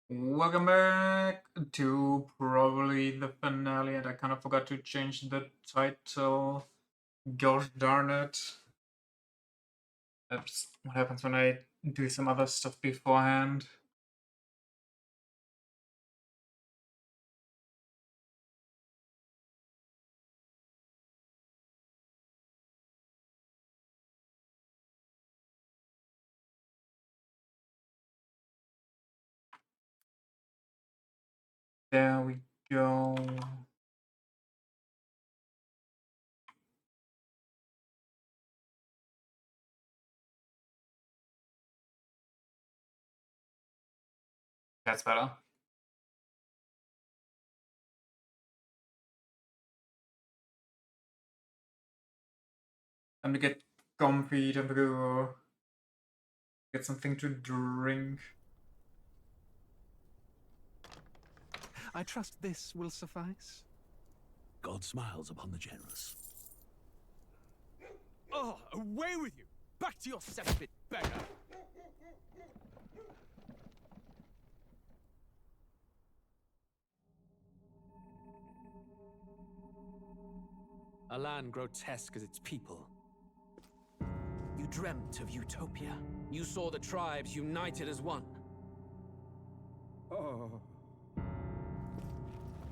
Welcome back to probably the finale, and I kind of forgot to change the title. Gosh darn it. That's what happens when I do some other stuff beforehand. There we go. That's better. Time to get comfy, time to go get something to drink. I trust this will suffice. God smiles upon the generous. Oh, away with you! Back to your 7-bit beggar! A land grotesque as its people. You dreamt of utopia. You saw the tribes united as one. Oh.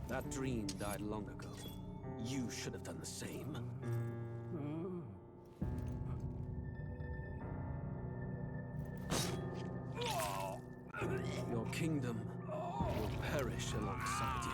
That dream died long ago. You should have done the same. Your kingdom will perish alongside you.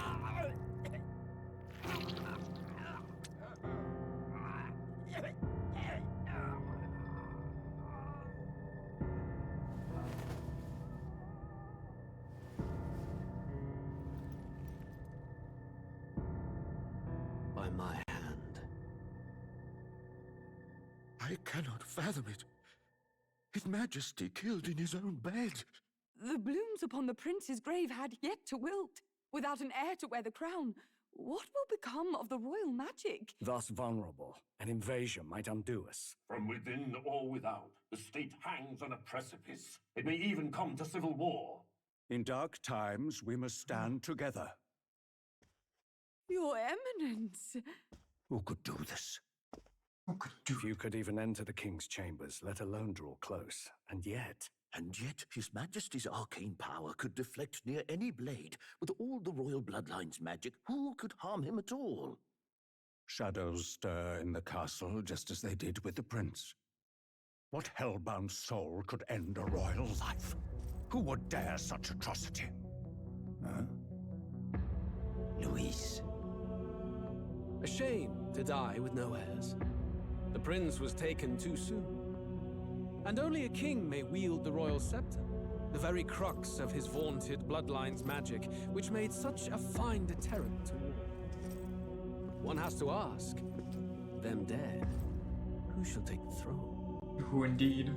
By my hand. I cannot fathom it. His Majesty killed in his own bed. The blooms upon the prince's grave had yet to wilt. Without an heir to wear the crown, what will become of the royal magic? Thus vulnerable, an invasion might undo us. From within or without, the state hangs on a precipice. It may even come to civil war. In dark times, we must stand together. Your Eminence! Who could do this? Who could do Few could even enter the king's chambers, let alone draw close. And yet, His Majesty's arcane power could deflect near any blade. With all the royal bloodline's magic, who could harm him at all? shadows stir in the castle just as they did with the prince. What hellbound soul could end a royal life? Who would dare such atrocity? Huh? Luis. A shame to die with no heirs. The prince was taken too soon. And only a king may wield the royal scepter, the very crux of his vaunted bloodline's magic, which made such a fine deterrent to war. One has to ask, them dead, who shall take the throne? Who indeed?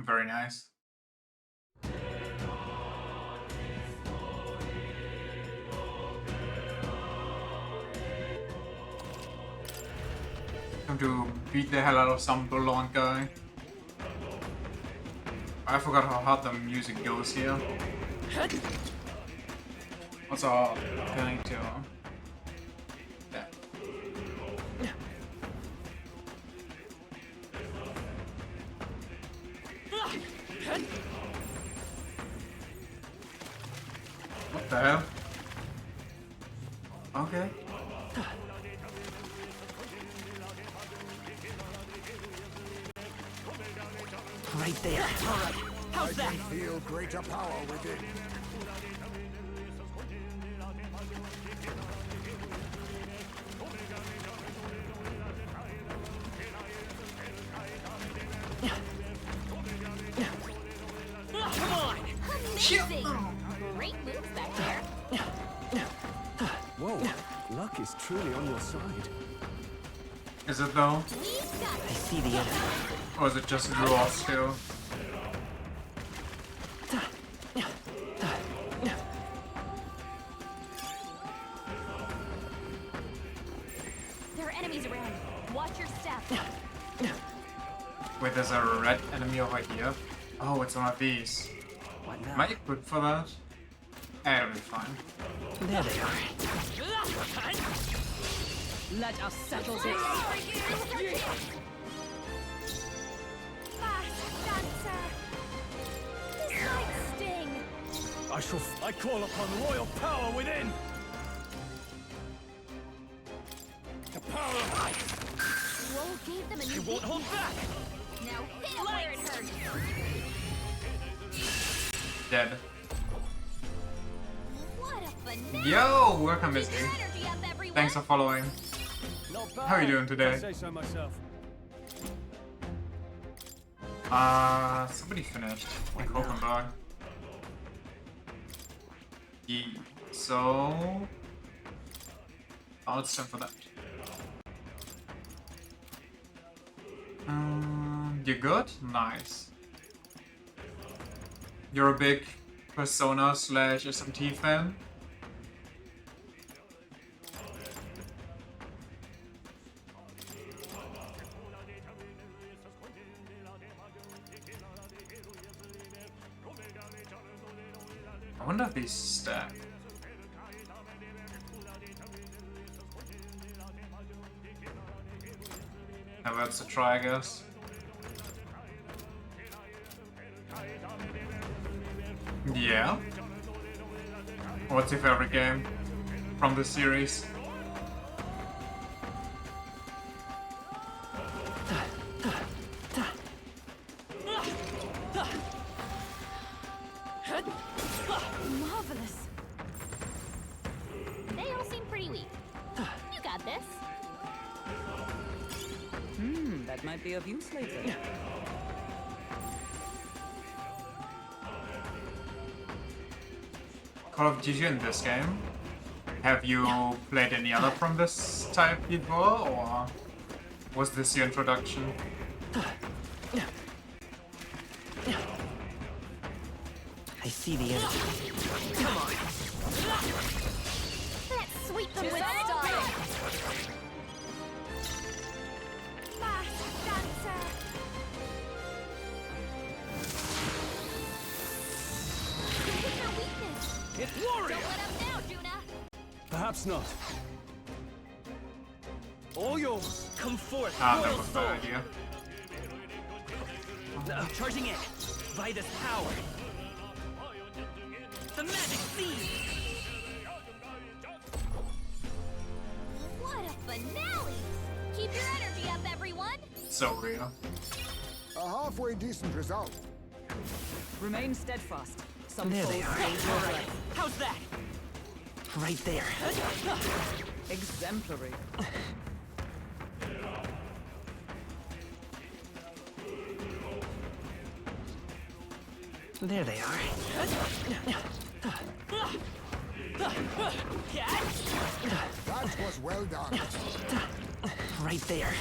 Very nice. Time to beat the hell out of some blonde guy. I forgot how hard the music goes here. Also, going to... Yeah. What the hell? Okay. Right there. All right. How's that? Feel greater power within. Come on. Amazing! Great moves back there. Whoa, luck is truly on your side. Is it though? We've got I see the enemy. Or is it just draw still? There are enemies around. Watch your step. Wait, there's a red enemy over here. Oh, it's one of these. What Am now? I equipped for that? It'll be fine. There they are. Let us settle this. Fast dancer. This might sting. I call upon royal power within! The power of ice! Roll gave them a new Won't hold back! Now hit him where it hurts. Dead. What a finesse. Yo, welcome, Keep Misty. your energy up, everyone. Thanks for following. Not bad. How are you doing today? I say so myself. Somebody finished in Kopenberg. Yeah, so... Oh, it's time for that. You good? Nice. You're a big Persona / SMT fan? I wonder if these stack. Now that's a try, I guess. Yeah. What's your favorite game from the series? Marvelous. They all seem pretty weak. You got this. That might be of use later. Call of Duty in this game? Have you played any other from this type before, or was this your introduction? I see the enemy. Come on. Let's sweep them with style. Fast dancer. Pick your weakness. It's Don't warrior! let up now, Juna. Perhaps not. All yours. Come forth. Ah, that royal was a soul. bad idea. Charging in. Vitus power. The magic seed. What a finale. Keep your energy up, everyone. So real. A halfway decent result. Remain steadfast. Some There souls they are. save your life. How's that? Right there. Exemplary. There they are. That was well done. Right there.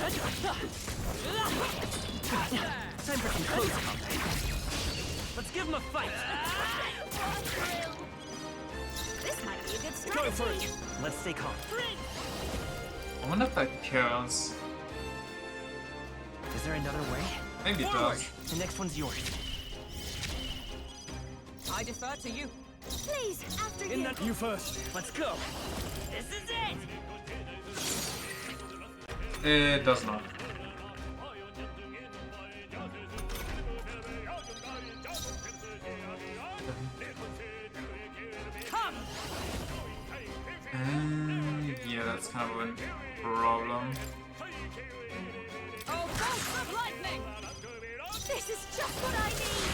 Time for some close combat. Let's give him a fight. This might be a good Go for strategy. it. Let's stay calm. I wonder if that kills. Is there another way? Maybe it Forward. does. The next one's yours. I defer to you. Please, after In you. the... You first. Let's go. This is it! It does not. Come! Yeah, that's kind of a problem. Oh, bolts of lightning! This is just what I need.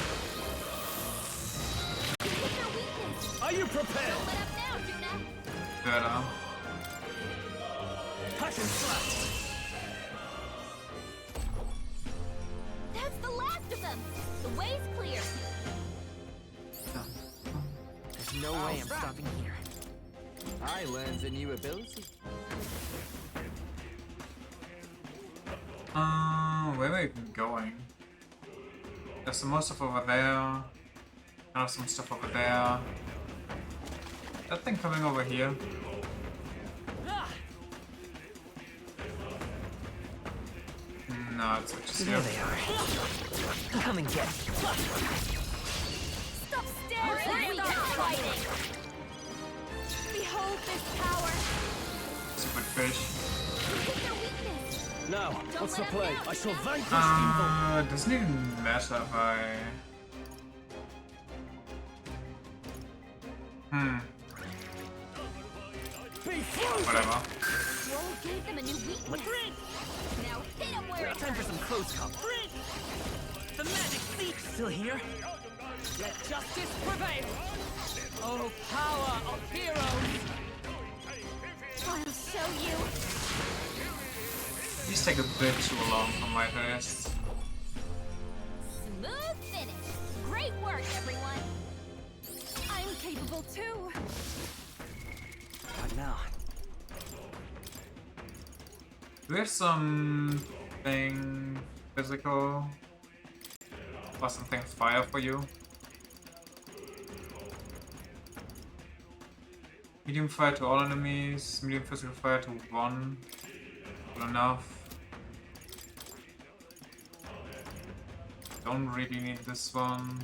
Hit their weakness. Are you prepared? Don't let up now, Juna. Better. Passion slash! That's the last of them. The way's clear. There's no way I'm stopping here. I learned a new ability. Where are we even going? There's some more stuff over there. Kind of some stuff over there. That thing coming over here. No, it's just here. There they are. Come and get. Stop staring without fighting. Behold this power! Stupid fish. Hit their weakness. Now, what's the let 'em play? down. I shall vanquish evil. It doesn't even matter if I... Be frozen! Whatever. Roll gave them a new weakness. Now hit them where it Time for hurts. some close comp. The magic thief still here? Let justice prevail! Oh, power of heroes! I'll show you. These take a bit too long for my taste. Smooth finish. Great work, everyone. I'm capable too! What now? Do we have something physical? Or something fire for you? Medium fire to all enemies, medium physical fire to one. Good enough. Don't really need this one.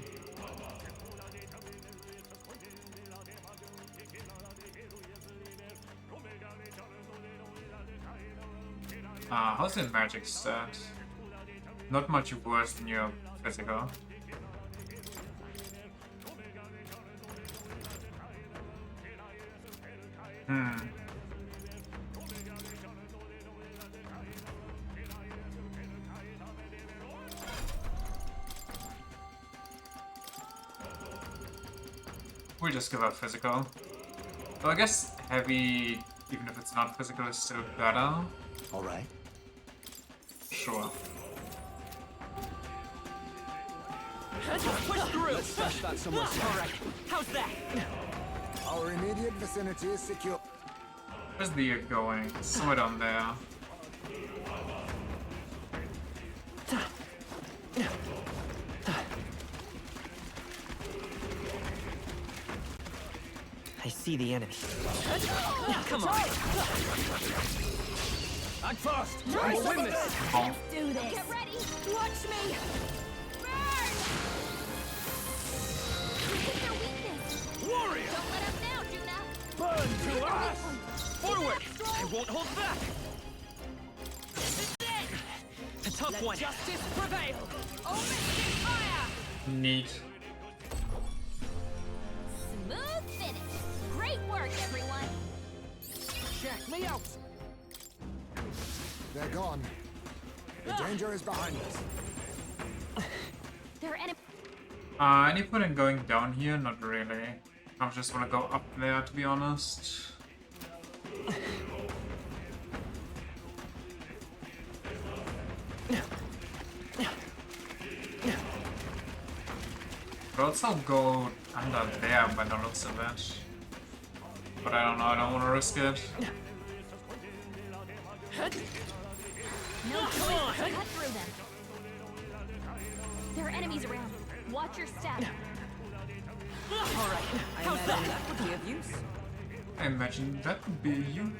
How's your magic stat? Not much worse than your physical. We'll just give up physical. Well, I guess heavy, even if it's not physical, is still better. All right. Sure. Push through! Let's stash that somewhere safe. Alright, how's that? Our immediate vicinity is secure. Where's the ear going? It's somewhere down there. I see the enemy. Come on! Act fast! We'll win this! Bonk. Do this. Get ready. Watch me! Burn! Hit their weakness. Warrior! Don't let up now, Juna. Burn to us! Forward! I won't hold back! This is it! A tough Let one! justice prevail! Oh, mystic fire! Neat. Smooth finish. Great work, everyone. Check me out! They're gone. The danger is behind us. Their enemy. Any point in going down here? Not really. I just want to go up there, to be honest. Could also go under there by the looks of it. But I don't know, I don't want to risk it. No choice but to cut through them. There are enemies around. Watch your step. Alright, how's that? That would be of use. I imagine that would be you.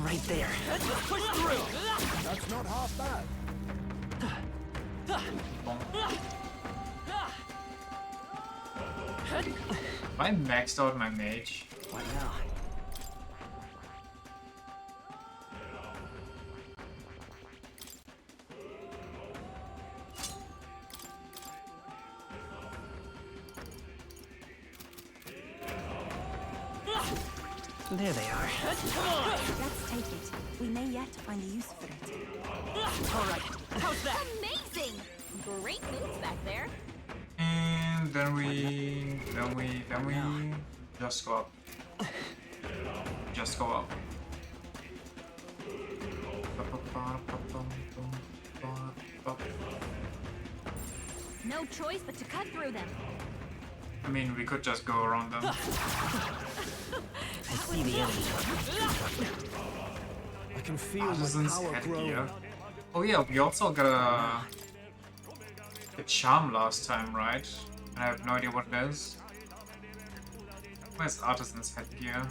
Right there. Let's push through! That's not half bad. I maxed out my mage. What now? There they are. Come on! Let's take it. We may yet find a use for it. All right. How's that? Amazing! Great moves back there. And then we just go up. Just go up. No choice but to cut through them. I mean, we could just go around them. I see the enemy. I can feel my Artisan's power grow. headgear. Oh yeah, we also got a charm last time, right? I have no idea what it is. Where's Artisan's headgear?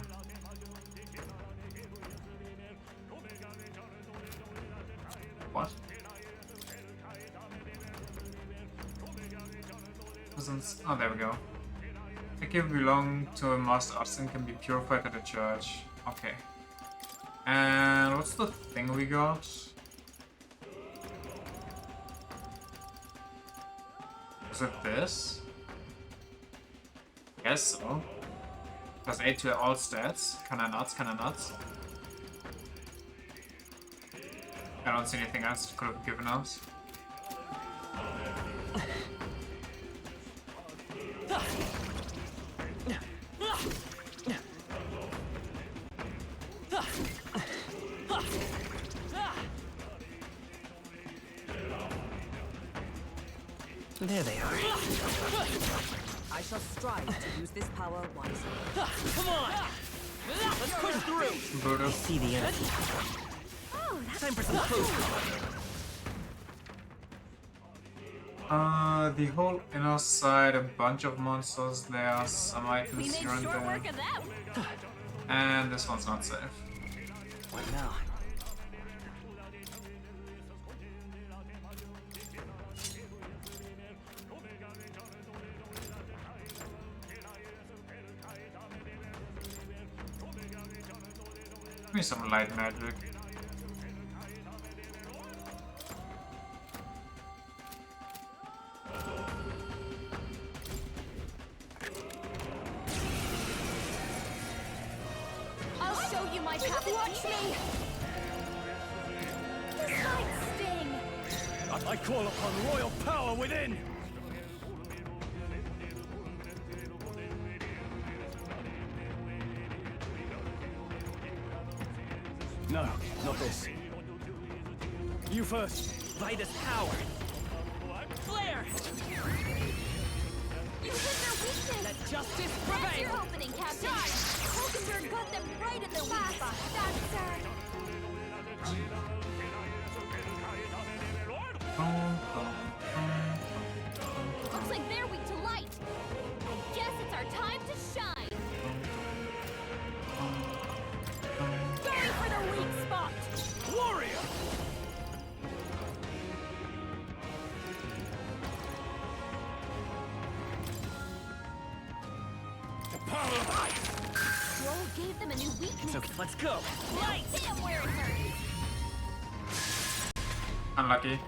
What? Artisans. Oh, there we go. Headgear belong to a master artisan, can be purified at the church. Okay. And what's the thing we got? Is it this? Guess so. Plus 8 to all stats. Kinda nuts, kinda nuts. I don't see anything else it could have given us. There they are. I shall strive to use this power wisely. Come on! Let's push through! Brutal. I see the enemy. Oh, that's Time for some close. The whole inner side, a bunch of monsters there, some we items made here and short there. work of them. And this one's not safe. What now? Give me some light magic. I'll show you my path. Watch me. This might sting. I call upon royal power within! No, not this. You first. Vitus power. Flare! You hit their weakness. Let justice That's prevail! your opening, Captain. Hulkenberg got them right in their weak spot. That's looks like they're weak to light. I guess it's our time to shine. Going for the weak spot. Warrior! The power of ice! Roll gave them a new weakness. So let's go! Light! Hit him where it hurts. Unlucky.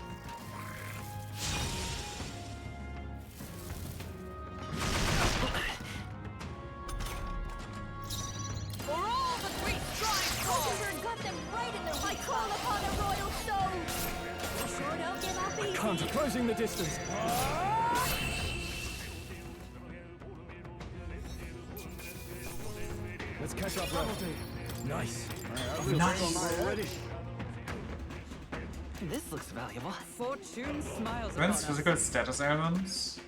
For all the great strides, Hulkenberg got them right in their weak spot. I call upon a royal soul. We sure don't give up easy. Can't closing the distance. Let's catch up, Rebel. Nice. Nice. Already. This looks valuable. Fortune smiles upon When's us. physical status elements?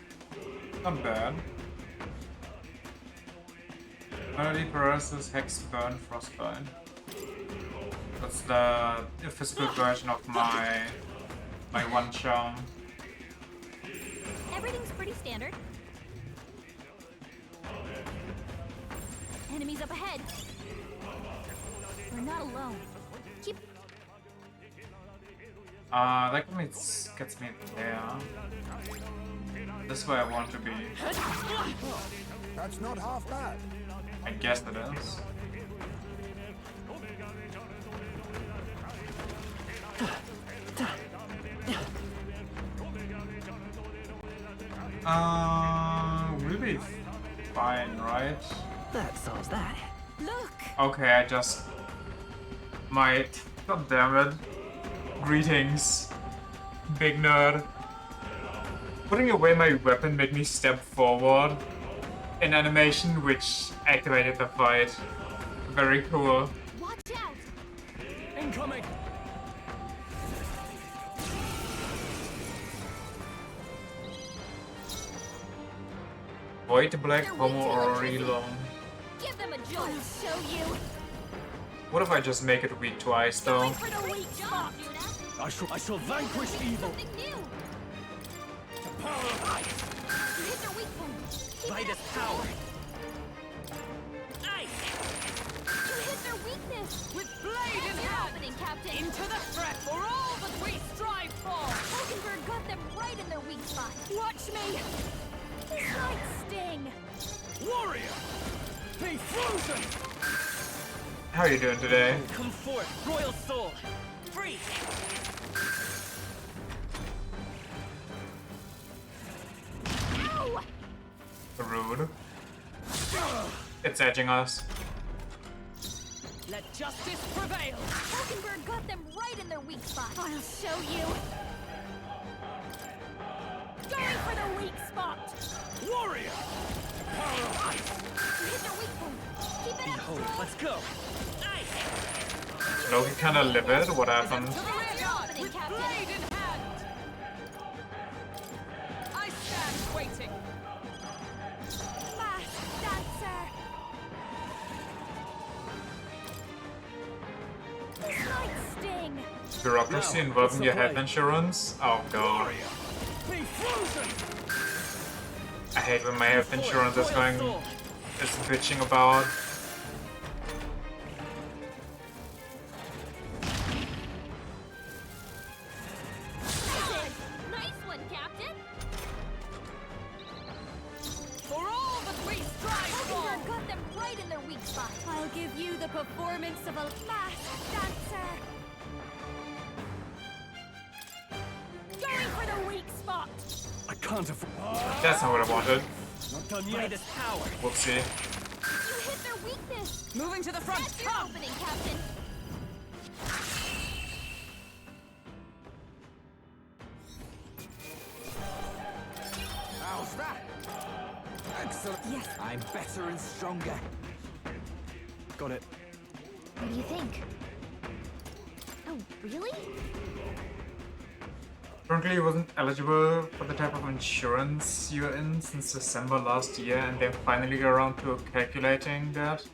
Not bad. Melody, paralysis, hex, burn, frostbite. That's the physical version of my one charm. Everything's pretty standard. Enemies up ahead. We're not alone. Keep. That gets me there. This is where I want to be. That's not half bad. I guess it is. We'll be fine, right? That solves that. Look! Okay, I just might. God damn it. Greetings, big nerd. Putting away my weapon made me step forward. An animation which activated the fight. Very cool. Watch out! Incoming! Void Black They're Homo weak to or electricity. Relong. Give them a jolt! I'll show you! What if I just make it weak twice though? Going for the weak spot! I shall vanquish evil. Something new! The power of ice. You hit their weak point! Keep By it this up. power. Ice! You hit their weakness! With blade in That's your hand! opening, Captain! Into the threat for all that we strive for! Hulkenberg got them right in their weak spot! Watch me! Slight sting! Warrior! Be frozen! How are you doing today? Come forth, royal soul! Free! Ow! Rude. It's edging us. Let justice prevail! Hulkenberg got them right in their weak spot! I'll show you! Going for the weak spot! Warrior! Power of ice! You hit their weak point! Keep it up, Behold, Stroll! let's go! Ice! Loki kinda livid, what happened? To the rear That's your guard! opening, With Captain! blade in hand! I stand waiting! Fast dancer! Slight sting! Bureaucracy Now, involving what's your the health play? insurance? Oh god. Warrior! Be frozen! I hate when my health insurance is Royal going soul! is bitching about. Nice one, Captain! For all that we strive Hulkenberg for! got them right in their weak spot! I'll give you the performance of a fast dancer! Going for the weak spot! I can't afford. That's not what I wanted. Not done By yet. this power. Whoopsie. You hit their weakness! Moving to the front! That's your Come! opening, Captain! How's that? Excellent. Yes. I'm better and stronger. Got it. What do you think? Oh, really? Currently you wasn't eligible for the type of insurance you're in since December last year, and they finally got around to calculating that.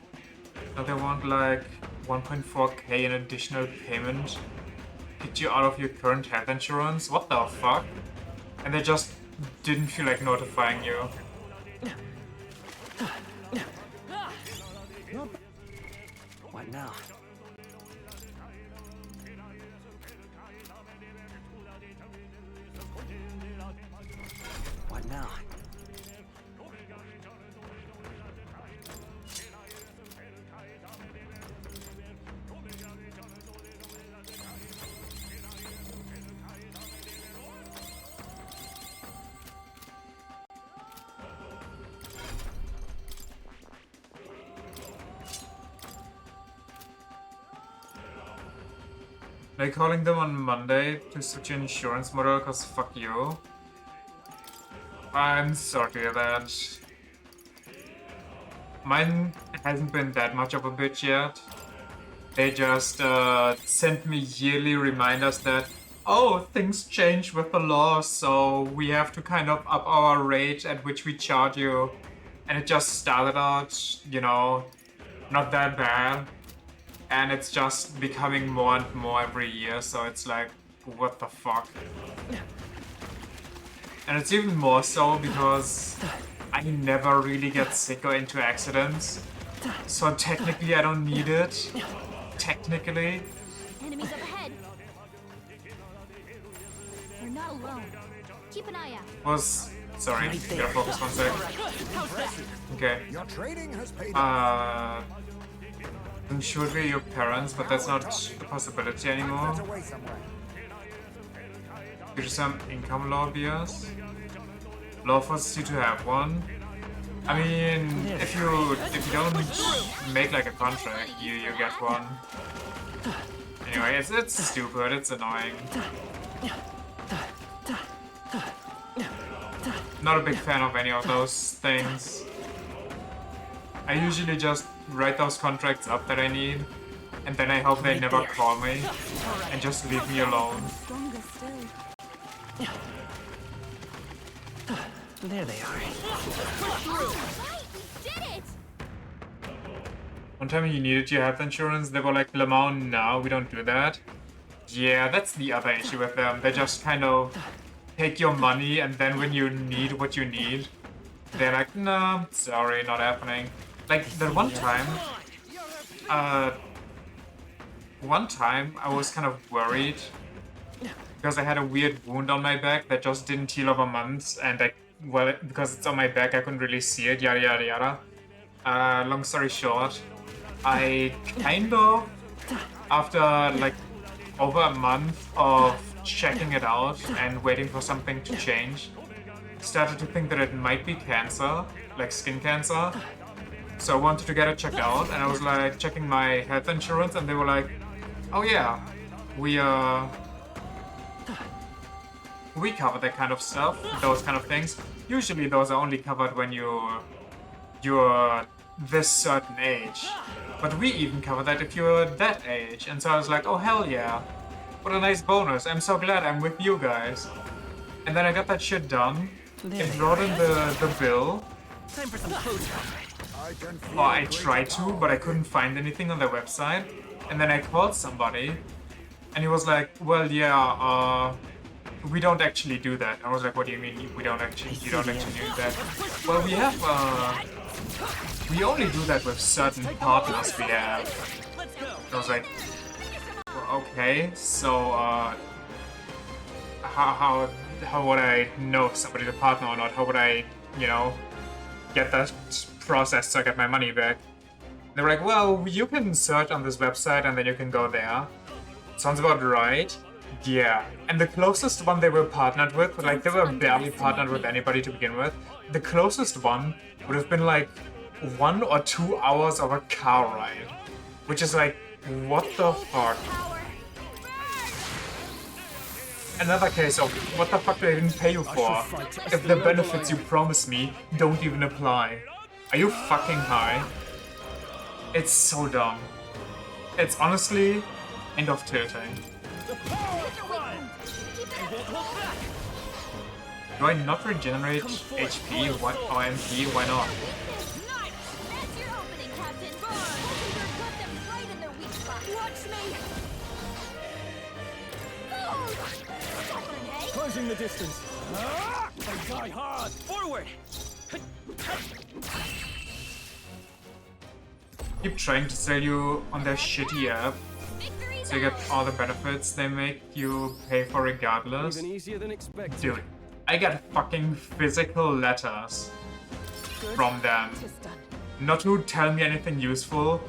Now they want like 1.4k in additional payment to get you out of your current health insurance. What the fuck? And they just didn't feel like notifying you. What now? What now? Like calling them on Monday to switch your insurance model cause fuck you. I'm sorry to hear that. Mine hasn't been that much of a bitch yet. They just sent me yearly reminders that, oh, things change with the law, so we have to kind of up our rate at which we charge you. And it just started out, you know, not that bad. And it's just becoming more and more every year, so it's like, what the fuck? And it's even more so because I never really get sick or into accidents. So technically I don't need it. Technically. Enemies up ahead! Keep an eye out. Was sorry, gotta focus 1 sec. Okay. Your training has paid off. It should be your parents, but that's not a possibility anymore. Get away somewhere. Due to some income law bias. Law forces you to have one. I mean, if you don't make like a contract, you get one. Anyway, it's stupid, it's annoying. Not a big fan of any of those things. I usually just write those contracts up that I need, and then I hope they never call me, and just leave me alone. Stronger still. There they are. Right, we did it! One time you needed your health insurance, they were like, Lamau, no, we don't do that. Yeah, that's the other issue with them. They just kind of take your money, and then when you need what you need, they're like, no, sorry, not happening. Like, that one time I was kind of worried because I had a weird wound on my back that just didn't heal over months, and well, because it's on my back, I couldn't really see it, yada yada yada. Long story short, I kind of, after like over a month of checking it out and waiting for something to change, started to think that it might be cancer, like skin cancer. So I wanted to get it checked out, and I was like checking my health insurance, and they were like, oh yeah, we cover that kind of stuff, those kind of things. Usually those are only covered when you're this certain age. But we even cover that if you're that age. And so I was like, oh hell yeah. What a nice bonus. I'm so glad I'm with you guys. And then I got that shit done. It brought in the bill. Time for some clothes. Or I tried to, but I couldn't find anything on their website. And then I called somebody, and he was like, well, yeah, we don't actually do that. I was like, what do you mean you don't actually do that? Well, we only do that with certain partners we have. I was like, well, okay, so, how would I know if somebody's a partner or not? How would I, get that process so I get my money back? They were like, well, you can search on this website and then you can go there. Sounds about right. Yeah. And the closest one they were partnered with, like they were barely partnered with anybody to begin with. The closest one would have been like 1 or 2 hours of a car ride. Which is like, what the fuck? Another case of, what the fuck did I didn't pay you for? If the benefits you promised me don't even apply. Are you fucking high? It's so dumb. It's honestly end of tilting. Do I not regenerate HP? Or MP? Why not? That's your opening, Captain. Got them right in their weak spot. Watch me. Closing the distance. They die hard. Forward! Keep trying to sell you on their shitty app, so you get all the benefits they make you pay for regardless. Even easier than expected. Dude, I got fucking physical letters from them. Not to tell me anything useful,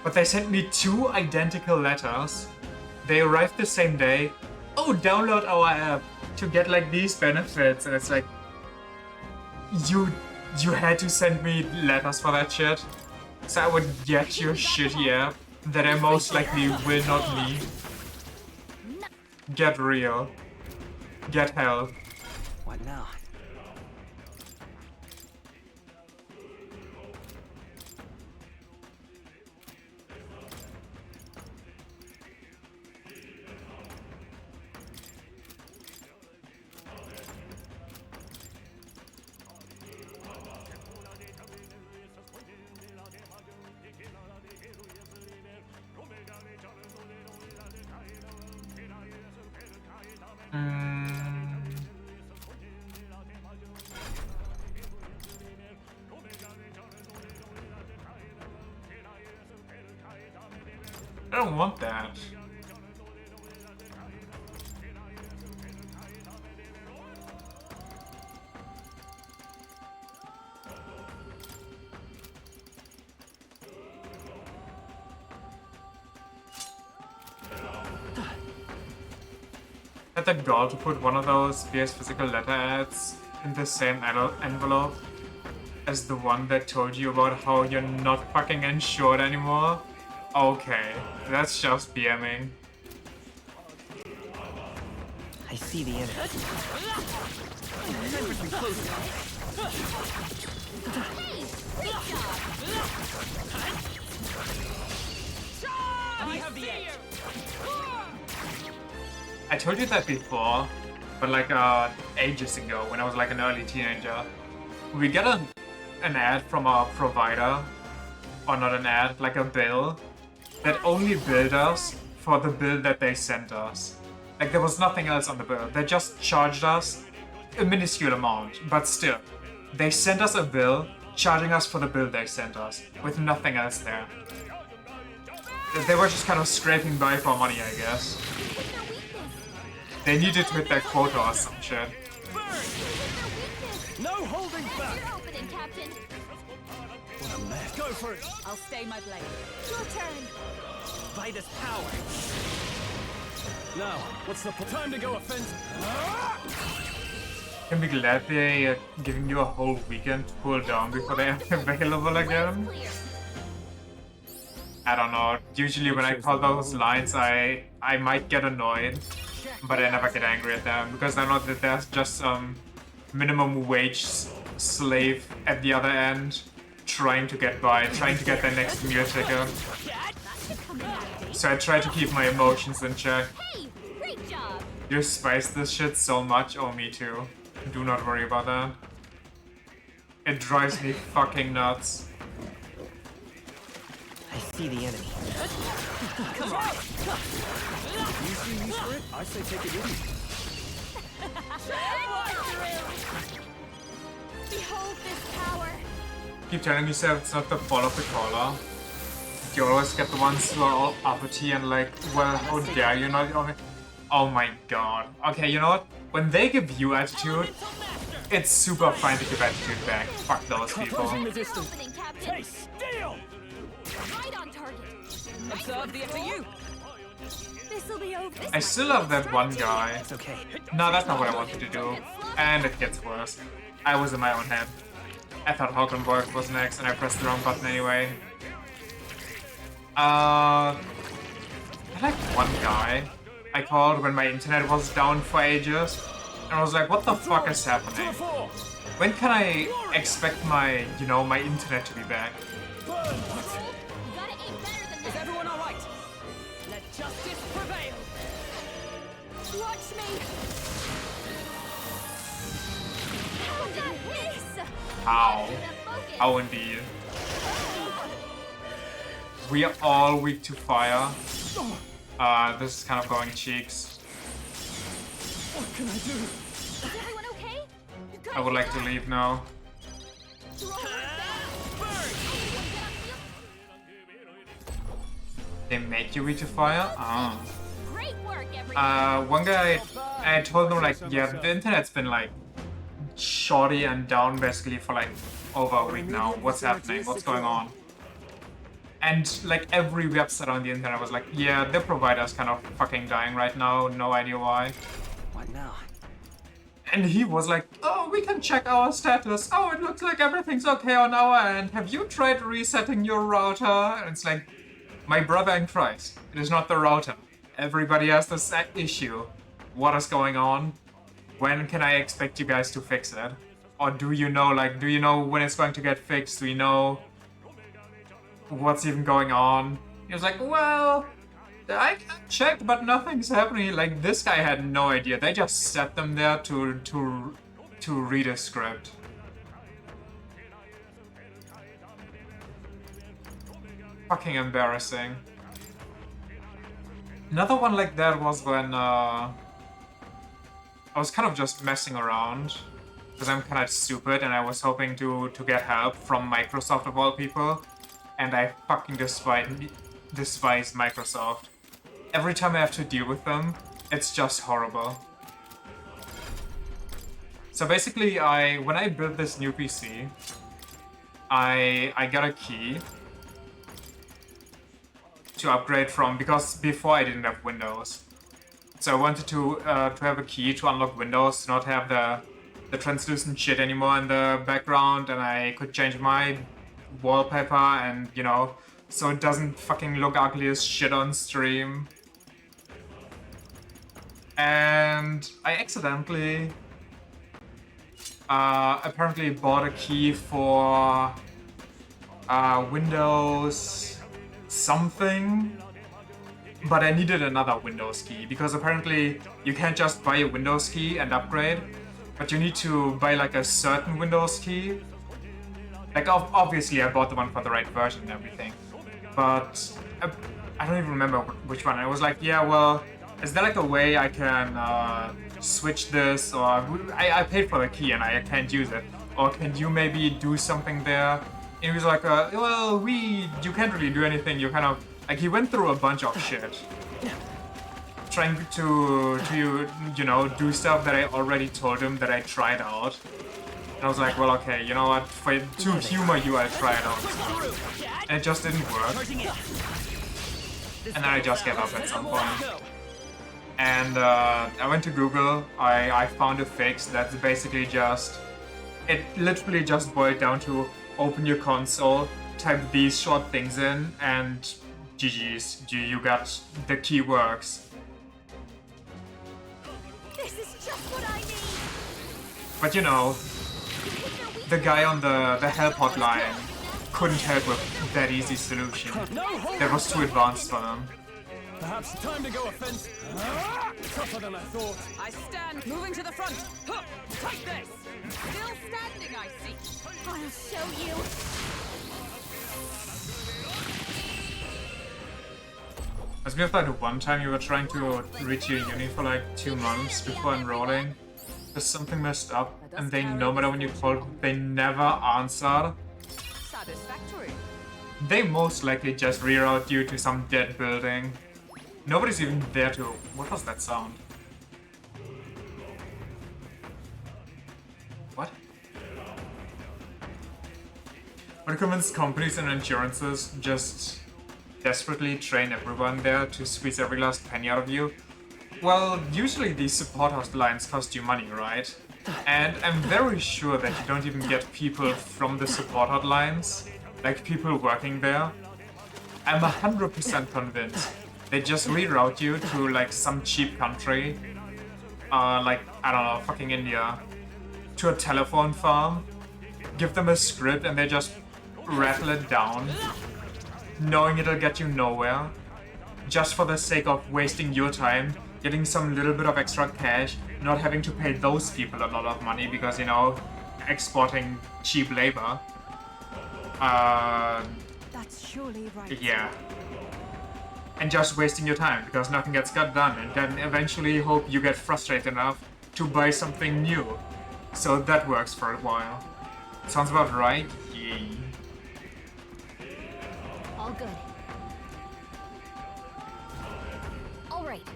but they sent me 2 identical letters. They arrived the same day. Oh, download our app to get like these benefits, and it's like, you had to send me letters for that shit, so I would get your shitty app that I most likely will not need. Get real. Get help. What now? I don't want that. had the gall to put one of those BS physical letter ads in the same envelope as the one that told you about how you're not fucking insured anymore? Okay, that's just BMing. I see the enemy. We have the edge. I told you that before, but like ages ago when I was like an early teenager. We get an ad from our provider, or not an ad, like a bill, that only billed us for the bill that they sent us. Like there was nothing else on the bill. They just charged us a minuscule amount, but still. They sent us a bill, charging us for the bill they sent us, with nothing else there. They were just kind of scraping by for money, I guess. They needed to hit that quota or some shit. No holding back. You're opening, Captain. What a mess. Go for it. I'll stay my blade. Your turn. Vitus power. Now, what's the time to go offensive? Can be glad they giving you a whole weekend to cool down before they are available again. Clear. I don't know. Usually when I call those lines, I might get annoyed, but I never get angry at them because I know that there's just some minimum wage slave at the other end trying to get by, trying to get their next meal ticket. So I try to keep my emotions in check. Hey, great job. You spice this shit so much, oh me too. Do not worry about that. It drives me fucking nuts. I see the enemy. Come on. You see use for it? I say take it easy. Behold this power. Keep telling yourself it's not the fault of the caller. You always get the ones who are all uppity and like, well, how dare you not on it? Oh my god. Okay, you know what? When they give you attitude, it's super fine to give attitude back. Fuck those people. Closing the distance. Opening, Captain. Hey, steal! Right on target. Observe the FAU. This'll be over. I still love that one guy. It's okay. No, that's not what I wanted to do. And it gets worse. I was in my own head. I thought Hockenborg was next and I pressed the wrong button anyway. I like one guy I called when my internet was down for ages. And I was like, what the fuck is happening? When can I expect my, you know, my internet to be back? You gotta aim better than Is that. everyone alright? Let justice prevail. Watch me. How did I miss? How? The focus. How indeed. We are all weak to fire. This is kind of going cheeks. What can I do? Is everyone okay? You I would like to leave now. Throw her back. They make you weak to fire? Ah. Great work, everyone. One guy, I told him like, yeah, the internet's been like shoddy and down basically for like over a week now. What's happening? What's going on? And like every website on the internet was like, yeah, the provider's kind of fucking dying right now. No idea why. What now? And he was like, oh, we can check our status. Oh, it looks like everything's okay on our end. Have you tried resetting your router? And it's like, my brother in Christ, it is not the router. Everybody has this issue. What is going on? When can I expect you guys to fix it? Or do you know, like, do you know when it's going to get fixed? Do you know what's even going on? He was like, well, I checked, but nothing's happening. Like, this guy had no idea. They just set them there to read a script. Fucking embarrassing. Another one like that was when I was kind of just messing around because I'm kind of stupid and I was hoping to get help from Microsoft of all people, and I fucking despise Microsoft. Every time I have to deal with them, it's just horrible. So basically, when I built this new PC, I got a key to upgrade from, because before I didn't have Windows. So I wanted to have a key to unlock windows, to not have the translucent shit anymore in the background, and I could change my wallpaper and, you know, so it doesn't fucking look ugly as shit on stream. And I accidentally apparently bought a key for Windows something, but I needed another Windows key because apparently you can't just buy a Windows key and upgrade, but you need to buy like a certain Windows key. Like obviously I bought the one for the right version and everything, but I don't even remember which one. I was like, yeah, well, is there like a way I can switch this, or I paid for the key and I can't use it, or can you maybe do something there? And he was like, well, you can't really do anything. You kind of like, he went through a bunch of shit, trying to you know, do stuff that I already told him that I tried out. And I was like, well, okay, you know what? To humor you, I'll try it out. And it just didn't work. And then I just gave up at some point. And I went to Google, I found a fix that's basically just, it literally just boiled down to open your console, type these short things in, and GG's, you got the key works. This is just what I need. But you know, the guy on the help hotline couldn't help with that easy solution. That was too advanced for them. Perhaps time to go offense. Tougher than I thought. I stand, moving to the front. Huh, take this. Still standing, I see. I'll show you. As we have that one time you were trying to reach your uni for like 2 months before enrolling. There's something messed up, and they, no matter when you call, they never answer. Satisfactory. They most likely just reroute you to some dead building. Nobody's even there to... What was that sound? What? But convinced companies and insurances just desperately train everyone there to squeeze every last penny out of you. Well, usually these support hotlines cost you money, right? And I'm very sure that you don't even get people from the support hotlines, like people working there. I'm 100% convinced they just reroute you to like some cheap country, like, I don't know, fucking India, to a telephone farm, give them a script and they just rattle it down, knowing it'll get you nowhere, just for the sake of wasting your time, getting some little bit of extra cash, not having to pay those people a lot of money because, you know, exporting cheap labor. That's surely right. Yeah. And just wasting your time because nothing gets got done, and then eventually hope you get frustrated enough to buy something new. So that works for a while. Sounds about right? Yeah. All good. All right.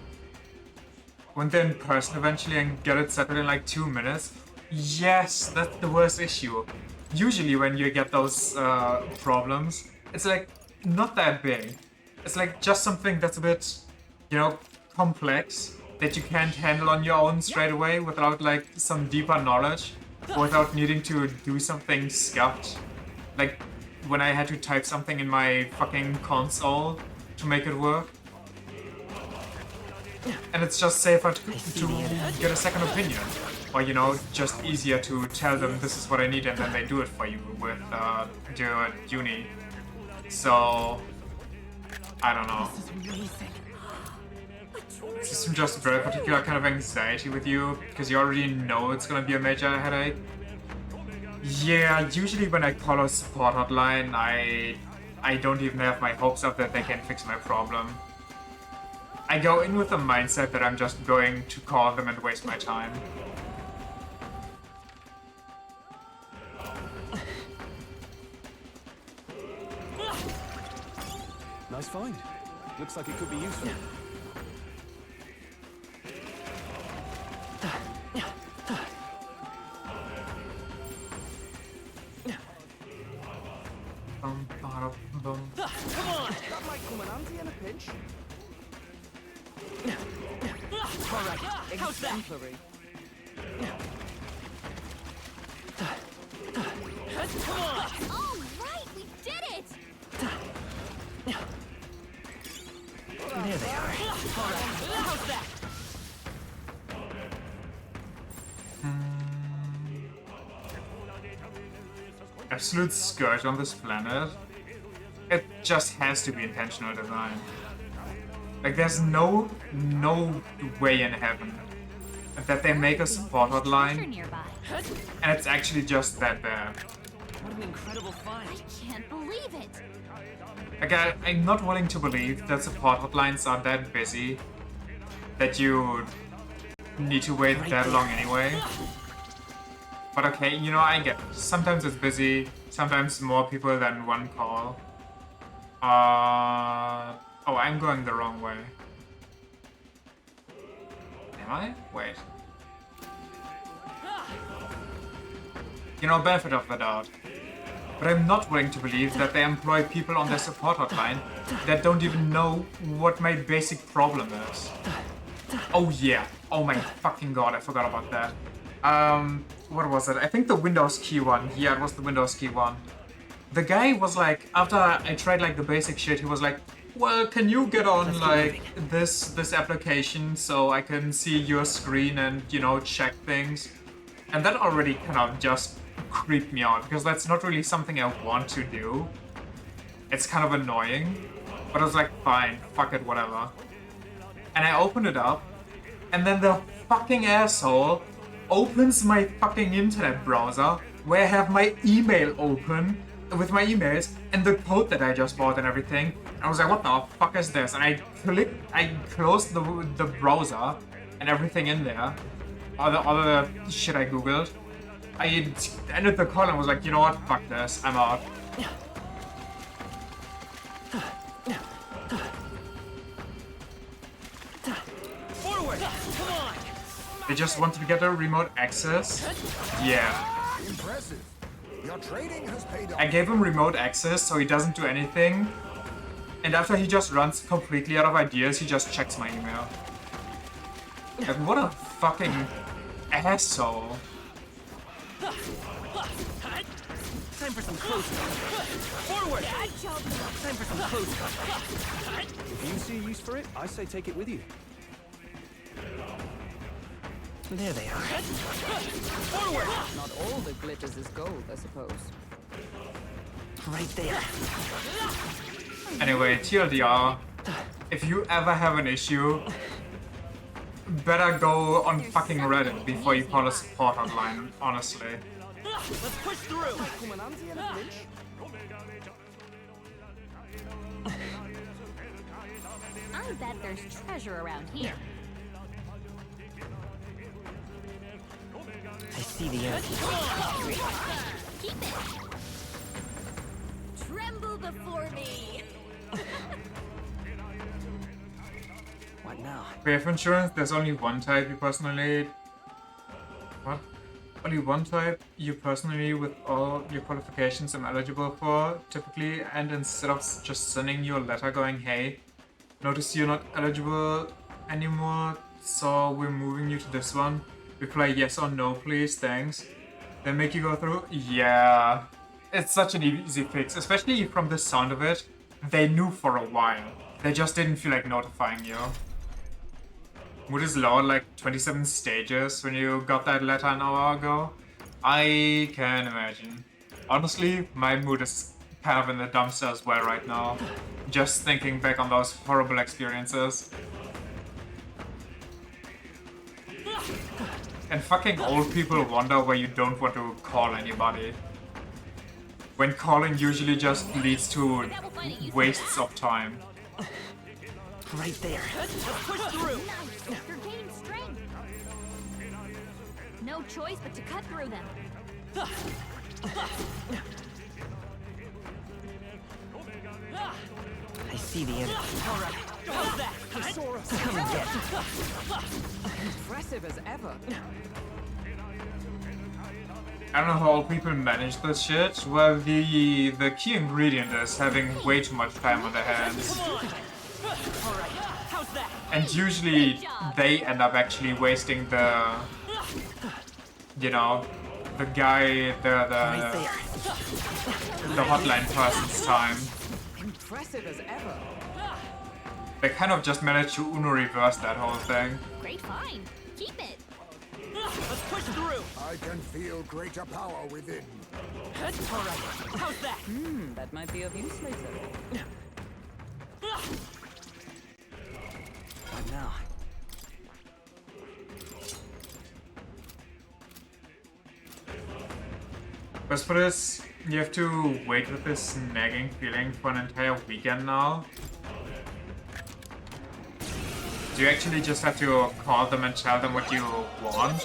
Went there in person eventually and get it settled in like 2 minutes? Yes, that's the worst issue. Usually when you get those problems, it's like not that big. It's like just something that's a bit, you know, complex that you can't handle on your own straight away without like some deeper knowledge, without needing to do something scuffed. Like when I had to type something in my fucking console to make it work. And it's just safer to get a second opinion. Or, you know, just easier to tell them this is what I need and then they do it for you with your uni. So, I don't know. It's just a very particular kind of anxiety with you, because you already know it's gonna be a major headache. Yeah, usually when I call a support hotline, I don't even have my hopes up that they can fix my problem. I go in with the mindset that I'm just going to call them and waste my time. Nice find. Looks like it could be useful. Bum. Got my comandante in a pinch. Alright, how's that? Exemplary. Come on! All right, we did it! There they are. Alright, how's that? Absolute scourge on this planet. It just has to be intentional design. Like, there's no way in heaven that they make a support hotline Nearby. and it's actually just that bad. What an incredible find. I can't believe it! Like, I'm not willing to believe that support hotlines are that busy that you need to wait that long anyway. But okay, you know, I get it. Sometimes it's busy, sometimes more people than one call. Oh, I'm going the wrong way. Am I? Wait. You know, benefit of the doubt. But I'm not willing to believe that they employ people on their support hotline that don't even know what my basic problem is. Oh yeah. Oh my fucking god, I forgot about that. What was it? I think the Windows key one. Yeah, it was the Windows key one. The guy was like, after I tried like the basic shit, he was like, well, can you get on like this application so I can see your screen and, you know, check things? And that already kind of just creeped me out because that's not really something I want to do. It's kind of annoying, but I was like, fine, fuck it, whatever. And I opened it up, and then the fucking asshole opens my fucking internet browser where I have my email open with my emails and the code that I just bought and everything. And I was like, what the fuck is this? And I closed the browser and everything in there. All the shit I googled. I ended the call and was like, you know what? Fuck this. I'm out. Forward! Come on! They just wanted to get a remote access. Yeah. Impressive. Your trading has paid off. I gave him remote access so he doesn't do anything. And after he just runs completely out of ideas, he just checks my email. Like, what a fucking asshole. Time for some close combat. Forward! Time for some close combat. If you see a use for it, I say take it with you. There they are. Forward! Not all that glitters is gold, I suppose. Right there. Anyway, TLDR, if you ever have an issue, better go on fucking Reddit before you call a support hotline, honestly. Let's push through! I bet there's treasure around here. I see the end. Keep it! Tremble before me! What now? BF insurance, there's only one type you personally... What? Only one type you personally, with all your qualifications, am eligible for, typically, and instead of just sending you a letter going, hey, notice you're not eligible anymore, so we're moving you to this one. Reply yes or no, please, thanks. Then make you go through? Yeah. It's such an easy fix, especially from the sound of it. They knew for a while. They just didn't feel like notifying you. Mood is low, like 27 stages when you got that letter an hour ago. I can imagine. Honestly, my mood is kind of in the dumpster as well right now. Just thinking back on those horrible experiences. And fucking old people wonder why you don't want to call anybody. When calling usually just leads to wastes of time. Right there. Let's push through! Nice! You're gaining strength! No choice but to cut through them. I see the end. Alright, how's that? Come and get it. Impressive as ever. I don't know how old people manage this shit. Well, the key ingredient is having way too much time on their hands. Come on! Alright, how's that? And usually they end up actually wasting the, you know, the guy, the hotline person's time. Impressive as ever. They kind of just managed to Uno reverse that whole thing. Great find. Keep it. Let's push through. I can feel greater power within. All right. How's that? That might be of use later. What now? As for this, you have to wait with this nagging feeling for an entire weekend now. Do you actually just have to call them and tell them what you want?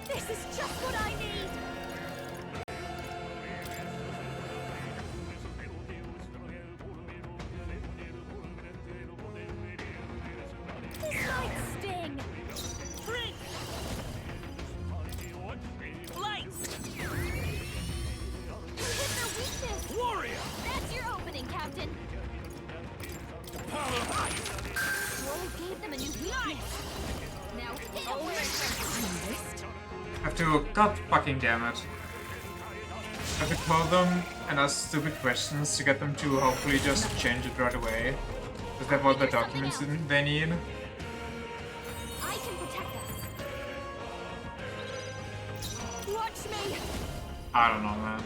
This is just what I need. This might sting. Drink. Lights. You hit their weakness. Warrior. That's your opening, Captain. You only gave them a new weakness. Now hit them where it hurts. Have to, god fucking damn it. Have to call them and ask stupid questions to get them to hopefully just change it right away. Does they have all the documents they need? I can protect us. Watch me. I don't know, man.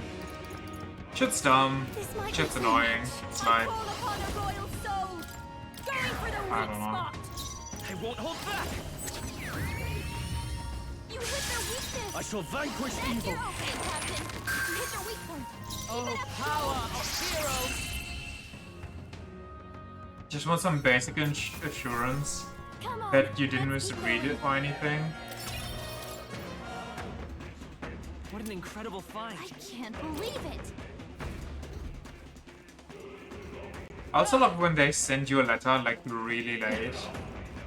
Shit's dumb. This might Shit's be too annoying. much. It's I like, call upon a royal soul. Going for the I weak don't know. spot. I won't hold back. You hit their weakness. I shall vanquish That's evil. your opening, Captain. You hit their weak point. Oh, power of heroes. just want some basic assurance Come on. that you didn't let's keep misread it going. or anything. What an incredible find. I can't believe it. I also love when they send you a letter like really late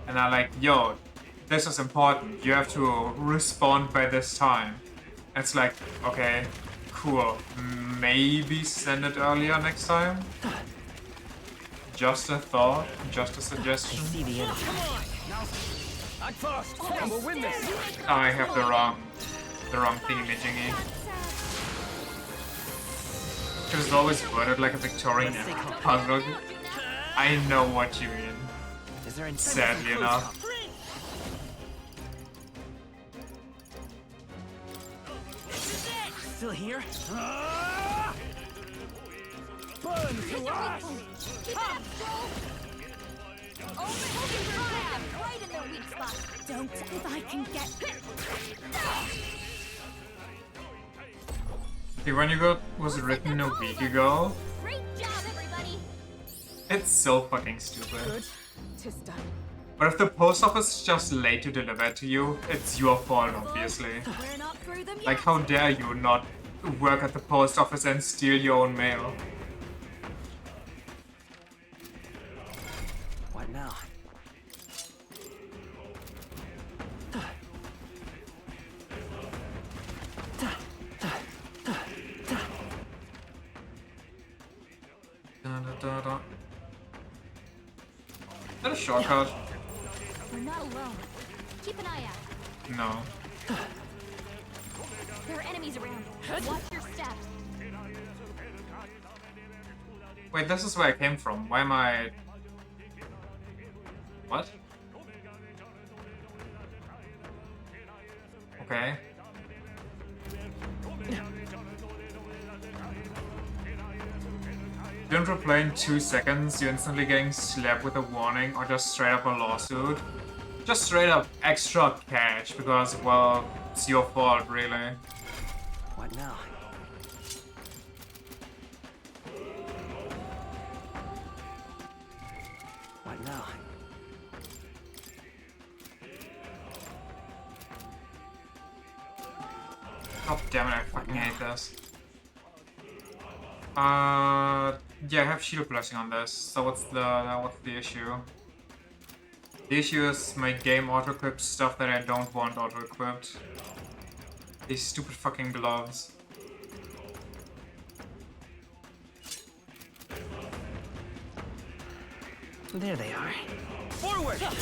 and are like, yo, this is important, you have to respond by this time. And it's like, okay, cool, maybe send it earlier next time? Just a thought, just a suggestion. Come on. Now, act fast. And we'll win this. I have the wrong thingy-majingy. It was always worded like a Victorian puzzle. I know what you mean. Is there Sadly enough. Still here? Burn to ash! Keep it up, Joel. Open right in their weak spot. Don't if I can get The one you got was written a week ago. Great job, everybody. It's so fucking stupid. Good. Tis done. But if the post office is just late to deliver it to you, it's your fault, obviously. We're not through them yet. Like, how dare you not work at the post office and steal your own mail? What now? Da-da-da-da. Is that a shortcut? We're not alone. Keep an eye out. No. There are enemies around. Watch your steps. Wait, this is where I came from. Why am I... What? Okay. Don't replay in 2 seconds, you're instantly getting slapped with a warning or just straight up a lawsuit. Just straight up extra cash because, well, it's your fault, really. What now? What now? God damn it, I fucking hate this. Yeah, I have shield blessing on this, so what's the issue? The issue is my game auto-equips stuff that I don't want auto-equipped. These stupid fucking gloves. There they are. Forward! Alright,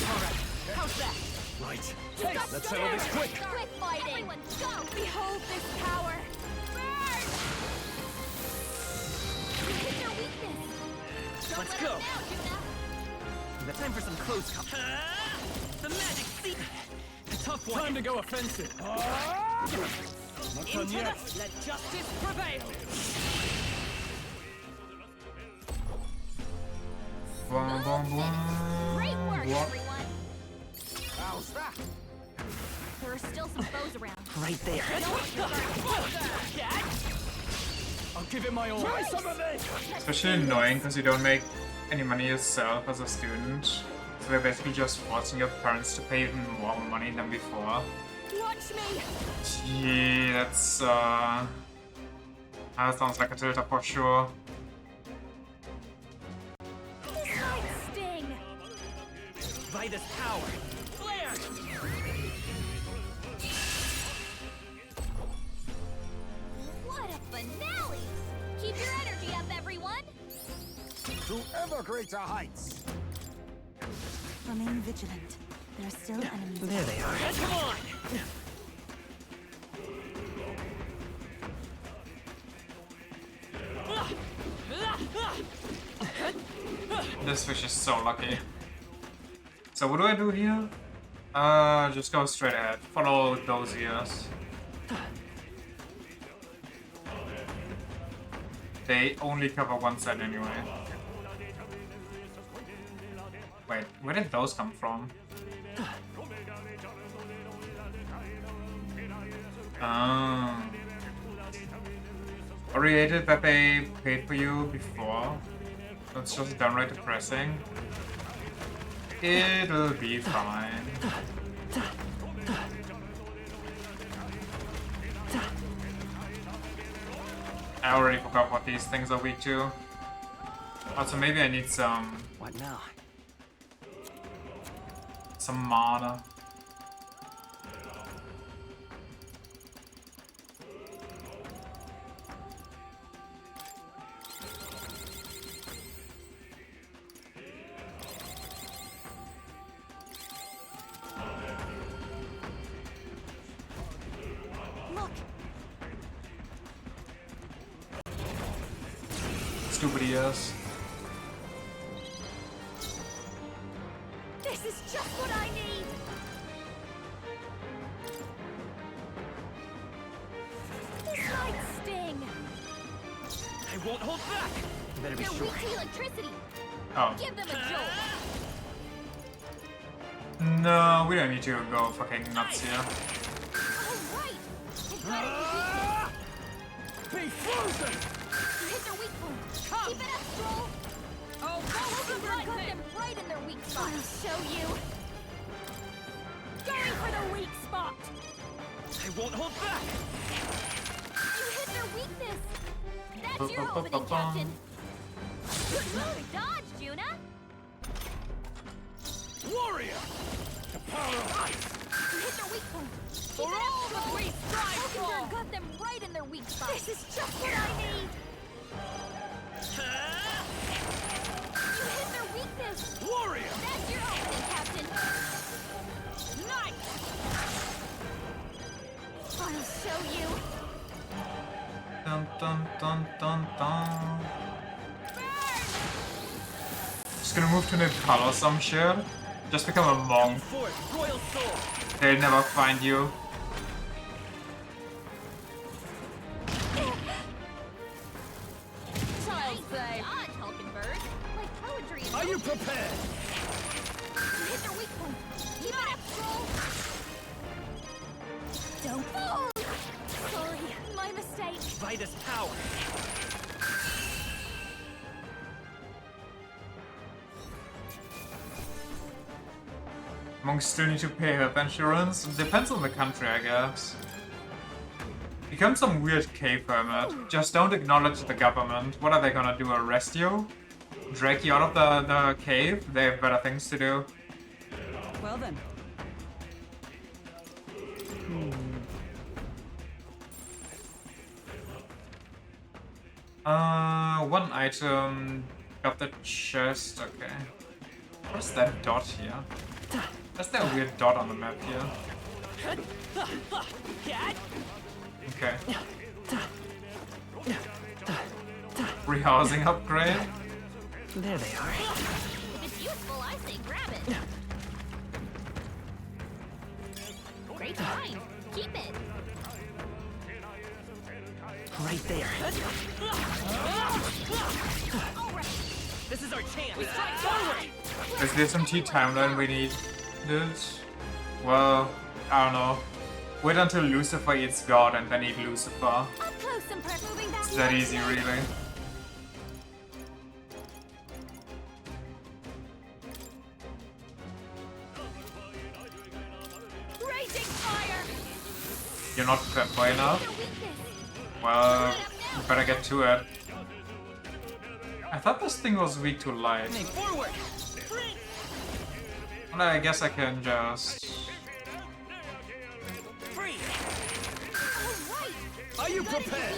how's that? Right. Hey, Let's settle this quick. Quick fighting! Everyone, go! Behold this power! Burn! You hit your weakness! Don't Let's let go. up now, Juna! Time for some close combat. The magic seat. A tough one. Time to go offensive. Not done Into yet. the... Let justice prevail. Boom, boom, boom. Great work, What? everyone! How's that? There are still some foes around. Right there. I'll give it my all. Try some of this. Especially annoying because you don't make any money yourself as a student. So they're basically just forcing your parents to pay even more money than before. Watch me! Yeah, that's that sounds like a tilter for sure. This might sting! Vitus power. Flare. What a finale! Keep your energy up, everyone! To ever greater heights. Remain vigilant. There are still enemies. There they are. Come on. This fish is so lucky. So what do I do here? Just go straight ahead. Follow those ears. They only cover one side anyway. Wait, where did those come from? Oh. Oriented that they paid for you before. So it's just downright depressing. It'll be fine. I already forgot what these things are weak to. Also, maybe I need some What now? mana. Look! Stupid ears. This is just what I need! This might sting! I won't hold back. You better be They're sure. weak to electricity! Oh. Give them a jolt! No, we don't need to go fucking nuts here. Alright! It's better to Be frozen. You hit their weak point! Keep it up, Stroll! Oh, Rosenberg got them right in their weak spot! I'll show you! Going for the weak spot! I won't hold back. You hit their weakness! That's your opening, Captain! Good move! Dodge, Juna! Warrior. The power of ice. You hit their weak point! Keep it up, Stroll! Rosenberg got them right in their weak spot! This is just what I need! You hit their weakness! Warrior. That's your opening, Captain! Nice. I'll show you! Dun dun dun dun dun. Just gonna move to Nepal or some shit. Just become a monk. For it, royal soul. They'll never find you. Child play! Dodge, Hulkenberg! Like poetry and Are you prepared? You hit their weak point! Keep it up, Stroll! Don't fall! Sorry, my mistake! Vitus power. Monks still need to pay health insurance. Depends on the country, I guess. Become some weird cave hermit. Just don't acknowledge the government. What are they gonna do? Arrest you? Drag you out of the cave? They have better things to do. Well then. One item. Got the chest, okay. What's that dot here? That's that weird dot on the map here. Okay. Rehousing upgrade? There they are. If it's useful, I say grab it. Great find. Keep it. Right there. This is our chance. We strike forward. Is there some T timeline we need? This? Well, I don't know. Wait until Lucifer eats God and then eat Lucifer. Up close and moving that It's that easy, really. Raging fire. You're not clever enough? Well, you better get to it. I thought this thing was weak to light. Forward. Well, I guess I can just... Free. Are you prepared?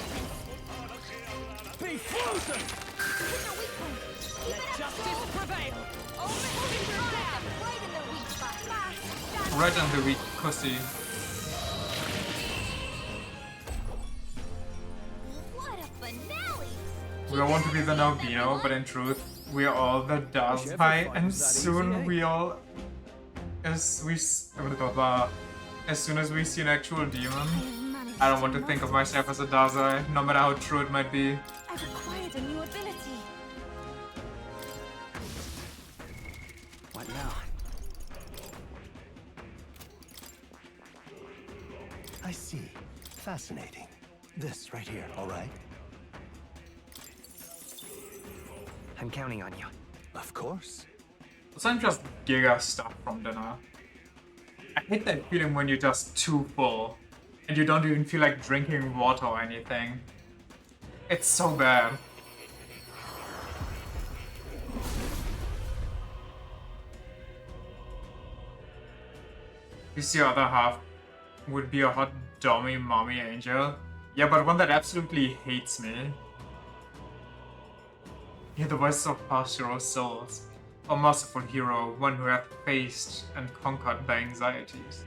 Be frozen! Let justice prevail. Right under weak pussy. What a finale! We all want to be the Nobino, but in truth, we are all the Dazai, and soon we all... As soon as we see an actual demon, I don't want to think of myself as a Dazai, no matter how true it might be. I've acquired a new ability. What now? I see. Fascinating. This right here, all right? I'm counting on you. Of course. Some just giga stuff from dinner. I hate that feeling when you're just too full and you don't even feel like drinking water or anything. It's so bad. This your other half would be a hot dummy mommy angel. Yeah, but one that absolutely hates me. Hear the voice of past heroes' souls. A merciful hero, one who hath faced and conquered thy anxieties.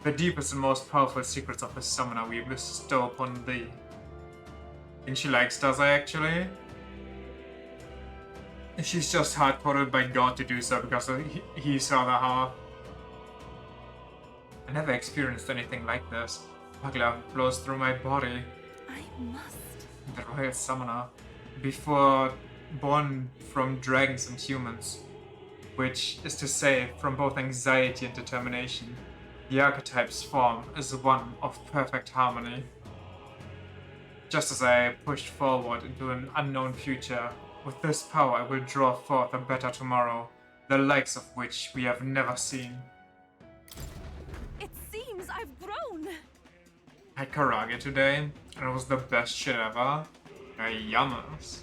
The deepest and most powerful secrets of the summoner we bestow upon thee. Think she likes Dazai actually? She's just hard-coded by God to do so because he's her other half. I never experienced anything like this. Pagla flows through my body. I must. The royal summoner. Before born from dragons and humans, which is to say, from both anxiety and determination, the archetype's form is one of perfect harmony. Just as I pushed forward into an unknown future, with this power I will draw forth a better tomorrow, the likes of which we have never seen. It seems I've grown. I had karage today, and it was the best shit ever. Yummers.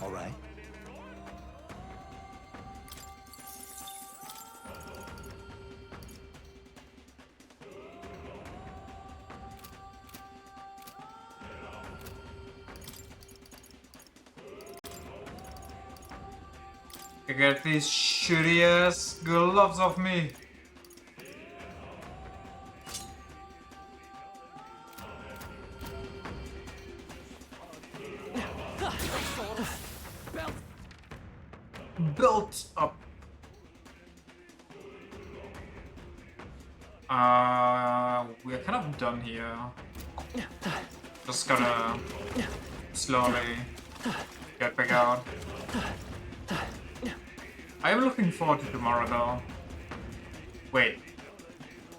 All right. I get these shitty ass gloves off me. Built up. We're kind of done here. Just gotta slowly get back out. I am looking forward to tomorrow though. Wait.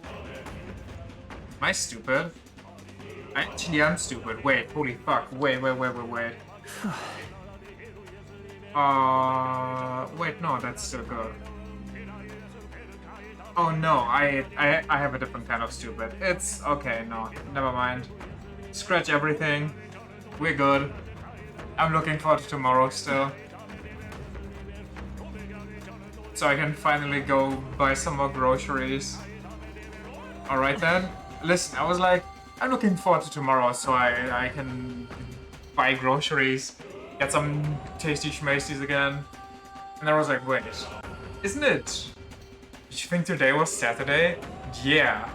Am I stupid? Actually, I'm stupid. Wait, holy fuck. Wait. Wait, no, that's still good. Oh no, I have a different kind of stupid. It's okay, no, never mind. Scratch everything. We're good. I'm looking forward to tomorrow still. So I can finally go buy some more groceries. Alright then. Listen, I was like, I'm looking forward to tomorrow so I can buy groceries, get some tasty schmasties again. And I was like, wait, isn't it? Did you think today was Saturday? Yeah.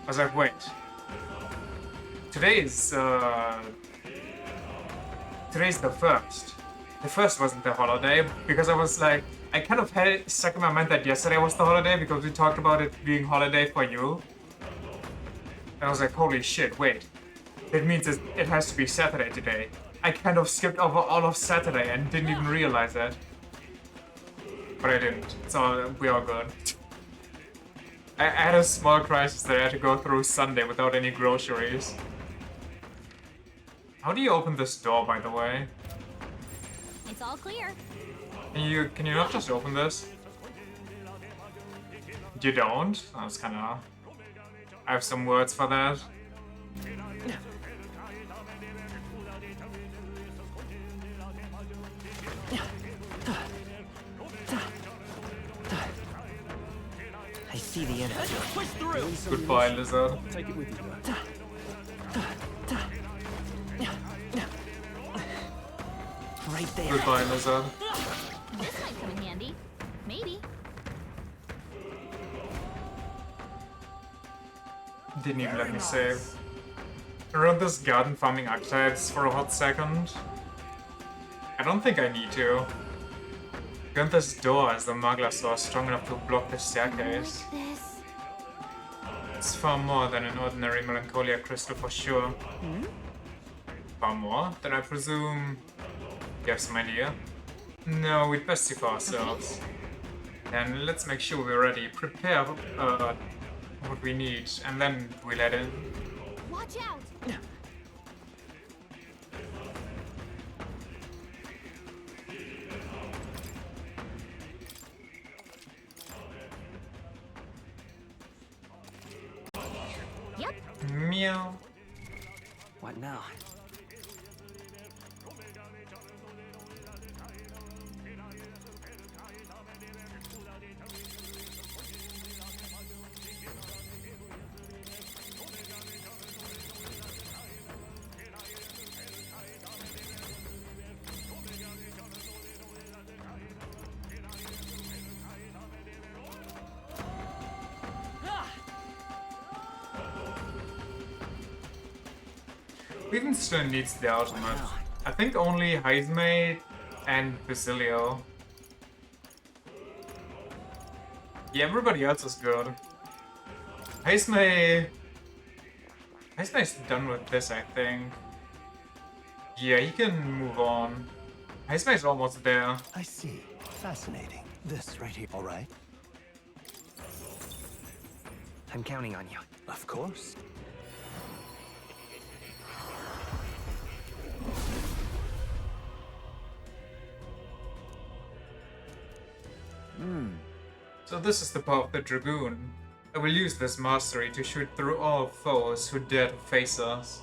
I was like, wait. Today's the 1st. The 1st wasn't the holiday because I was like, I kind of had it stuck in my mind that yesterday was the holiday because we talked about it being holiday for you. And I was like, holy shit, wait. That means it has to be Saturday today. I kind of skipped over all of Saturday and didn't even realize that. But I didn't, so we are good. I had a small crisis that I had to go through Sunday without any groceries. How do you open this door, by the way? It's all clear. Can you not just open this? You don't? That's kinda... I have some words for that. I see the energy. Let's push through. Goodbye, lizard. Take it with you, though. Right there. Goodbye, lizard. This might come in handy. Maybe. Didn't even let me save. I wrote this garden farming archetypes for a hot second. I don't think I need to. Gun this door as the Magla saw strong enough to block the staircase. Like this. It's far more than an ordinary Melancholia crystal for sure. Far more? Then I presume... You have some idea? No, we'd best see for ourselves. Then let's make sure we're ready. Prepare what we need, and then we let in. Watch out. Yep. Meow. What now? Even still needs the ultimate. I think only Heismate and Basilio. Yeah, everybody else is good. Heismate's done with this, I think. Yeah, he can move on. Heismate's almost there. I see. Fascinating. This right here, all right? I'm counting on you. Of course. So this is the power of the Dragoon. I will use this mastery to shoot through all foes who dare to face us.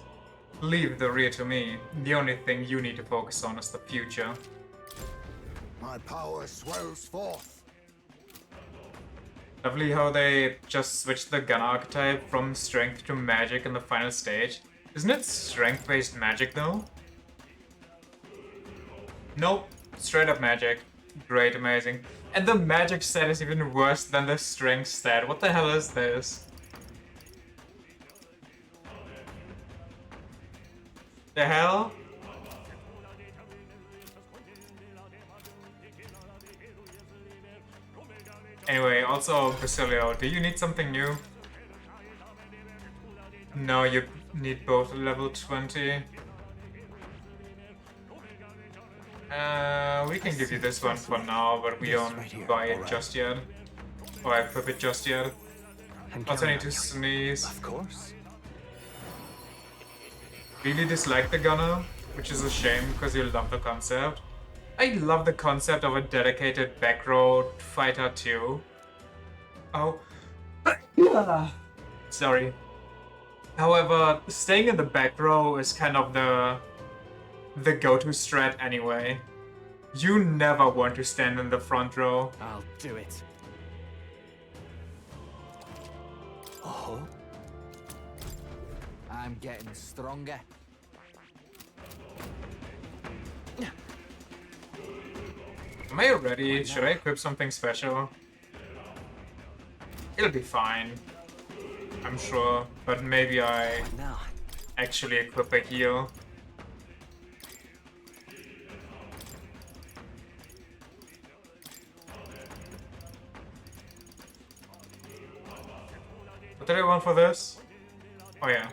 Leave the rear to me. The only thing you need to focus on is the future. My power swells forth. Lovely how they just switched the gun archetype from strength to magic in the final stage. Isn't it strength-based magic though? Nope, straight up magic. Great, amazing. And the magic stat is even worse than the strength stat. What the hell is this? The hell? Anyway, also, Basilio, do you need something new? No, you need both level 20. We can give you this one for now, but we don't buy it just yet. Or equip it just yet. Also need to sneeze. Of course. Really dislike the gunner, which is a shame because you love the concept. I love the concept of a dedicated back row fighter too. Oh. Sorry. However, staying in the back row is kind of the go-to strat anyway. You never want to stand in the front row. I'll do it. Oh. I'm getting stronger. Am I ready? Should I equip something special? It'll be fine. I'm sure. But maybe I Now. actually equip a heal. What did I want for this? Oh yeah.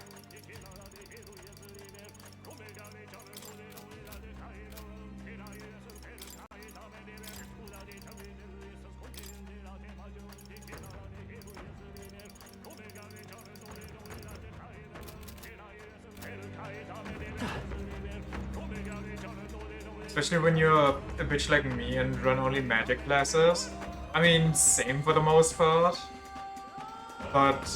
Especially when you're a bitch like me and run only magic classes. I mean, same for the most part. But,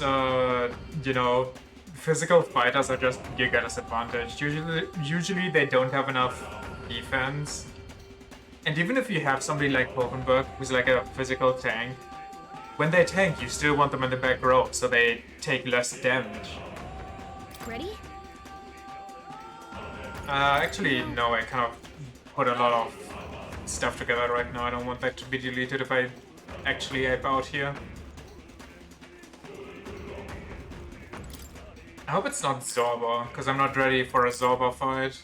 you know, physical fighters are just giga disadvantaged. Usually they don't have enough defense. And even if you have somebody like Pokenberg, who's like a physical tank, when they tank, you still want them in the back row, so they take less damage. Ready? Actually, no, I kind of put a lot of stuff together right now. I don't want that to be deleted if I actually ape out here. I hope it's not Zorba, because I'm not ready for a Zorba fight.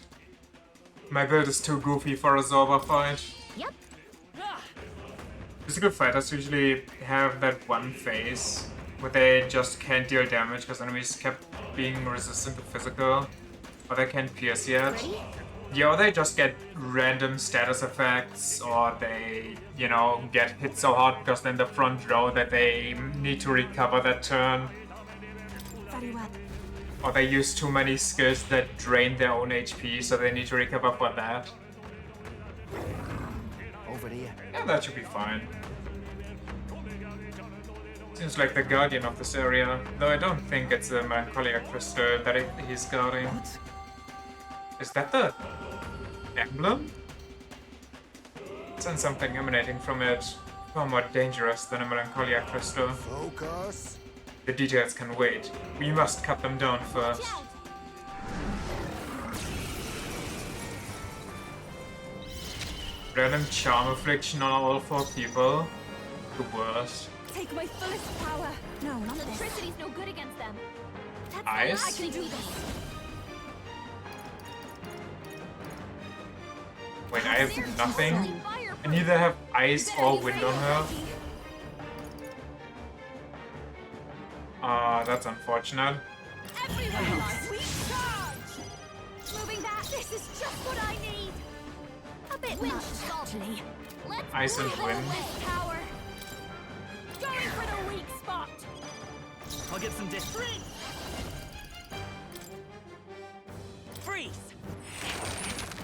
My build is too goofy for a Zorba fight. Yep. Physical fighters usually have that one phase where they just can't deal damage because enemies kept being resistant to physical, or they can't pierce yet. Ready? Yeah, or they just get random status effects, or they, you know, get hit so hard because they're in the front row that they need to recover that turn. Very well. Or they use too many skills that drain their own HP, so they need to recover for that. Over here. Yeah, that should be fine. Seems like the guardian of this area, though I don't think it's the Melancholia crystal that he's guarding. What? Is that the emblem? Sense something emanating from it, far more dangerous than a Melancholia crystal. Focus. The details can wait. We must cut them down first. Random charm affliction on all 4 people. The worst. Take my fullest power. No, not electricity's no good against them. That's Ice? I can do this. Wait, I have nothing? I neither have ice or wind on her. That's unfortunate. Everyone, we charge! Moving back. This is just what I need. A bit much, actually. Let's Ice and breathe wind. all this power. Going for the weak spot. I'll get some distance. Freeze!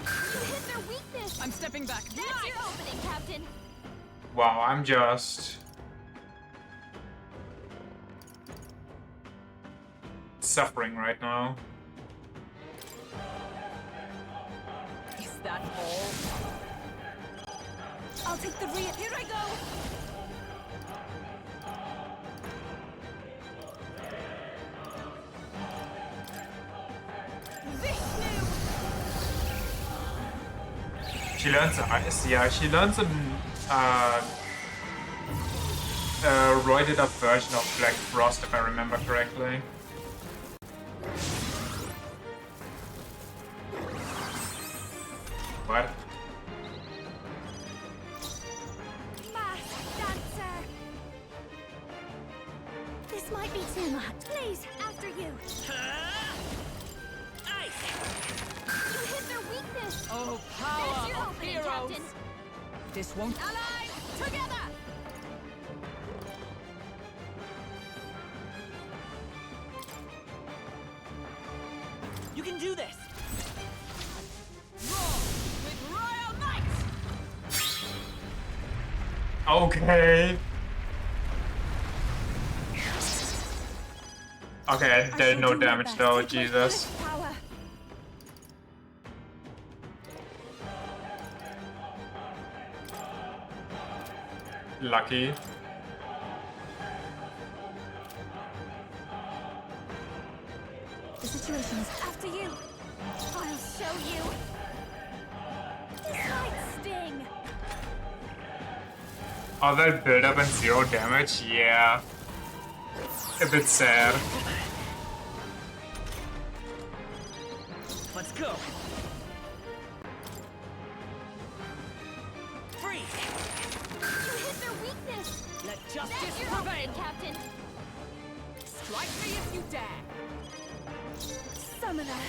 You hit their weakness. I'm stepping back. That's your opening, Captain. Wow, I'm just suffering right now. Is that all? I'll take the rear. Here I go. She learns ice, yeah, she learns an roided up version of Black Frost, if I remember correctly. What? Masked dancer. This might be too much. Please, after you. Ice! You hit their weakness. Oh, That's your power of opening, hero Captain. This won't. Allies, together! You can do this! Roar with royal might! Okay. Okay, I did no damage though, Jesus. Power. Lucky. The situation is after you. I'll show you. This might sting. All that build up and 0 damage? Yeah. A bit sad. Let's go! Free! You hit their weakness. Let That's justice your prevail! opening, Captain. Strike me if you dare. Summoner.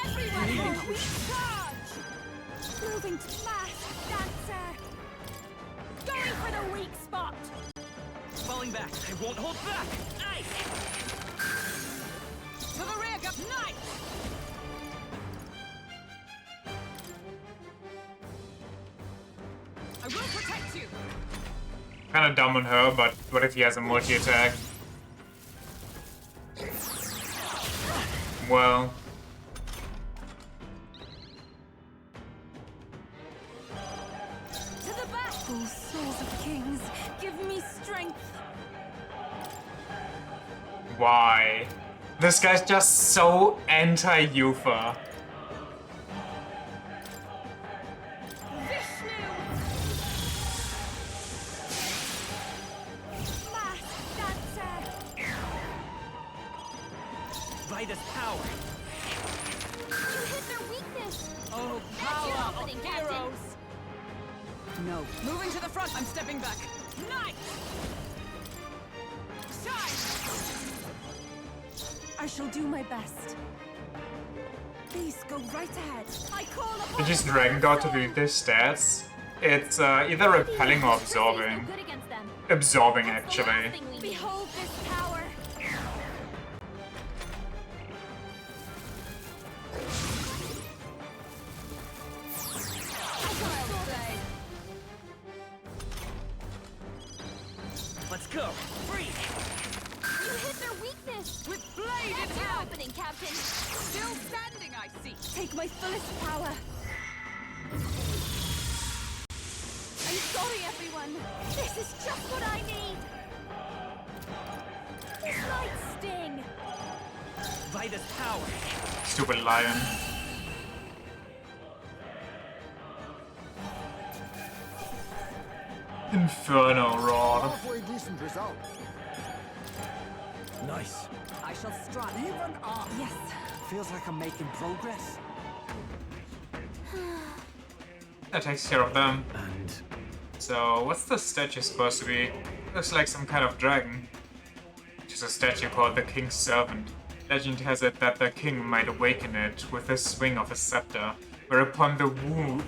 Everyone, we charge! Moving to mass dancer. Going for the weak spot. Falling back, I won't hold back! Ice! To the rear, Knight! I will protect you. Kinda dumb on her, but what if he has a multi-attack? Well... To the back. Oh, souls of kings, give me strength. Why? This guy's just so anti-Yufa. Vishnu. Mass dancer. By this power! You hit their weakness. Oh, That's your power of opening, Captain. heroes. No. Moving to the front, I'm stepping back. Knight! Shine! I shall do my best. Please go right ahead. I call upon Did you use Dragon God to read their stats? It's either repelling or absorbing. Good against them. Absorbing, That's the last actually. thing we need. Behold this power. Let's go! Free! You hit their weakness. With blade in That's your hand. opening, Captain. Still standing, I see. Take my fullest power. I'm sorry, everyone. This is just what I need. This might sting. By this power! Stupid lion. Inferno Rod. Halfway decent result. Nice. I shall strike. Even up. Yes. Feels like I'm making progress. That takes care of them. And So, what's the statue supposed to be? Looks like some kind of dragon. Which is a statue called the King's Servant. Legend has it that the king might awaken it with the swing of a scepter, whereupon the woo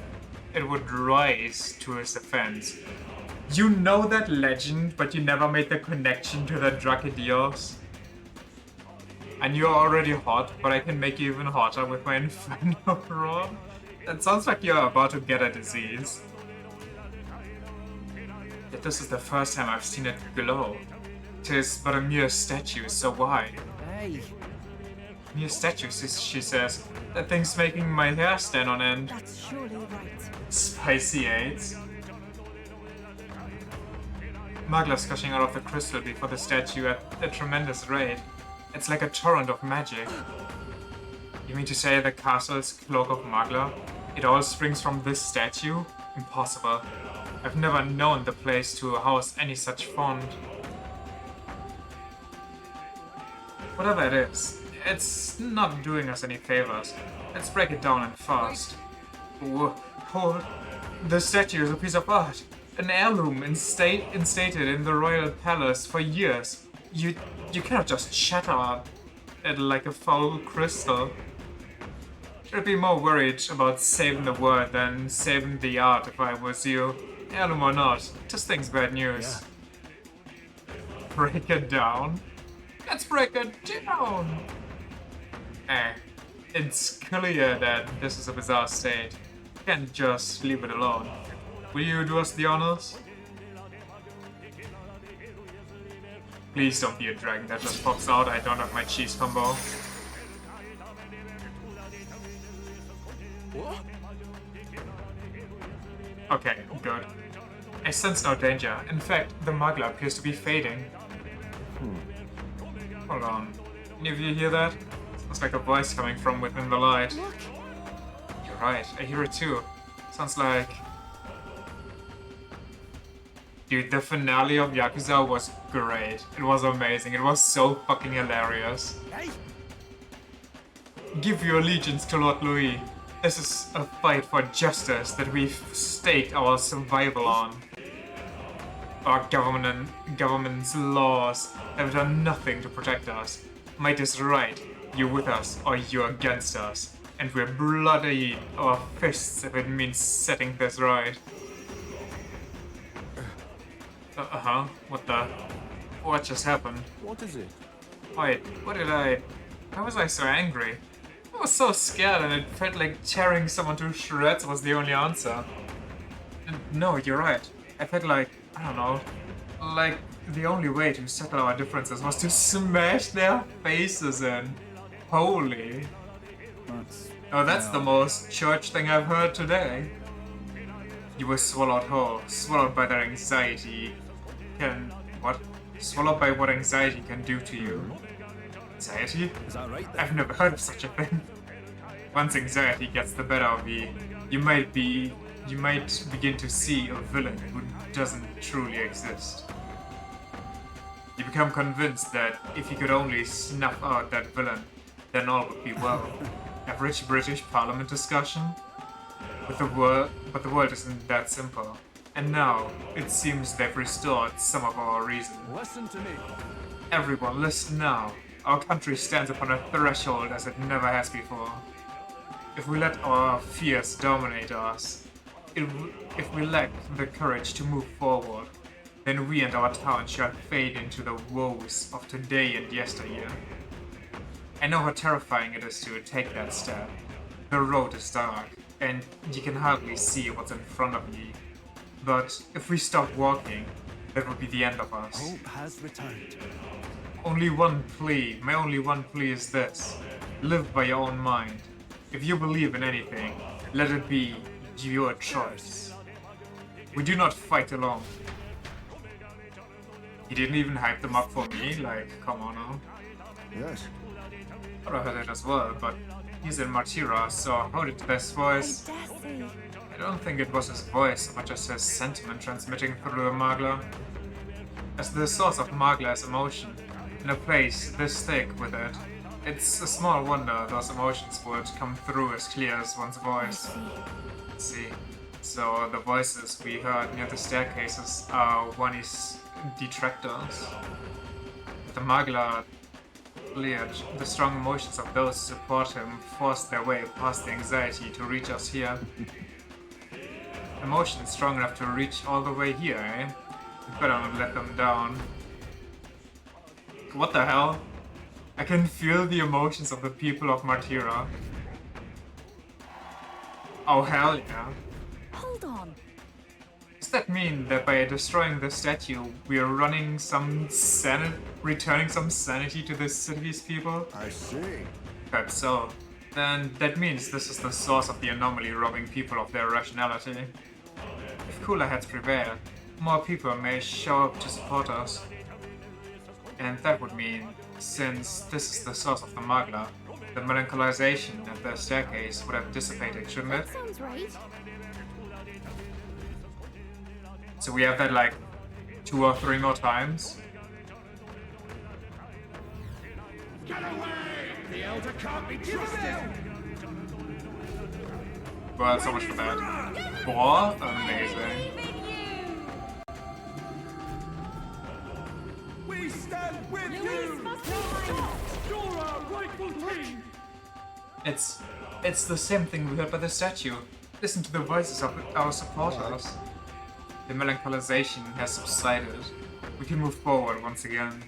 it would rise to his defense. You know that legend, but you never made the connection to the Drakidios. And you're already hot, but I can make you even hotter with my Inferno Rod. That sounds like you're about to get a disease. Yet this is the first time I've seen it glow. 'Tis but a mere statue, so why? hey, Mere statue, she says. That thing's making my hair stand on end. That's surely right. Spicy AIDS. Magla's gushing out of the crystal before the statue at a tremendous rate. It's like a torrent of magic. You mean to say the castle's cloak of Magla? It all springs from this statue? Impossible. I've never known the place to house any such font. Whatever it is, it's not doing us any favors. Let's break it down and fast. Hold. The statue is a piece of art. An heirloom instated in the royal palace for years. You cannot just shatter it like a foul crystal. I'd be more worried about saving the world than saving the art if I was you. Heirloom or not, just thinks bad news. Break it down? Let's break it down! It's clear that this is a bizarre state. Can't just leave it alone. Will you do us the honors? Please don't be a dragon that just pops out. I don't have my cheese combo. Okay, good. I sense no danger. In fact, the Magla appears to be fading. Hold on. Any of you hear that? Sounds like a voice coming from within the light. You're right, I hear it too. Sounds like... Dude, the finale of Yakuza was great. It was amazing. It was so fucking hilarious. Give your allegiance to Lord Louis. This is a fight for justice that we've staked our survival on. Our government's laws have done nothing to protect us. Might is right. You're with us or you're against us. And we're bloody our fists if it means setting this right. What just happened? What is it? Wait, why was I so angry? I was so scared and it felt like tearing someone to shreds was the only answer. And no, you're right. I felt like, I don't know, like the only way to settle our differences was to smash their faces in. Holy. That's the most church thing I've heard today. You were swallowed whole, swallowed by their anxiety. Swallowed by what anxiety can do to you. Anxiety? Is that right? I've never heard of such a thing. Once anxiety gets the better of you, you might begin to see a villain who doesn't truly exist. You become convinced that if you could only snuff out that villain, then all would be well. Average British Parliament discussion? But the world isn't that simple. And now, it seems they've restored some of our reason. Listen to me. Everyone, listen now. Our country stands upon a threshold as it never has before. If we let our fears dominate us, if we lack the courage to move forward, then we and our town shall fade into the woes of today and yesteryear. I know how terrifying it is to take that step. The road is dark, and you can hardly see what's in front of you. But if we stop walking, that would be the end of us. Hope has returned. My only one plea is this. Live by your own mind. If you believe in anything, let it be your choice. We do not fight alone. He didn't even hype them up for me, like, come on now. Yes. I heard it as well, but he's in Martira, so how did this voice... I don't think it was his voice so much as his sentiment transmitting through the Magla. As the source of Magla is emotion, in a place this thick with it, it's a small wonder those emotions would come through as clear as one's voice. See, so the voices we heard near the staircases are Wani's detractors. The Magla cleared, the strong emotions of those who support him forced their way past the anxiety to reach us here. Emotions strong enough to reach all the way here, eh? We better not let them down. What the hell? I can feel the emotions of the people of Martira. Oh hell yeah. Hold on. Does that mean that by destroying the statue, we are returning some sanity to the city's people? I see. Perhaps so. Then that means this is the source of the anomaly robbing people of their rationality. If cooler heads prevail, more people may show up to support us. And that would mean, since this is the source of the Magla, the melancholization at the staircase would have dissipated, shouldn't it? That sounds right. So we have that like 2 or 3 more times. Get away! The Elder can't be trusted! Well, so much for that. What? Amazing. We stand with you! You're our rightful king! It's the same thing we heard by the statue. Listen to the voices of our supporters. The melancholization has subsided. We can move forward once again.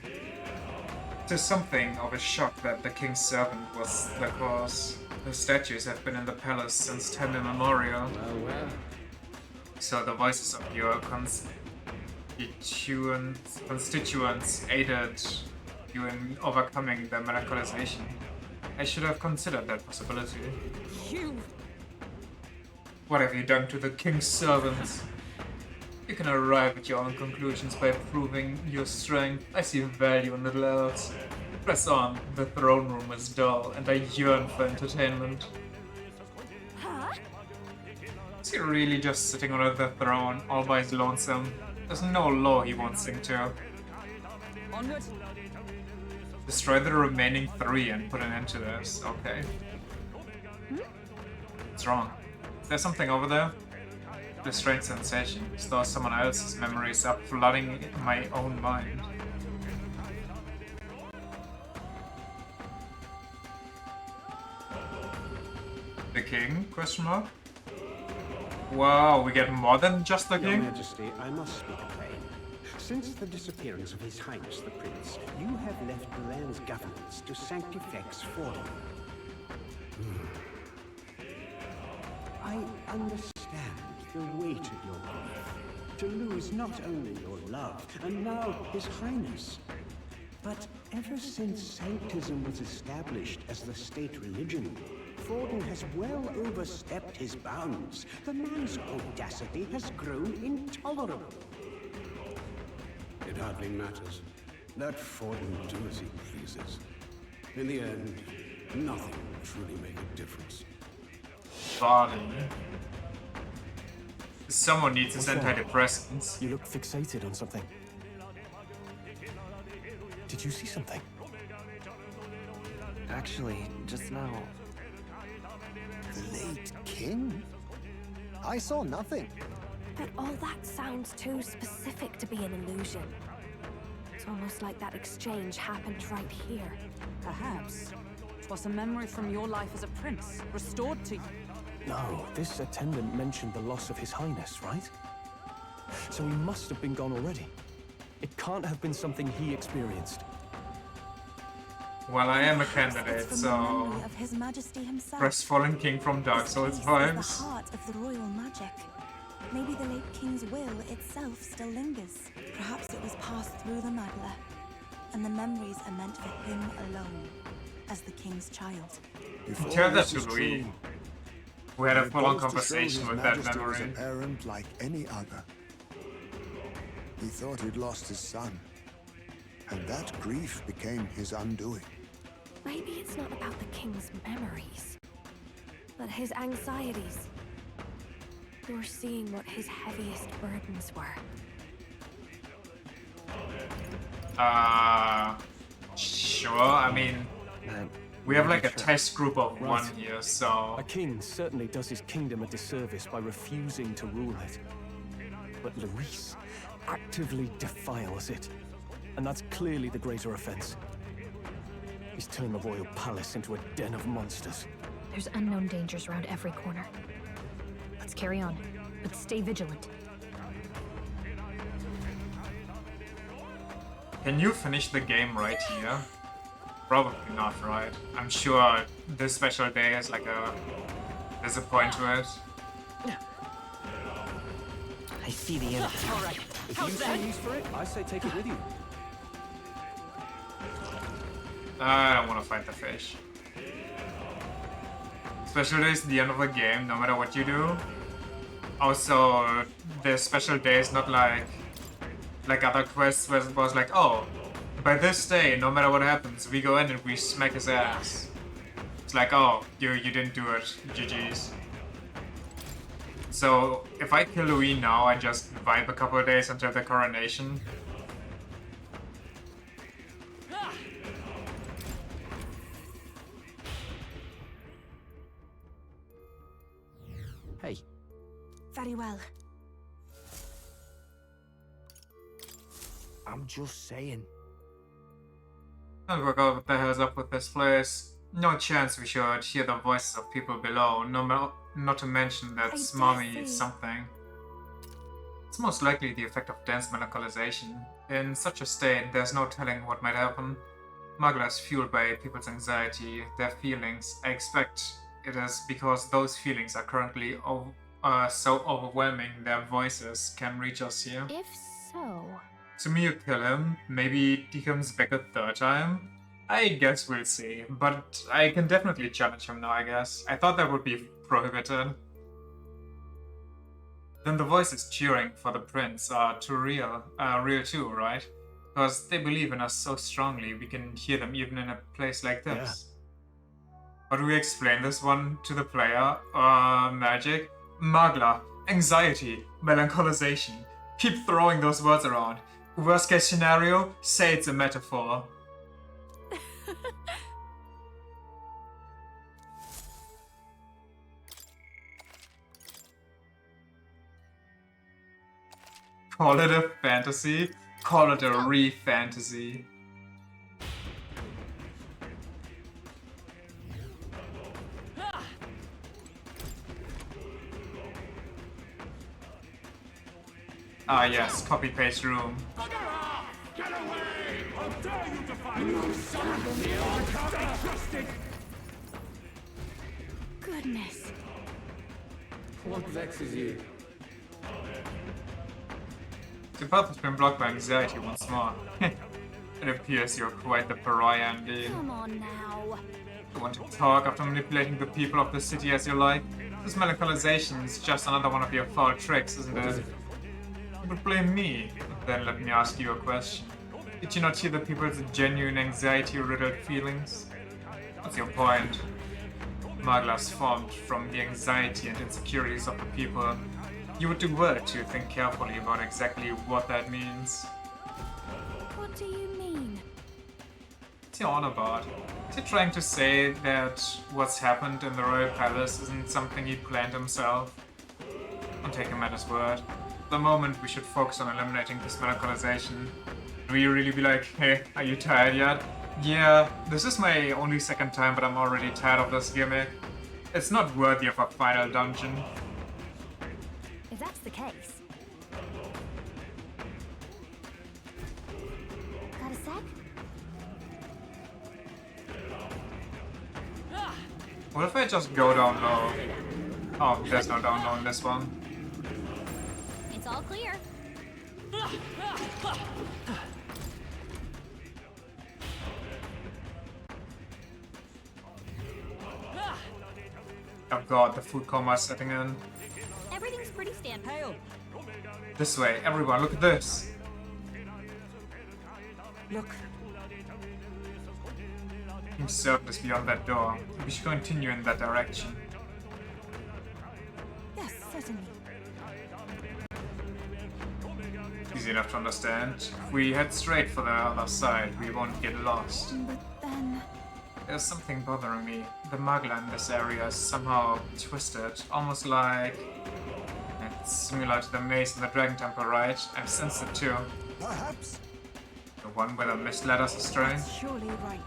It is something of a shock that the king's servant was the cause. The statues have been in the palace since time immemorial. Well. So the voices of your constituents aided you in overcoming the melancholization. I should have considered that possibility. You... What have you done to the king's servants? You can arrive at your own conclusions by proving your strength. I see value in little elves. Press on. The throne room is dull, and I yearn for entertainment. Huh? Is he really just sitting on the throne, all by his lonesome? There's no law he won't sing to. Onward. Destroy the remaining 3 and put an end to this. Okay. What's wrong? Is there something over there? The strange sensation, as though someone else's memories are flooding my own mind. The king? Question mark? Wow, we get more than just the Your king? Majesty, I must speak plain. Since the disappearance of His Highness the Prince, you have left the land's governance to Sanctifex Forum. I understand the weight of your grief. To lose not only your love, and now His Highness. But ever since Sanctism was established as the state religion, Forden has well overstepped his bounds. The man's audacity has grown intolerable. It hardly matters. Let Forden do as he pleases. In the end, nothing will truly make a difference. Body. Someone needs his antidepressants. You look fixated on something. Did you see something? Actually, just now. The late king? I saw nothing. But all that sounds too specific to be an illusion. It's almost like that exchange happened right here. Perhaps. 'Twas a memory from your life as a prince, restored to you. No, this attendant mentioned the loss of His Highness, right? So he must have been gone already. It can't have been something he experienced. Well, I am a candidate, so... Of His Majesty himself. Press Fallen King from Dark Souls vibes. The heart of the royal magic. Maybe the late king's will itself still lingers. Perhaps it was passed through the Magla, and the memories are meant for him alone, as the king's child. Tell that to Louis. We had a full-on It goes to show conversation His with that Majesty was memory. a parent like any other. He thought he'd lost his son, and that grief became his undoing. Maybe it's not about the king's memories, but his anxieties. You're seeing what his heaviest burdens were. Sure, I mean... We have like a test group of Right. 1 here, so... A king certainly does his kingdom a disservice by refusing to rule it. But Luis actively defiles it. And that's clearly the greater offense. He's turned the royal palace into a den of monsters. There's unknown dangers around every corner. Let's carry on, but stay vigilant. Can you finish the game right here? Probably not, right? I'm sure this special day is like a... There's a point to it. I see the end. Alright, If how's you that? see use for it, I say take it with you. I don't want to fight the fish. Special day is the end of the game, no matter what you do. Also, the special day is not like other quests where it was like, oh, by this day, no matter what happens, we go in and we smack his ass. It's like, oh, you didn't do it, GG's. So, if I kill Louis now, I just vibe a couple of days until the coronation. Hey, Very well. I'm just saying. I forgot what the hell's up with this place. No chance we should hear the voices of people below, not to mention that I smarmy dare say. something. It's most likely the effect of dense melancholization. In such a state, there's no telling what might happen. Magla is fueled by people's anxiety, their feelings. I expect it is because those feelings are currently so overwhelming their voices can reach us here. If so... To me, you kill him, maybe he comes back a third time? I guess we'll see, but I can definitely challenge him now, I guess. I thought that would be prohibited. Then the voices cheering for the prince are real too, right? Because they believe in us so strongly, we can hear them even in a place like this. How do we explain this one to the player? Magic? Magla. Anxiety. Melancholization. Keep throwing those words around. Worst case scenario, say it's a metaphor. Call it a fantasy, call it a ReFantazio. Ah yes, copy-paste room. Get away! How dare you defy me! Goodness. What vexes you? The path has been blocked by anxiety once more. It appears you're quite the pariah indeed. Come on now. You want to talk after manipulating the people of the city as you like? This melancholization is just another one of your foul tricks, isn't it? You would blame me. Then let me ask you a question. Did you not hear the people's genuine anxiety-riddled feelings? What's your point? Magla's formed from the anxiety and insecurities of the people. You would do well to think carefully about exactly what that means. What do you mean? What's he on about? Is he trying to say that what's happened in the royal palace isn't something he planned himself? Don't take him at his word. At the moment, we should focus on eliminating this melancholization. Do we really be like, hey, are you tired yet? Yeah, this is my only second time, but I'm already tired of this gimmick. It's not worthy of a final dungeon. If that's the case... Got a sec? What if I just go down low? Oh, there's no down low in this one. It's all clear. Oh god, the food coma is setting in. Everything's pretty standard. This way, everyone, look at this. Look. Team Serpent is beyond that door. We should continue in that direction. Yes, certainly. Easy enough to understand. If we head straight for the other side, we won't get lost. But then... There's something bothering me. The Magla in this area is somehow twisted, almost like... It's similar to the maze in the Dragon Temple, right? I've sensed it too. Perhaps. The one where the mist led us astray? That's surely right.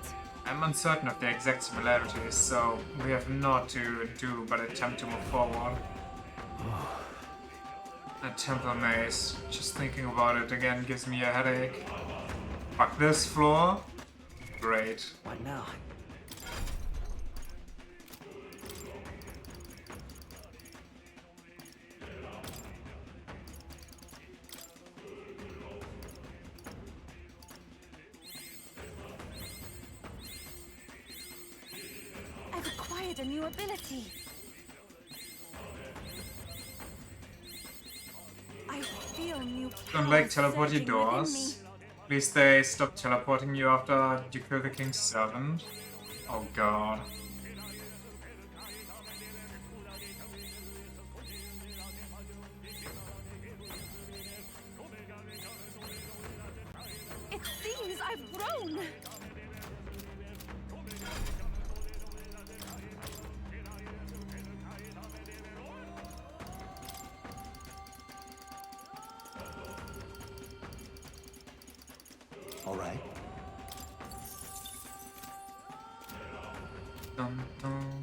I'm uncertain of the exact similarities, so we have naught to do but attempt to move forward. A temple maze. Just thinking about it again gives me a headache. Fuck this floor. Great. What now? I've acquired a new ability. I feel new Don't like powers teleporting surging within me. doors. Please they stop teleporting you after you kill the king's servant. Oh god. It seems I've grown. All right. Dum, dum.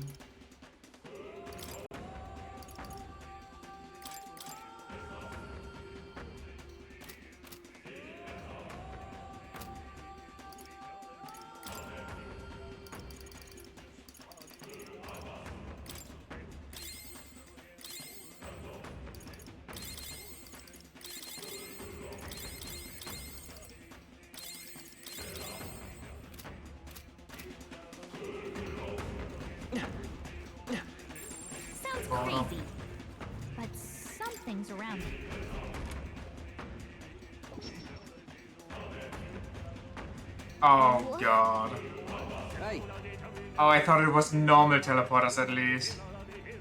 Sounds crazy, but something's around it. Oh god. Hey. Oh, I thought it was normal teleporters at least.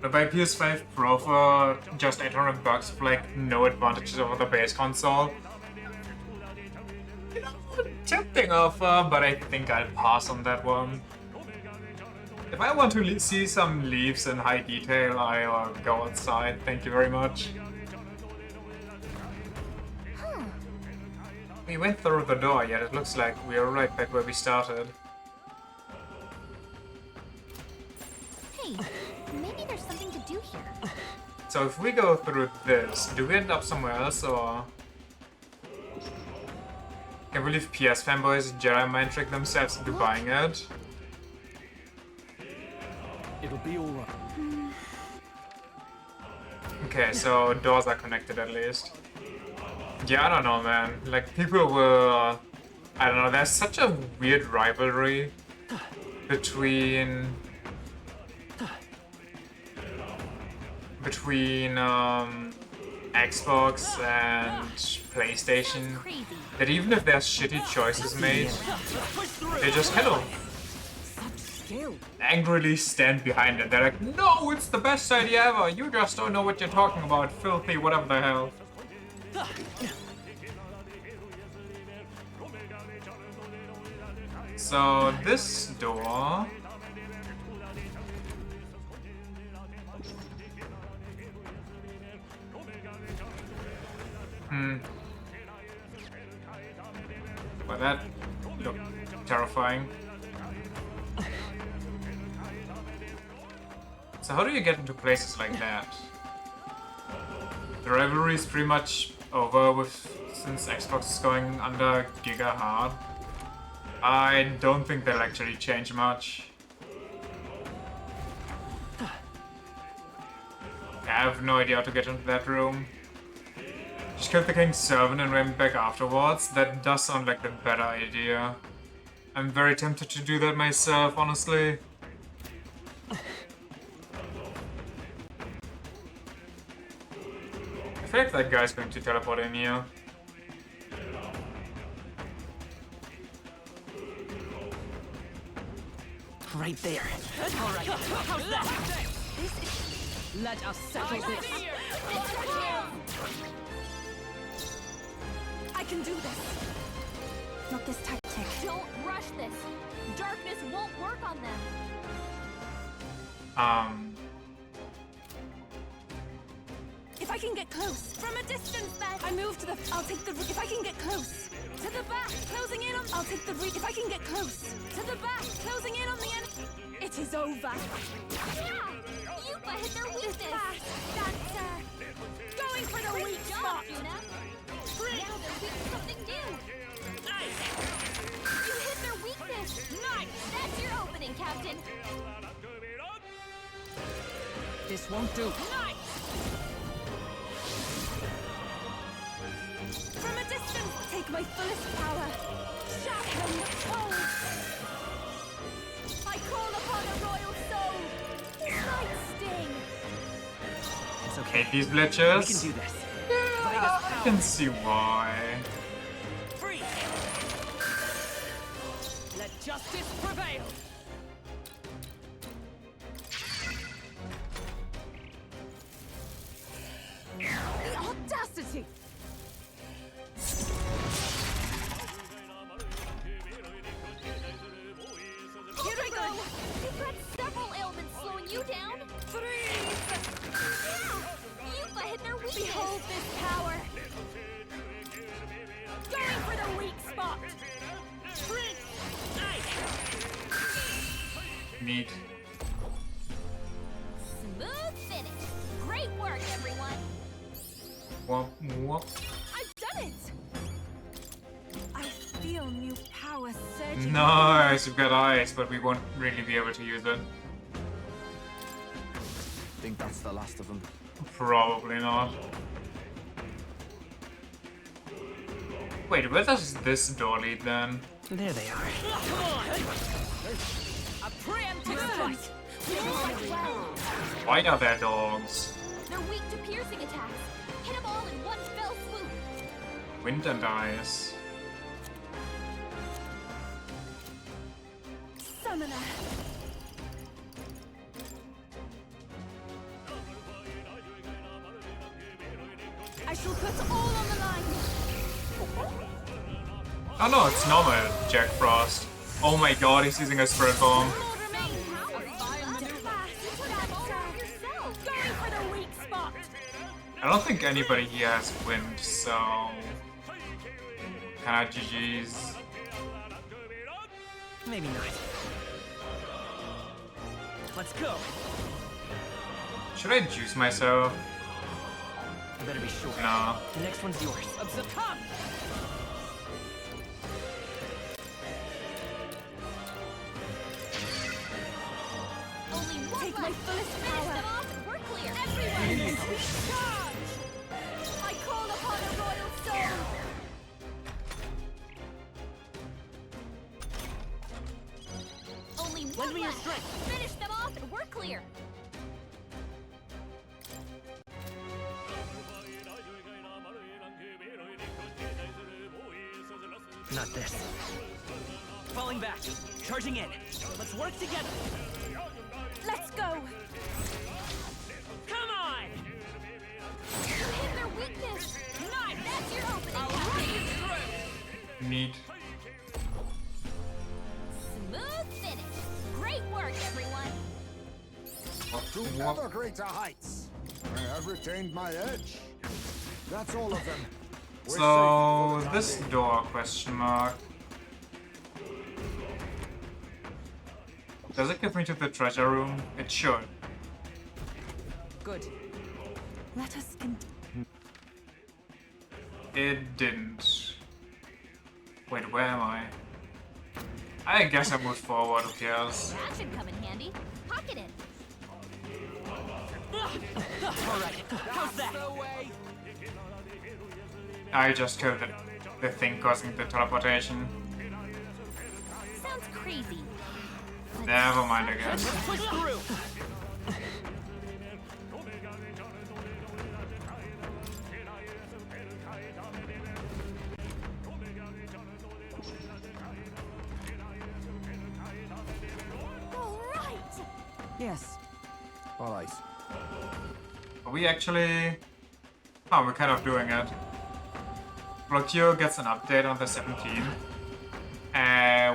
The by PS5 Pro for just 800 bucks with like no advantages over the base console. You know, tempting offer, but I think I'll pass on that one. If I want to see some leaves in high detail, I'll go outside. Thank you very much. We went through the door, yet it looks like we are right back where we started. Hey, maybe there's something to do here. So if we go through this, do we end up somewhere else, or... Can we leave PS fanboys Jedi mind trick themselves into buying it? It'll be alright. Okay, so doors are connected at least. Yeah, I don't know, man. Like, people will... I don't know, there's such a weird rivalry between... Xbox and PlayStation, that even if there's shitty choices made, they just kind of angrily stand behind it. They're like, no, it's the best idea ever, you just don't know what you're talking about, filthy whatever the hell. So this door... Well, that looked terrifying. So how do you get into places like that? The rivalry is pretty much over since Xbox is going under Giga hard. I don't think they'll actually change much. I have no idea how to get into that room. Just killed the King's servant and went back afterwards. That does sound like the better idea. I'm very tempted to do that myself, honestly. I feel like that guy's going to teleport in here. Right there. Alright, how's that? Let us settle this. I can do this. Not this tactic. Don't rush this. Darkness won't work on them. If I can get close. From a distance, then. I move to the... I'll take the... If I can get close. To the back. Closing in on... I'll take the... If I can get close. To the back. Closing in on the end. It is over. Yeah! Yupa hit their weakness. That's, going for the weak spot. Yuna. Now they're weak to something new. Nice! You hit their weakness. Nice! That's your opening, Captain. This won't do. Nice! From a distance, take my fullest power. Sharpen the cold. I call upon a royal soul. Light sting. It's okay. Hate these glitches. We can do this. I can see why. Free. Let justice prevail. The audacity! Here I go! You've got several ailments slowing you down. Freeze! Yeah! Yupa hit their weakness. Behold this power! Going for the weak spot! Freeze. Nice. Neat. Womp womp. I've done it! I feel new power surging. Nice, we've got ice, but we won't really be able to use it. Think that's the last of them. Probably not. Wait, where does this door lead then? There they are. Come on! A preemptive strike! Why are there dogs? They're weak to piercing attacks. Hit them all in one fell swoop. Wind and ice. Summoner! I shall put all on the line. Oh no, it's normal, Jack Frost. Oh my god, he's using a spirit bomb. I don't think anybody here has wind, so kinda GG's. Maybe not. Let's go. Should I juice myself? You better be sure. No. The next one's yours. Come! Only one Take my left. fullest Finish power. them off and we're clear. Everyone, charge! I call upon a royal soul. Only one left. Finish them off and we're clear. Not this. Falling back. Charging in. Let's work together. Let's go. Come on! You hit their weakness. Nice. That's your opening. Neat. Smooth finish. Great work, everyone. To ever greater heights. I have retained my edge. That's all of them. We're safe So for the time this being. door question mark. Does it give me to the treasure room? It should. Good. Let us continue. It didn't. Wait, where am I? I guess I moved forward, who cares? That should come in handy. Pocket it. Alright, how's that? I just killed the thing causing the teleportation. Sounds crazy. Never mind again. Push through! All right. Yes. All right. Are we actually... Oh, we're kind of doing it. Blotio gets an update on the 17th.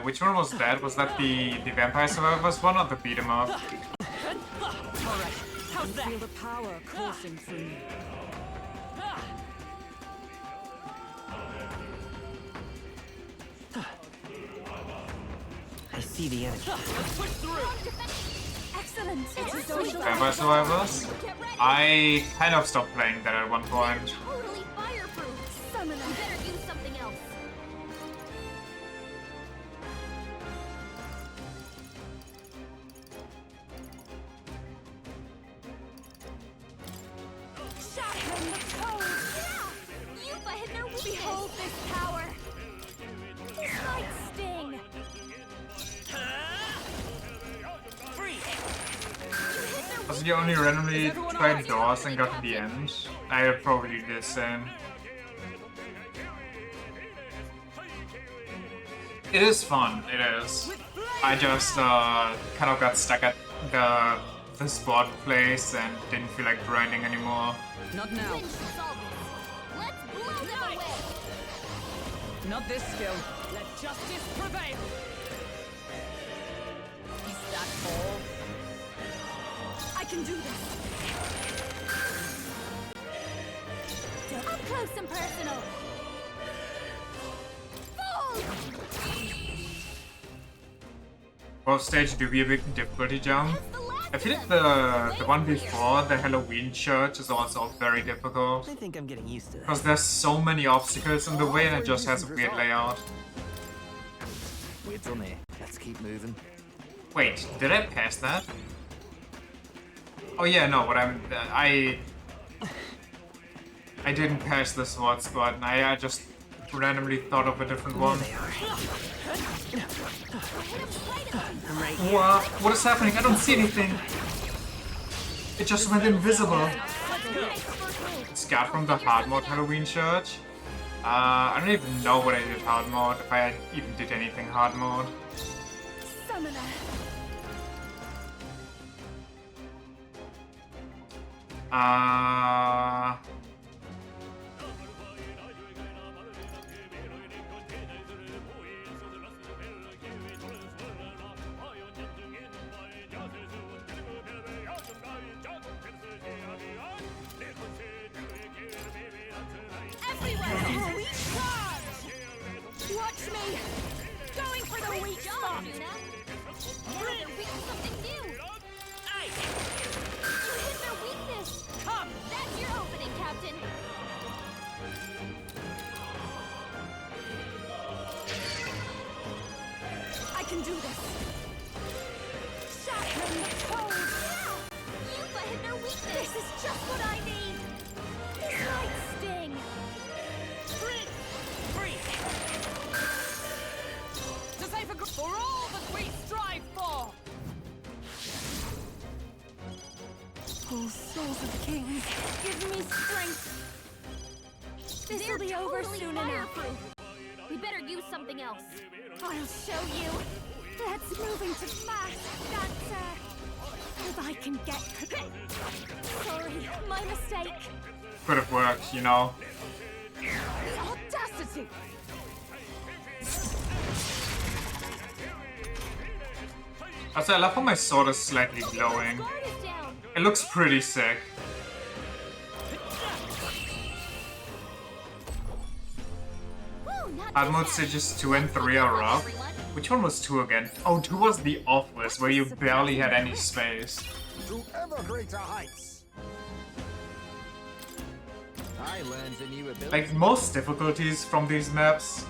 Which one was that? Was that the Vampire Survivors one or the beat 'em up? Alright, how's that? Feel the power coursing through me. I see the enemy. Let's push through. Excellent. Vampire Survivors? I kind of stopped playing that at one point. Totally fireproof. Summoner. You better use something else. Shatter in the cold. Yeah. You've hit their weakness. Behold this power. This might sting. Free! Was you only randomly tried doors and got to the end? I would probably do the same. It is fun, it is. I just kind of got stuck at the spot place and didn't feel like grinding anymore. Not now. Win should solve this. Let's blow them away. Not this skill. Let justice prevail. Is that all? I can do this. Up close and personal. Fall. Fourth stage do be a big difficulty jump. That's the last I feel like the one before, the Halloween church, is also very difficult. I think I'm getting used to that. Because there's so many obstacles in the way and it just has a weird layout. We're done here. Let's keep moving. Wait, did I pass that? Oh yeah, no, but I didn't pass the sword spot. I just randomly thought of a different one. What is happening? I don't see anything. It just went invisible. Scat from the hard mode Halloween church. I don't even know what I did hard mode, if I even did anything hard mode. Summoner. Everywhere! Weak charge! Watch me! Going for the weak spot! Now they're weak to something new! Ice! You hit their weakness! Come! That's your opening, Captain! I can do this! Shattering the cold! You've hit their weakness! This is just what I need! Light sting! Freeze! To save for all that we strive for! Oh, souls of kings, give me strength! This'll be over soon enough. We better use something else. I'll show you. That's moving too fast. That's, if I can get... Sorry, my mistake. Could have worked, you know. The audacity! Also, I love how my sword is slightly glowing. It looks pretty sick. Hard mode stages 2 and 3 are rough. Which one was 2 again? Oh, 2 was the Office, where you barely had any space. To ever greater heights. I learned a new ability. Like, most difficulties from these maps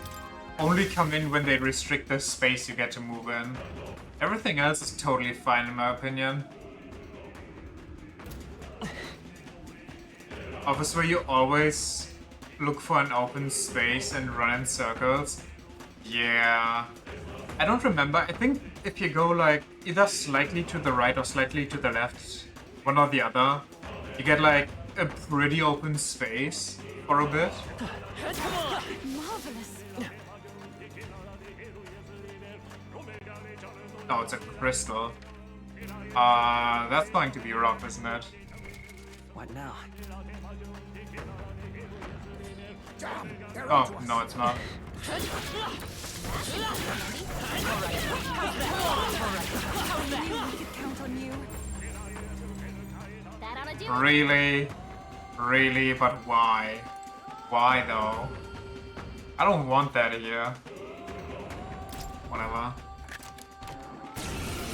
only come in when they restrict the space you get to move in. Everything else is totally fine in my opinion. Office where you always look for an open space and run in circles. Yeah. I don't remember. I think if you go like either slightly to the right or slightly to the left, one or the other, you get like a pretty open space for a bit. Marvelous. Oh, it's a crystal. That's going to be rough, isn't it? What now? Oh, no, it's not. Really? Really? But why? Why though? I don't want that here. Whatever.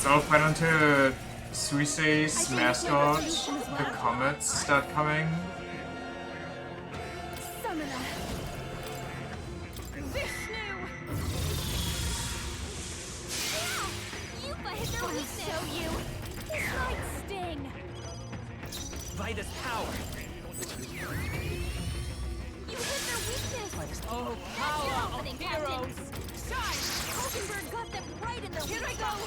So right onto Suisei's mascot, the comets start coming. Summoner. Vishnu. Yupa hit their weakness! Show you. Light sting. Vitus power! You hit their weakness! Oh, That's power your of opening, heroes! Captain! Shine! Hulkenberg got them right in their Here I weak go. spot.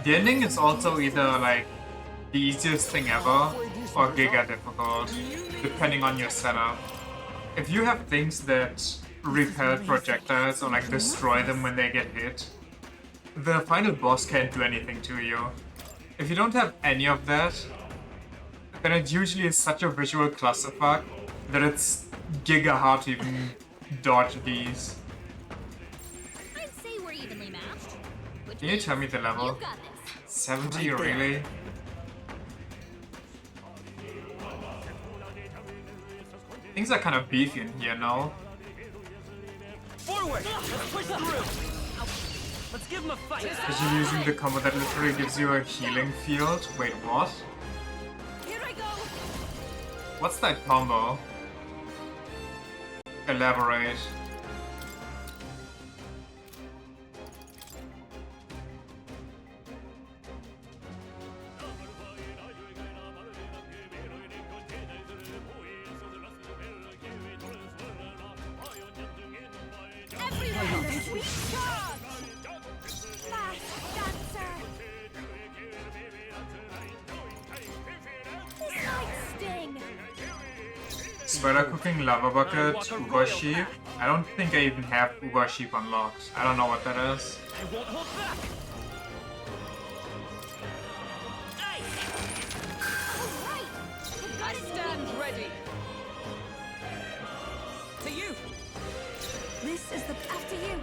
The ending is also either like the easiest thing ever or giga difficult, depending on your setup. If you have things that repel projectiles or like destroy them when they get hit, the final boss can't do anything to you. If you don't have any of that, then it usually is such a visual clusterfuck that it's giga hard to even dodge these. I'd say we're evenly matched. Which Can you tell me the level? You've got this. 70, really? Things are kind of beefy in here now. Forward! Let's push through! Let's give him a fight! Because you're using the combo that literally gives you a healing field. Wait, what? Here I go. What's that combo? Elaborate. Everyone, sweet charge! Fast dancer! This might sting! Spider cooking lava bucket, Uber sheep. I don't think I even have Uber sheep unlocked. I don't know what that is. I won't hold back! I stand ready! To you! This is the after you.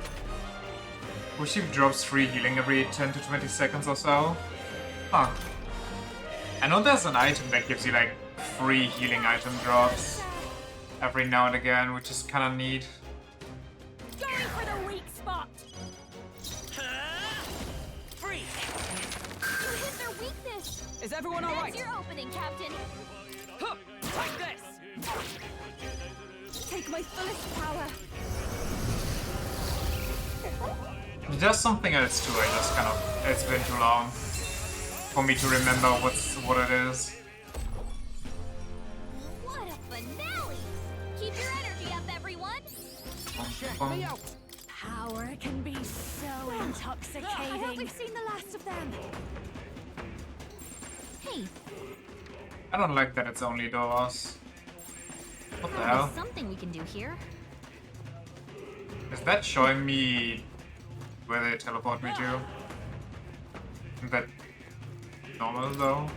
Uber sheep drops free healing every 10 to 20 seconds or so. Huh. I know there's an item that gives you like free healing item drops every now and again, which is kind of neat. Going for the weak spot! Free! You hit their weakness! Is everyone alright? That's your opening, Captain! Huh, like this! Take my fullest power! There's something else too, I just kind of... It's been too long for me to remember what it is. What a finale! Keep your energy up, everyone! Check me out! Power can be so intoxicating. I hope we've seen the last of them. Hey, I don't like that it's only doors. What the there's hell? something we can do here. Is that showing me where they teleport me to? Isn't that normal though?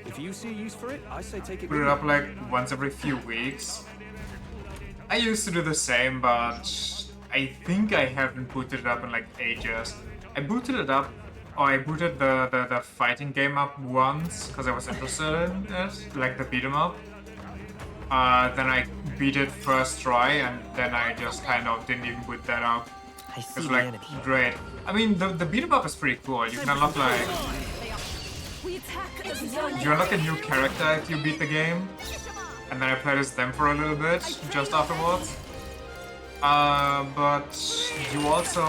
If you see a use for it, I say take it Put with it you. up like once every few weeks. I used to do the same, but I think I haven't booted it up in like ages. I booted it up, or I booted the fighting game up once because I was interested in it, like the beat 'em up. Then I beat it first try, and then I just kind of didn't even boot that up. I see It's the like enemy. great. I mean, the beat 'em up is pretty cool. You can unlock like We attack you unlock a new character if you beat the game, and then I played as them for a little bit just afterwards. But you also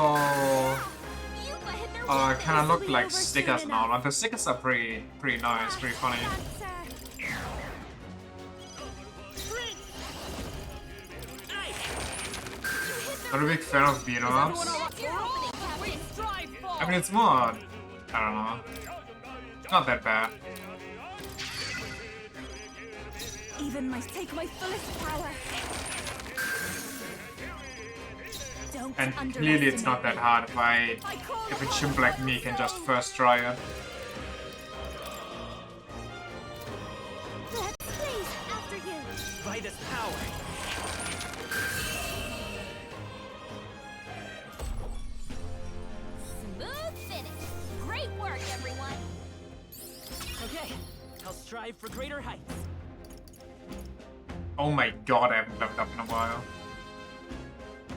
can unlock like stickers and all, and the stickers are pretty nice, pretty funny. Not a big fan of beat 'em ups. I mean, it's more, I don't know, not that bad. Even take my fullest power. Don't And clearly it's not that hard if a chimp like me can just first try it. Let's please after you. By this power! Smooth finish! Great work, everyone! Okay, I'll strive for greater heights. Oh my god, I haven't leveled up in a while.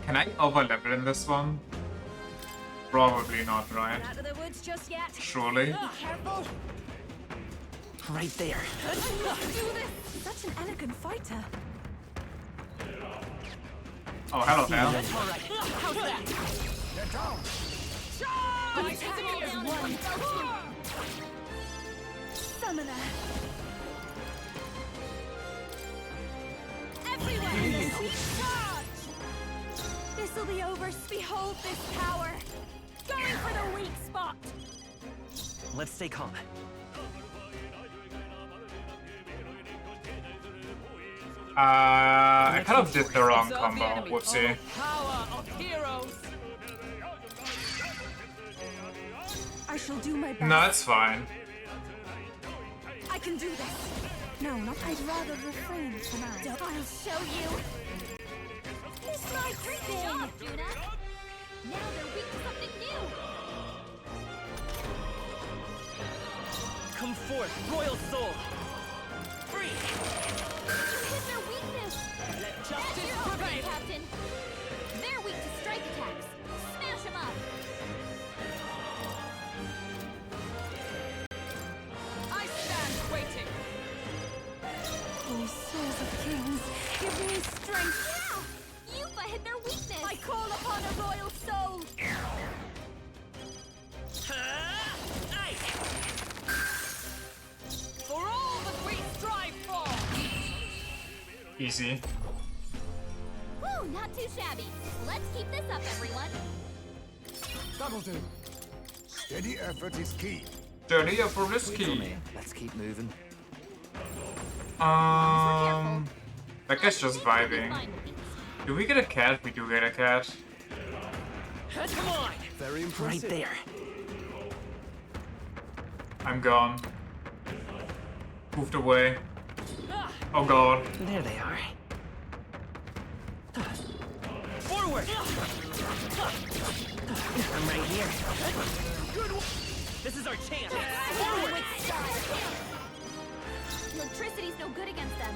Can I over-level in this one? Probably not, right? Out of the woods just yet. Surely? Be careful. Right there. Let's do this. Such an elegant fighter. Oh, hello there. That's alright. How's that? Get down! Attack is one. Summoner. Everyone, sweet charge! This'll be over. Behold this power. Going for the weak spot. Let's stay calm. I kind of did the wrong combo. Whoopsie. Power of heroes! I shall do my best. No, it's fine. I can do this. No, not. I'd rather refrain for now. I'll show you. This might Great job, Juna! Now they're weak to something new! Come forth, royal soul! Free! You hit their weakness! Let That's justice your opening, prevail! Captain! They're weak to strike attacks! Smash them up! I stand waiting. Oh, souls of kings, give me strength. Yeah! Yuffie hit their weakness! I call upon a royal soul. Ice! For all that we strive for. Easy. Woo, not too shabby. Let's keep this up, everyone. That'll do. Steady effort is key. Dirty or for risky. Let's keep moving. That guy's just vibing. Do we get a cat? We do get a cat. Come on! Very impressive. Right there. I'm gone. Moved away. Oh god. There they are. Forward! I'm right here. This is our chance. Forward! Electricity's no good against them.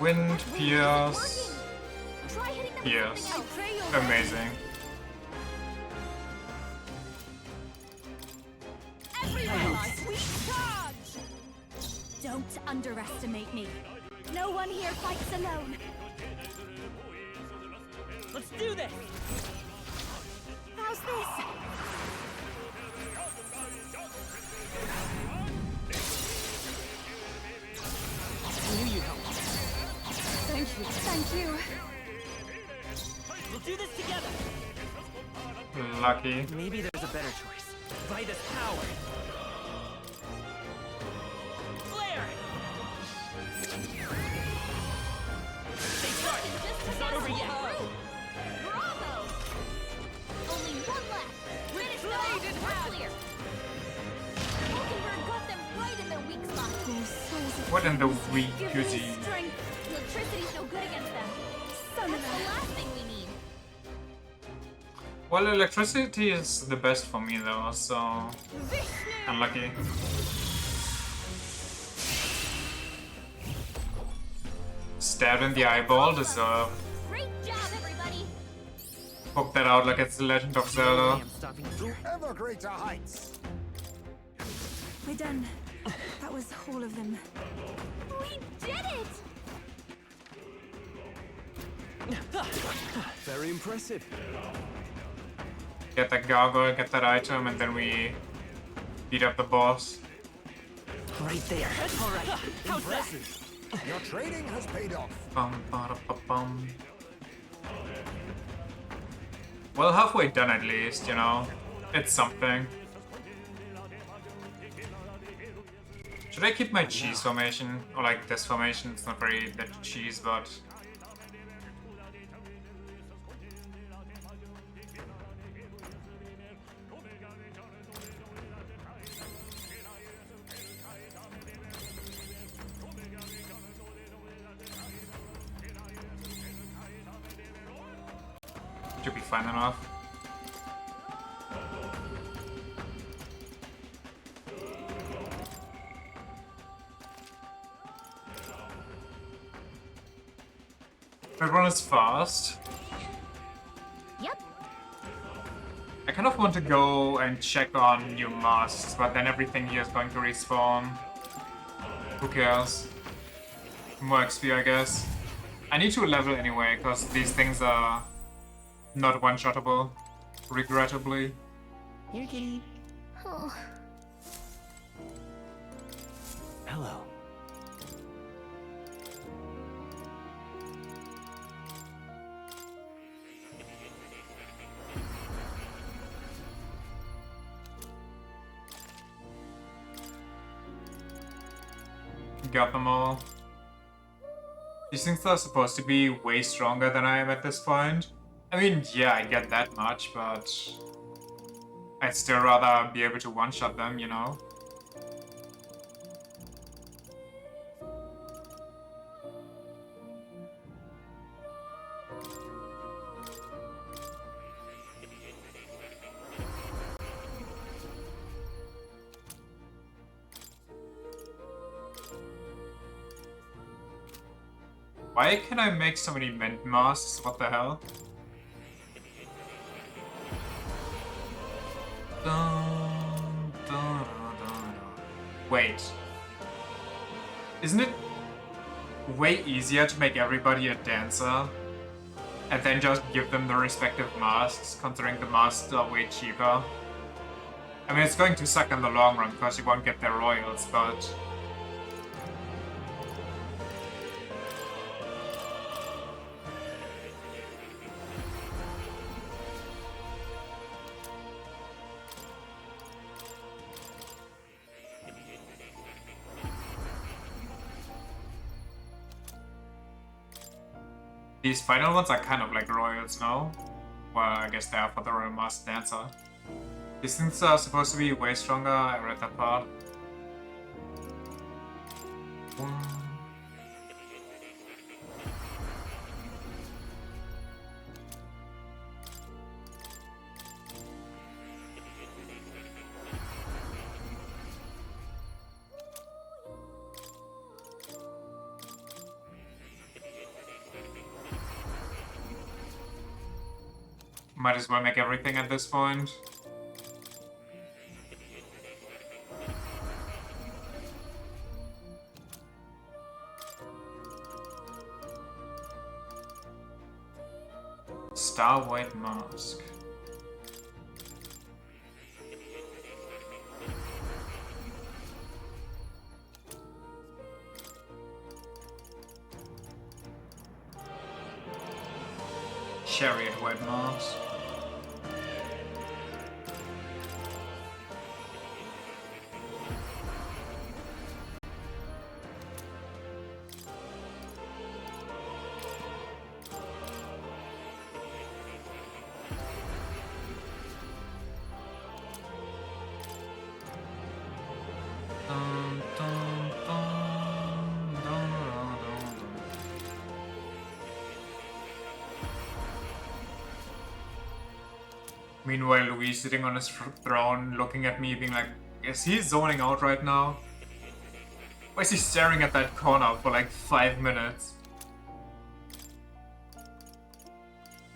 Wind, pierce. Try hitting them Pierce. with something else. Amazing. Everyone, sweet charge. Don't underestimate me. No one here fights alone. Let's do this! How's this? I knew you'd help. Thank you. Thank you. We'll do this together! Lucky. Maybe there's a better choice. By this power! Flare! Stay sharp! It's not over yet! Bravo! Only one left. Finish them off. We're clear. Mockingbird got them right in their weak spot. Oh, souls of What in the kings, weak give cutie? me strength. Electricity's no good against them. Son That's of the a... last thing we need. Well, electricity is the best for me though, so unlucky. Stabbed in the eyeball, deserve. Great job, everybody. Poke that out like it's the Legend of Zelda. To ever greater heights. We're done. That was all of them. We did it! Very impressive. Get that gargoyle, get that item, and then we beat up the boss. Right there. Alright. How's that? Your training has paid off. Bum, ba, da, ba, bum. Well, halfway done at least, you know. It's something. Should I keep my cheese formation? Or like this formation? It's not very the cheese, but... Should be fine enough. That one is fast. Yep. I kind of want to go and check on new masks, but then everything here is going to respawn. Who cares? More XP, I guess. I need to level anyway, because these things are not one-shottable, regrettably. Here, kitty. Oh. Hello. Got them all. These things are supposed to be way stronger than I am at this point. I mean, yeah, I get that much, but I'd still rather be able to one-shot them, you know? Why can I make so many mint masks? What the hell? Dun, dun, dun, dun. Wait. Isn't it way easier to make everybody a dancer? And then just give them the respective masks, considering the masks are way cheaper? I mean, it's going to suck in the long run because you won't get their royals, but... These final ones are kind of like royals now. Well, I guess they are for the Royal Masked Dancer. These things are supposed to be way stronger, I read that part. Might as well make everything at this point. Star White Mask. Chariot White Mask. Meanwhile, Louis sitting on his throne, looking at me, being like, is he zoning out right now? Why is he staring at that corner for like 5 minutes?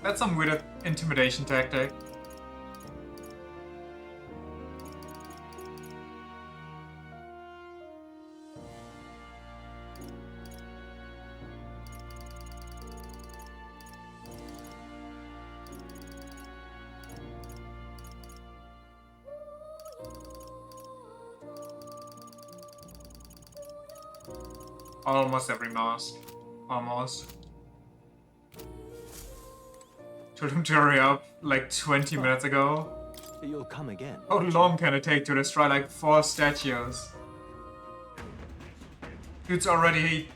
That's some weird intimidation tactic. Almost every mask. Almost. Told him to hurry up like 20 minutes ago. You'll come again. How long can it take to destroy like 4 statues? Dude's already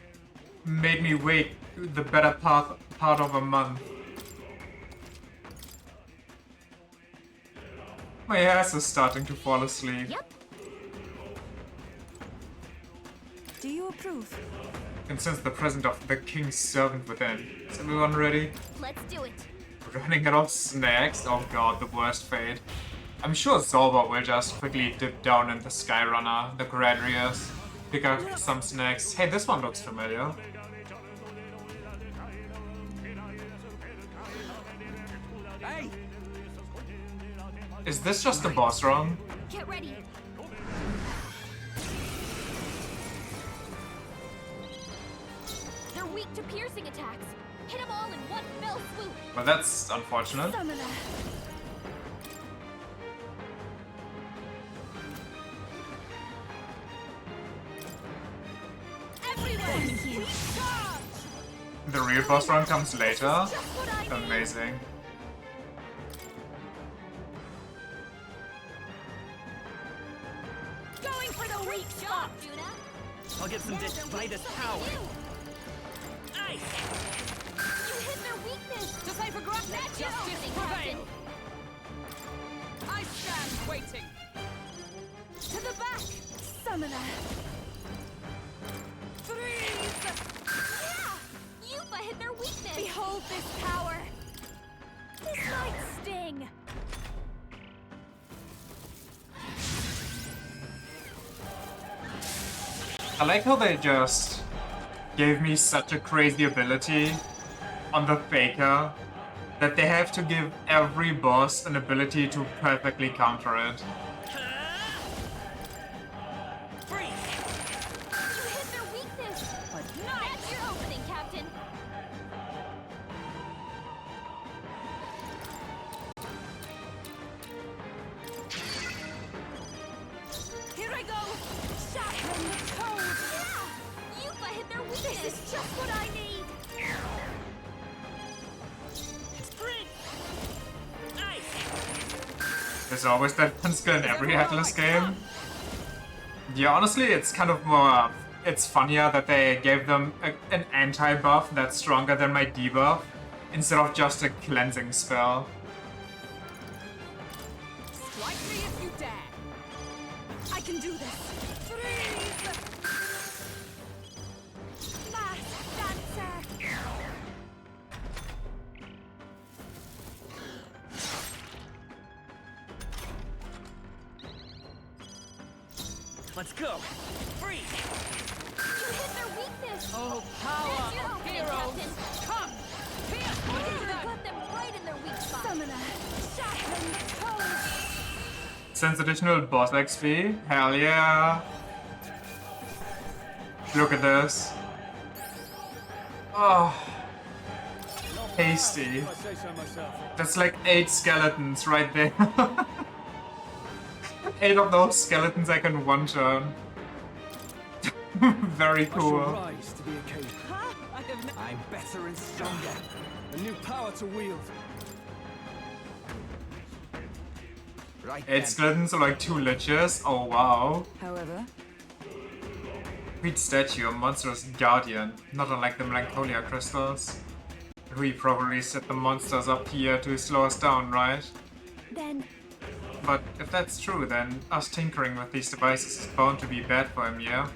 made me wait the better part of a month. My ass is starting to fall asleep. Yep. Do you approve? And sense the presence of the king's servant within. Is everyone ready? Let's do it. Running out of snacks? Oh god, the worst fate. I'm sure Zorba will just quickly dip down in the Skyrunner, the Gradrius, pick up some snacks. Hey, this one looks familiar. Hey! Is this just the boss room? Get ready. They're weak to piercing attacks. Hit them all in one fell swoop. Well, that's unfortunate. Summoner. Everywhere. The real boss run comes later. Amazing. Going for the weak spot, Judah. I'll get some despite this power. Ice! You hit their weakness. Decipher graph. That's your Justice opening, prevail. Captain. I stand waiting. To the back. Summoner. Freeze! Yeah! Yupa hit their weakness. Behold this power. This might sting. I like how they just gave me such a crazy ability on the Faker that they have to give every boss an ability to perfectly counter it. Freeze! You hit their weakness! But that's your opening, Captain! Here I go! Sharpen the cold! Yeah! Yuffie hit their weakness! This is just what I need! There's always that one skill in every Atlas game. Yeah, honestly, it's kind of more... It's funnier that they gave them an anti-buff that's stronger than my debuff, instead of just a cleansing spell. Strike me if you dare! I can do this! Freeze! Masked dancer! Let's go! Freeze! You hit their weakness! Oh, power That's your of opening, heroes! Captain! Come! You got them right in their weak spot! Summoner, sharpen the cold! Since additional boss XP? Hell yeah! Look at this. Oh. Tasty. If I say so myself. That's like 8 skeletons right there. 8 of those skeletons I can one-turn. Very I shall cool. rise to the occasion. I'm better and stronger. A new power to wield. Right 8 skeletons are like 2 liches. Oh wow. However, Sweet statue, a monstrous guardian, not unlike the Melancholia crystals. We probably set the monsters up here to slow us down, right? then But if that's true, then us tinkering with these devices is bound to be bad for him, yeah?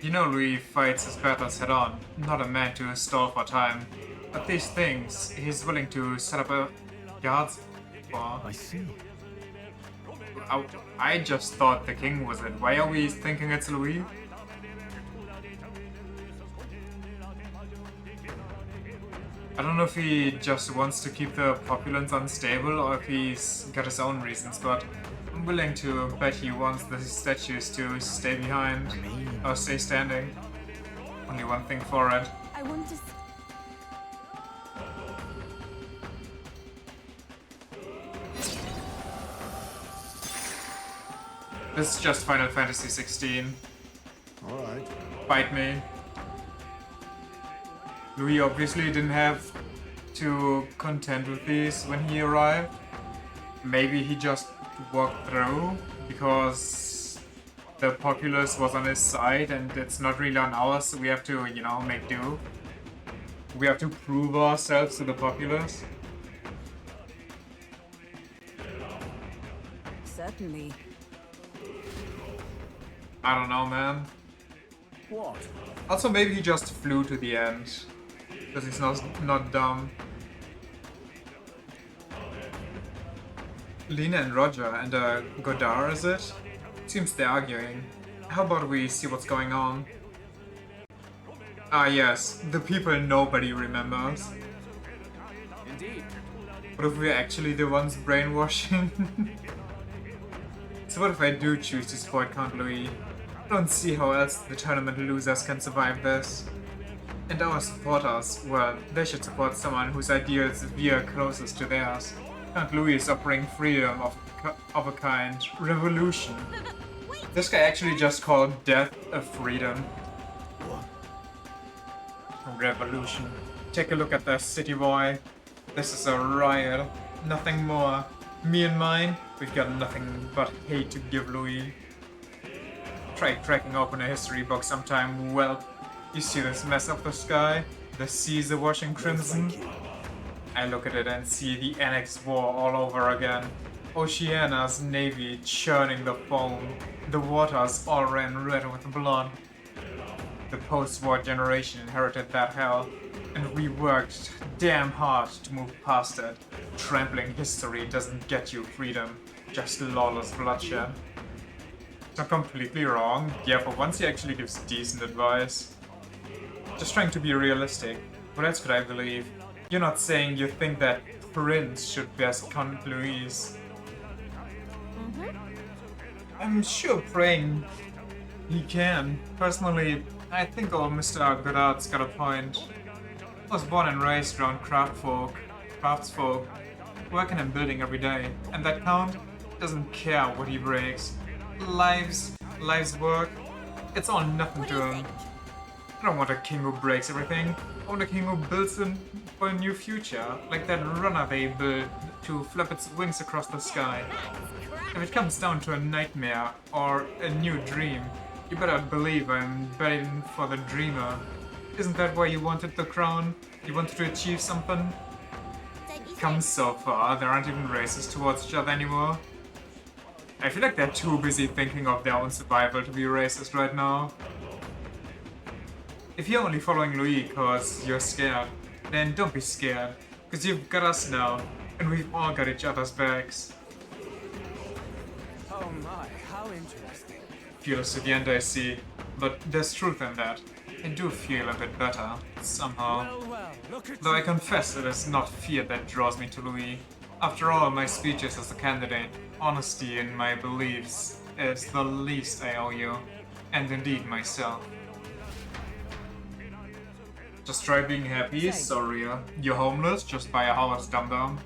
You know Louis fights his battles head-on, not a man to stall for time. But these things, he's willing to set up a guard for. I see. I just thought the king was it. Why are we thinking it's Louis? I don't know if he just wants to keep the populace unstable or if he's got his own reasons, but I'm willing to bet he wants the statues to stay behind or stay standing. Only one thing for it. I want to. This is just Final Fantasy 16. Alright. Bite me. Louis obviously didn't have to contend with these when he arrived. Maybe he just walked through because the populace was on his side and it's not really on ours, so we have to, you know, make do. We have to prove ourselves to the populace. Certainly. I don't know, man. What? Also, maybe he just flew to the end. Because he's not dumb. Lena and Roger and Godard, is it? Seems they're arguing. How about we see what's going on? Ah yes, the people nobody remembers. Indeed. What if we're actually the ones brainwashing? So what if I do choose to support Count Louis? I don't see how else the tournament losers can survive this. And our supporters, well, they should support someone whose ideals veer closest to theirs. Count Louis is offering freedom of a kind. Revolution. This guy actually just called death a freedom. Revolution. Take a look at this city boy. This is a riot. Nothing more. Me and mine, we've got nothing but hate to give Louis. Try cracking open a history book sometime. Well, you see this mess of the sky? The seas are washing crimson? I look at it and see the Annex War all over again. Oceania's navy churning the foam. The waters all ran red with blood. The post-war generation inherited that hell, and we worked damn hard to move past it. Trampling history doesn't get you freedom, just lawless bloodshed. Not completely wrong. Yeah, for once he actually gives decent advice. Just trying to be realistic. What else could I believe? You're not saying you think that Prince should best Count Louise. I'm sure praying he can. Personally, I think old Mr. Godard's got a point. I was born and raised around craftsfolk, working and building every day, and that Count doesn't care what he breaks. Life's work, it's all nothing to him. I don't want a king who breaks everything. I want a king who builds them for a new future, like that runner they built to flap its wings across the sky. If it comes down to a nightmare or a new dream, you better believe I'm betting for the dreamer. Isn't that why you wanted the crown? You wanted to achieve something? Come so far, there aren't even races towards each other anymore. I feel like they're too busy thinking of their own survival to be racist right now. If you're only following Louis cause you're scared, then don't be scared, cause you've got us now, and we've all got each other's backs. Oh my, how interesting. Fearless to the end, I see, but there's truth in that. I do feel a bit better, somehow. Though I confess it is not fear that draws me to Louis. After all my speeches as a candidate, honesty in my beliefs is the least I owe you, and indeed myself. Just try being happy, sorry. You're homeless, just buy a house, dum-dum.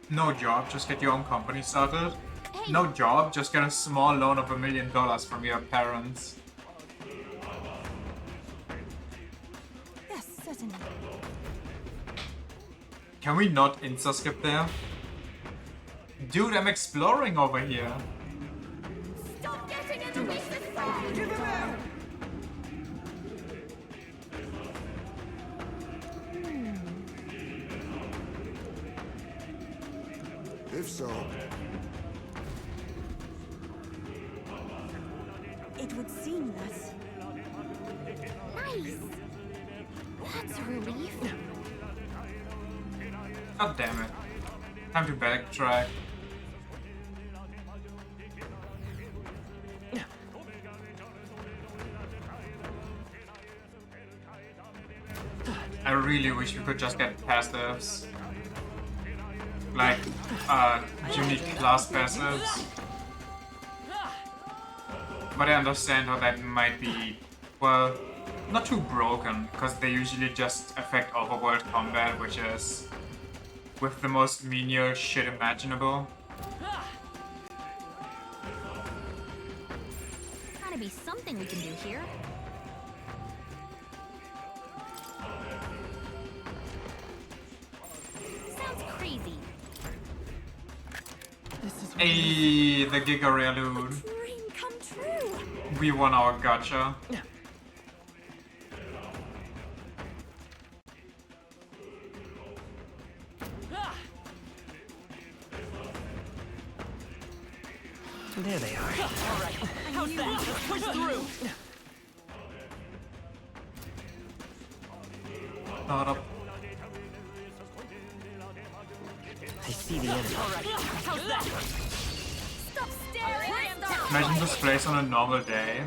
No job, just get your own company started. No job, just get a small loan of $1 million from your parents. Yes, certainly. Can we not insta-skip there? Dude, I'm exploring over here. Stop getting in the racist side! Give him out! If so, it would seem that... Nice! That's a relief. God damn it. Time to backtrack. I really wish we could just get passives. Like, unique class passives. But I understand how that might be, well, not too broken, because they usually just affect overworld combat, which is with the most menial shit imaginable. Gotta be something we can do here. Sounds crazy. Hey, the Giga Rare loot. Dream come true. We won our gacha. There they are. Alright, how's that? Let's push through! Not up. I see the enemy. Alright, how's that? Stop staring! Imagine this place on a normal day.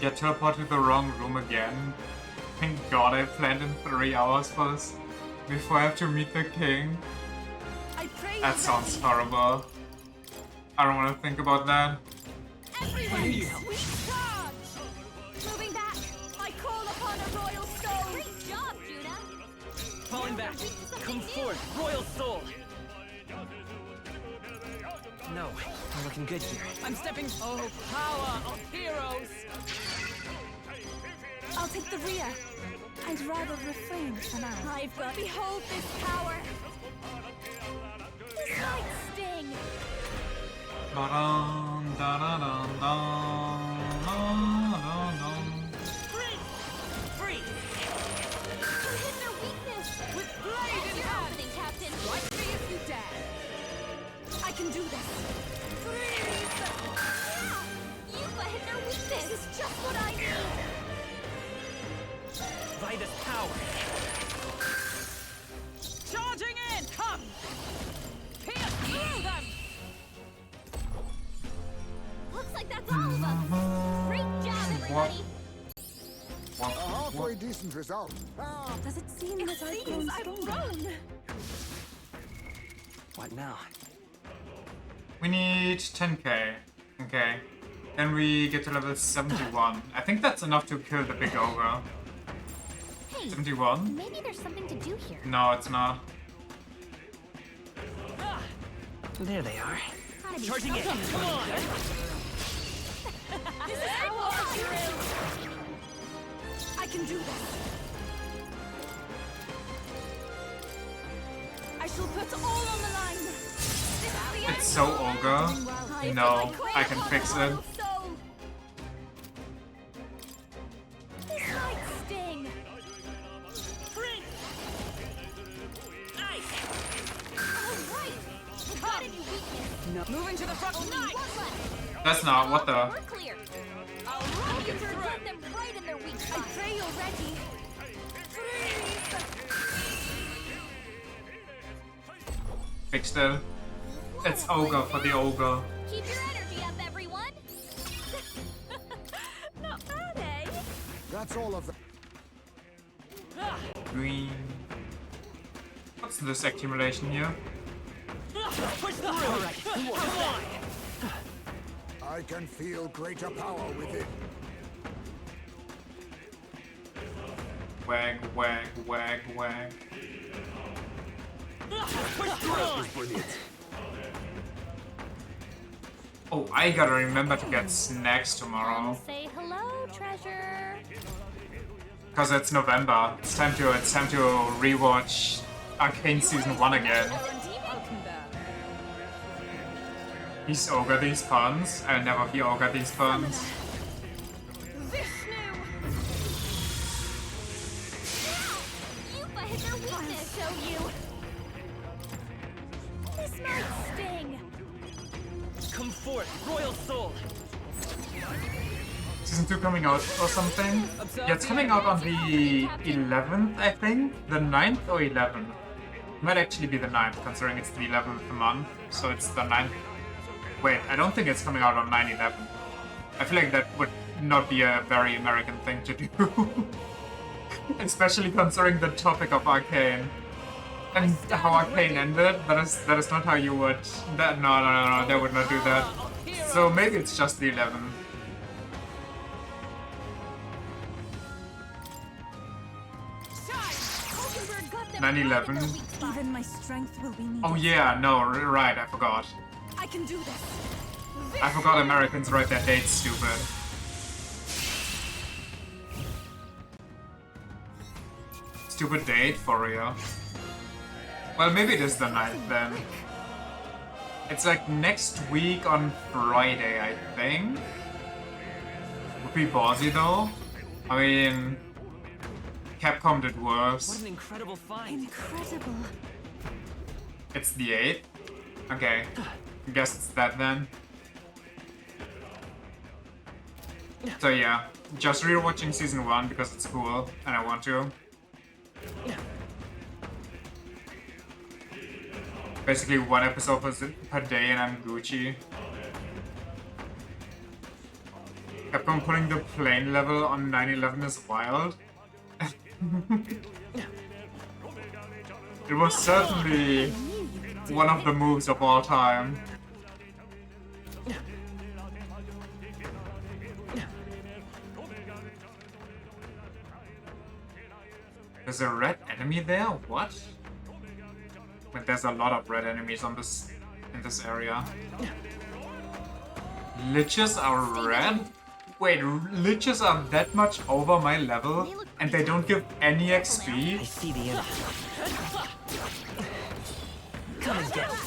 Get teleported to the wrong room again. Thank God I planned in 3 hours for this before I have to meet the king. That sounds horrible. I don't want to think about that. Everyone, we charge! Moving back, I call upon a royal soul! Great job, Judah! Falling back. Come forth, royal soul! No, I'm looking good here. I'm stepping... Oh, power of heroes! I'll take the rear. I'd rather refrain for now. I've got... Behold this power! This might sting! Ba-dum, da-da-dum, dum, da-da-dum. can do this. Freeze! Yuba hit their weakness! This is just what I need! Vitus power. Charging in! Come! Pierce through them! Looks like that's all of them! Great job, everybody! A halfway decent result. Does it seem It that I've seems grown I've stronger? grown! What now? We need 10k. Okay. Then we get to level 71. I think that's enough to kill the big ogre. Hey, 71? maybe there's something to do here. No, it's not. There they are. Gotta be Charging in! something. Come on! This is how I'll do it! I can do this! I shall put all on the line! This is the It's so ogre. No, I can fix it. This might sting! Alright! We've got a new weakness. No. Moving to the front. Only one left. That's not, what the? We're clear. You can put them right in their weak I spot. pray you're ready! Freeze! Fixed it. It's ogre for the ogre. Keep your energy up, everyone. Not bad, eh? That's all of them. Green. What's this accumulation here? Push through! Alright, come on! I can feel greater power within. Wag, wag, wag, wag. Push through! Oh, I gotta remember to get snacks tomorrow. Say hello, treasure. Cause it's November. It's time to rewatch Arcane Season 1 again. He's ogre these puns. I'll never be ogre these puns. Yuba hit their weakness. I'll show you! This might sting! Come forth, royal soul! Season 2 coming out or something? Yeah, it's coming out on the 11th, I think? The 9th or 11th? Might actually be the 9th, considering it's the 11th month, so it's the 9th. Wait, I don't think it's coming out on 9/11. I feel like that would not be a very American thing to do. Especially considering the topic of Arcane. And how Arcane ended, that is not how you would... No, they would not do that. So maybe it's just the 11th. Hulkenberg got them 9/11. Even my strength will be needed. Oh yeah, no, right, I forgot. I can do this! I forgot Americans write their dates stupid. Stupid date, for real. Well, maybe it is the 9th then. It's like next week on Friday, I think. Would be ballsy though. I mean, Capcom did worse. What an incredible find! Incredible. It's the 8th? Okay. I guess it's that then. So yeah, just rewatching Season 1 because it's cool and I want to. Basically 1 episode per day and I'm Gucci. Capcom putting the plane level on 9/11 is wild. It was certainly one of the moves of all time. There's a red enemy there? What? But there's a lot of red enemies on this in this area. Liches are red? Wait, liches are that much over my level and they don't give any XP? I see the end. Come and get it.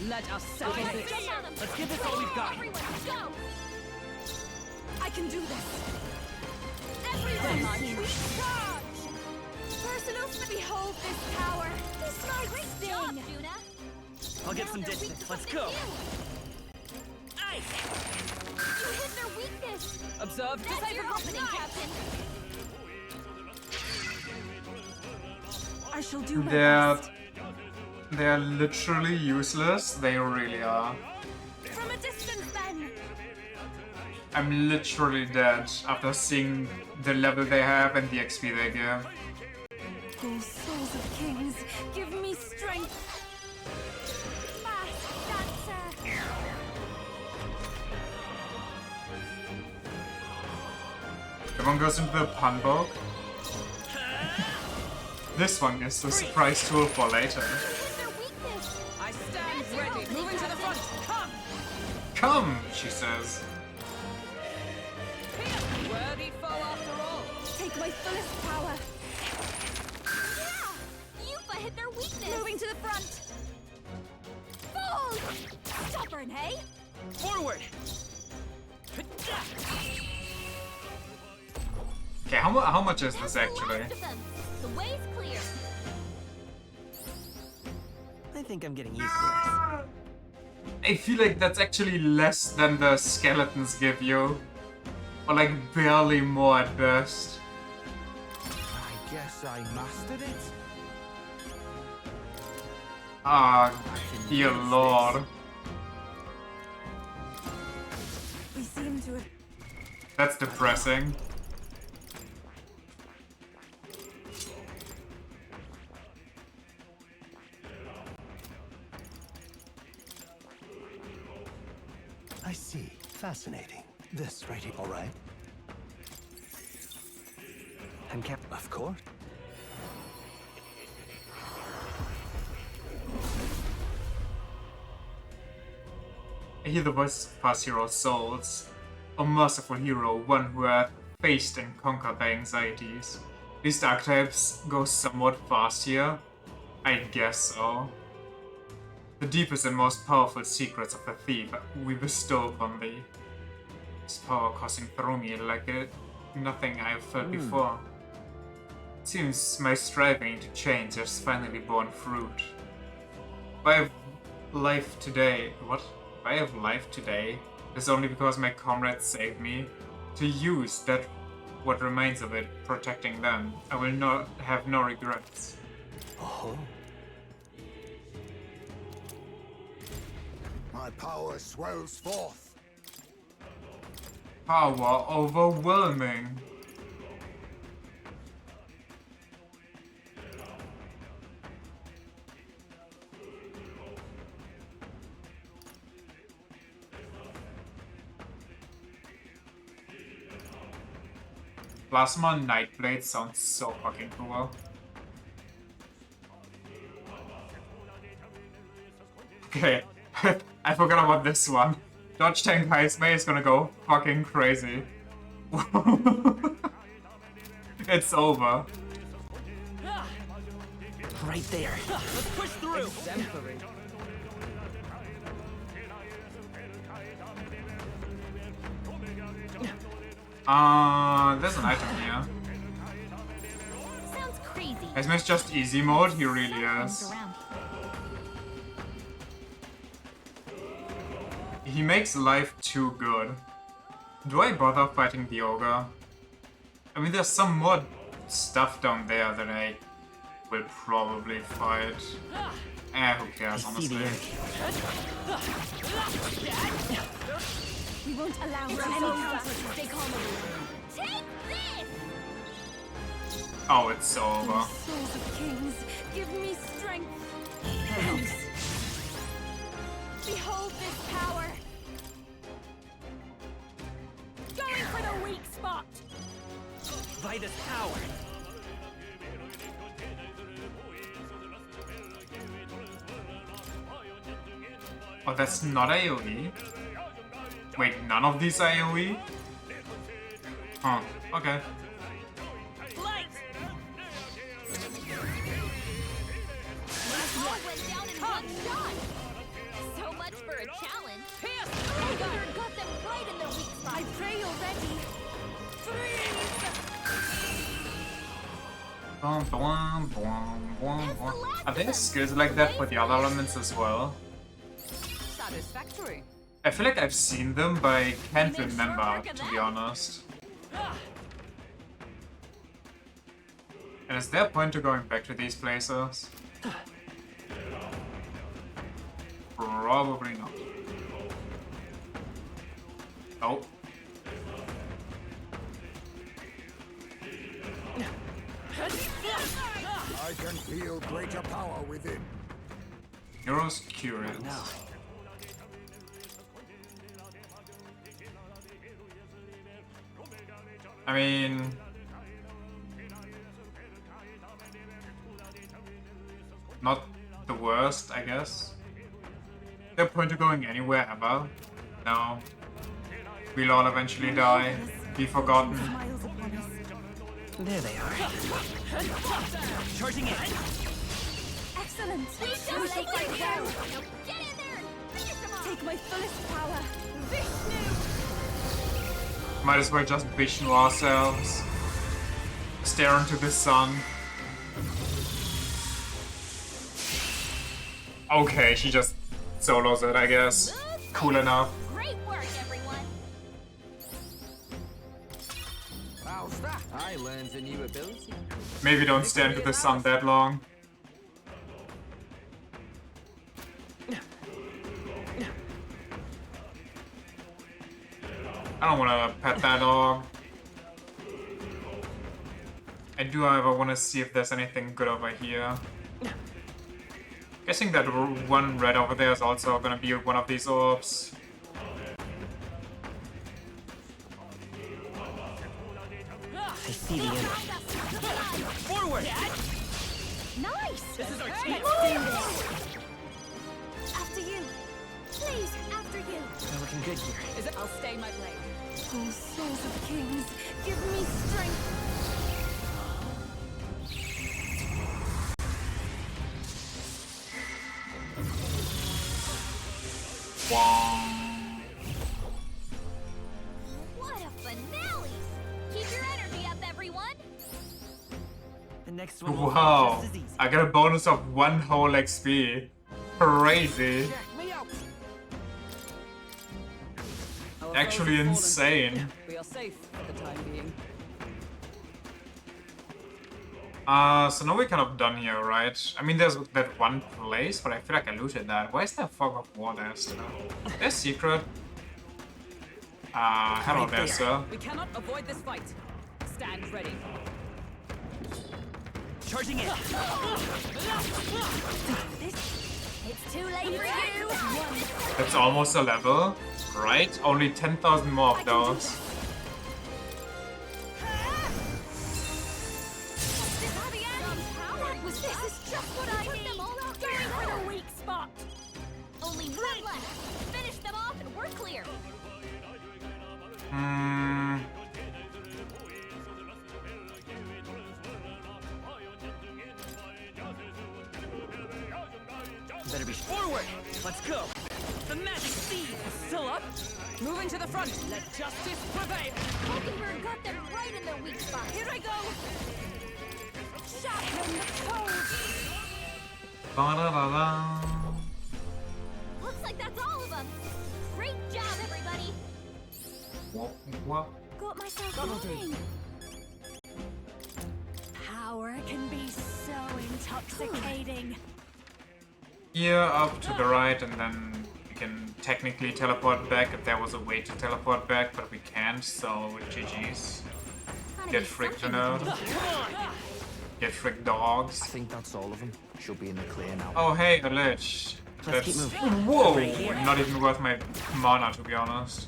Let us settle this. Let's give this all we've got. Everyone, go! I can do this! Everyone, Charge! Personals, behold this power! This might Great job, sting! Juna. I'll get some distance. Let's go. Ice! You hit their weakness! Observe. That's your opening, Captain! I shall do my best. They're literally useless. They really are. From a distance, then. I'm literally dead after seeing the level they have and the XP they give. Oh, souls of kings, give me strength. Fast dancer. Everyone goes into the pun book. This one is the surprise tool for later. I stand ready. Moving to the front. Come! Come, she says. Worthy foe after all. Take my fullest power. Yeah! Yupa hit their weakness! Moving to the front. Fall! Stubborn, hey? Forward! Okay, how much is this actually? The way's clear. I think I'm getting used to I feel like that's actually less than the skeletons give you. Or like barely more at best. I guess I mastered it. Ah, dear lord. We seem to have... That's depressing. I see. Fascinating. This right here, all right? And kept, of course. I hear the voice of past hero souls. A merciful hero, one who hath faced and conquered their anxieties. These archetypes go somewhat fast here? I guess so. The deepest and most powerful secrets of the thief we bestow upon thee. His power coursing through me like nothing I have felt before. It seems my striving to change has finally borne fruit. If I have life today, what? If I have life today, it's only because my comrades saved me. To use that, what remains of it, protecting them, I will not have no regrets. Oh. My power swells forth. Power overwhelming. Plasma Nightblade sounds so fucking cool. Okay, I forgot about this one. Dodge Tank Heismay is gonna go fucking crazy. It's over. Right there. Let's push through. Exemplary. There's an item here. Sounds crazy. Heismay's just easy mode, he really is. He makes life too good. Do I bother fighting the ogre? I mean, there's some more stuff down there that I will probably fight. Who cares, honestly. We won't allow for any counter. Stay calm, everyone. Take this! Oh, it's over. Oh, souls of kings, give me strength. Behold this power. Going for the weak spot. Vitus power. Oh, that's not AoE? Wait, none of these are AoE? Huh, okay. Light! All went down in one shot! So much for a challenge. Ogre got them right in their weak spot. I pray you're ready. Are there skills like that for the other elements as well? Satisfactory. I feel like I've seen them, but I can't remember, to be honest. And is there a point to going back to these places? Probably not. Oh. I can feel greater power within. Heroes curious. I mean... not the worst, I guess. No point to going anywhere ever. No. We'll all eventually die. Be forgotten. There they are. Charging in. Excellent. Just like hell. Now get in there and finish them off. Take my fullest power. Vishnu. Might as well just Vishnu ourselves. Stare into the sun. Okay, she just solos it, I guess. Cool enough. Great work, everyone. I learned a new ability. Maybe don't stare into the sun that long. I don't want to pet that dog. I do, however, want to see if there's anything good over here. Guessing that one red over there is also going to be one of these orbs. I see the enemy. Forward! Nice. This is our Let's chance. do this. After you. Please, after you. We're looking good here. I'll stay my blade. Oh, souls of kings, give me strength. What a finale! Keep your energy up, everyone. The next one will be Wow, just as easy. I got a bonus of 1 whole XP. Crazy. Check me out. Actually insane. We are safe for the time being. So now we're kind of done here, right? I mean, there's that one place, but I feel like I looted that. Why is there fog of war there still? There's secret. Hello there, sir. We cannot avoid this fight. Stand ready. Charging in. It's too late for you. That's almost a level, right? Only 10,000 more of those. This is just what I need. Going for the weak spot. Only one left. Finish them off and we're clear. Better be forward. Let's go. The magic seed is still up. Moving to the front. Let justice prevail. Mockingbird got them right in their weak spot. Here I go. Shot him the toes. Ba-da-da-da. Looks like that's all of them. Great job, everybody. What? Got myself going. Power can be so intoxicating. Here, up to the right, and then we can technically teleport back if there was a way to teleport back, but we can't, so GG's. Get fricked, you know. Get fricked, dogs. I think that's all of them. Should be in the clear now. Oh, hey, a lich. Let's keep moving. Whoa! Not even worth my mana, to be honest.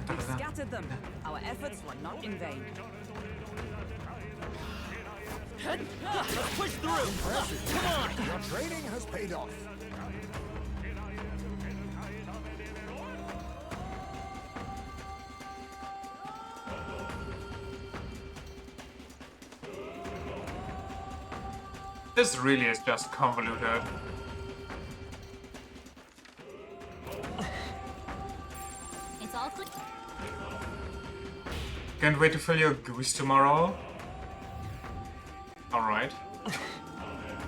We've scattered them. Our efforts were not in vain. Let's push through. Come on. Your training has paid off. This really is just convoluted. Can't wait to fill your goose tomorrow. Alright.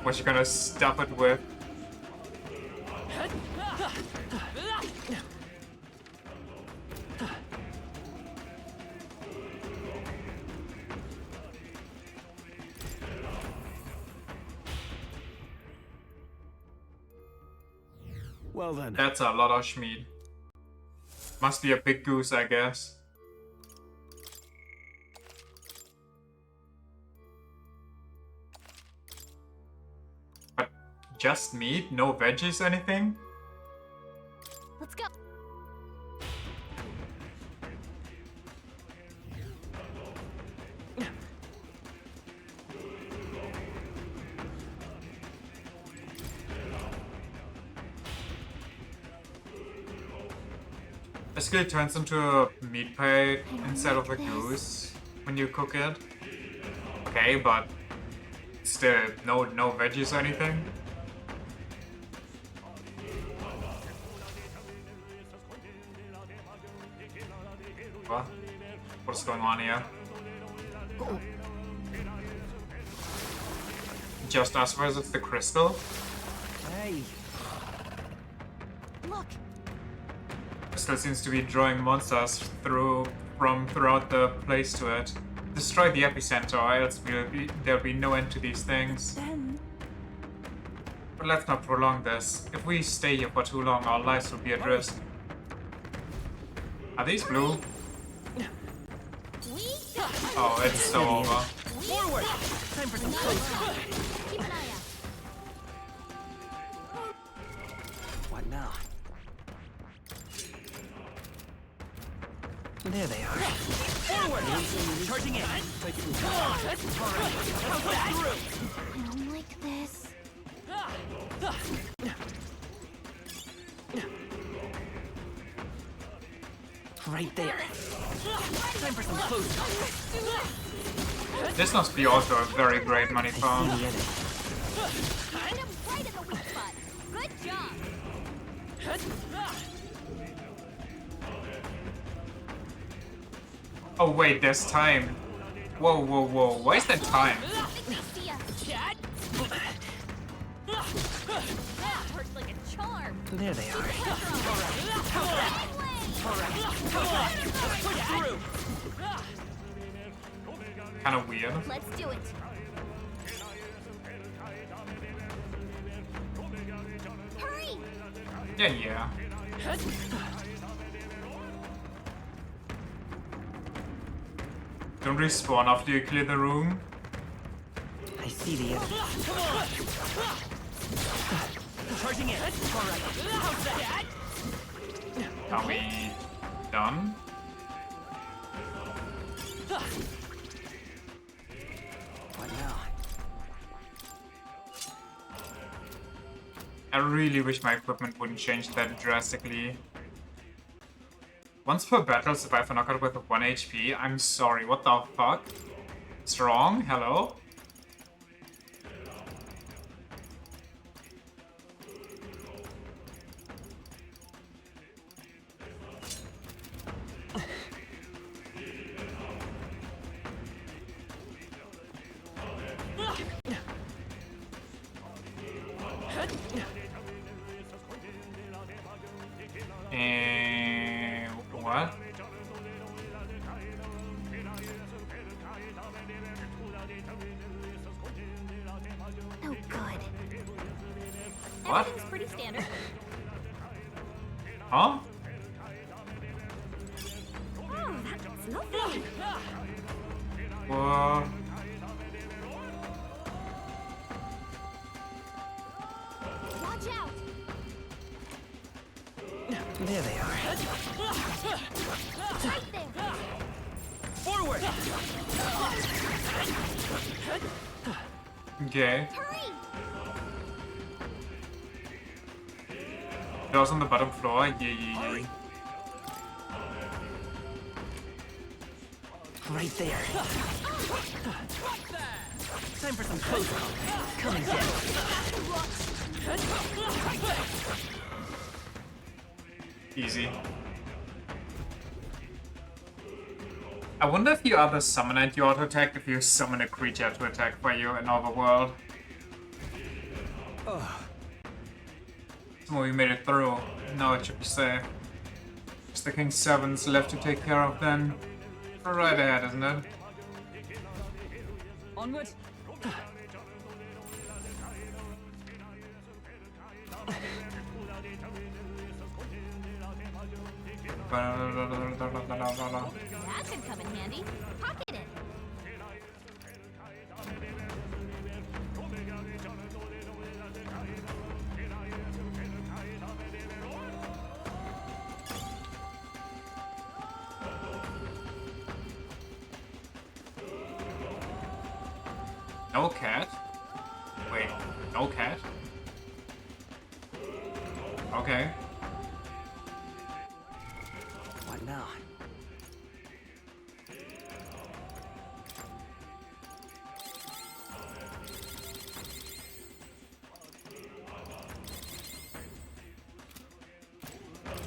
What you gonna stuff it with? Well then. That's a lot of schmeed. Must be a big goose, I guess. But just meat? No veggies, anything? Let's go. Basically it turns into a meat pie instead of a goose when you cook it. Okay, but still no veggies or anything. What? What's going on here? Just us versus the crystal? Hey. Look. Crystal seems to be drawing monsters throughout the place to it. Destroy the epicenter, or else there'll be no end to these things. Then But let's not prolong this. If we stay here for too long, our lives will be at risk. Are these blue? Oh, it's so over. Forward! Time for some close. Keep an eye out. What now? There they are. Forward! Charging in. Come on! That's alright. How's that? I don't like this. Right there. Time for some close. This must be also a very great money farm. Hit him right in the weak spot. Good job. Oh wait, there's time. Whoa, whoa, whoa. Why is that time? I think they see us. That hurts like a charm. There they are. Kinda weird. Let's do it. Hurry! Yeah. Don't respawn after you clear the room. I see the enemy. Charging in. Alright. How's that? Are we done? What now? I really wish my equipment wouldn't change that drastically. Once per battle, survive a knockout with 1 HP. I'm sorry, what the fuck? Strong? Hello? What? Oh, good. What? Everything's pretty standard. Huh? Oh, that's lovely. What? Watch out. There they are. Right there. Forward! Okay. Hurry! Doors on the bottom floor. Yeah. Right there. Time for some close. Come and get Easy. I wonder if you other summon and you auto attack if you summon a creature to attack for you in Overworld. So we made it through. Now it should be safe. Just the King's servants left to take care of then. Right ahead, isn't it? Onward. That should come in handy. Pocket it. No cat? Wait, no cat? Okay. What now?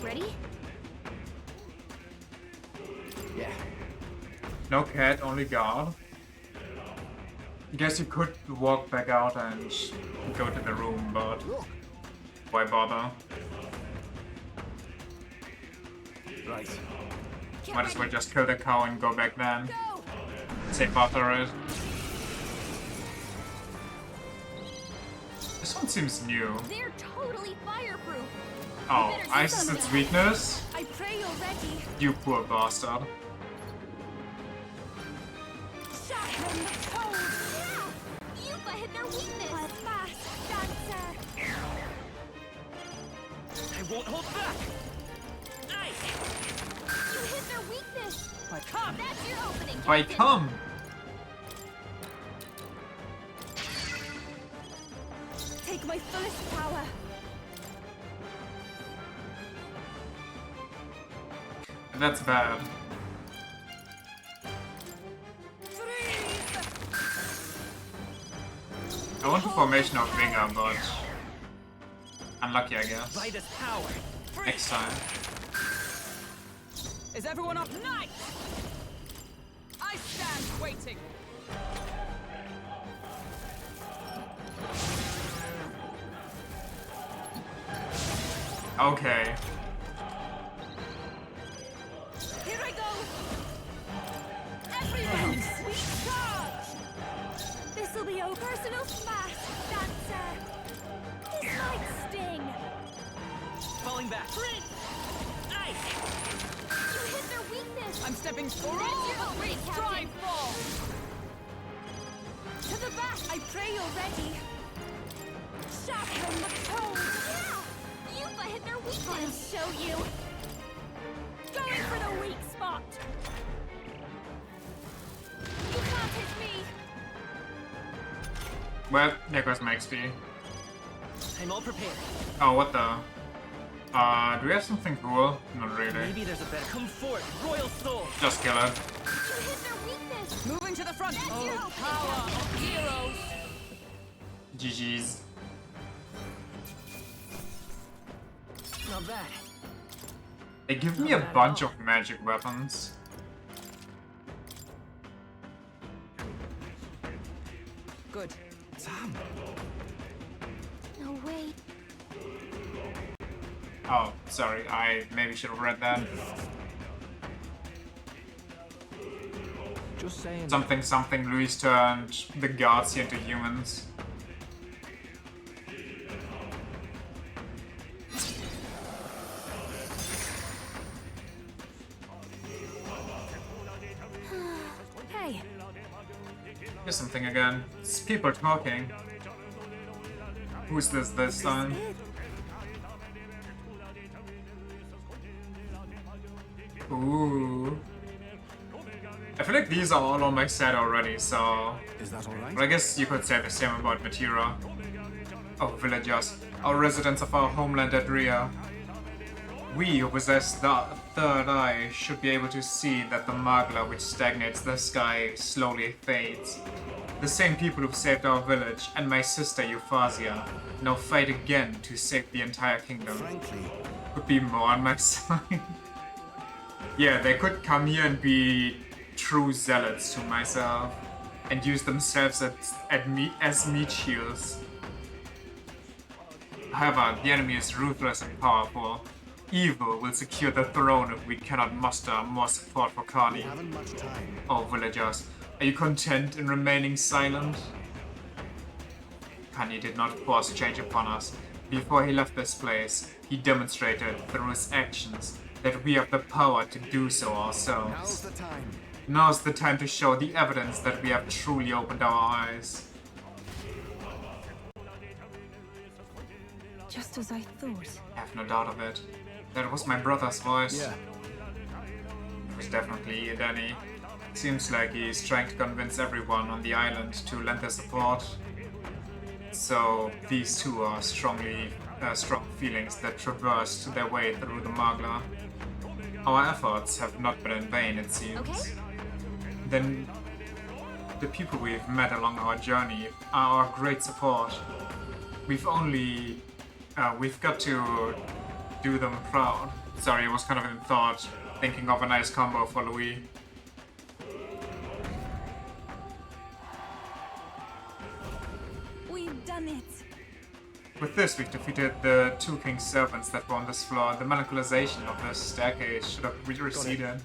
Ready? Yeah. No cat, only guard. I guess you could walk back out and go to the room, but why bother? Right. Might as well just kill the cow and go back then. Save after it. This one seems new. They're totally fireproof. Oh, ice is its weakness? I pray you're ready. You poor bastard. Shatter the cold. Yeah! Yupa hit their weakness. A fast dancer. I won't hold back. Nice. You hit their weakness. By come. That's your opening, Why Captain. come? Take my fullest power. That's bad. I want the formation of Vigor, but unlucky, I guess. Vitus power. Next time. Is everyone up? Nice. I stand waiting. Okay. Here I go. Everyone, sweet charge. This'll be your personal fast dancer. This might sting. Falling back. Nice. You hit their weakness. I'm stepping forward. That's your opening, Captain. Stride fall. To the back. I pray you're ready. Shatter the cold. Yeah! Yupa hit their I'll weakness. show you. Going for the weak spot. You can't hit me. Well, there goes my XP. I'm all prepared. Oh, what the? Do we have something cool? Not really. Maybe there's a better. Come forth, royal soul. Just kill it. You hit their weakness. Moving to the front. That's your Oh, opening, power Captain. of heroes. GG's. Not bad. They give me a bunch of magic weapons. Good. Sam. No way. Oh, sorry, I maybe should have read that. Just saying. Something something Luis turned the gods into humans. Hey, Here's something again. It's people talking. Who's this time? Ooh. I feel like these are all on my set already, so... Is that alright? But I guess you could say the same about Matira. Oh, villagers. Our residents of our homeland at Ria. We who possess the third eye should be able to see that the magla which stagnates the sky slowly fades. The same people who saved our village and my sister Euphrasia now fight again to save the entire kingdom. Frankly, Could be more on my side. Yeah, they could come here and be true zealots to myself and use themselves as meat shields. However, the enemy is ruthless and powerful. Evil will secure the throne if we cannot muster more support for Kani. Oh, villagers, are you content in remaining silent? Kani did not force change upon us. Before he left this place, he demonstrated through his actions that we have the power to do so ourselves. Now's the time. Now's the time to show the evidence that we have truly opened our eyes. Just as I thought. I have no doubt of it. That was my brother's voice. Yeah. It was definitely Danny. Seems like he's trying to convince everyone on the island to lend their support. So these two are strong feelings that traversed their way through the Magla. Our efforts have not been in vain, it seems. Okay. Then the people we've met along our journey are our great support. We've got to do them proud. Sorry, I was kind of in thought, thinking of a nice combo for Louis. We've done it. With this, we've defeated the two king's servants that were on this floor. The melancholisation of this staircase should have receded.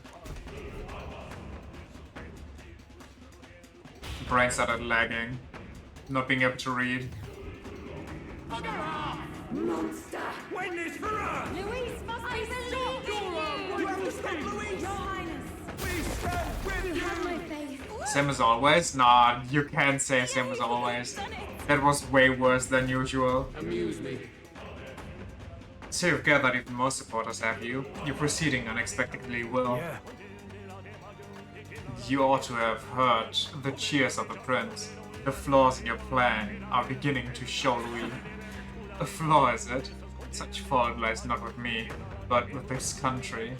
Brain started lagging, not being able to read. Monster! Win this for us! Luis must be stopped! You have to stop Louise! Your Highness! We stand with I have you! my faith. Same as always? Nah, you can't say same as always. That was way worse than usual. Amuse me. So you've gathered even more supporters, have you? You're proceeding unexpectedly well. Yeah. You ought to have heard the cheers of the prince. The flaws in your plan are beginning to show, Louis. A flaw, is it? Such fault lies not with me, but with this country.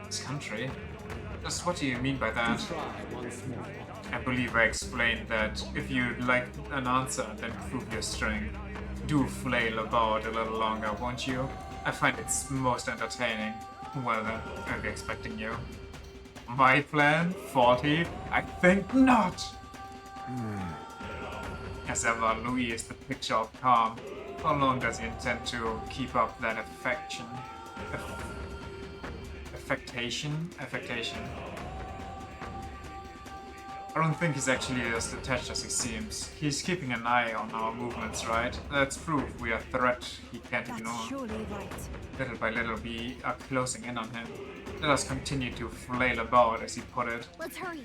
This country? Just what do you mean by that? Try once more. I believe I explained that if you'd like an answer, then prove your strength. Do flail about a little longer, won't you? I find it's most entertaining. Well then, I'll be expecting you. My plan? 40? I think not! As ever, Louis is the picture of calm. How long does he intend to keep up that affectation? Affectation? I don't think he's actually as detached as he seems. He's keeping an eye on our movements, right? That's proof we are a threat he can't ignore. That's surely right. Little by little, we are closing in on him. Let us continue to flail about, as he put it. Let's hurry.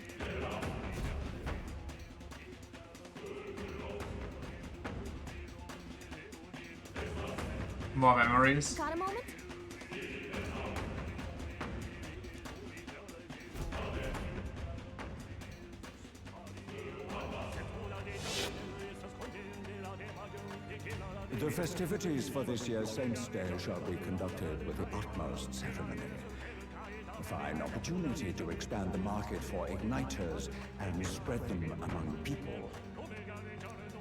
More memories. Got a moment? The festivities for this year's Saints' Day shall be conducted with the utmost ceremony. A fine opportunity to expand the market for igniters and spread them among people.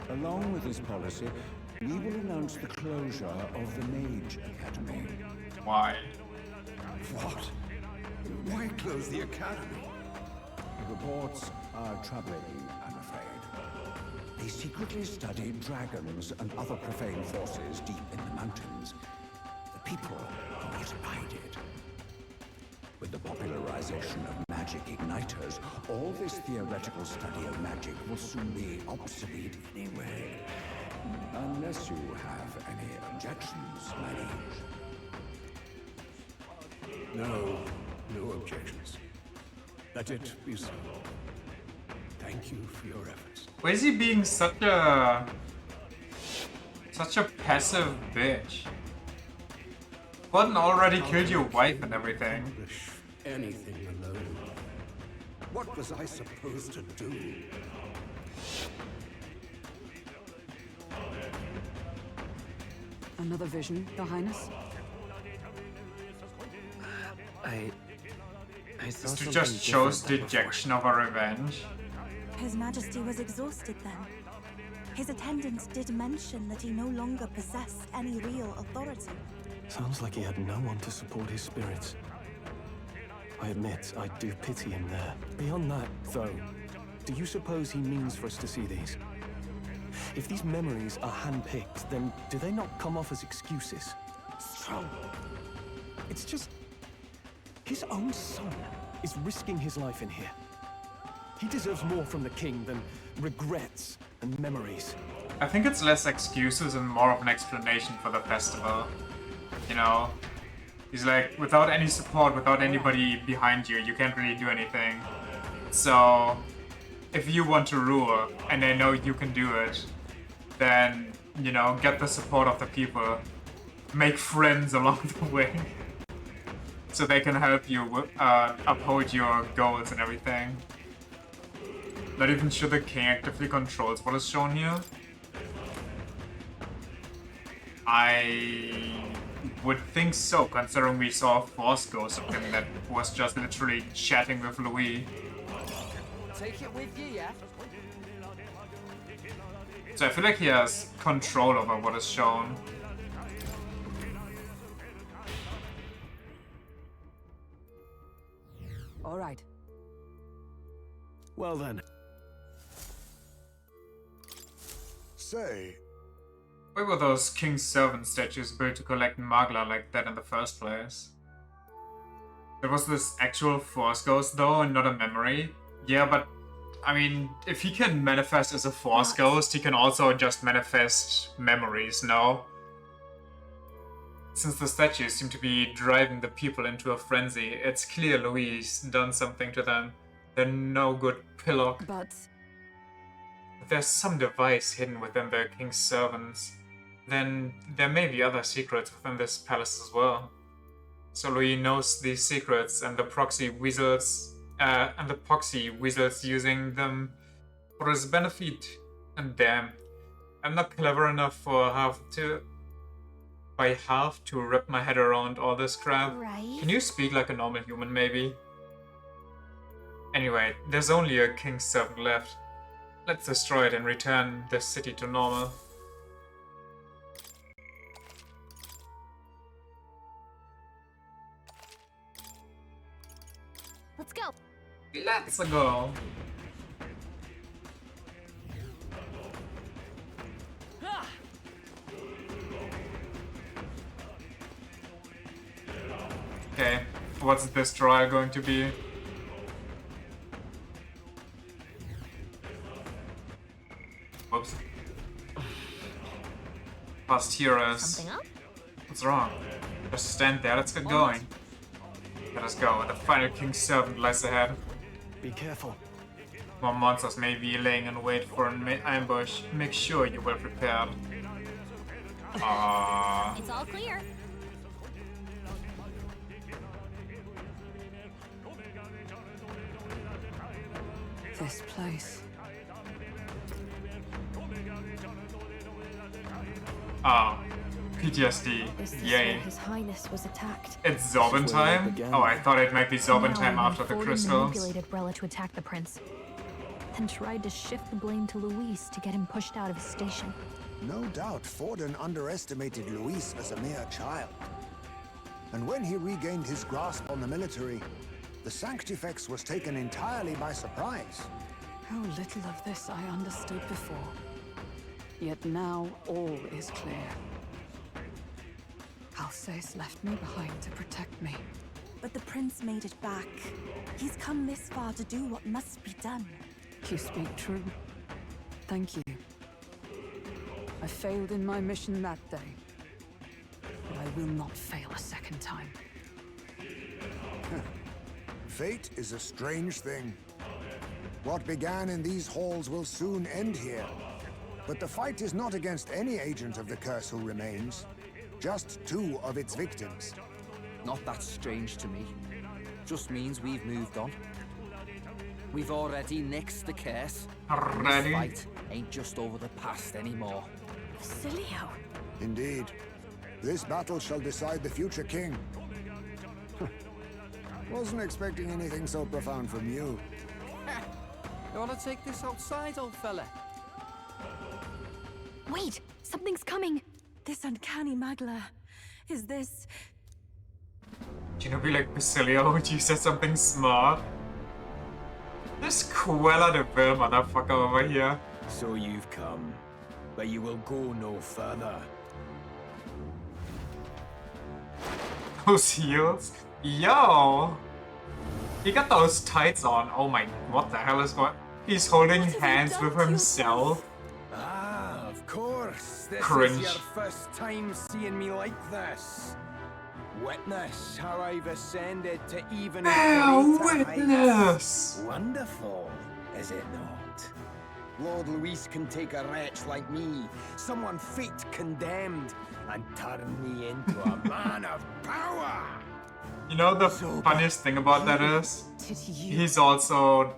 Along with this policy, we will announce the closure of the Mage Academy. Why? What? Why close the academy? The reports are troubling, I'm afraid. They secretly study dragons and other profane forces deep in the mountains. The people are not abided. With the popularization of magic igniters, all this theoretical study of magic will soon be obsolete anyway. Unless you have any objections, my liege. No objections. Let it be so. Thank you for your efforts. Why is he being such a passive bitch? Gordon already killed your wife and everything. Accomplish anything alone. What was I supposed to do? Another vision, Your Highness? I saw This something just shows different than dejection of a revenge. His Majesty was exhausted then. His attendants did mention that he no longer possessed any real authority. Sounds like he had no one to support his spirits. I admit, I do pity him there. Beyond that, though, do you suppose he means for us to see these? If these memories are handpicked, then do they not come off as excuses? Strong. It's just... his own son is risking his life in here. He deserves more from the king than regrets and memories. I think it's less excuses and more of an explanation for the festival. You know? He's like, without any support, without anybody behind you, you can't really do anything. So, if you want to rule, and I know you can do it, then, you know, get the support of the people. Make friends along the way. So they can help you uphold your goals and everything. Not even sure the king actively controls what is shown here. I would think so, considering we saw a force ghost of him that was just literally chatting with Louis. Take it with you, yeah? So I feel like he has control over what is shown. All right. Well then. Say, Why were those king's servant statues built to collect Magla like that in the first place? There was this actual force ghost though, and not a memory. Yeah, but I mean, if he can manifest as a force ghost, he can also just manifest memories, no? Since the statues seem to be driving the people into a frenzy, it's clear Louis done something to them. They're no good pillock. But There's some device hidden within the king's servants. Then there may be other secrets within this palace as well. So Louis knows these secrets and the proxy weasels using them for his benefit. And damn, I'm not clever enough for half to wrap my head around all this crap. Right. Can you speak like a normal human, maybe? Anyway, there's only a king's servant left. Let's destroy it and return the city to normal. Let's go. Let's go. Okay, what's this trial going to be? Whoops. Past heroes. Something up? What's wrong? Just stand there, let's get going. Let us go, the final king's servant lies ahead. Be careful. More monsters may be laying in wait for an ambush. Make sure you're well prepared. Aww. It's all clear. this place. Ah, PTSD. Is this Yay. where His Highness was attacked? It's Zobin time? Oh, I thought it might be Zobin time after the crystals. Manipulated Brella to attack the prince, then tried to shift the blame to Luis to get him pushed out of his station. No doubt Forden underestimated Luis as a mere child. And when he regained his grasp on the military, the Sanctifex was taken entirely by surprise. How little of this I understood before. Yet now all is clear. Alsace left me behind to protect me. But the prince made it back. He's come this far to do what must be done. You speak true. Thank you. I failed in my mission that day, but I will not fail a second time. Fate is a strange thing. What began in these halls will soon end here. But the fight is not against any agent of the curse who remains, just 2 of its victims. Not that strange to me. Just means we've moved on. We've already nixed the curse. Already? This fight ain't just over the past anymore. Basilio. Indeed. This battle shall decide the future king. Wasn't expecting anything so profound from you. You wanna take this outside, old fella? Wait! Something's coming! This uncanny Magla. Is this... You know, be like, Basilio, you said something smart. This Cruella de Vil motherfucker over here. So you've come, but you will go no further. Those heels? Yo! He got those tights on. Oh my, what the hell is going... He's holding hands with himself. Ah, of course. This Cringe. is your first time seeing me like this. Witness how I've ascended to even greater heights. Wonderful, is it not? Lord Luis can take a wretch like me, someone fate condemned, and turn me into a man of power. You know the funniest thing about that is, he's also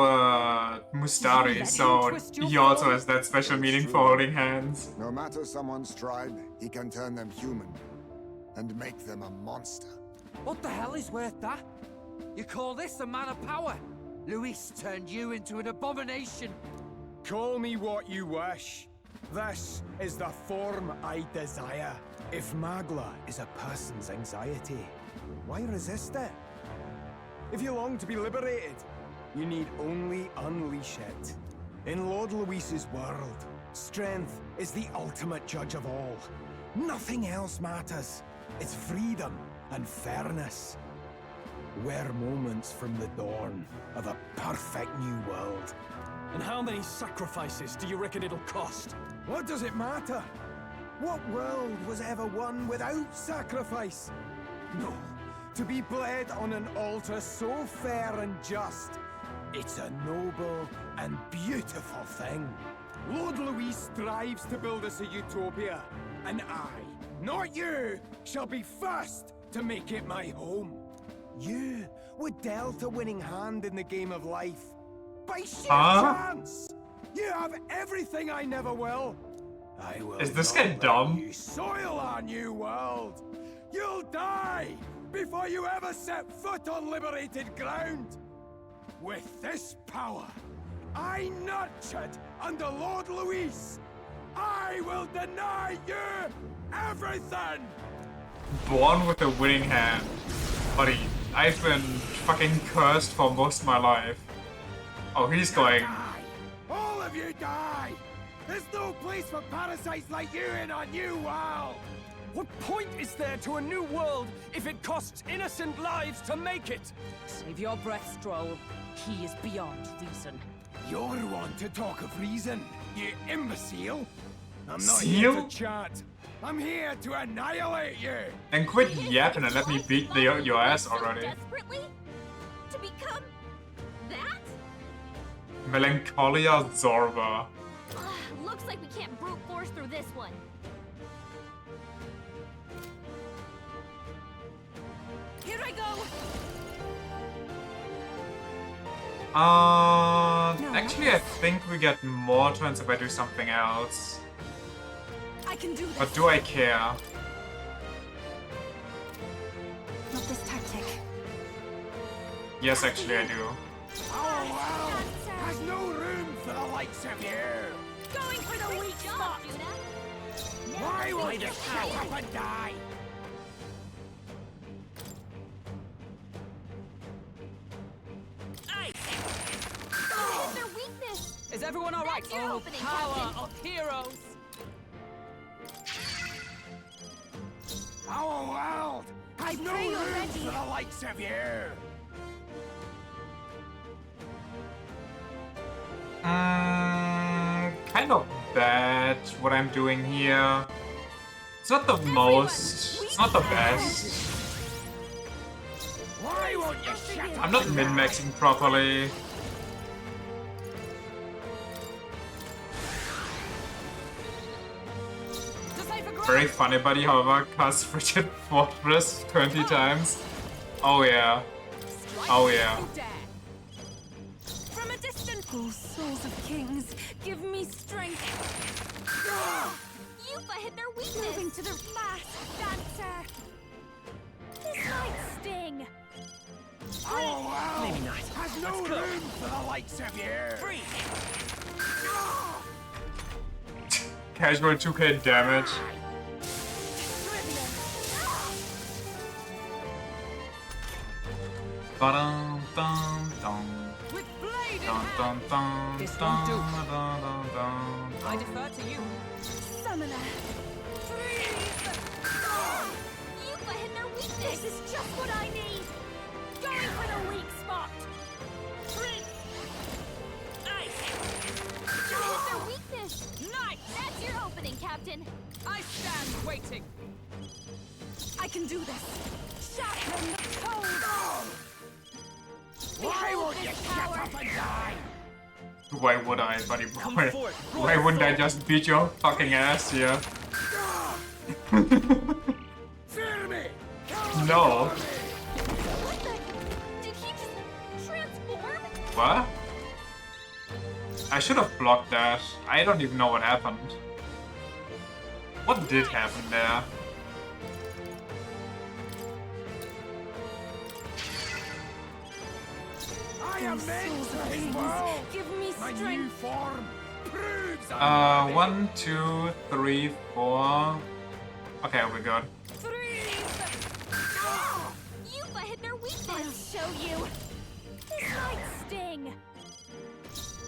a Mustari, so he also has that special meaning for holding hands. No matter someone's tribe, he can turn them human and make them a monster. What the hell is worth that? You call this a man of power? Luis turned you into an abomination. Call me what you wish. This is the form I desire. If Magla is a person's anxiety, why resist it? If you long to be liberated, you need only unleash it. In Lord Luis's world, strength is the ultimate judge of all. Nothing else matters. It's freedom and fairness. We're moments from the dawn of a perfect new world. And how many sacrifices do you reckon it'll cost? What does it matter? What world was ever won without sacrifice? No. To be bled on an altar so fair and just, it's a noble and beautiful thing. Lord Luis strives to build us a utopia, and I, not you, shall be first to make it my home. You were dealt a winning hand in the game of life. By sheer chance! You have everything I never will. I will Is this guy dumb? you soil our new world. You'll die before you ever set foot on liberated ground. With this power, I nurtured under Lord Luis, I will deny you everything! Born with a winning hand. Buddy, I've been fucking cursed for most of my life. Oh, he's going... Die. All of you die! There's no place for parasites like you in our new world! What point is there to a new world if it costs innocent lives to make it? Save your breath, Stroll. He is beyond reason. You're one to talk of reason, you imbecile! I'm not Seal? here to chat. I'm here to annihilate you! And quit yapping and let me beat your ass already. Desperately? To become that? Melancholia Zorba. Looks like we can't brute force through this one. Here I go! Actually I think we get more turns if I do something else. I can do this. But do I care? Not this tactic. Yes, actually I do. Our world has no room for the likes of you! Going for the weak spot! Why won't you shut up and die? Their weakness! Is everyone alright? That's your Oh, opening, power Captain. of heroes! Our world has no pray you're room ready. for the likes of you! Kind of bad what I'm doing here. It's not the most, it's not the best. Why won't you shut up? I'm not min-maxing properly. Very funny, buddy, however, cast Frigid Fortress 20 times. Oh yeah. Oh yeah. From a distance! Oh, souls of kings, give me strength! Yuffie hit their weakness! Moving to the last dancer! This might sting! Our world Maybe not. has no Let's go. room for the likes of you! Free! Casual 2k damage. Ba-dum, dum, dum. With blade in Dun, dun, hand. dun, This dun, won't do. dun, dun, dun, I dun. defer to you. Summoner. You've hit their weakness. This is just what I need. Going for the weak spot. Prince! Ice! You hit their weakness. Nice! That's your opening, Captain. I stand waiting. I can do this. Sharpen the code. Why won't you shut up and die? Why would I, buddy boy? Why wouldn't I just beat your fucking ass here? Fear me! No. What the? Did he just transform? What? I should have blocked that. I don't even know what happened. What did happen there? I am meant to this world! Give me My new strength. form proves I'm worthy. 1, 2, 3, 4. Okay, we're good. You've hit their weakness. I'll show you. This might sting.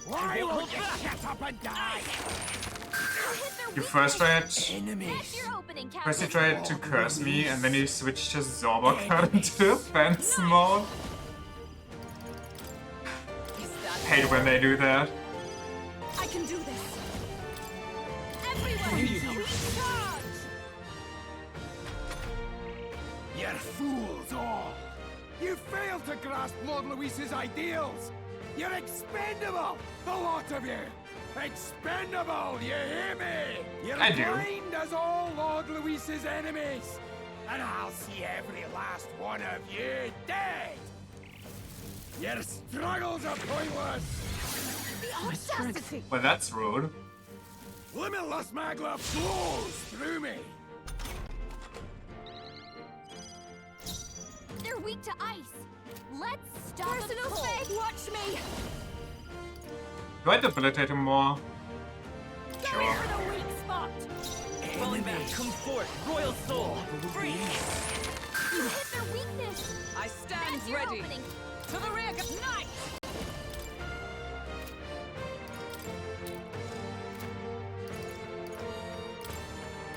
Why won't you shut up and die? You hit their You weakness. first tried, That's your opening, Captain. first he tried to curse me, and then he switched his Zorba card into defense mode. Hate when they do that. I can do this. Everyone, charge! You're fools all! You failed to grasp Lord Luis's ideals! You're expendable, the lot of you! Expendable, you hear me? You're I do. blind as all Lord Luis's enemies! And I'll see every last one of you dead! Your struggles are pointless! The audacity! Well, that's rude. Limitless magma flows through me! They're weak to ice. Let's stop Personal the cold. fate. Watch me. Do I debilitate him more? Going Sure. for the weak spot. Falling back, come forth, Royal Soul! Freeze! You hit their weakness. I stand That's your ready. opening. To the rear. Nice!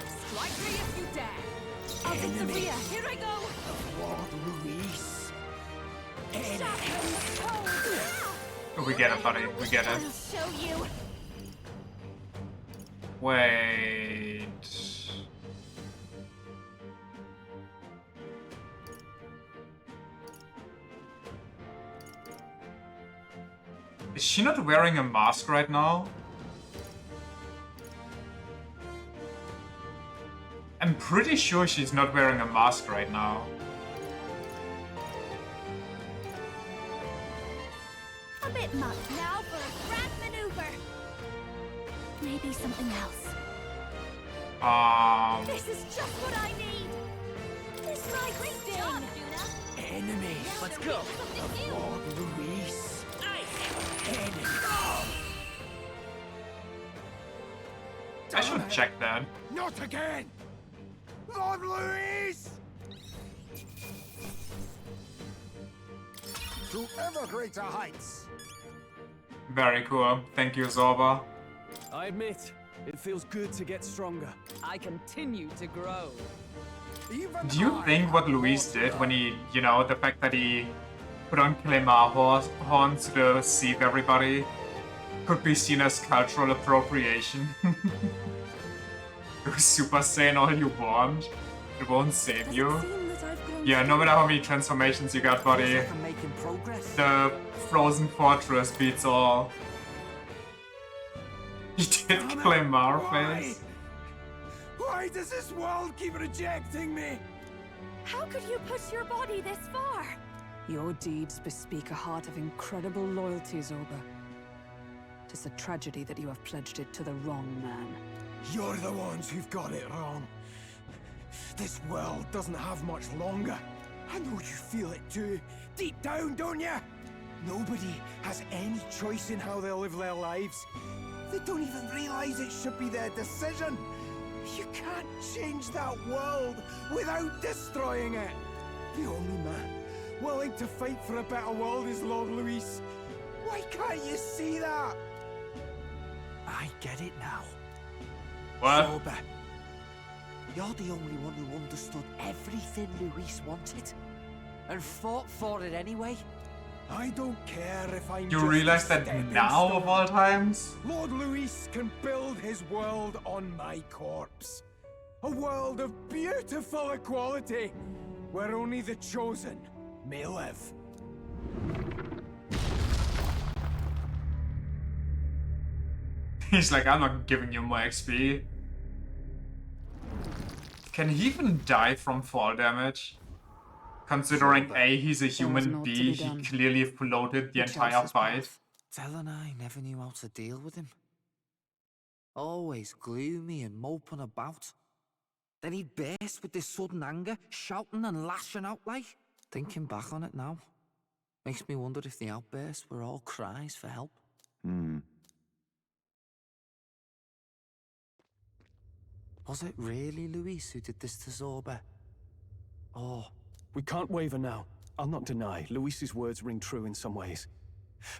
Strike me if you dare. I'll take the rear. Here I go. Lord Luis! Sharpen the code. We get it, buddy. We get it. I'll show you. Wait. Is she not wearing a mask right now? I'm pretty sure she's not wearing a mask right now. A bit much. Now for a grand maneuver. Maybe something else. This is just what I need. This might sting. Job, Juna. Enemies! Let's go! Lord Luis! Enemies! I should check that. Not again! Lord Luis! To ever greater heights! Very cool. Thank you, Zorba. I admit, it feels good to get stronger. I continue to grow. Even Do you I think what have Luis more to did when learn. he, you know, the fact that he put on Claymore horns to deceive everybody could be seen as cultural appropriation? Go Super Saiyan all you want. It won't save you. Yeah, no matter how many transformations you got, buddy, I'm making progress. the Frozen Fortress beats all. He did Claymore Why? face. Why does this world keep rejecting me? How could you push your body this far? Your deeds bespeak a heart of incredible loyalty, Zorba. Tis a tragedy that you have pledged it to the wrong man. You're the ones who've got it wrong. This world doesn't have much longer. I know you feel it too. Deep down, don't you? Nobody has any choice in how they'll live their lives. They don't even realize it should be their decision. You can't change that world without destroying it. The only man willing to fight for a better world is Lord Luis. Why can't you see that? I get it now. What? Zorba, you're the only one who understood everything Luis wanted. And fought for it anyway. I don't care if I'm You just realize a that stepping now stone. of all times? Lord Luis can build his world on my corpse. A world of beautiful equality, where only the chosen may live. He's like, I'm not giving you more XP. Can he even die from fall damage? Considering A, he's a human, naught to B, be he done. clearly floated the He chose entire his fight. path. Tell and I never knew how to deal with him. Always gloomy and moping about. Then he'd burst with this sudden anger, shouting and lashing out like. Thinking back on it now, makes me wonder if the outbursts were all cries for help. Was it really Luis who did this to Zorba? Oh, we can't waver now. I'll not deny, Luis's words ring true in some ways.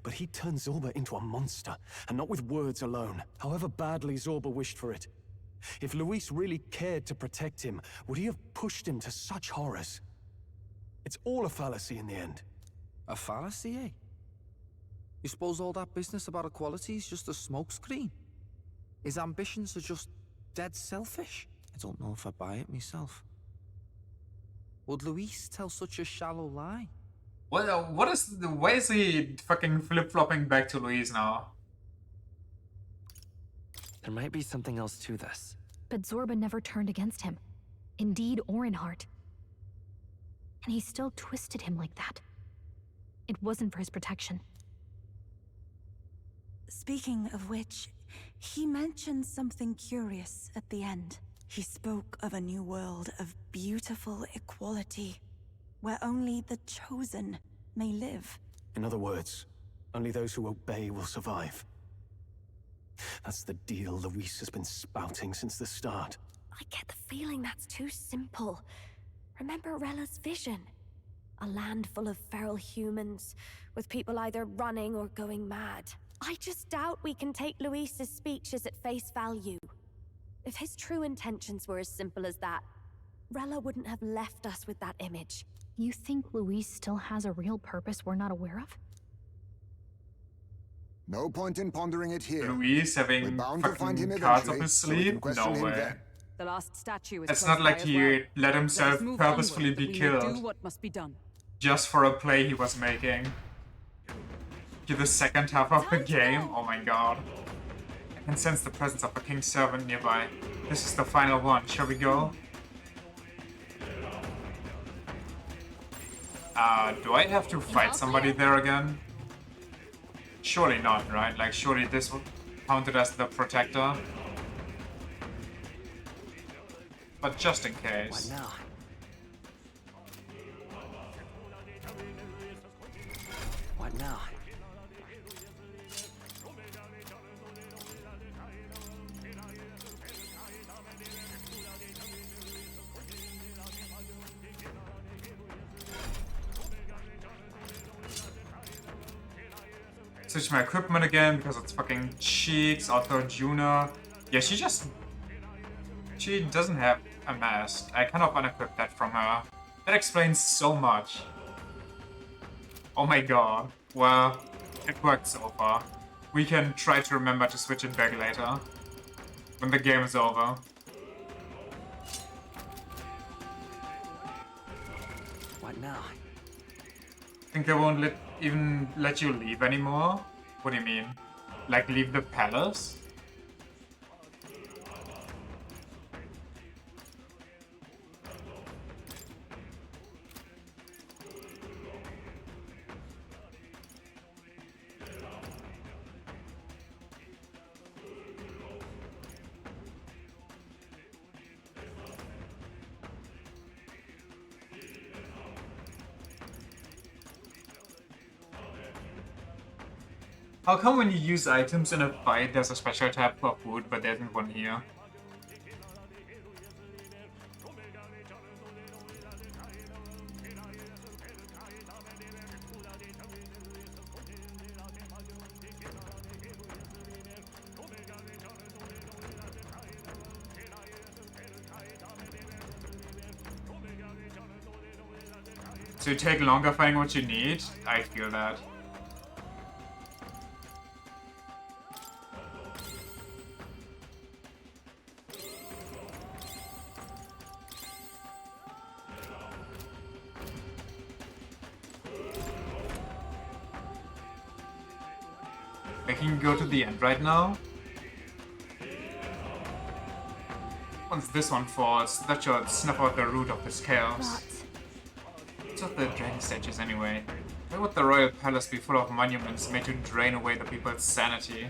But he turned Zorba into a monster, and not with words alone, however badly Zorba wished for it. If Luis really cared to protect him, would he have pushed him to such horrors? It's all a fallacy in the end. A fallacy, eh? You suppose all that business about equality is just a smokescreen? His ambitions are just dead selfish? I don't know if I buy it myself. Would Luis tell such a shallow lie? Why is he fucking flip-flopping back to Luis now? There might be something else to this. But Zorba never turned against him, in deed or in heart. And he still twisted him like that. It wasn't for his protection. Speaking of which, he mentioned something curious at the end. He spoke of a new world of beautiful equality, where only the chosen may live. In other words, only those who obey will survive. That's the deal Luis has been spouting since the start. I get the feeling that's too simple. Remember Rella's vision? A land full of feral humans, with people either running or going mad. I just doubt we can take Luis's speeches at face value. If his true intentions were as simple as that, Rella wouldn't have left us with that image. You think Luis still has a real purpose we're not aware of? No point in pondering it here. Luis We're having bound to find him fucking cards up eventually, his so we can sleeve? question No him way. then. The last statue is It's close not like by as he well. let himself Let us move purposefully onward, be that we may killed do what must be done. just for a play he was making. To the second half of the game? Oh my god. I can sense the presence of a king's servant nearby. This is the final one. Shall we go? Do I have to fight somebody there again? Surely not, right? Like, surely this counted as the protector. But just in case. What now? What now? Switch my equipment again because it's fucking cheeks. Auto Juna. Yeah, she doesn't have a mask. I cannot unequip that from her. That explains so much. Oh my god. Well, it worked so far. We can try to remember to switch it back later. When the game is over. What now? Think they won't even let you leave anymore? What do you mean? Like leave the palace? How come when you use items in a fight there's a special tab for food, but there isn't one here? So you take longer finding what you need? I feel that. I can go to the end right now. Once this one falls, that should snuff out the root of this chaos. It's not the dragon statues anyway. Why would the royal palace be full of monuments made to drain away the people's sanity?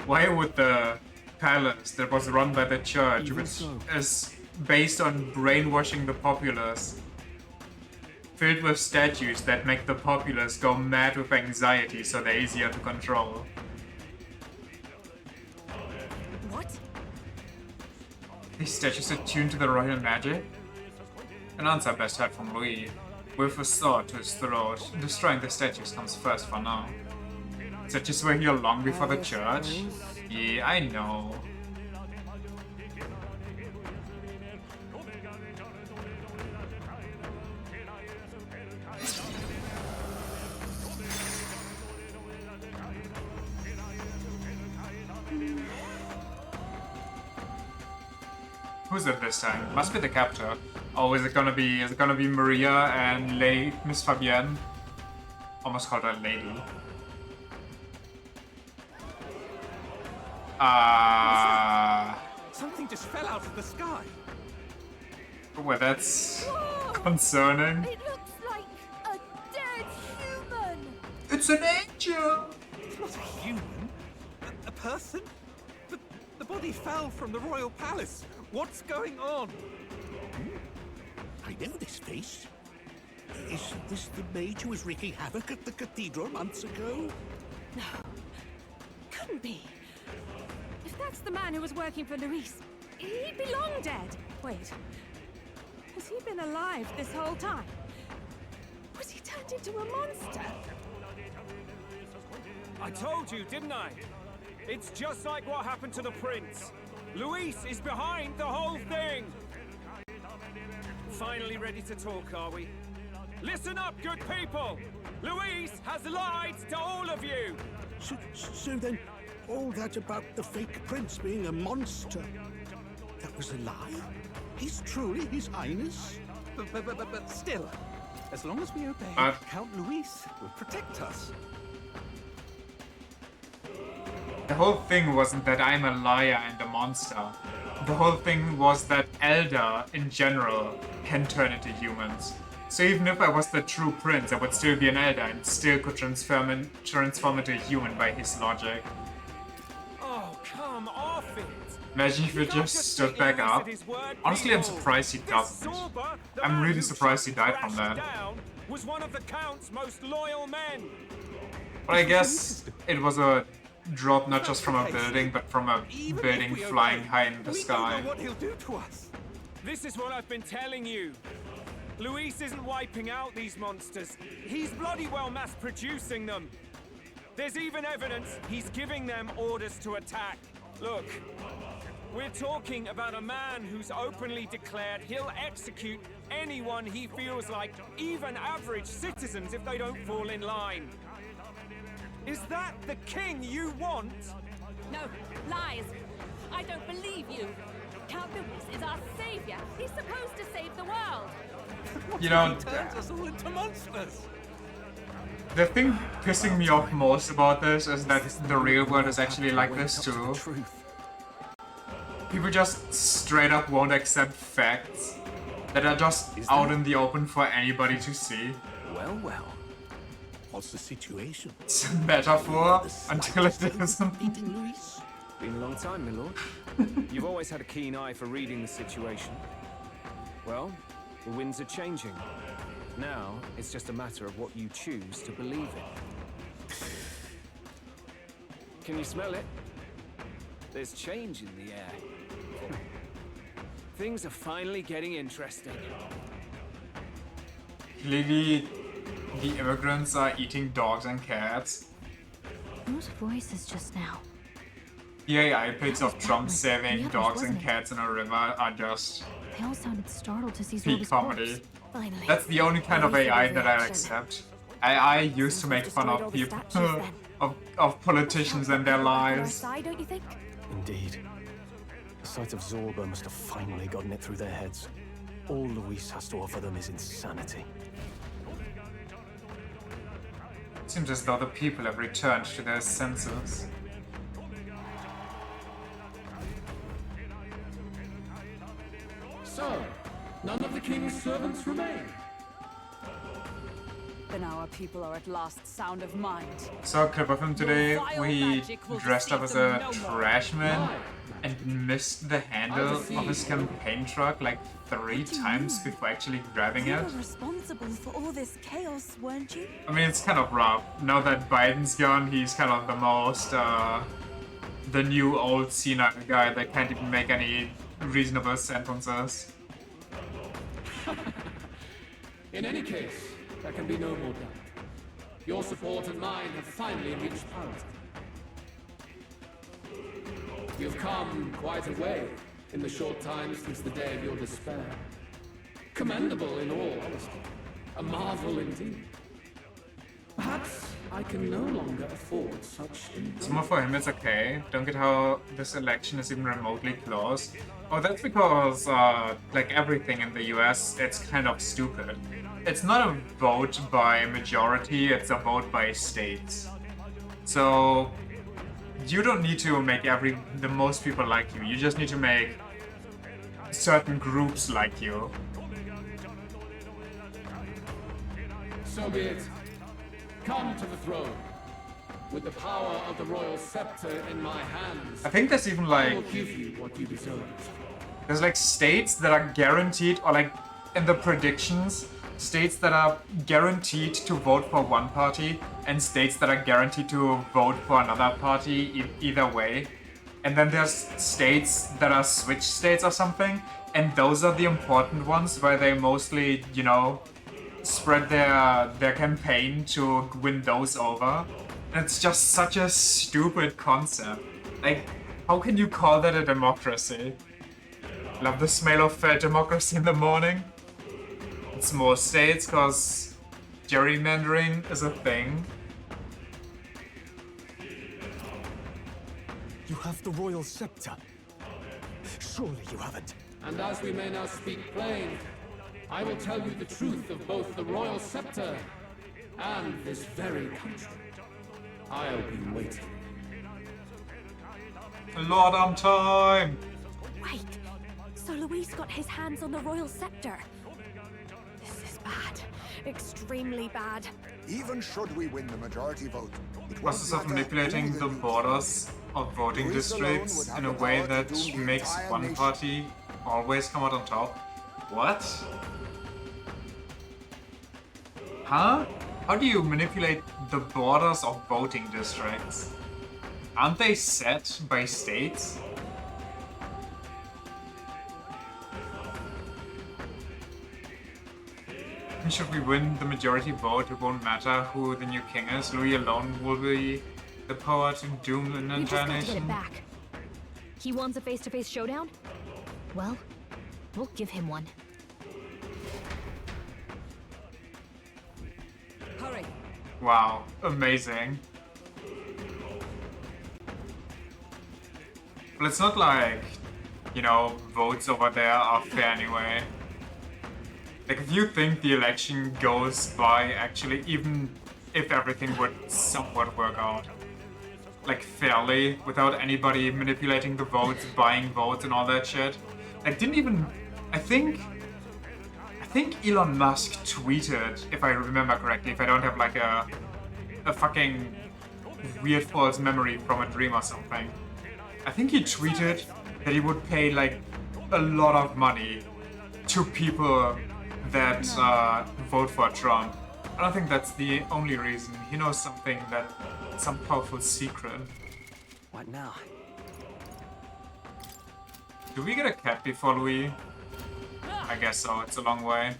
Why would the palace that was run by the church, which is based on brainwashing the populace, filled with statues that make the populace go mad with anxiety so they're easier to control? What? These statues are tuned to the royal magic? An answer best heard from Louis. With a sword to his throat, destroying the statues comes first for now. Statues were here long before the church? Yeah, I know. Who's it this time? Must be the captor. Oh, is it gonna be Maria and Miss Fabienne? Almost called her lady. Something just fell out of the sky. Well, that's concerning. It looks like a dead human. It's an angel. It's not a human. A person? But the body fell from the royal palace. What's going on? I know this face. Isn't this the mage who was wreaking havoc at the cathedral months ago? No. Couldn't be. If that's the man who was working for Luis, he'd be long dead. Wait. Has he been alive this whole time? Was he turned into a monster? I told you, didn't I? It's just like what happened to the prince. Luis is behind the whole thing! Finally ready to talk, are we? Listen up, good people! Luis has lied to all of you! So then, all that about the fake prince being a monster, that was a lie? He's truly His Highness? But still, as long as we obey, Count Luis will protect us. The whole thing wasn't that I'm a liar and a monster. The whole thing was that Elder, in general, can turn into humans. So even if I was the true prince, I would still be an Elder and still could transform into a human by his logic. Oh, come off it! Imagine if he just stood back up. Honestly, I'm surprised he doesn't. I'm really surprised he died from that. Was one of the Count's most loyal men. But I guess it was a drop not just from a building, but from a building flying high in the sky. What he'll do to us. This is what I've been telling you. Luis isn't wiping out these monsters. He's bloody well mass-producing them. There's even evidence he's giving them orders to attack. Look, we're talking about a man who's openly declared he'll execute anyone he feels like, even average citizens, if they don't fall in line. Is that the king you want? No, lies. I don't believe you. Count Luis is our savior. He's supposed to save the world. You know, He turns us all into monsters. the thing pissing me off most about this is that the real world is actually like this too. People just straight up won't accept facts that are just out in the open for anybody to see. Well, well. What's the situation? It's a metaphor until it isn't. Been a long time, my lord. You've always had a keen eye for reading the situation. Well, the winds are changing. Now, it's just a matter of what you choose to believe in. Can you smell it? There's change in the air. Things are finally getting interesting. Clearly, the immigrants are eating dogs and cats. Those voices just now. The AI bits of Trump saving dogs and cats in a river are just They all sounded startled to see peak Zorba's comedy. corpse. Finally. That's the only kind of At least AI there was that I reaction. accept. AI used to make fun of people, of politicians and their On our lies. side, don't you think? Indeed. The sight of Zorba must have finally gotten it through their heads. All Luis has to offer them is insanity. Seems as though the people have returned to their senses. So, none of the king's servants remain. Then our people are at last sound of mind. Saw a clip of him today Your vile where he magic will dressed up deceive as a them no more. trash man and missed the handle of his campaign truck like 3 times before actually grabbing You it. were responsible for all this chaos, weren't you? I mean, it's kind of rough. Now that Biden's gone, he's kind of the most, the new old senile guy that can't even make any reasonable sentences. In any case, there can be no more doubt. Your support and mine have finally reached parity. You've come quite a way in the short time since the day of your despair. Commendable in all honesty. A marvel indeed. Perhaps I can no longer afford such Somehow for him it's okay. Don't get how this election is even remotely close. Oh, that's because, like everything in the US, it's kind of stupid. It's not a vote by majority, it's a vote by states. So, you don't need to make the most people like you. You just need to make certain groups like you. So be it. Come to the throne. With the power of the royal scepter in my hands, I think there's even I like... will give you what you deserve. There's like states that are guaranteed, or like in the predictions, states that are guaranteed to vote for one party and states that are guaranteed to vote for another party either way. And then there's states that are switch states or something, and those are the important ones where they mostly, you know, spread their campaign to win those over. And it's just such a stupid concept. Like, how can you call that a democracy? Love the smell of democracy in the morning. It's more states because gerrymandering is a thing. You have the royal scepter. Surely you haven't. And as we may now speak plain, I will tell you the truth of both the royal scepter and this very country. I'll be waiting. Lord on time! Wait, so Luis got his hands on the royal scepter. This is bad. Extremely bad. Even should we win the majority vote, it Process won't of matter manipulating who the borders of voting Luis alone districts would have in a the way power to that doom the makes entire one nation. party always come out on top. What? Huh? How do you manipulate the borders of voting districts? Aren't they set by states? And should we win the majority vote, it won't matter who the new king is. Louis alone will be the power to doom an We just entire got to get it nation. back. He wants a face-to-face showdown? Well, we'll give him one. Hurry. Wow, amazing. But it's not like, you know, votes over there are fair anyway. Like, if you think the election goes by, actually, even if everything would somewhat work out, like, fairly, without anybody manipulating the votes, buying votes and all that shit. Like, didn't even... I think Elon Musk tweeted, if I remember correctly, if I don't have, like, a fucking weird false memory from a dream or something. I think he tweeted that he would pay, like, a lot of money to people that vote for Trump. I don't think that's the only reason. He knows something that... some powerful secret. What now? Do we get a cat before Louis? I guess so, it's a long way.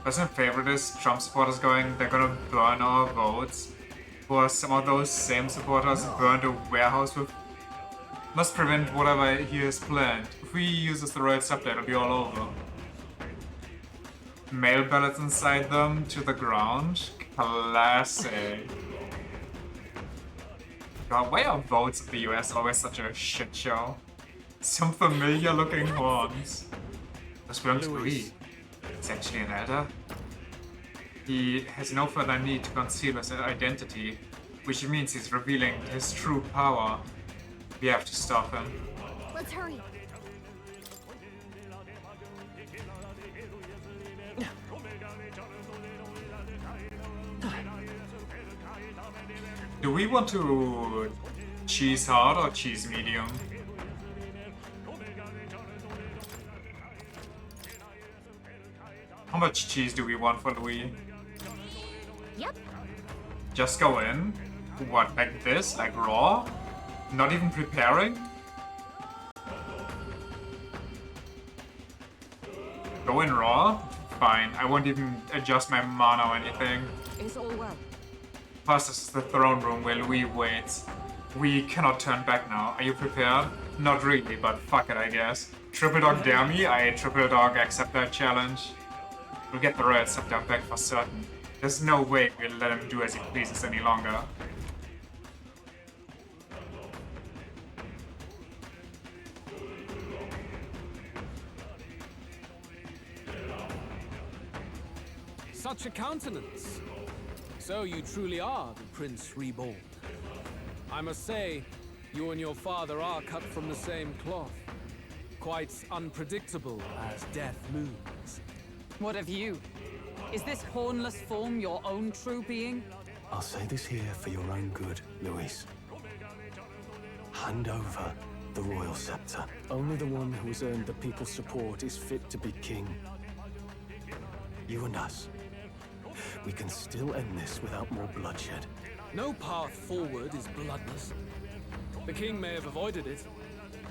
Personal favorite is Trump supporters going, they're gonna burn our votes. Or some of those same supporters burned a warehouse with... Must prevent whatever he has planned. If he uses the royal scepter, it'll be all over. mail ballots inside them to the ground. Classic. God, why are votes of the US always such a shit show? Some familiar looking horns. This belongs to Louis. It's actually an elder. He has no further need to conceal his identity, which means he's revealing his true power. We have to stop him. Let's hurry. Do we want to cheese hard or cheese medium? How much cheese do we want for Louis? Yep. Just go in? What, like this? Like raw? Not even preparing? Go in raw? Fine, I won't even adjust my mana or anything. It's all well. Plus, this is the throne room where Louis waits. We cannot turn back now. Are you prepared? Not really, but fuck it, I guess. Triple dog dare me? I triple dog accept that challenge. We'll get the Royal Scepter back for certain. There's no way we'll let him do as he pleases any longer. Such a countenance. So you truly are the Prince Reborn. I must say, you and your father are cut from the same cloth. Quite unpredictable as death looms. What of you? Is this hornless form your own true being? I'll say this here for your own good, Luis. Hand over the royal scepter. Only the one who has earned the people's support is fit to be king. You and us. We can still end this without more bloodshed. No path forward is bloodless. The king may have avoided it,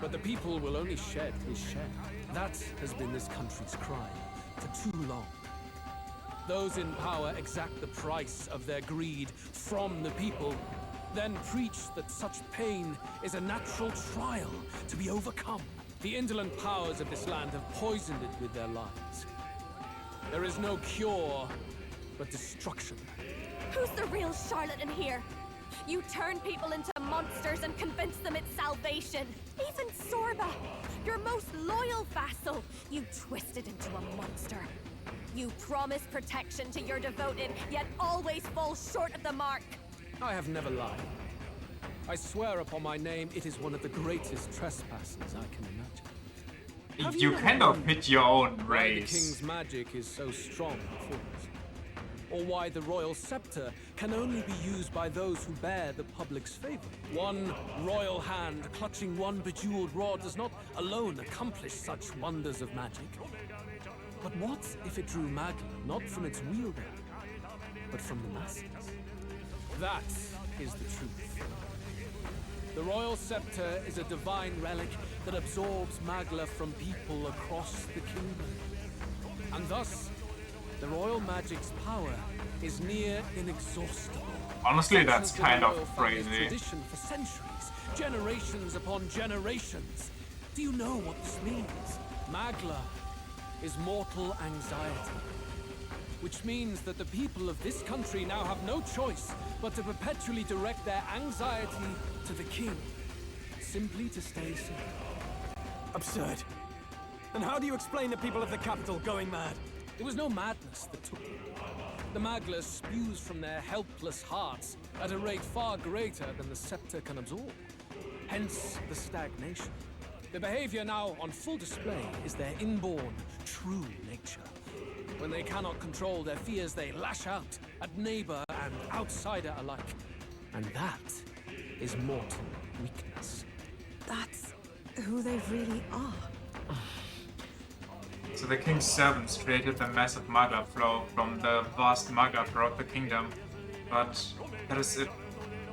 but the people will only shed his share. That has been this country's crime for too long. Those in power exact the price of their greed from the people, then preach that such pain is a natural trial to be overcome. The indolent powers of this land have poisoned it with their lies. There is no cure but destruction. Who's the real charlatan here? You turn people into monsters and convince them it's salvation. Even Sorba, your most loyal vassal, you twisted into a monster. You promise protection to your devoted, yet always fall short of the mark. I have never lied. I swear upon my name, it is one of the greatest trespasses I can imagine. You kind of hit your own Why the race. king's magic is so strong before us? Or why the royal scepter can only be used by those who bear the public's favor? One royal hand clutching one bejeweled rod does not alone accomplish such wonders of magic. But what if it drew Magla not from its wielder, but from the masses? That is the truth. The royal scepter is a divine relic that absorbs Magla from people across the kingdom. And thus, the royal magic's power is near inexhaustible. Honestly, that's Such has been kind the of royal family's crazy. tradition for centuries, generations upon generations. Do you know what this means? Magla is mortal anxiety, which means that the people of this country now have no choice but to perpetually direct their anxiety to the king, simply to stay safe. Absurd. And how do you explain the people of the capital going mad? It was no madness that took them. The Magla spews from their helpless hearts at a rate far greater than the scepter can absorb. Hence the stagnation. The behavior now on full display is their inborn, true nature. When they cannot control their fears, they lash out at neighbor and outsider alike. And that is mortal weakness. That's who they really are. So the king's servants created the massive Magla flow from the vast Magla throughout the kingdom, but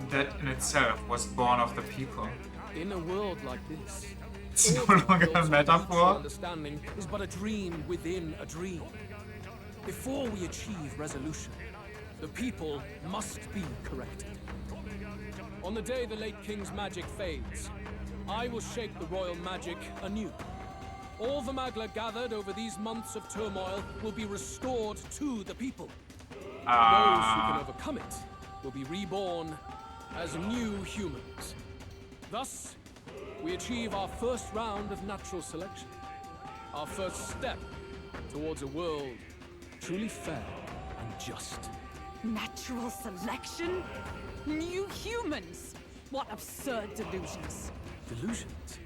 that in itself was born of the people. In a world like this, It's no longer a metaphor. understanding is but a dream within a dream. Before we achieve resolution, the people must be corrected. On the day the late king's magic fades, I will shape the royal magic anew. All the Magla gathered over these months of turmoil will be restored to the people. Those who can overcome it will be reborn as new humans. Thus, we achieve our first round of natural selection. Our first step towards a world truly fair and just. Natural selection? New humans? What absurd delusions. Delusions?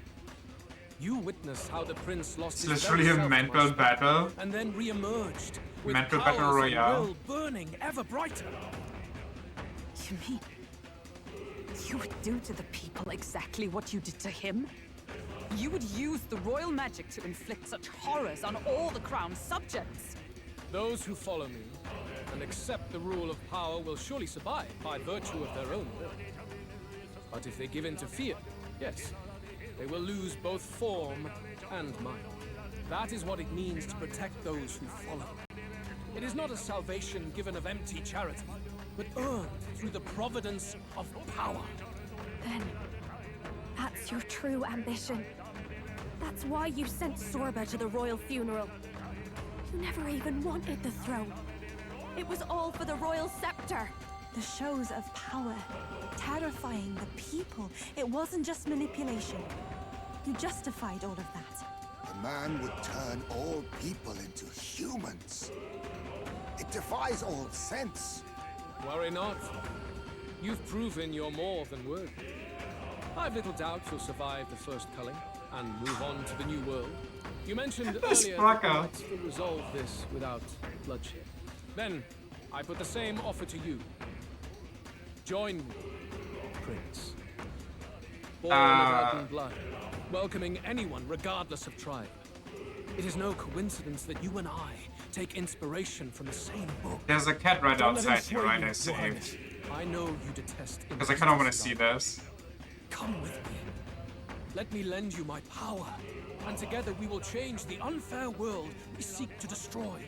You witnessed how the prince lost It's his literally very a self mental amongst them, battle. and then re-emerged with Mental powers battle and royale. will burning ever brighter. You mean you would do to the people exactly what you did to him? You would use the royal magic to inflict such horrors on all the crown's subjects? Those who follow me and accept the rule of power will surely survive by virtue of their own will. But if they give in to fear, yes, they will lose both form and mind. That is what it means to protect those who follow. It is not a salvation given of empty charity, but earned through the providence of power. Then, that's your true ambition. That's why you sent Sorba to the royal funeral. You never even wanted the throne. It was all for the royal scepter. The shows of power, terrifying the people. It wasn't just manipulation. You justified all of that. The man would turn all people into humans. It defies all sense. Worry not. You've proven you're more than worthy. I've little doubt you'll survive the first culling and move on to the new world. You mentioned earlier that you might still resolve this without bloodshed. Then, I put the same offer to you. Join me, Prince. Born of Elven blood, welcoming anyone regardless of tribe. It is no coincidence that you and I take inspiration from the same book. There's a cat right Don't let him outside here, sway right? you, I saved. I know you detest Because I kind of want to see this. Come with me. Let me lend you my power, and together we will change the unfair world we seek to destroy.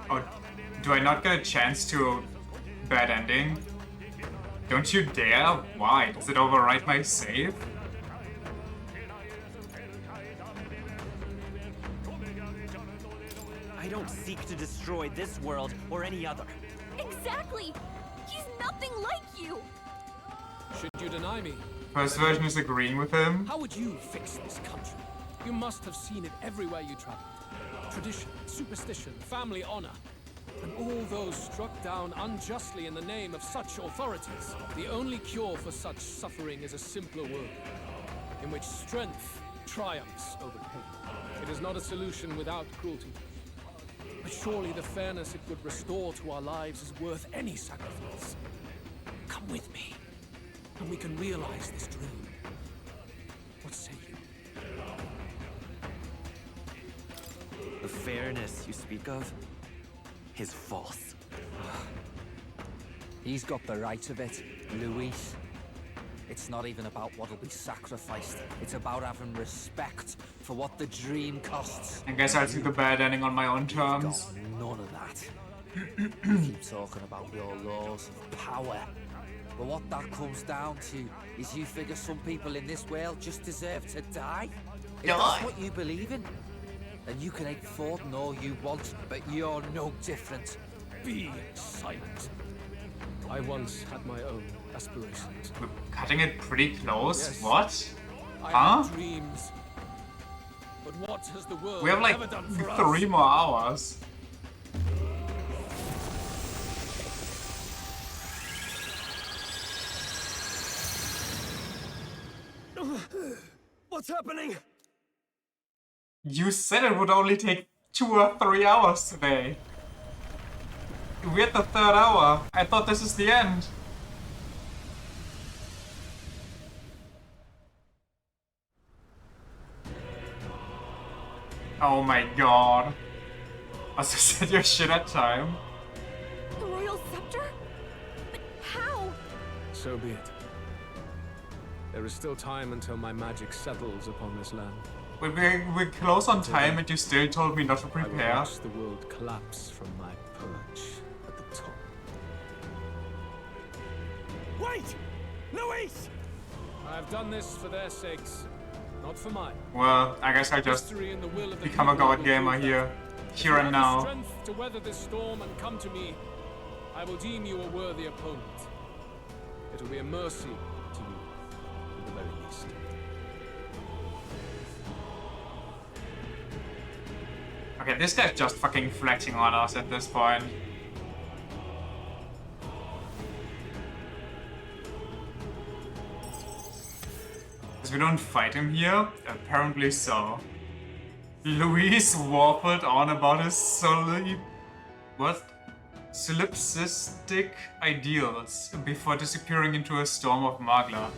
Oh, do I not get a chance to bad ending? Don't you dare? Why? Does it overwrite my save? I don't seek to destroy this world or any other. Exactly! He's nothing like you! Should you deny me? First version is agreeing with him. How would you fix this country? You must have seen it everywhere you traveled. Tradition, superstition, family honor, and all those struck down unjustly in the name of such authorities. The only cure for such suffering is a simpler world, in which strength triumphs over pain. It is not a solution without cruelty. But surely the fairness it would restore to our lives is worth any sacrifice. Come with me, and we can realize this dream. What say you? The fairness you speak of is false. He's got the right of it, Luis. It's not even about what'll be sacrificed. It's about having respect for what the dream costs. I guess I'll see the bad ending on my own terms. None of that. You keep talking about your laws of power. But what that comes down to is you figure some people in this world just deserve to die. If that's what you believe in, then you can hate Thornton all you want, but you're no different. Be silent. I once had my own aspirations. We're cutting it pretty close. Yes. What? I Huh? had dreams. But what has the world We have like ever done for 3 us? more hours. What's happening? You said it would only take 2 or 3 hours today. We're at the 3rd hour. I thought this is the end. Oh my god. Also said your shit at time. The royal scepter? But how? So be it. There is still time until my magic settles upon this land. But we're close on time and you still told me not to I will prepare. watch the world collapse from my perch at the top. Wait! Luis! I've done this for their sakes, not for mine. Well, I guess I just History and the will of the become a people god will gamer prove here, that. If here you and have now. the strength to weather this storm and come to me, I will deem you a worthy opponent. It will be a mercy to you, at the very least. Okay, this guy's just fucking flexing on us at this point. Because we don't fight him here? Apparently so. Luis waffled on about his solipsistic ideals before disappearing into a storm of Magla.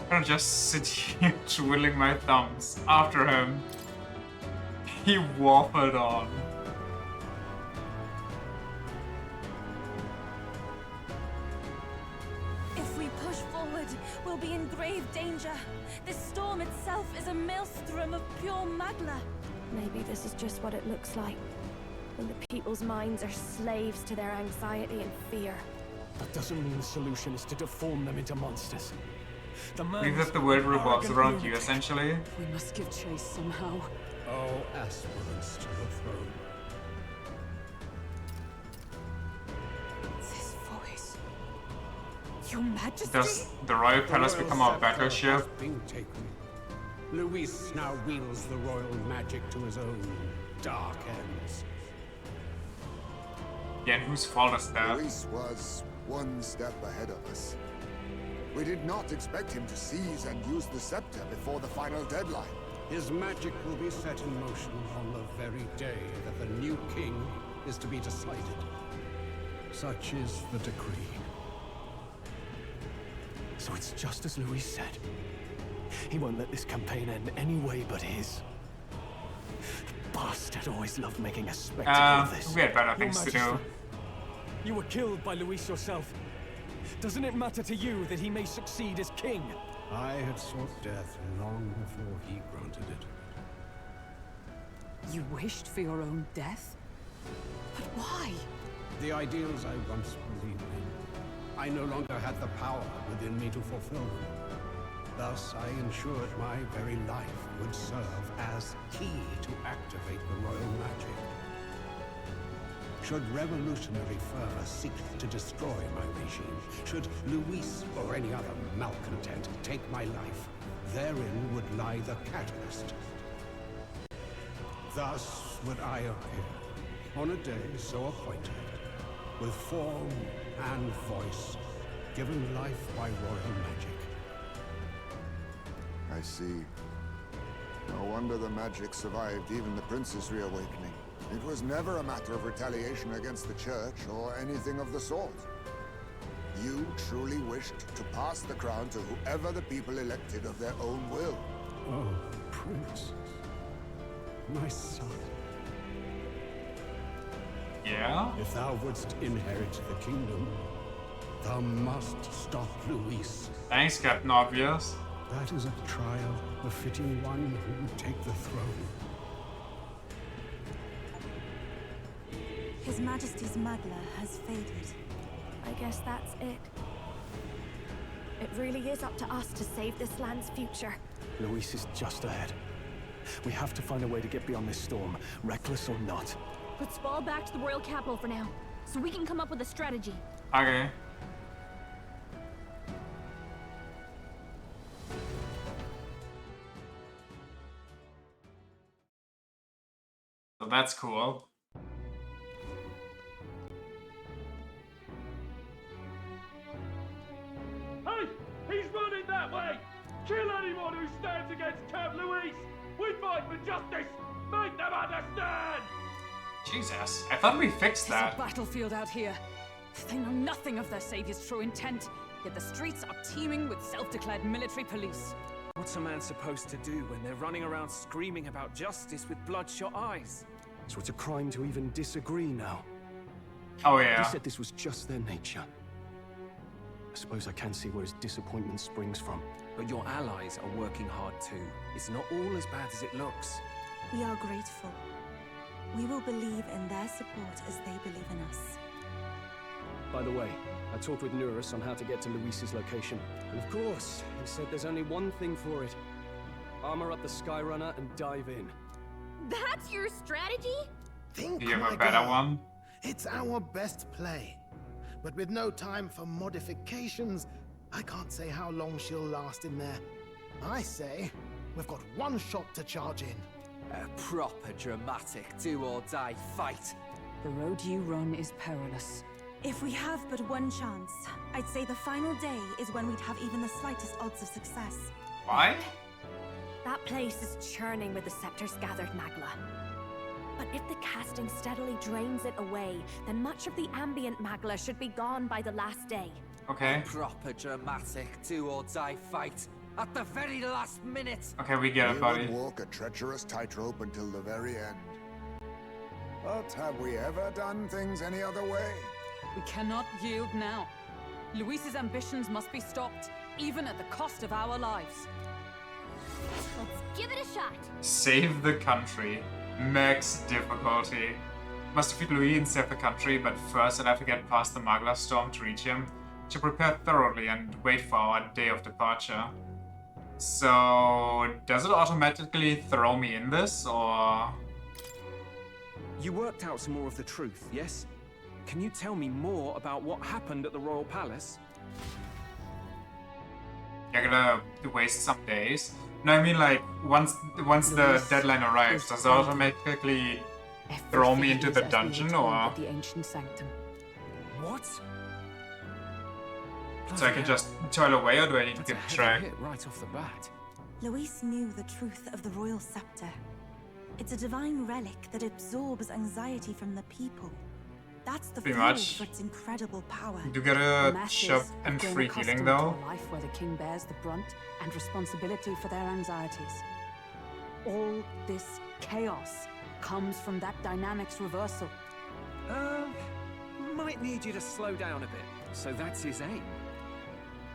I'm gonna just sit here twiddling my thumbs after him. He waffled on. If we push forward, we'll be in grave danger. This storm itself is a maelstrom of pure magla. Maybe this is just what it looks like. When the people's minds are slaves to their anxiety and fear. That doesn't mean the solution is to deform them into monsters. Believe that the world revolves around you, essentially. We must give chase somehow. All aspirants to the throne. This voice. Your Majesty? Does the Royal Palace become our battleship? Being taken. Luis now wields the royal magic to his own dark ends. Yeah, and whose fault is that? Luis was one step ahead of us. We did not expect him to seize and use the scepter before the final deadline. His magic will be set in motion on the very day that the new king is to be decided. Such is the decree. So it's just as Luis said. He won't let this campaign end any way but his. The bastard always loved making a spectacle of this. We had better things to do. You were killed by Luis yourself. Doesn't it matter to you that he may succeed as king? I had sought death long before he granted it. You wished for your own death? But why? The ideals I once believed in, I no longer had the power within me to fulfill them. Thus, I ensured my very life would serve as key to activate the royal magic. Should revolutionary fervor seek to destroy my regime, should Luis or any other malcontent take my life, therein would lie the catalyst. Thus would I appear, on a day so appointed, with form and voice, given life by royal magic. I see. No wonder the magic survived even the prince's reawakening. It was never a matter of retaliation against the church or anything of the sort. You truly wished to pass the crown to whoever the people elected of their own will. Oh, Prince. My son. Yeah? If thou wouldst inherit the kingdom, thou must stop Luis. Thanks, Captain Obvious. That is a trial befitting one who would take the throne. His Majesty's Magla has faded. I guess that's it. It really is up to us to save this land's future. Luis is just ahead. We have to find a way to get beyond this storm, reckless or not. Let's fall back to the royal capital for now, so we can come up with a strategy. Okay. So that's cool. Hey! He's running that way! Kill anyone who stands against Count Luis! We fight for justice! Make them understand! Jesus, I thought we fixed There's a that. battlefield out here. They know nothing of their savior's true intent, yet the streets are teeming with self-declared military police. What's a man supposed to do when they're running around screaming about justice with bloodshot eyes? So it's a crime to even disagree now. Oh yeah. He said this was just their nature. I suppose I can see where his disappointment springs from. But your allies are working hard too. It's not all as bad as it looks. We are grateful. We will believe in their support as they believe in us. By the way, I talked with Nurus on how to get to Luis's location. And of course, he said there's only one thing for it. Armor up the Skyrunner and dive in. That's your strategy? Think, Do you have my a better girl. one? It's our best play. But with no time for modifications, I can't say how long she'll last in there. I say, we've got one shot to charge in. A proper dramatic do-or-die fight. The road you run is perilous. If we have but one chance, I'd say the final day is when we'd have even the slightest odds of success. Why? That place is churning with the scepters gathered, Magla. But if the casting steadily drains it away, then much of the ambient Magla should be gone by the last day. Okay. A proper dramatic do-or-die fight. At the very last minute. Okay, we get it, We buddy. would walk a treacherous tightrope until the very end. But have we ever done things any other way? We cannot yield now. Luis's ambitions must be stopped, even at the cost of our lives. Let's give it a shot. Save the country. Max difficulty. Must defeat Louis and save the country, but first I'll have to get past the Magla storm to reach him. To prepare thoroughly and wait for our day of departure. So, does it automatically throw me in this, or...? You worked out some more of the truth, yes? Can you tell me more about what happened at the Royal Palace? You're gonna waste some days? No, I mean like, once the deadline arrives, does it automatically throw me into the dungeon, or...? The ancient sanctum. What? So I can just toil away, or do I need to keep track? Right off the bat. Luis knew the truth of the royal scepter. It's a divine relic that absorbs anxiety from the people. That's the Pretty fuel much. for its incredible power. You get a shop and free healing though. A life where the king bears the brunt and responsibility for their anxieties. All this chaos comes from that dynamics reversal. Might need you to slow down a bit. So that's his aim.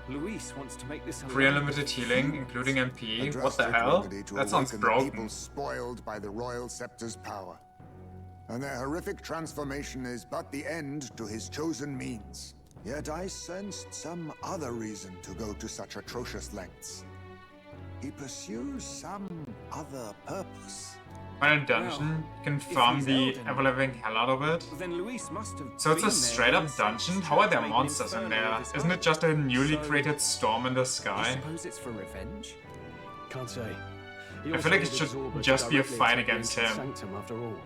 Luis wants to make this a Free unlimited healing, including MP. A What the drastic hell? remedy to That sounds awaken the broken. people spoiled by the royal scepter's power. And their horrific transformation is but the end to his chosen means. Yet I sensed some other reason to go to such atrocious lengths. He pursues some other purpose. Find a dungeon, you can farm the ever-living hell out of it. Then Luis must have So it's a been there straight-up when the dungeon? How are there Dragon monsters in Inferno there? with his Isn't it heart. just a newly So, created storm in the I sky? suppose it's for revenge? Can't say. I feel like it should just be a fight against him. Sanctum after all.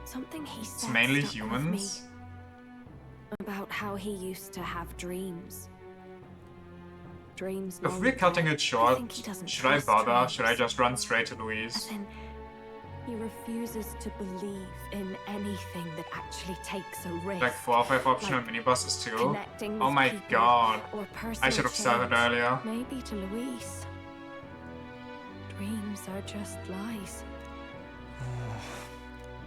Something he said It's mainly stuck with humans. me. About how he used to have dreams. Dreams. If long we're cutting dead. it short, think he doesn't should I trust bother? dreams. Should I just run straight to Louise? As in, he refuses to believe in anything that actually takes a risk. Like 4 or 5 optional mini-bosses too? Connecting Oh with my people god. or I personal should have started change. earlier. Maybe to Luis. Dreams are just lies.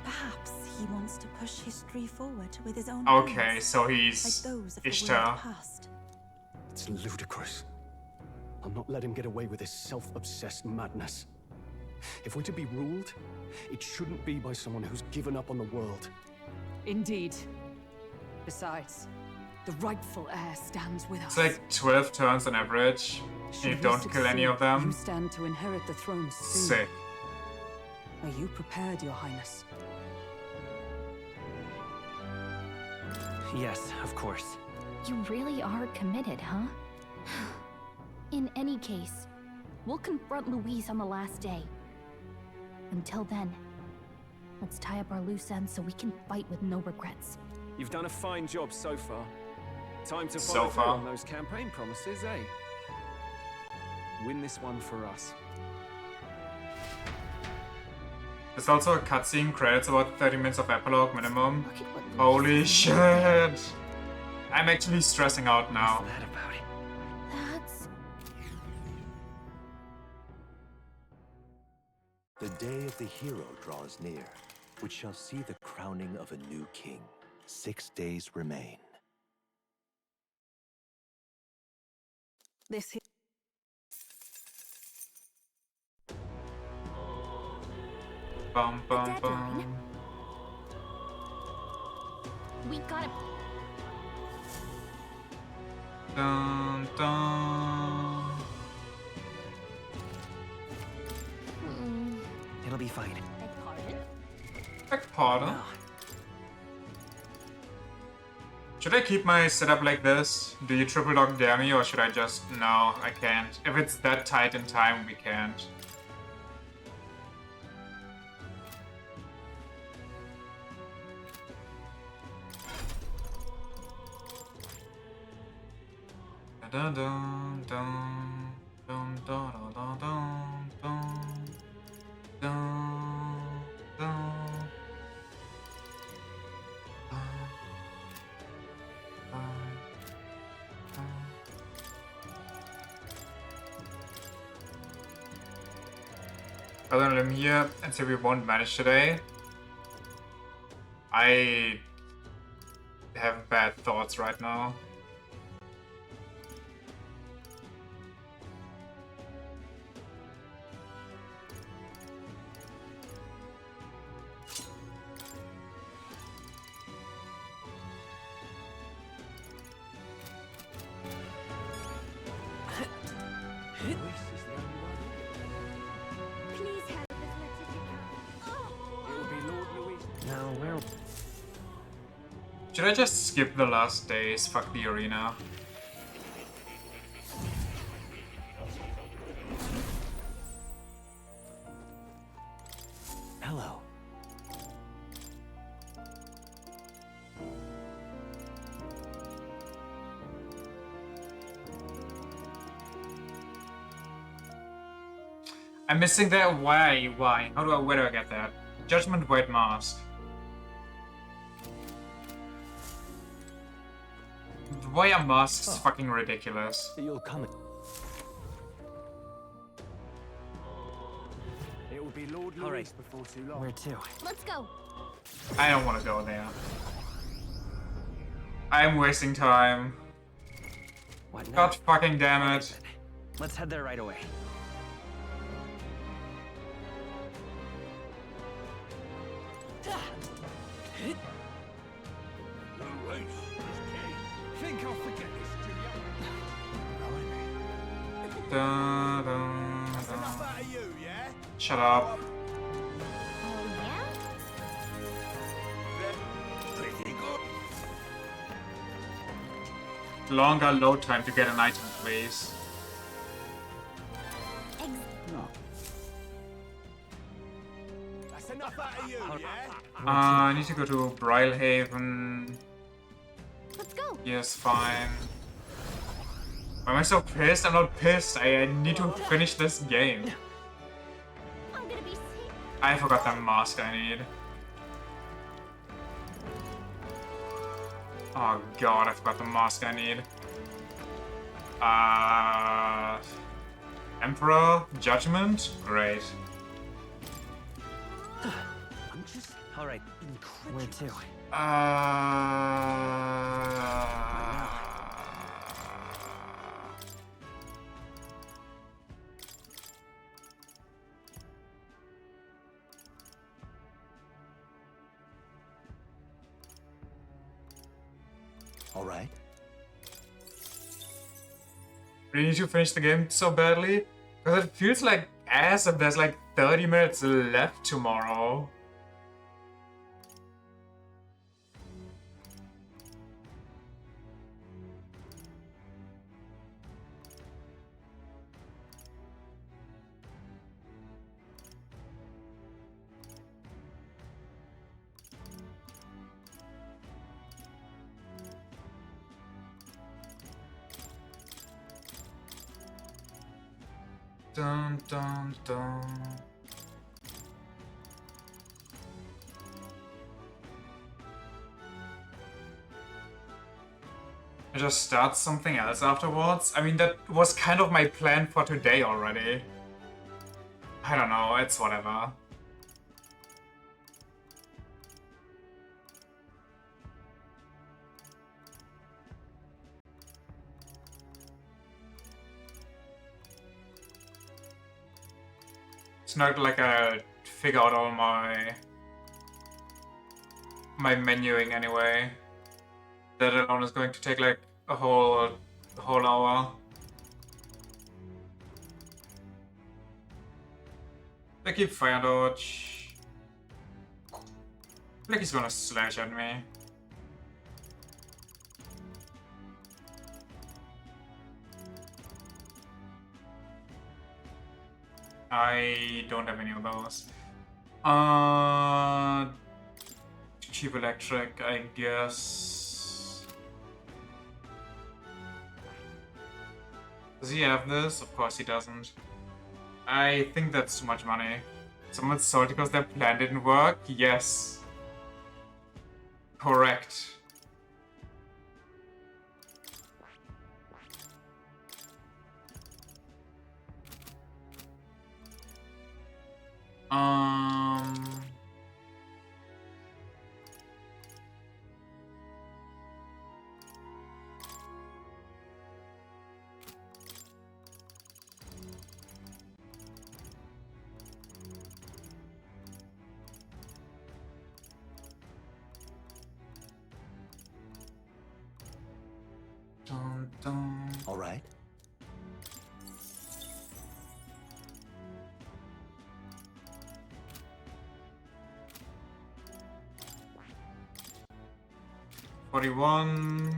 Perhaps he wants to push history forward with his own Okay, hands, so he's like those of the Ishtar. world past. It's ludicrous. I'll not let him get away with his self-obsessed madness. If we're to be ruled, it shouldn't be by someone who's given up on the world. Indeed. Besides, the rightful heir stands with us. It's like 12 turns on average, and you Should we don't kill any of succeed, them. You stand to inherit the throne soon. Sick. Are you prepared, Your Highness? Yes, of course. You really are committed, huh? In any case, we'll confront Louise on the last day. Until then, let's tie up our loose ends so we can fight with no regrets. You've done a fine job so far. Time to So follow through far. on those campaign promises, eh? Win this one for us. There's also a cutscene, credits about 30 minutes of epilogue minimum. Holy shit! I'm actually stressing out now. That's... The day of the hero draws near, which shall see the crowning of a new king. 6 days remain. This Bum bum bum. We gotta... Dun, dun. It'll be fine. Beg pardon? Should I keep my setup like this? Do you triple dog dare me, or should I just... No, I can't. If it's that tight in time, we can't. Dun dun dun dun dun dun dun dun dun dun. Other than him here, and say we won't manage today. I have bad thoughts right now. Should I just skip the last days? Fuck the arena. Hello. I'm missing that. Why? Where do I get that? Judgment White Mask. Why are masks fucking ridiculous? You'll come. It will be Lord Louis before too long. Where to? Let's go. I don't want to go there. I'm wasting time. What now? God fucking damn it. Let's head there right away. Think I'll forget this, do you? Dun, dun, That's dun. enough out of you, yeah? Shut up. Pretty good. Longer load time to get an item, please. No. That's enough out of you, yeah? I need to go to Brilhaven. Let's go. Yes, fine. Why am I so pissed? I'm not pissed. I need to finish this game. I'm gonna be safe. I forgot the mask I need. Oh god, I forgot the mask I need. Emperor? Judgment? Great. I'm just... Alright. Where to? All right. We need to finish the game so badly? Because it feels like ass if there's like 30 minutes left tomorrow. Dun dun dun. I just start something else afterwards? I mean, that was kind of my plan for today already. I don't know, it's whatever. It's not like I figure out all my menuing anyway. That alone is going to take like a whole the whole hour. They keep fire dodge. I feel like he's gonna slash at me. I don't have any of those. Cheap electric, I guess. Does he have this? Of course he doesn't. I think that's too much money. Someone's salty because their plan didn't work? Yes. Correct. All right. $41.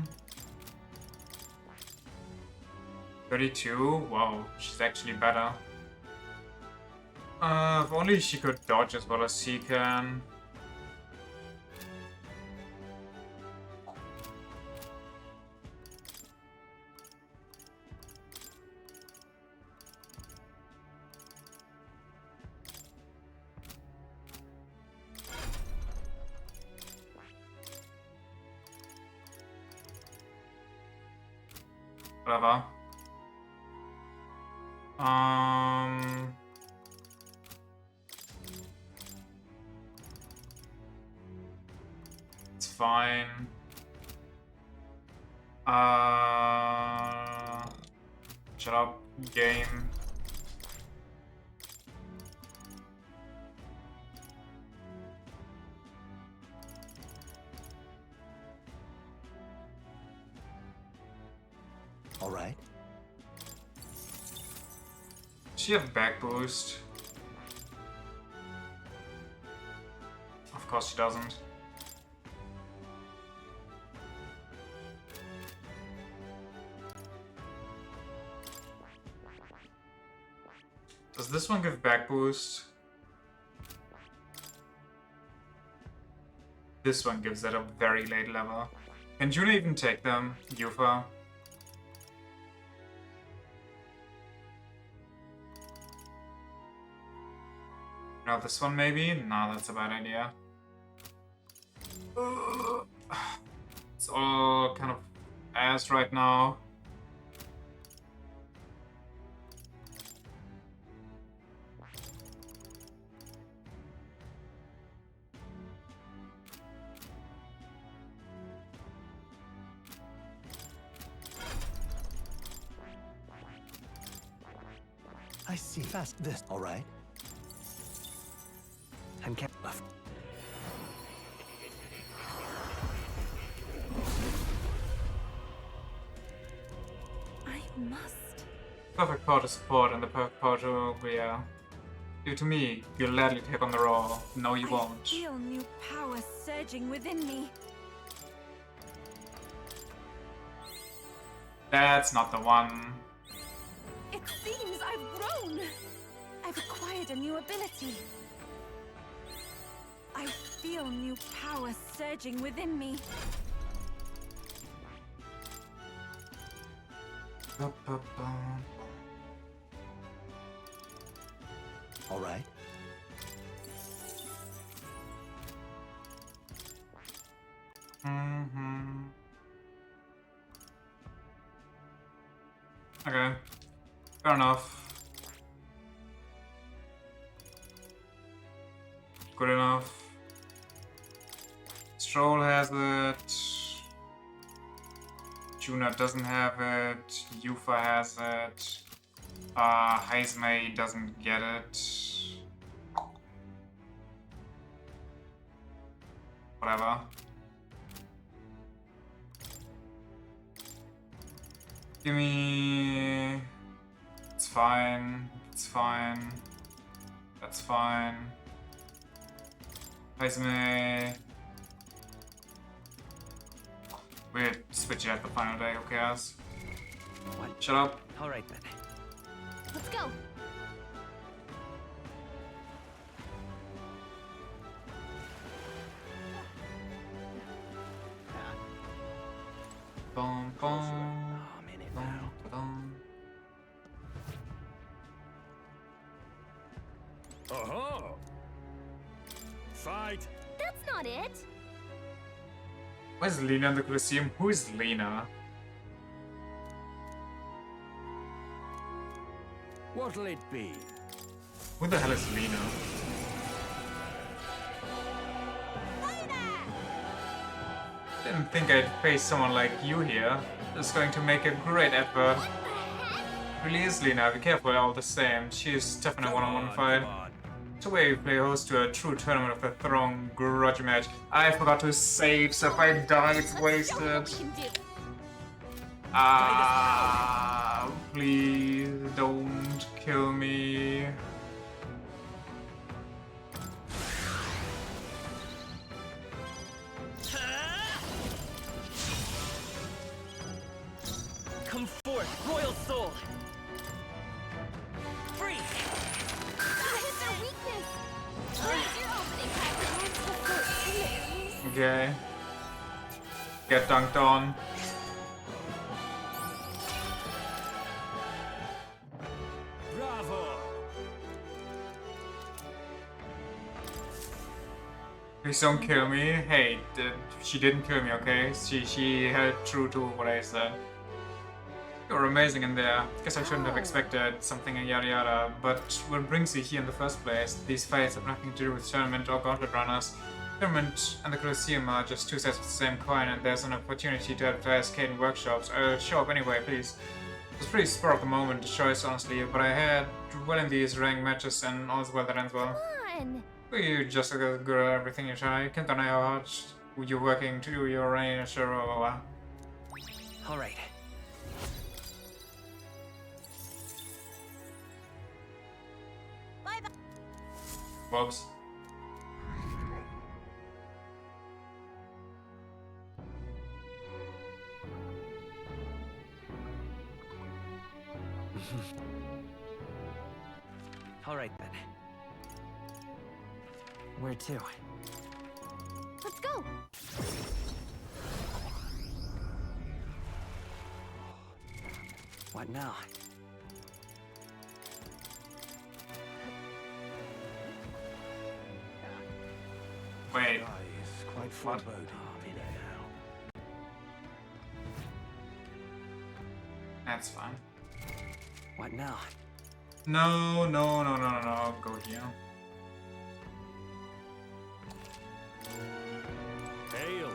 32? Wow, she's actually better. If only she could dodge as well as he can. Whatever. It's fine. Shut up, game. All right. Does she have back boost? Of course she doesn't. Does this one give back boost? This one gives at a very late level. Can Juna even take them, Yufa? No, this one maybe? No, that's a bad idea. It's all kind of ass right now. I see. Fast this. All right. And kept left. I must. Perfect power to support and the perfect power to yeah. Give it to me. You'll gladly take on the role. No, you won't. I feel new power surging within me. That's not the one. It seems I've grown. I've acquired a new ability. I feel new power surging within me. All right. Okay. Fair enough. Good enough. Stroll has it. Juna doesn't have it. Yufa has it. Heismei doesn't get it. Whatever. Give me... It's fine. It's fine. That's fine. Resume. We'll switch it at the final day, who cares? Shut up. Alright then. Let's go. Boom, boom. Boom, boom. Oh-ho! Fight! That's not it. Where's Lena in the Colosseum? Who is Lena? What'll it be? Who the hell is Lena? Didn't think I'd face someone like you here. This is going to make a great advert. Really is Lena, be careful all the same. She's tough in a one-on-one fight. It's a way you play host to a true tournament of the Throne grudge match. I forgot to save, so if I die, it's wasted. Ah, please don't kill me. Come forth, royal soul! Free! That is their weakness. Where's your opening? Okay. Get dunked on. Bravo! Please don't kill me. Hey, she didn't kill me, okay? She held true to what I said. You're amazing in there. Guess I shouldn't have expected something and yada yada. But what brings you here in the first place? These fights have nothing to do with tournament or gauntlet runners. Tournament and the Colosseum are just two sides of the same coin, and there's an opportunity to advertise Caden workshops. I'll show up anyway, please. It was pretty spur of the moment choice, honestly, but I had well in these ranked matches, and all's well that ends well. Come on. You just good at everything you try. Can't deny how hard you're working to do your reign, sure. Alright. Bobs. Alright then. Where to? Let's go. What now? Wait. It's quite foreboding. That's fine. What now? No. Go here. Hail!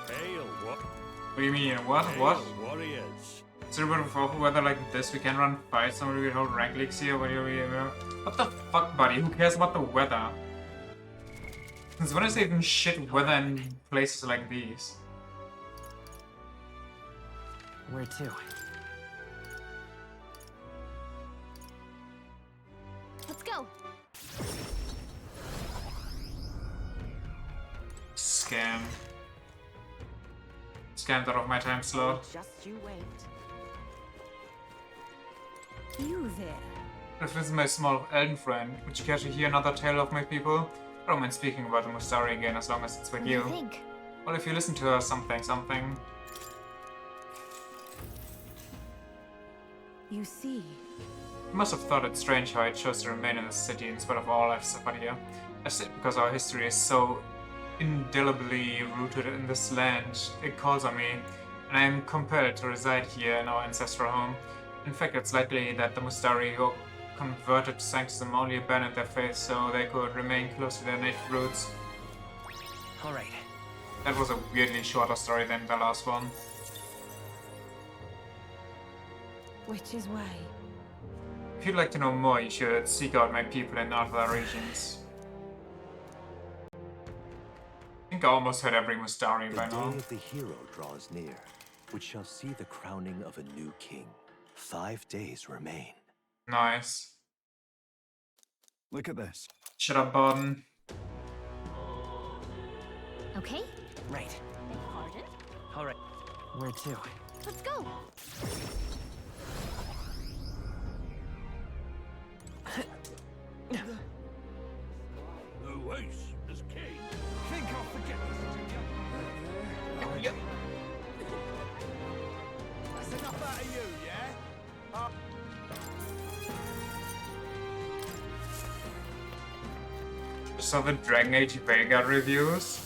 Hail! What? What do you mean? What? Hail, warriors! Is there a bit of weather like this? We can run fights. Somebody will hold rank leagues here. What do you mean? What the fuck, buddy? Who cares about the weather? Since when is there even shit weather in places like these? Where to? Let's go. Scam. Scammed out of my time slot. Just you wait. You there. If this is my small elven friend, would you care to hear another tale of my people? I don't mind speaking about the Mustari again as long as it's with What do you. you think? Well, if you listen to her something. You see. You must have thought it strange how I chose to remain in this city in spite of all I've suffered here. I said because our history is so indelibly rooted in this land, it calls on me, and I am compelled to reside here in our ancestral home. In fact, it's likely that the Mustari who converted to Sanctism only abandoned their faith so they could remain close to their native roots. Alright. That was a weirdly shorter story than the last one. Which is way. If you'd like to know more, you should seek out my people in other regions. I think I almost heard every Mustari by The now. day of the hero draws near. which shall see the crowning of a new king. 5 days remain. Nice. Look at this. Shut up, Barden. Okay? Right. Pardon? All right. Where to? Let's go! Luis is king. Think I'll forget this, did Yep. That's enough out of you, yeah? Just saw the Dragon Age Vega reviews.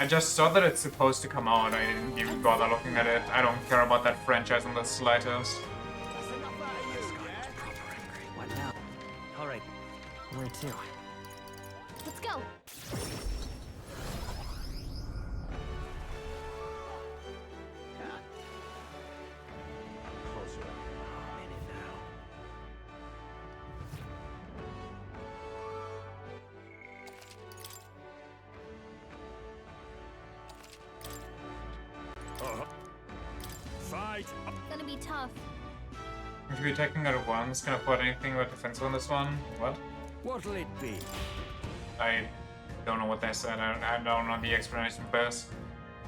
I just saw that it's supposed to come out. I didn't even bother looking at it. I don't care about that franchise in the slightest. What now? All right. Where to? Let's go! Closer. I'm in it now. Fight. Gonna be tough. If you're attacking at once, can afford anything but defensive on this one? What? What'll it be? I don't know what they said. I don't know the explanation for this.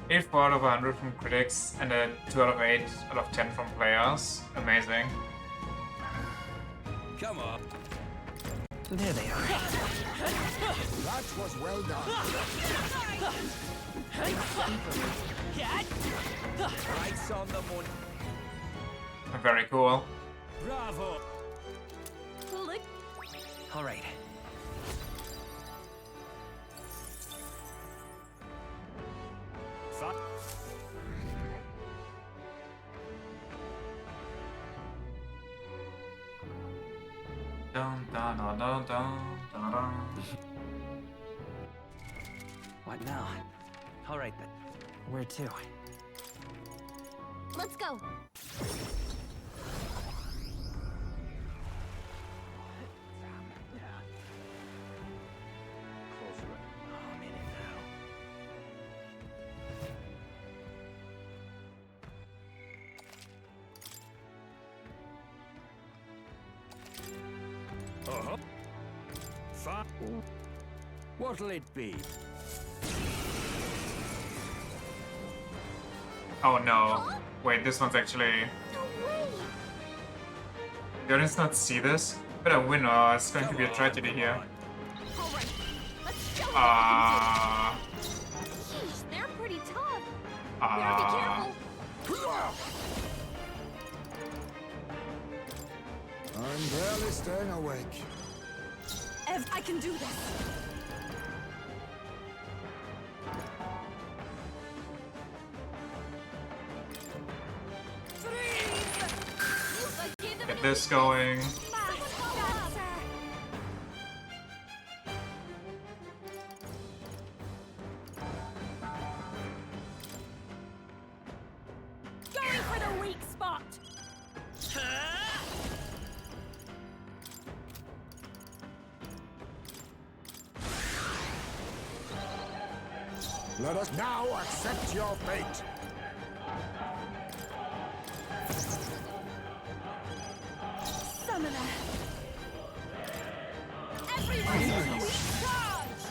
84 out of 100 from critics and a 2 out of 8 out of 10 from players. Amazing. Come on. There they are. That was well done. Right on the money. Very cool. Bravo. Look. All right. Fuck. Dun, dun, dun, dun, dun, dun, dun. What now? All right then. Where to? Let's go! Closer. I'm in it now. Uh-huh. Fuck. What'll it be? Oh no. Wait, this one's actually... The audience not see this? Better win or it's going to be a tragedy here. Ah. Sheesh, they're pretty tough. Better be careful. I'm barely staying awake. Ev, I can do this. Get this going. Going for the weak spot. Let us now accept your fate. Summoner. Everyone, charge!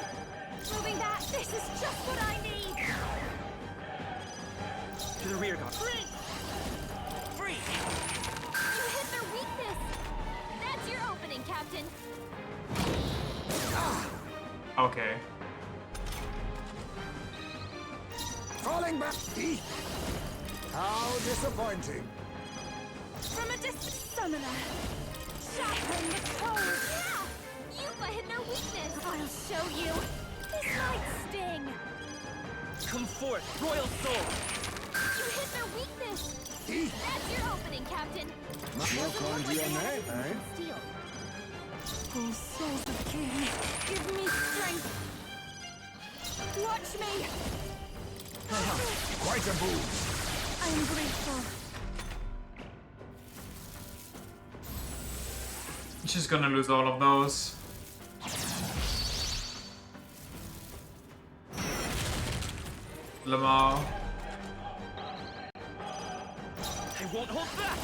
Moving back. This is just what I need. To the rear guard. Free. Free! You hit their weakness! That's your opening, Captain. Okay. Falling back. How disappointing. From a distance, Summoner. Sharpen the cold. Yeah! Yupa hit their weakness! I'll show you. This might sting. Come forth, Royal Soul! You hit their weakness! That's your opening, Captain. Much more calling to your name, eh? Steel. Oh, souls of kings, give me strength. Watch me. Quite a move. I am grateful. She's gonna lose all of those. Lamar. won't hold back!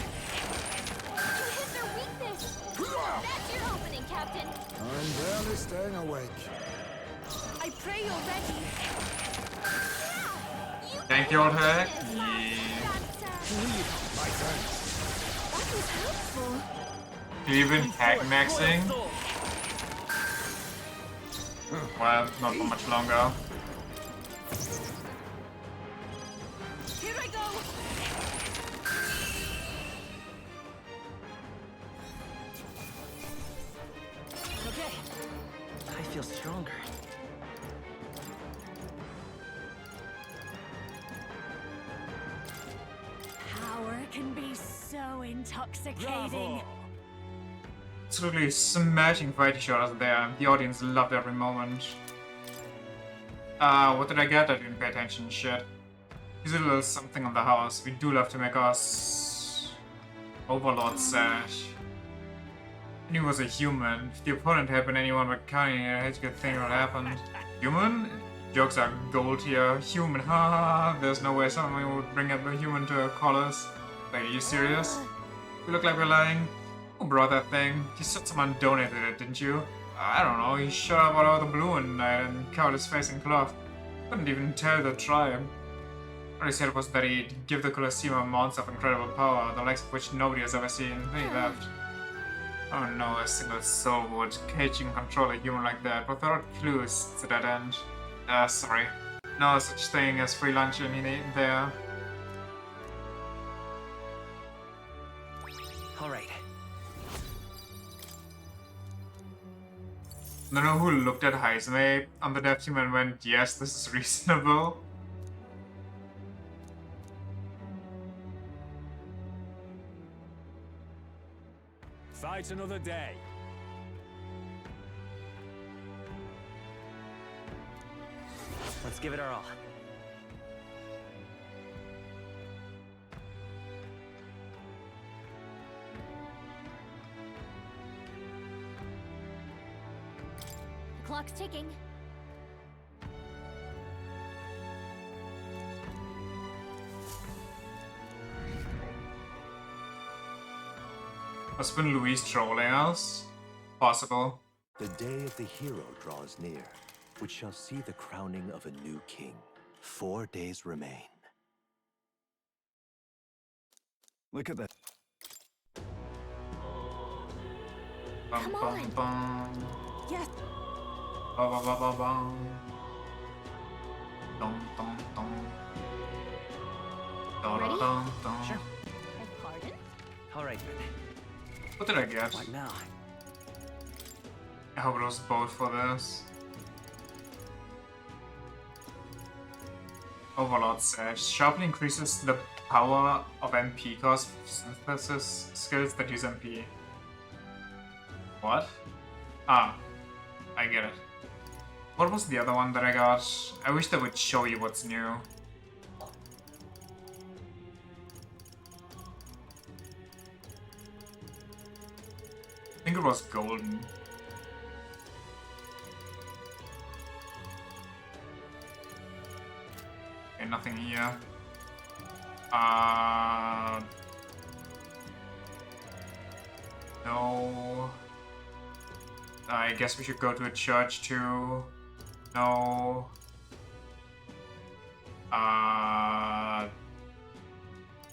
You hit their weakness! That's your opening, Captain! I'm barely staying awake. I pray you're ready. Thank you, old hack. Yeah. My turn. That was helpful. Even hack maxing. Well, not for much longer. Here I go. Okay. I feel stronger. Power can be so intoxicating. Bravo. Absolutely smashing fighting shots there. The audience loved every moment. What did I get? I didn't pay attention. Shit. Here's a little something on the house. We do love to make us Overlord sash. And he was a human. If the opponent had been anyone but Kanye, I hate to good thing what happened. Human? Jokes are gold here. Human, haha. There's no way someone would bring up a human to call us. Like, are you serious? We look like we're lying. Who brought that thing? You said someone donated it, didn't you? I don't know. He showed up out of the blue one night and covered his face in cloth. Couldn't even tell the tribe. All he said was that he'd give the Colosseum a monster of incredible power, the likes of which nobody has ever seen. Then he left. I don't know a single soul would cage and control a human like that, but there are clues to that end. Sorry. No such thing as free lunch in there. Alright. I don't know who looked at Heisme on the dev team and went, yes, this is reasonable. Fight another day. Let's give it our all. The clock's ticking. Must have been Luis trolling us. Possible. The day of the hero draws near, which shall see the crowning of a new king. 4 days remain. Look at that. Come on. Yes. Ba ba ba ba ba. Dum dum dum. Dum Ready? dum dum. Sure. Pardon? Alright, then. What did I get? What now? I hope it was both for this. Overlord says sharply increases the power of MP cost synthesis skills that use MP. What? Ah, I get it. What was the other one that I got? I wish they would show you what's new. I think it was golden. Okay, nothing here. No. I guess we should go to a church too. No.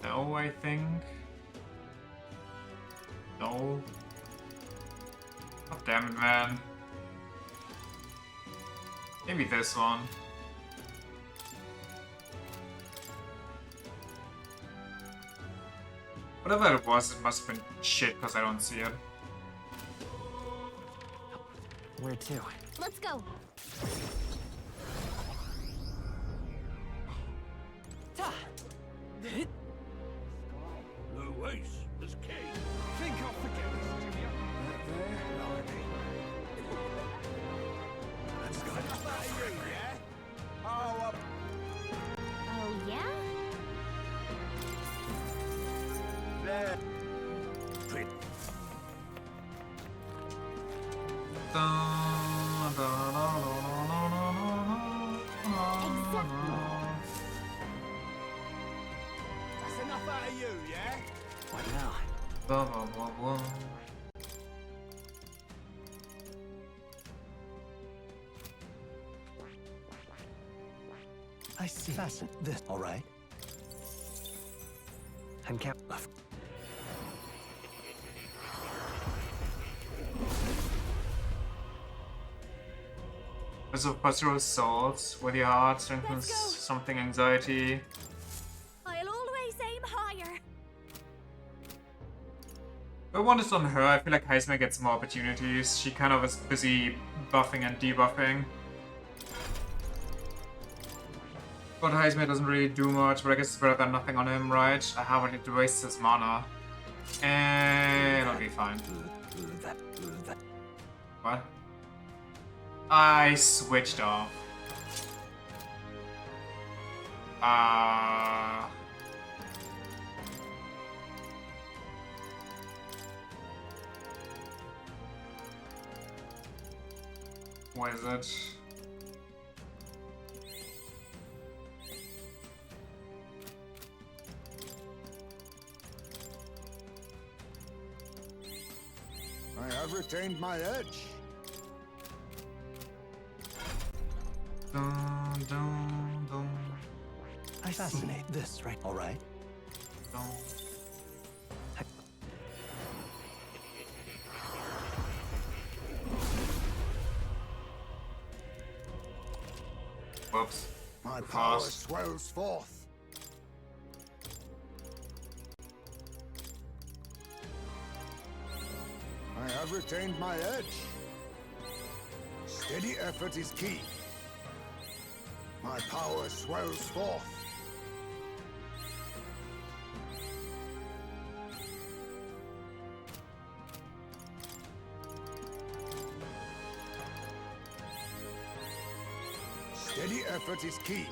No, I think. No. Oh, damn it, man. Maybe this one. Whatever it was, it must have been shit because I don't see it. Where to? Let's go. Luis is king. Think I'll forget this, Junior. Let's go. Yeah? Oh, Oh, yeah? there. That's enough out of you, yeah? Blah, blah, blah, blah. I see. Fasten this. All right. And count. Because of pastoral souls, with your heart strengthens something anxiety. I'll always aim higher. But one is on her, I feel like Heisman gets more opportunities. She kind of is busy buffing and debuffing. But Heisman doesn't really do much, but I guess it's better than nothing on him, right? I haven't to waste his mana. And it'll be fine. What? I switched off. What is it? I have retained my edge. Dun, dun, dun. I fascinate this, right? All right. Dun. Whoops. My power swells forth. I have retained my edge. Steady effort is key. My power swells forth. Steady effort is key.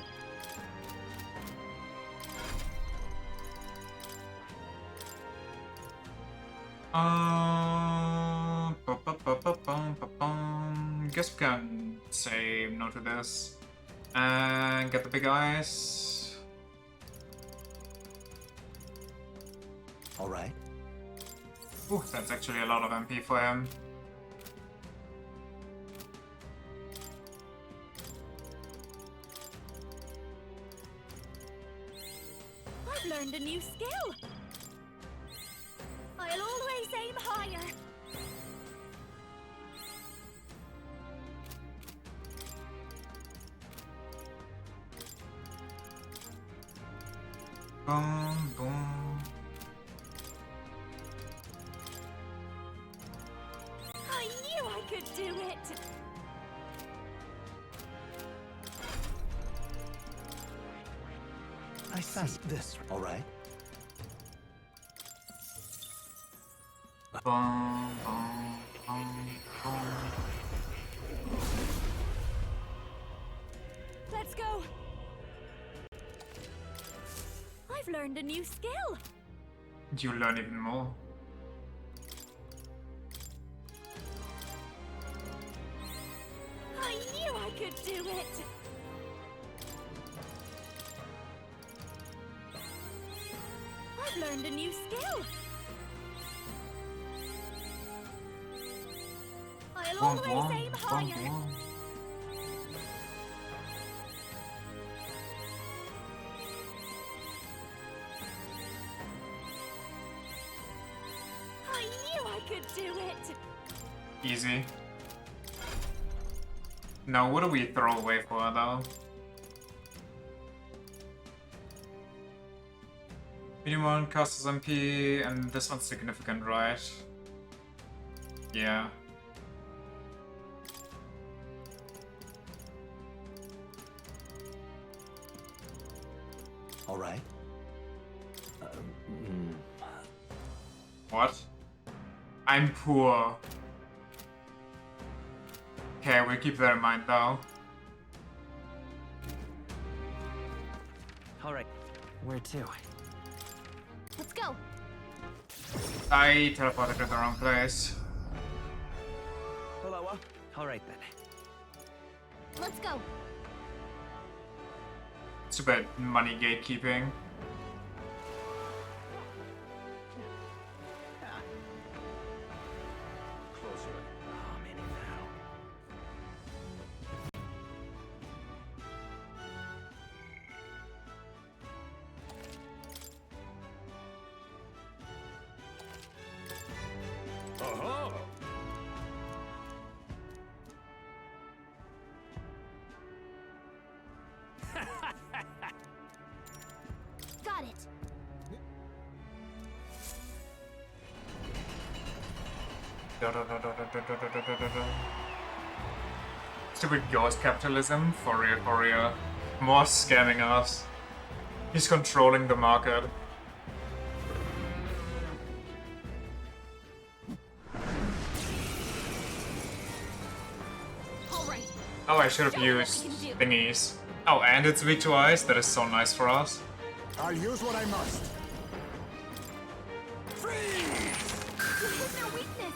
Guess we can say no to this and get the big eyes. All right. Ooh, that's actually a lot of MP for him. I've learned a new skill. I'll always aim higher. Boom, boom. I knew I could do it. I sense this. All right. Boom, boom, boom, boom. Let's go. I've learned a new skill. You learn even more. I knew I could do it. I've learned a new skill. I'll always aim higher. I knew I could do it. Easy. Now, what do we throw away for, though? Medium one costs MP, and this one's significant, right? Yeah. All right. What? I'm poor. Okay, we'll keep that in mind, though. All right. Where to? Let's go. I teleported to the wrong place. Hello. All right then. Let's go. It's too bad money gatekeeping. Stupid ghost capitalism, for real, for real. More scamming us. He's controlling the market. Oh, I should have used thingies. Oh, and it's weak to ice? That is so nice for us. I'll use what I must. You hit their weakness.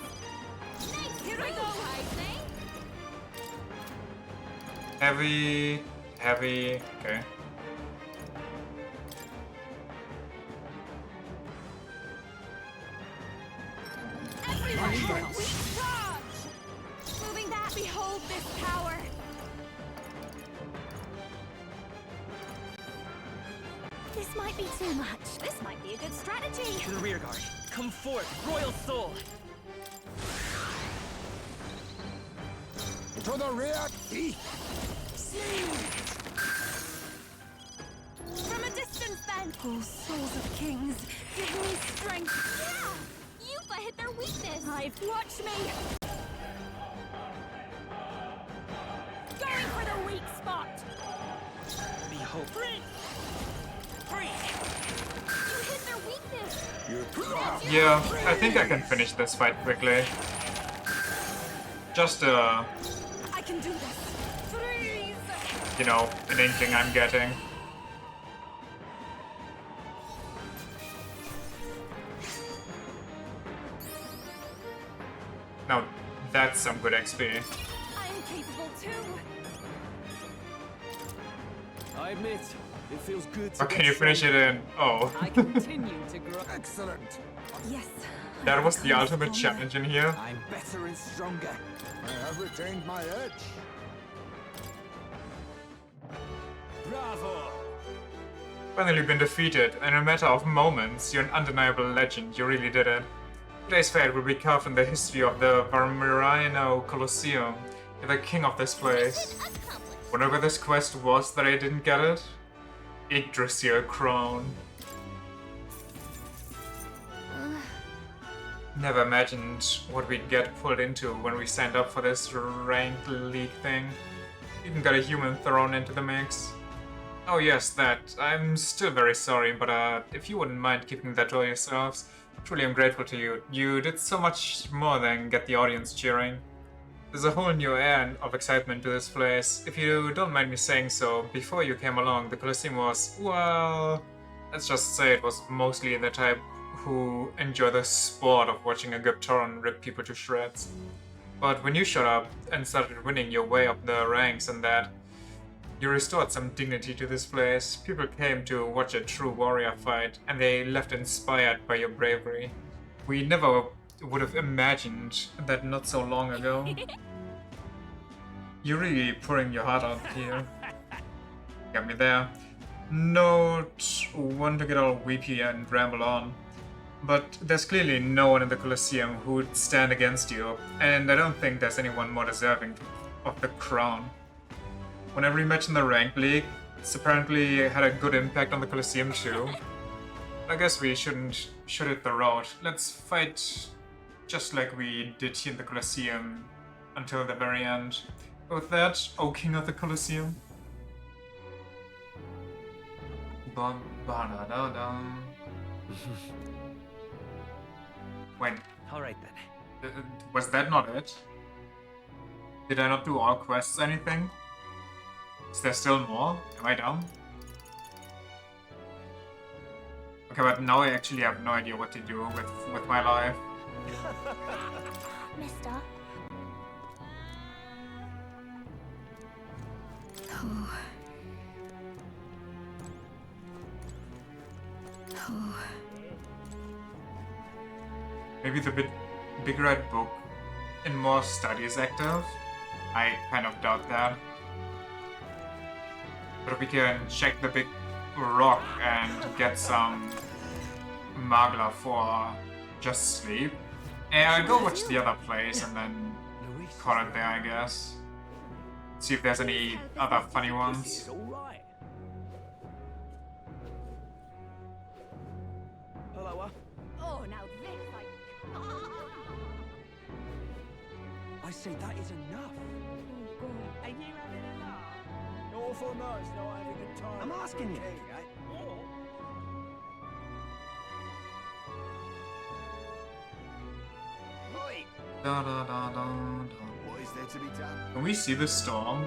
Nice. Here we go, I say. Heavy, heavy, okay. Everyone, we charge! Moving back, behold this power. This might be too much. This might be a good strategy. To the rear guard. Come forth, Royal Soul. To the rear, From a distance, then. Oh, souls of kings, give me strength. Yeah! Yupa hit their weakness. Watch me. Going for the weak spot. Behold. You hit their weakness. Yeah, I think I can finish this fight quickly. Just I can do this. Freeze. you know, an inkling I'm getting. Now, that's some good XP. I'm capable too. I admit, it feels good to Or can you finish it in? Oh. I continue to grow. Excellent. Yes. That was the ultimate challenge in here. I'm better and stronger. I have retained my edge. Bravo! Finally been defeated. In a matter of moments, you're an undeniable legend. You really did it. Today's fate will be carved in the history of the Varmirino Colosseum. You're the king of this place. Whenever this quest was that I didn't get it, Yggdrasil crown. Never imagined what we'd get pulled into when we signed up for this ranked league thing. Even got a human thrown into the mix. Oh yes, that. I'm still very sorry, but if you wouldn't mind keeping that to yourselves, truly I'm grateful to you. You did so much more than get the audience cheering. There's a whole new air of excitement to this place. If you don't mind me saying so, before you came along, the Colosseum was, well, let's just say it was mostly the type who enjoy the sport of watching a Gyptoran rip people to shreds. But when you showed up and started winning your way up the ranks and that, you restored some dignity to this place. People came to watch a true warrior fight, and they left inspired by your bravery. We never would have imagined that not so long ago. You're really pouring your heart out here. Got me there. Not one to get all weepy and ramble on, but there's clearly no one in the Colosseum who would stand against you, and I don't think there's anyone more deserving of the crown. When every match in the Ranked League, it's apparently had a good impact on the Colosseum too. I guess we shouldn't shoot it the road. Let's fight just like we did here in the Colosseum until the very end. With that, O King of the Colosseum. Wait. Alright then. Was that not it? Did I not do all quests or anything? Is there still more? Am I dumb? Okay, but now I actually have no idea what to do with my life. Mister. Maybe the Big Red Book in more studies active? I kind of doubt that. But we can check the big rock and get some Magla for just sleep. And I'll go watch the other place and then call it there, I guess. See if there's any other funny ones. Hello. Oh, now this I say that is enough. Are you having a laugh? Awful nice not having a time. I'm asking you. Da, da, da, da, da. What is there to be done? Can we see the storm?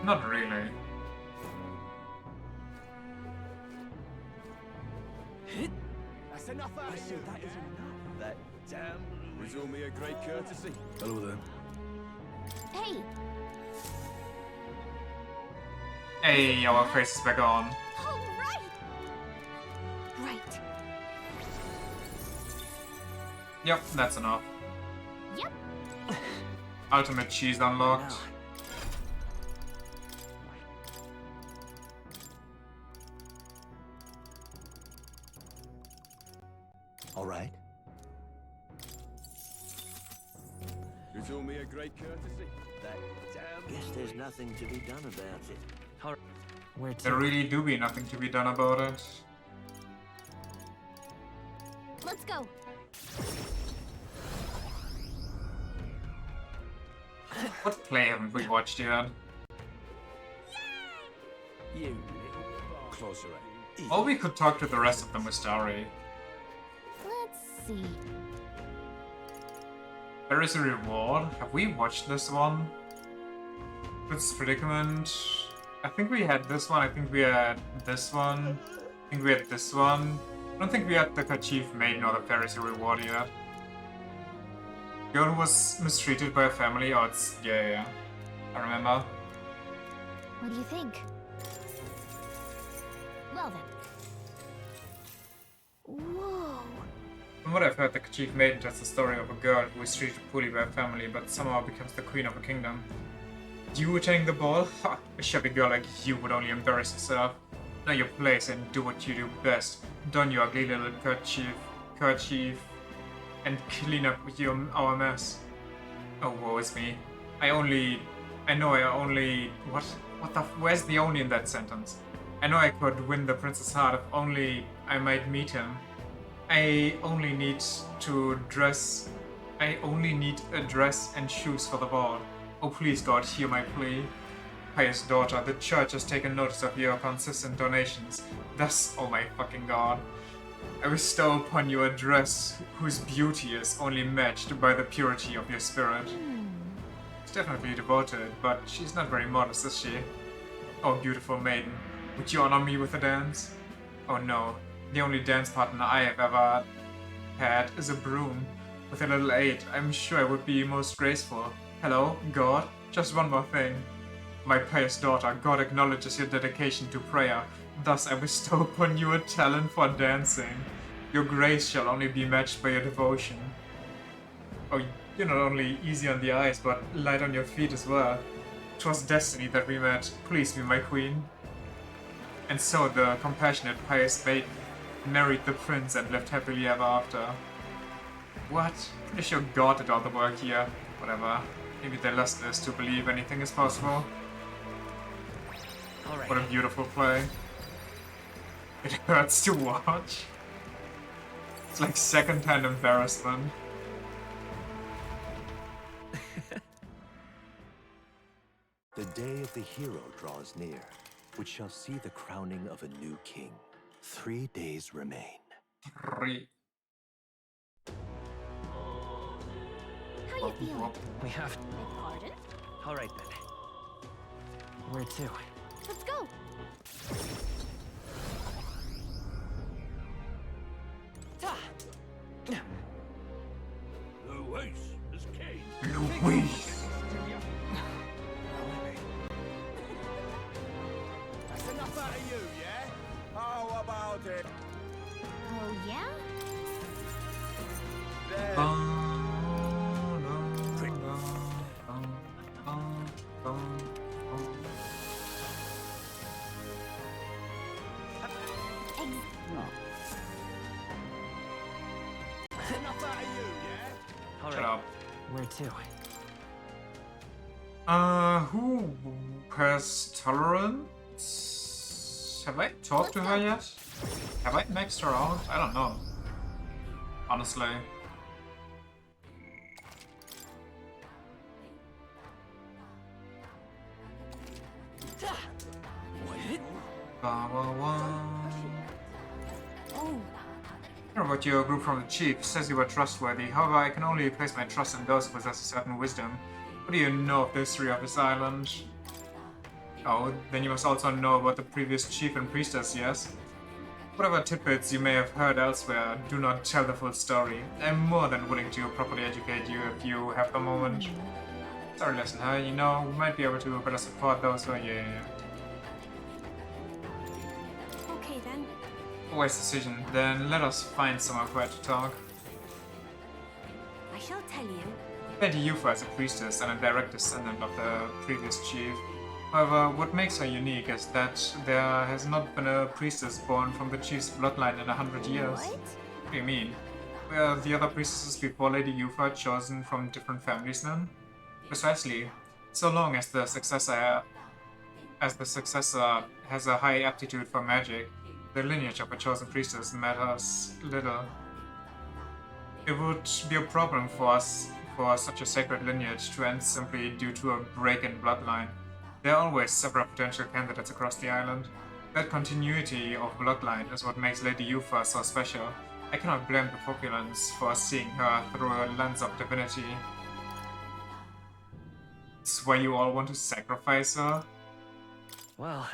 Not really. That's enough out I of say you. that is enough. That damn was all me a great courtesy. Hello there. Hey! Hey, our face is back on. All right! Right. Yep, that's enough. Yep. Ultimate cheese unlocked. All right. It's all me a great courtesy. That damn. Guess there's nothing to be done about it. Where There really do be nothing to be done about it. Let's go. What play haven't we watched yet? You little closer. Or we could talk to the rest of the Mustari. Let's see. There is a reward. Have we watched this one? This predicament. I think we had this one. I think we had this one. I think we had this one. I don't think we had the Kachif Maiden or the Pharisee reward yet. Girl who was mistreated by a family. Oh, it's yeah. I remember. What do you think? Well then. Whoa. From what I've heard, the Kachif Maiden tells the story of a girl who is treated poorly by a family, but somehow becomes the queen of a kingdom. You attending the ball? Ha! A shabby girl like you would only embarrass yourself. Know your place and do what you do best. Don your ugly little kerchief, and clean up our mess. Oh, woe is me. Where's the only in that sentence? I know I could win the prince's heart if only I might meet him. I only need a dress and shoes for the ball. Oh please God, hear my plea. Pious daughter, the church has taken notice of your consistent donations. Thus, oh my fucking God, I bestow upon you a dress whose beauty is only matched by the purity of your spirit. She's definitely devoted, but she's not very modest, is she? Oh beautiful maiden, would you honor me with a dance? Oh no, the only dance partner I have ever had is a broom. With a little aid, I'm sure I would be most graceful. Hello, God? Just one more thing. My pious daughter, God acknowledges your dedication to prayer. Thus I bestow upon you a talent for dancing. Your grace shall only be matched by your devotion. Oh, you're not only easy on the eyes, but light on your feet as well. 'Twas destiny that we met. Please be my queen. And so the compassionate pious maiden married the prince and lived happily ever after. What? Pretty sure God did all the work here. Whatever. Maybe they lost this to believe anything is possible. All right. What a beautiful play. It hurts to watch. It's like second-hand embarrassment. The day of the hero draws near, which shall see the crowning of a new king. 3 days remain. 3. How you feeling? We have. Pardon? All right then. Where to? Let's go. Luis is king. Luis! That's enough out of you, yeah? How about it? Oh yeah? There. Enough out of you, yeah? All Shut right. up. Where to? Who has tolerance? Have I talked to her yet? Have I maxed her out? I don't know. Honestly. Oh. Hear about your group from the chief. Says you were trustworthy. However, I can only place my trust in those who possess a certain wisdom. What do you know of the history of this island? Oh, then you must also know about the previous chief and priestess, yes? Whatever tidbits you may have heard elsewhere, do not tell the full story. I'm more than willing to properly educate you if you have the moment. Sorry, listener, you know, we might be able to better support those who... Yeah. Okay then. Wise decision. Then let us find somewhere quiet to talk. I shall tell you. Lady Yufa is a priestess and a direct descendant of the previous chief. However, what makes her unique is that there has not been a priestess born from the chief's bloodline in 100 years. What do you mean? Were the other priestesses before Lady Yufa chosen from different families then? Precisely. So long as the successor has a high aptitude for magic, the lineage of a chosen priestess matters little. It would be a problem for us for such a sacred lineage to end simply due to a break in bloodline. There are always several potential candidates across the island. That continuity of bloodline is what makes Lady Yufa so special. I cannot blame the populace for seeing her through a lens of divinity. It's why you all want to sacrifice her? Well...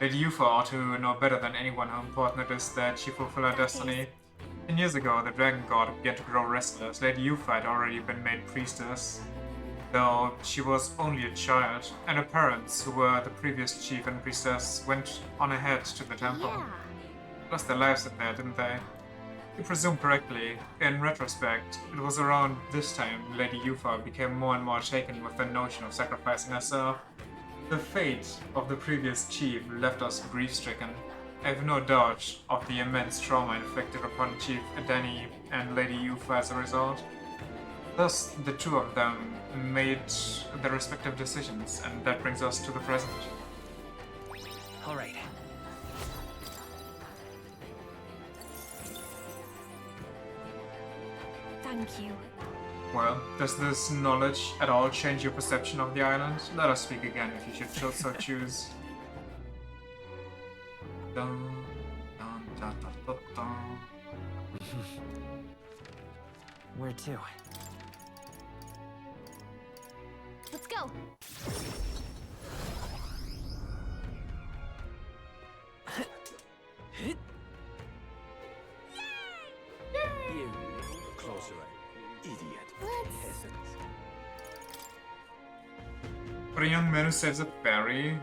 Lady Yufa ought to know better than anyone how important it is that she fulfill her destiny. 10 years ago, the Dragon God began to grow restless. Lady Yufa had already been made priestess, though she was only a child, and her parents, who were the previous chief and priestess, went on ahead to the temple. Lost their lives in there, didn't they? You presume correctly. In retrospect, it was around this time Lady Yufa became more and more taken with the notion of sacrificing herself. The fate of the previous chief left us grief-stricken. I have no doubt of the immense trauma inflicted upon Chief Adeni and Lady Yufa as a result. Thus, the two of them made their respective decisions, and that brings us to the present. Alright. Thank you. Well, does this knowledge at all change your perception of the island? Let us speak again if you should so choose. Dun, dun, dun, dun, dun, dun. Where to? Let's go. You closer, idiot. Peasants. For a young man who saves a fairy?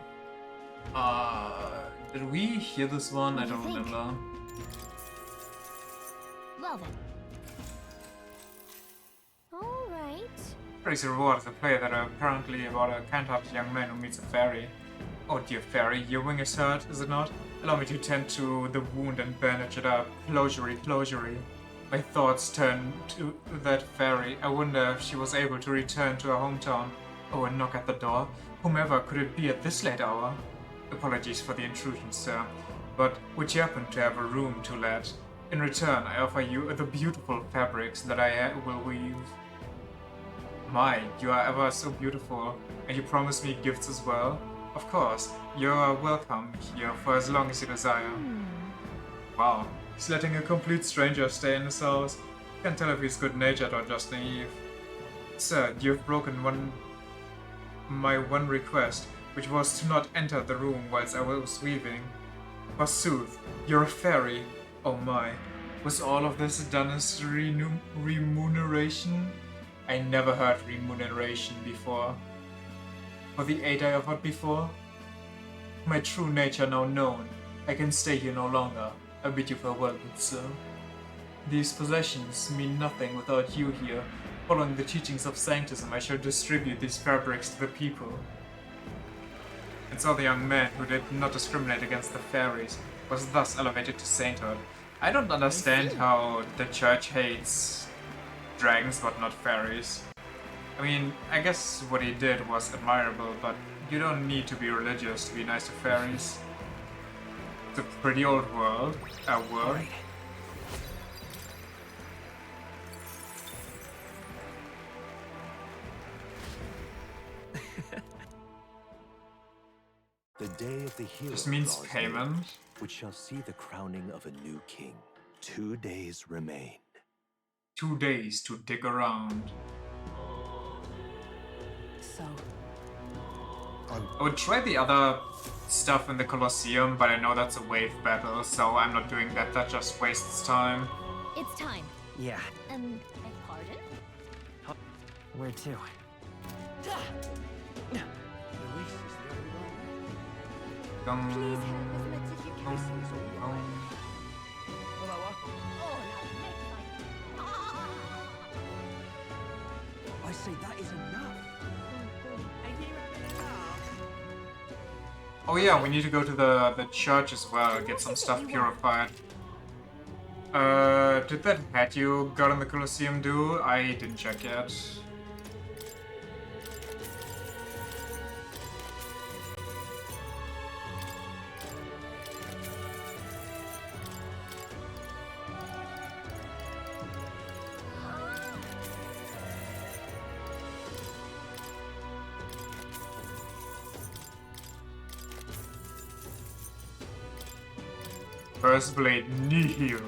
Did we hear this one? I don't remember. Well then. Alright. Fairy's reward is a play that are apparently about a kind-hearted young man who meets a fairy. Oh dear fairy, your wing is hurt, is it not? Allow me to tend to the wound and bandage it up. Closury, closury. My thoughts turn to that fairy. I wonder if she was able to return to her hometown. Oh, a knock at the door. Whomever could it be at this late hour? Apologies for the intrusion, sir, but would you happen to have a room to let? In return, I offer you the beautiful fabrics that I will weave. My, you are ever so beautiful, and you promise me gifts as well? Of course, you are welcome here for as long as you desire. Wow, he's letting a complete stranger stay in his house. Can't tell if he's good-natured or just naive. Sir, you have broken my one request, which was to not enter the room whilst I was weaving. Forsooth, you're a fairy. Oh my, was all of this done as remuneration? I never heard remuneration before. For the aid I offered before? My true nature now known, I can stay here no longer. I bid you farewell, good sir. These possessions mean nothing without you here. Following the teachings of Sanctism, I shall distribute these fabrics to the people. And so the young man who did not discriminate against the fairies was thus elevated to sainthood. I don't understand how the church hates dragons but not fairies. I mean, I guess what he did was admirable, but you don't need to be religious to be nice to fairies. It's a pretty old world. day of the hero Just means draws payment. near, which shall see the crowning of a new king. 2 days remain. 2 days to dig around. So, I would try the other stuff in the Colosseum, but I know that's a wave battle, so I'm not doing that. That just wastes time. It's time. Yeah. Pardon? Where to? Dum, I say that is enough. Oh yeah, we need to go to the church as well, get some stuff purified. Did that hat you got in the Colosseum do? I didn't check yet. First blade nihil.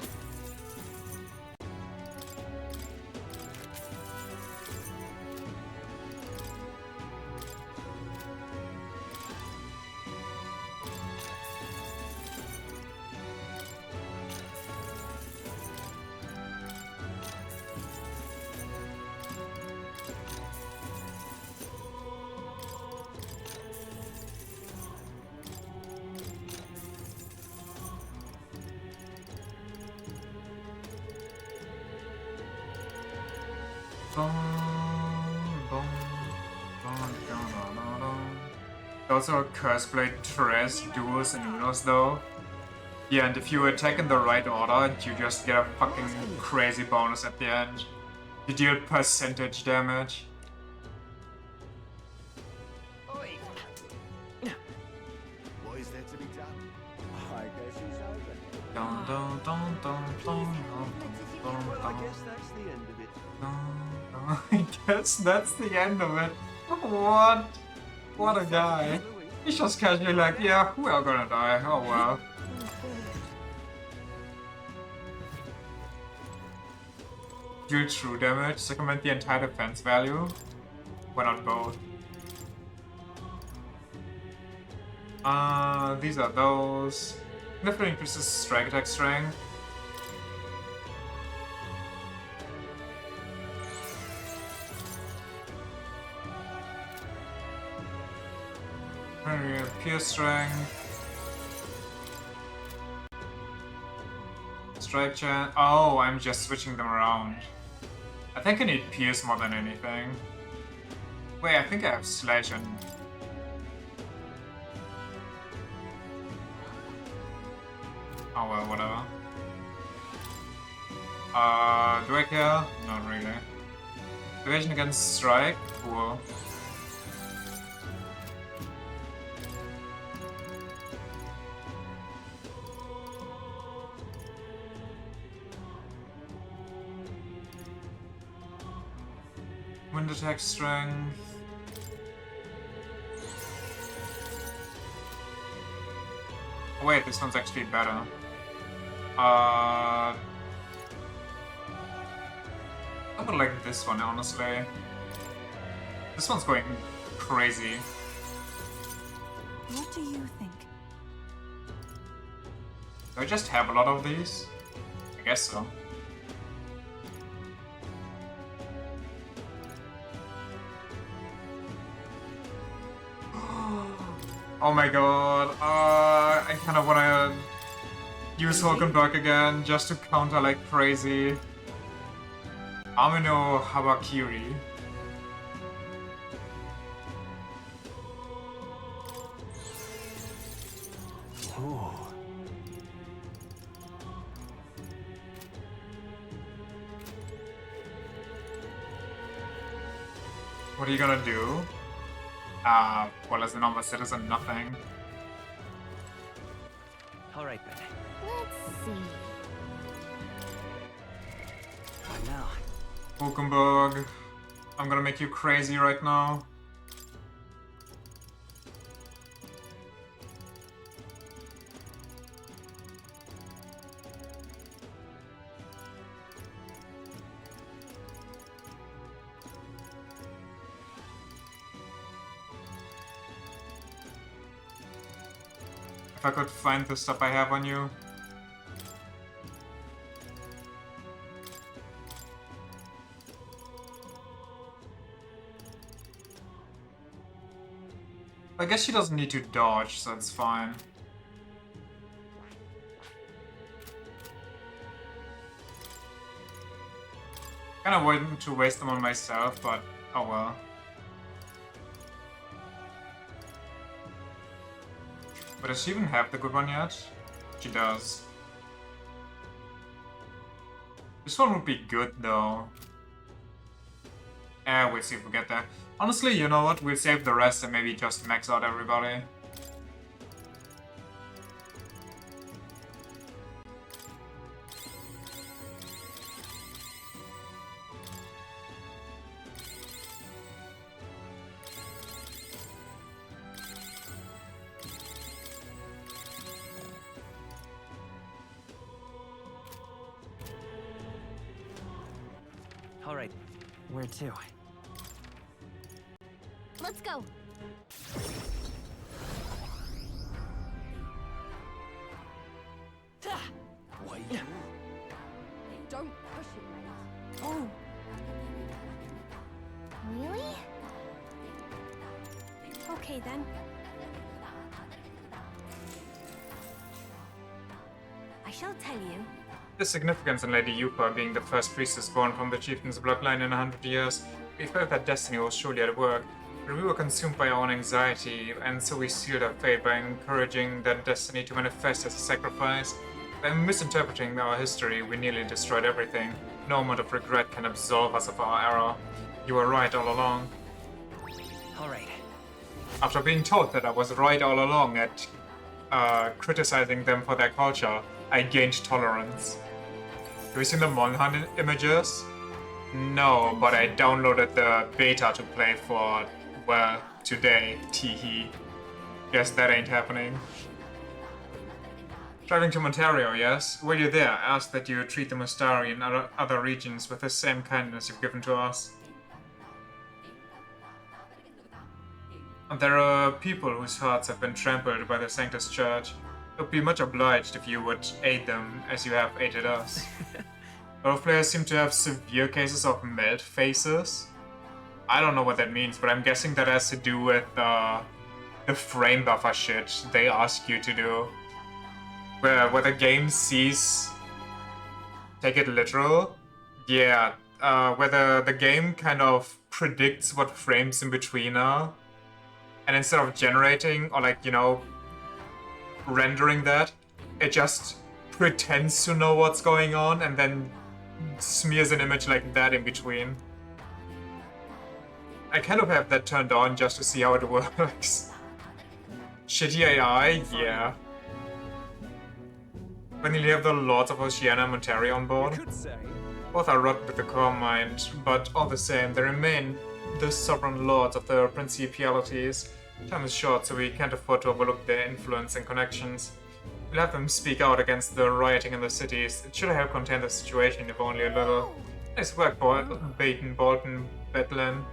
Also Curse Blade Tres duos and unos though. Yeah, and if you attack in the right order, you just get a fucking crazy bonus at the end. You deal percentage damage. What is there to be done? I guess it's over. Dun, dun, dun, dun, dun, dun, Well, I dun, guess that's the end of it. I guess that's the end of it. What? What a guy. He's just casually like, yeah, we are gonna die. Oh well. Deal true damage, supplement the entire defense value. Why not both? These are those. Definitely increases strike attack strength. Pierce strength. Strike chance. Oh, I'm just switching them around. I think I need Pierce more than anything. Wait, I think I have Slash and... Oh well, whatever. Do I care? Not really. Evasion against Strike? Cool. Wind attack strength. Oh, wait, this one's actually better. I would like this one, honestly. This one's going crazy. What do you think? Do I just have a lot of these? I guess so. Oh my god, I kind of want to use Hulkenberg again just to counter like crazy. Amino Habakiri. Oh. What are you gonna do? Well, as the normal citizen, nothing. Alright then. Let's see. What now? Hulkenberg, I'm gonna make you crazy right now. If I could find the stuff I have on you. I guess she doesn't need to dodge, so it's fine. Kinda wanting to waste them on myself, but oh well. But does she even have the good one yet? She does. This one would be good though. We'll see if we get there. Honestly, you know what? We'll save the rest and maybe just max out everybody. All right, where to? Let's go. Wait. Don't push it, Reynolds. Oh. Really? Okay then. I shall tell you. The significance in Lady Yupa being the first priestess born from the chieftain's bloodline in 100 years, we felt that destiny was surely at work, but we were consumed by our own anxiety, and so we sealed our fate by encouraging that destiny to manifest as a sacrifice. By misinterpreting our history, we nearly destroyed everything. No amount of regret can absolve us of our error. You were right all along. All right. After being told that I was right all along at criticizing them for their culture, I gained tolerance. Have you seen the Monhan images? No, but I downloaded the beta to play for, well, today. Teehee. Guess that ain't happening. Driving to Ontario, yes? While you're there, ask that you treat the Mustari and other regions with the same kindness you've given to us. And there are people whose hearts have been trampled by the Sanctus Church. I'd be much obliged if you would aid them as you have aided us. A lot of players seem to have severe cases of melt faces. I don't know what that means, but I'm guessing that has to do with the frame buffer shit they ask you to do. Where the game sees... Take it literal? Yeah, whether the game kind of predicts what frames in between are. And instead of generating, or like, you know, rendering that, it just pretends to know what's going on and then smears an image like that in between. I kind of have that turned on just to see how it works. Shitty AI? Yeah. When you have the Lords of Oceania and Monterey on board. Both are rotten with the core mind, but all the same, they remain the sovereign lords of the principalities. Time is short, so we can't afford to overlook their influence and connections. We'll have them speak out against the rioting in the cities. It should help contain the situation, if only a little. Nice work, Baton, Bolton, Bethlehem.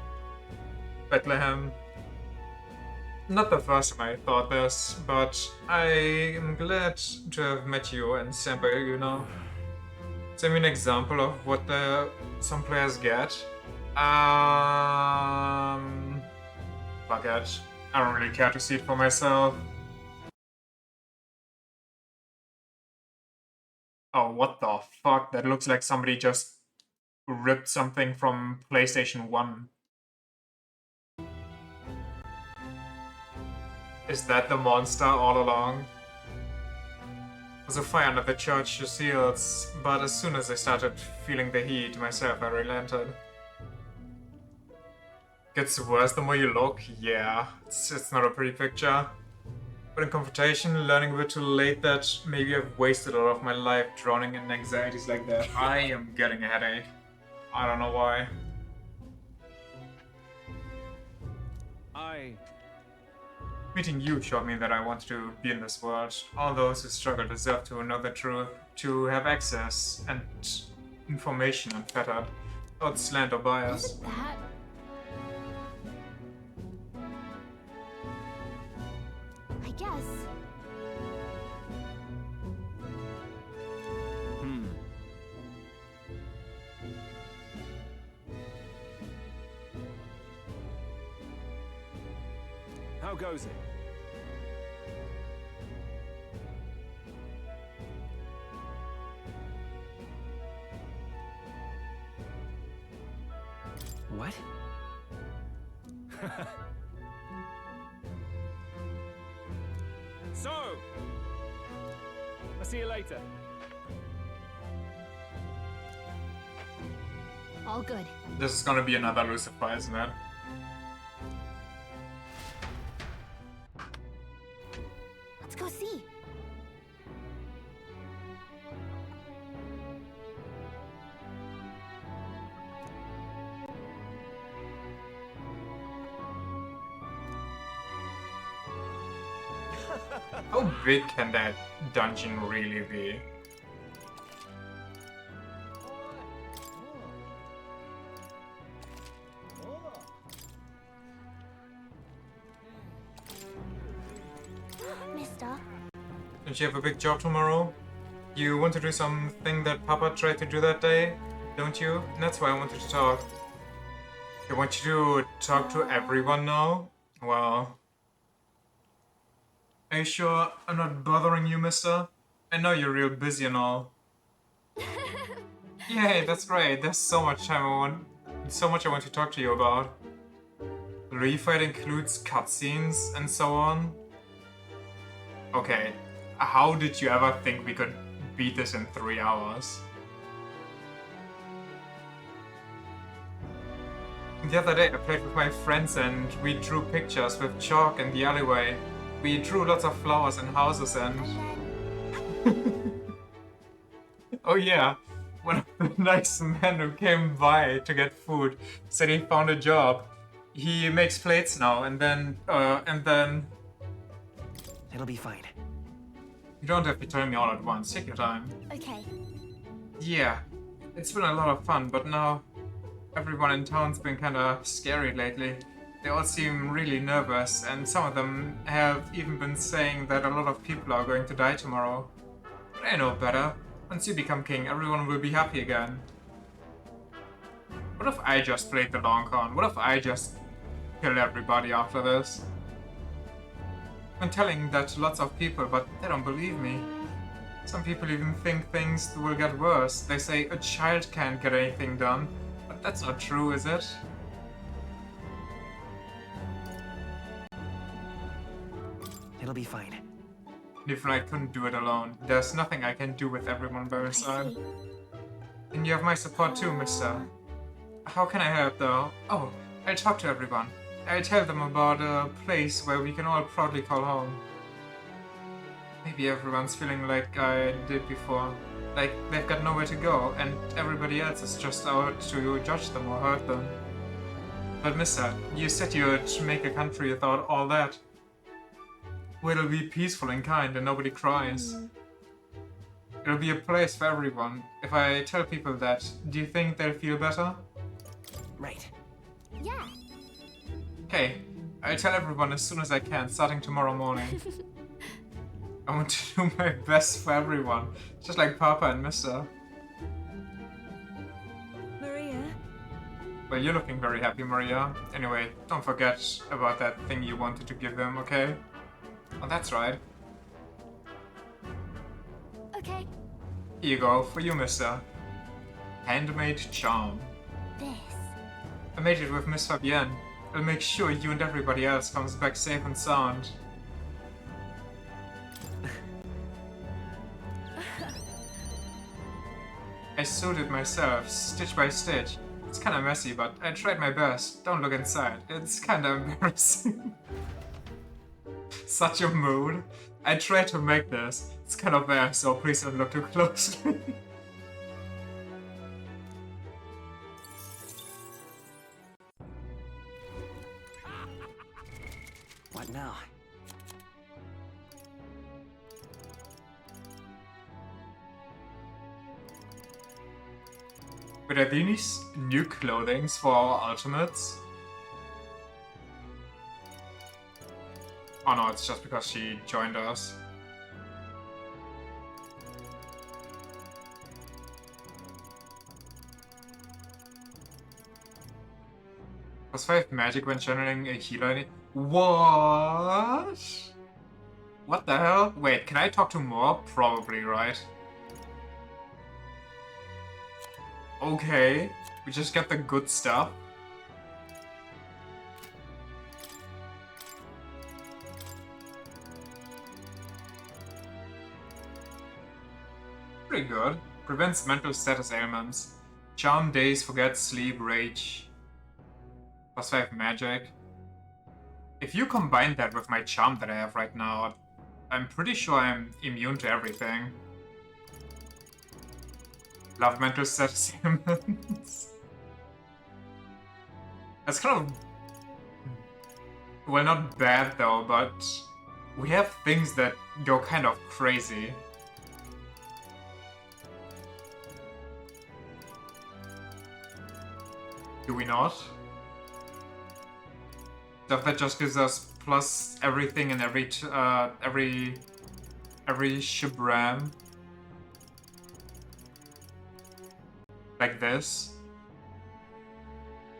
Not the first time I thought this, but I am glad to have met you and sample you now. Send me an example of what some players get. Fuck it. I don't really care to see it for myself. Oh, what the fuck? That looks like somebody just ripped something from PlayStation 1. Is that the monster all along? There was a fire under the church shields, but as soon as I started feeling the heat myself, I relented. Gets worse the more you look? Yeah, it's not a pretty picture. But in confrontation, learning a bit too late that maybe I've wasted a lot of my life drowning in anxieties like that, I am getting a headache. I don't know why. Meeting you showed me that I want to be in this world. All those who struggle deserve to know the truth, to have access and information unfettered, without slant or bias. That... I guess. How goes it? What? So, I'll see you later. All good. This is gonna be another Lucifer, isn't it? Let's go see. How big can that dungeon really be? Mister. Don't you have a big job tomorrow? You want to do something that Papa tried to do that day, don't you? And that's why I wanted to talk. I want you to talk to everyone now? Well... Are you sure I'm not bothering you, mister? I know you're real busy and all. Yay, that's great. There's so much I want to talk to you about. The refight includes cutscenes and so on. Okay, how did you ever think we could beat this in 3 hours? The other day I played with my friends and we drew pictures with chalk in the alleyway. We drew lots of flowers and houses and... Oh yeah, one of the nice men who came by to get food said he found a job. He makes plates now and then... It'll be fine. You don't have to tell me all at once, take your time. Okay. Yeah, it's been a lot of fun, but now everyone in town's been kinda scary lately. They all seem really nervous, and some of them have even been saying that a lot of people are going to die tomorrow. But I know better. Once you become king, everyone will be happy again. What if I just played the long con? What if I just kill everybody after this? I'm telling that to lots of people, but they don't believe me. Some people even think things will get worse. They say a child can't get anything done, but that's not true, is it? It'll be fine. Even I couldn't do it alone. There's nothing I can do with everyone by my side. And you have my support too, mister. How can I help though? Oh, I'll talk to everyone. I'll tell them about a place where we can all proudly call home. Maybe everyone's feeling like I did before. Like they've got nowhere to go and everybody else is just out to judge them or hurt them. But mister, you said you'd make a country without all that. Where it'll be peaceful and kind and nobody cries. It'll be a place for everyone. If I tell people that, do you think they'll feel better? Right. Yeah. Okay, I'll tell everyone as soon as I can, starting tomorrow morning. I want to do my best for everyone, just like Papa and Mister. Maria? Well, you're looking very happy, Maria. Anyway, don't forget about that thing you wanted to give them, okay? Oh, that's right. Okay. Here you go, for you, Mister. Handmade charm. This. I made it with Miss Fabienne. I'll make sure you and everybody else comes back safe and sound. I sewed it myself, stitch by stitch. It's kinda messy, but I tried my best. Don't look inside. It's kinda embarrassing. Such a mood. I tried to make this. It's kind of there, so please don't look too closely. What now? But are these new clothings for our ultimates? Oh no, it's just because she joined us. +5 magic when channeling a healer. What? What the hell? Wait, can I talk to more? Probably, right? Okay, we just get the good stuff. Pretty good. Prevents mental status ailments. Charm days, forget, sleep, rage. +5 magic. If you combine that with my charm that I have right now, I'm pretty sure I'm immune to everything. Love mental status ailments. That's kind of... well, not bad though, but we have things that go kind of crazy. Do we not? Stuff that just gives us plus everything and every shibram. Like this.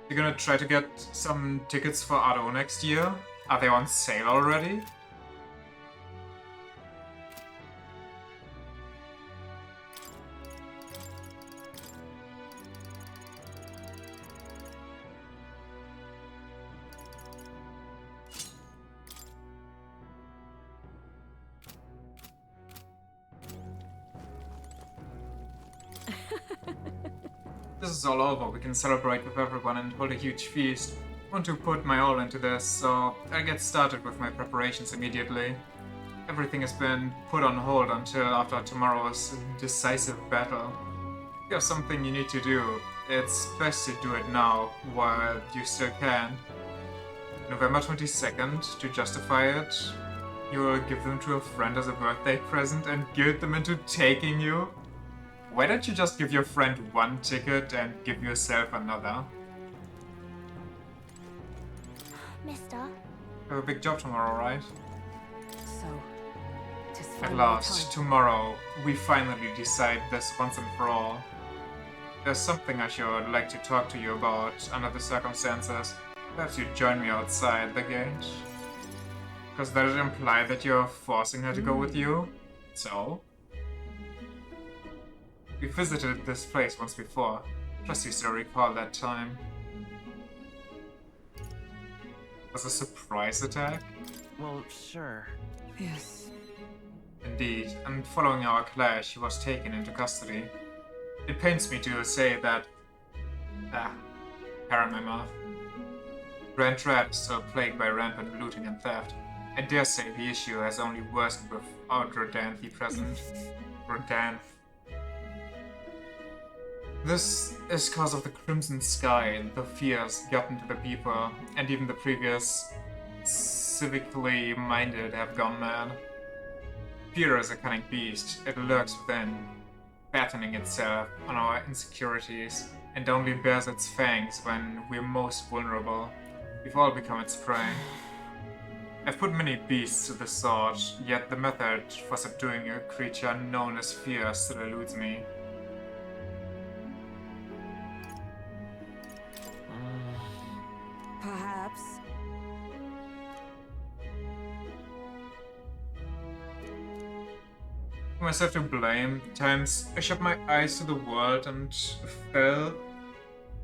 You're gonna try to get some tickets for Ado next year? Are they on sale already? This is all over, we can celebrate with everyone and hold a huge feast. I want to put my all into this, so I'll get started with my preparations immediately. Everything has been put on hold until after tomorrow's decisive battle. If you have something you need to do, it's best to do it now, while you still can. November 22nd, to justify it, you will give them to a friend as a birthday present and guilt them into taking you? Why don't you just give your friend one ticket and give yourself another? Mister? You have a big job tomorrow, right? So, just At finally last, time. tomorrow, we finally decide this once and for all. There's something I should like to talk to you about under the circumstances. Perhaps you'd join me outside the gate? Because that would imply that you're forcing her to go with you. So? We visited this place once before. Trust you still recall that time. Was a surprise attack? Well, sure. Yes. Indeed, and following our clash, he was taken into custody. It pains me to say that... hair in my mouth. Grand Rat is still plagued by rampant looting and theft. I dare say the issue has only worsened without Rodanthi present. Rodanth. This is cause of the Crimson Sky, the fears gotten to the people, and even the previous civically minded have gone mad. Fear is a cunning beast. It lurks within, fattening itself on our insecurities, and only bears its fangs when we're most vulnerable. We've all become its prey. I've put many beasts to the sword, yet the method for subduing a creature known as fear still eludes me. Perhaps. Myself to blame. Times I shut my eyes to the world and fell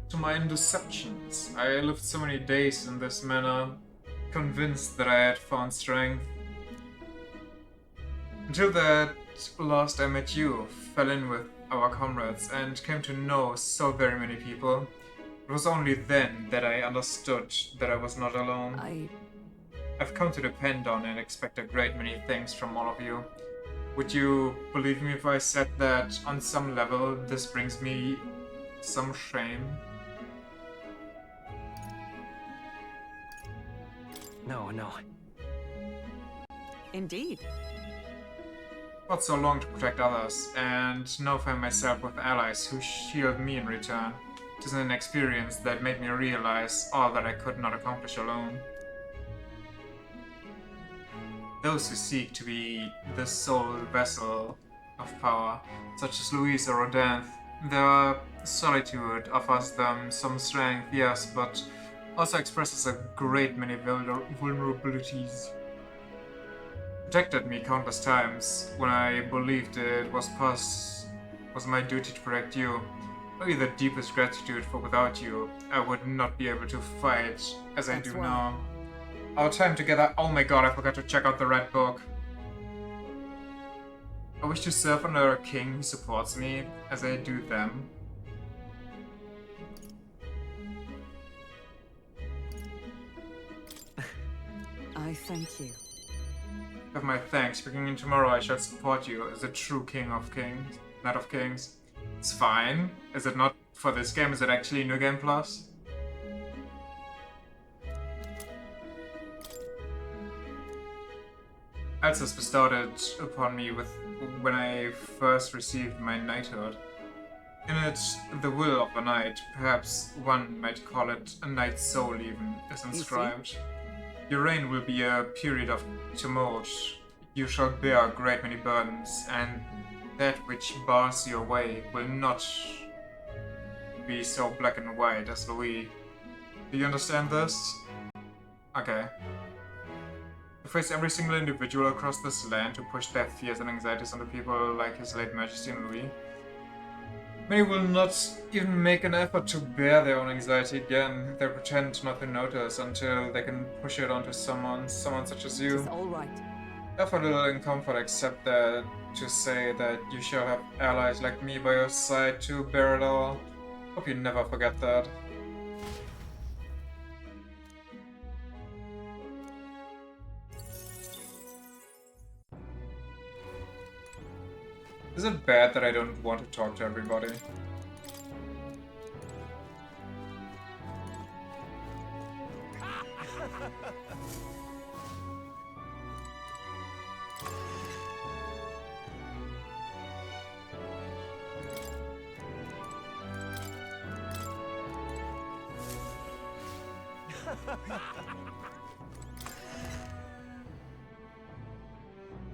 to my own deceptions. I lived so many days in this manner, convinced that I had found strength. Until that last I met you, fell in with our comrades, and came to know so very many people. It was only then that I understood that I was not alone. I've come to depend on and expect a great many things from all of you. Would you believe me if I said that, on some level, this brings me some shame? No. Indeed. Fought so long to protect others, and now find myself with allies who shield me in return. It is an experience that made me realize all that I could not accomplish alone. Those who seek to be the sole vessel of power, such as Louise or Rodanth, their solitude offers them some strength, yes, but Also expresses a great many vulnerabilities. Protected me countless times when I believed it was my duty to protect you. Maybe the deepest gratitude for without you, I would not be able to fight as I do now. Our time together. Oh my god, I forgot to check out the red book. I wish to serve under a king who supports me as I do them. I thank you. With my thanks, beginning tomorrow I shall support you as a true king of kings, knight of kings. It's fine. Is it not for this game? Is it actually New Game Plus? Elsa's bestowed it upon me when I first received my knighthood. In it, the will of a knight, perhaps one might call it a knight's soul even, is inscribed. Your reign will be a period of tumult. You shall bear a great many burdens, and that which bars your way will not be so black and white as Louis. Do you understand this? Okay. To face every single individual across this land to push their fears and anxieties onto people like His late Majesty and Louis. Many will not even make an effort to bear their own anxiety again. They pretend not to notice until they can push it onto someone such as you. It's all right. Have a little in comfort except that to say that you shall have allies like me by your side to bear it all. Hope you never forget that. Is it bad that I don't want to talk to everybody?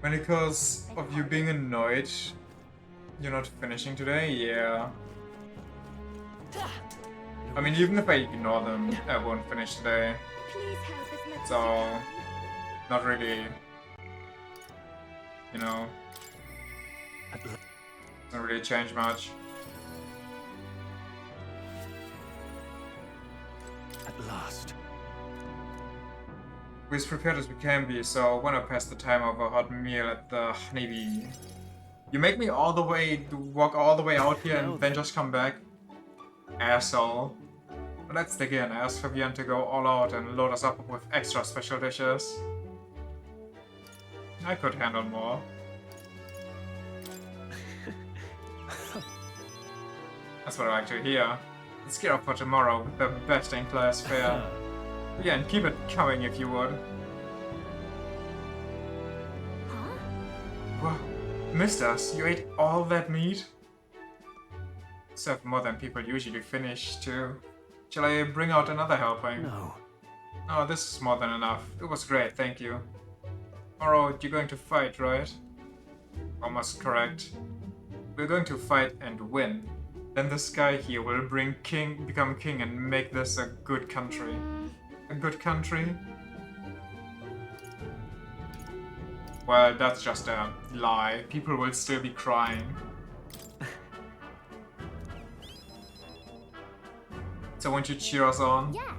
Because of you being annoyed, you're not finishing today? Yeah. I mean, even if I ignore them, I won't finish today. So, not really, you know, doesn't really change much. At last. We're as prepared as we can be, so why not pass the time over a hot meal at the Honeybee? You make me walk all the way out here and then just come back? Asshole. But let's dig in. I asked Fabian to go all out and load us up with extra special dishes. I could handle more. That's what I like to hear. Let's gear up for tomorrow with the best in class fare. Yeah, and keep it coming if you would. Huh? Wow, missed us. You ate all that meat? Served more than people usually finish, too. Shall I bring out another helping? No. Oh, this is more than enough. It was great, thank you. Tomorrow, you're going to fight, right? Almost correct. We're going to fight and win. Then this guy here will become king and make this a good country. A good country? Well, that's just a lie. People will still be crying. So won't you cheer us on? Yeah.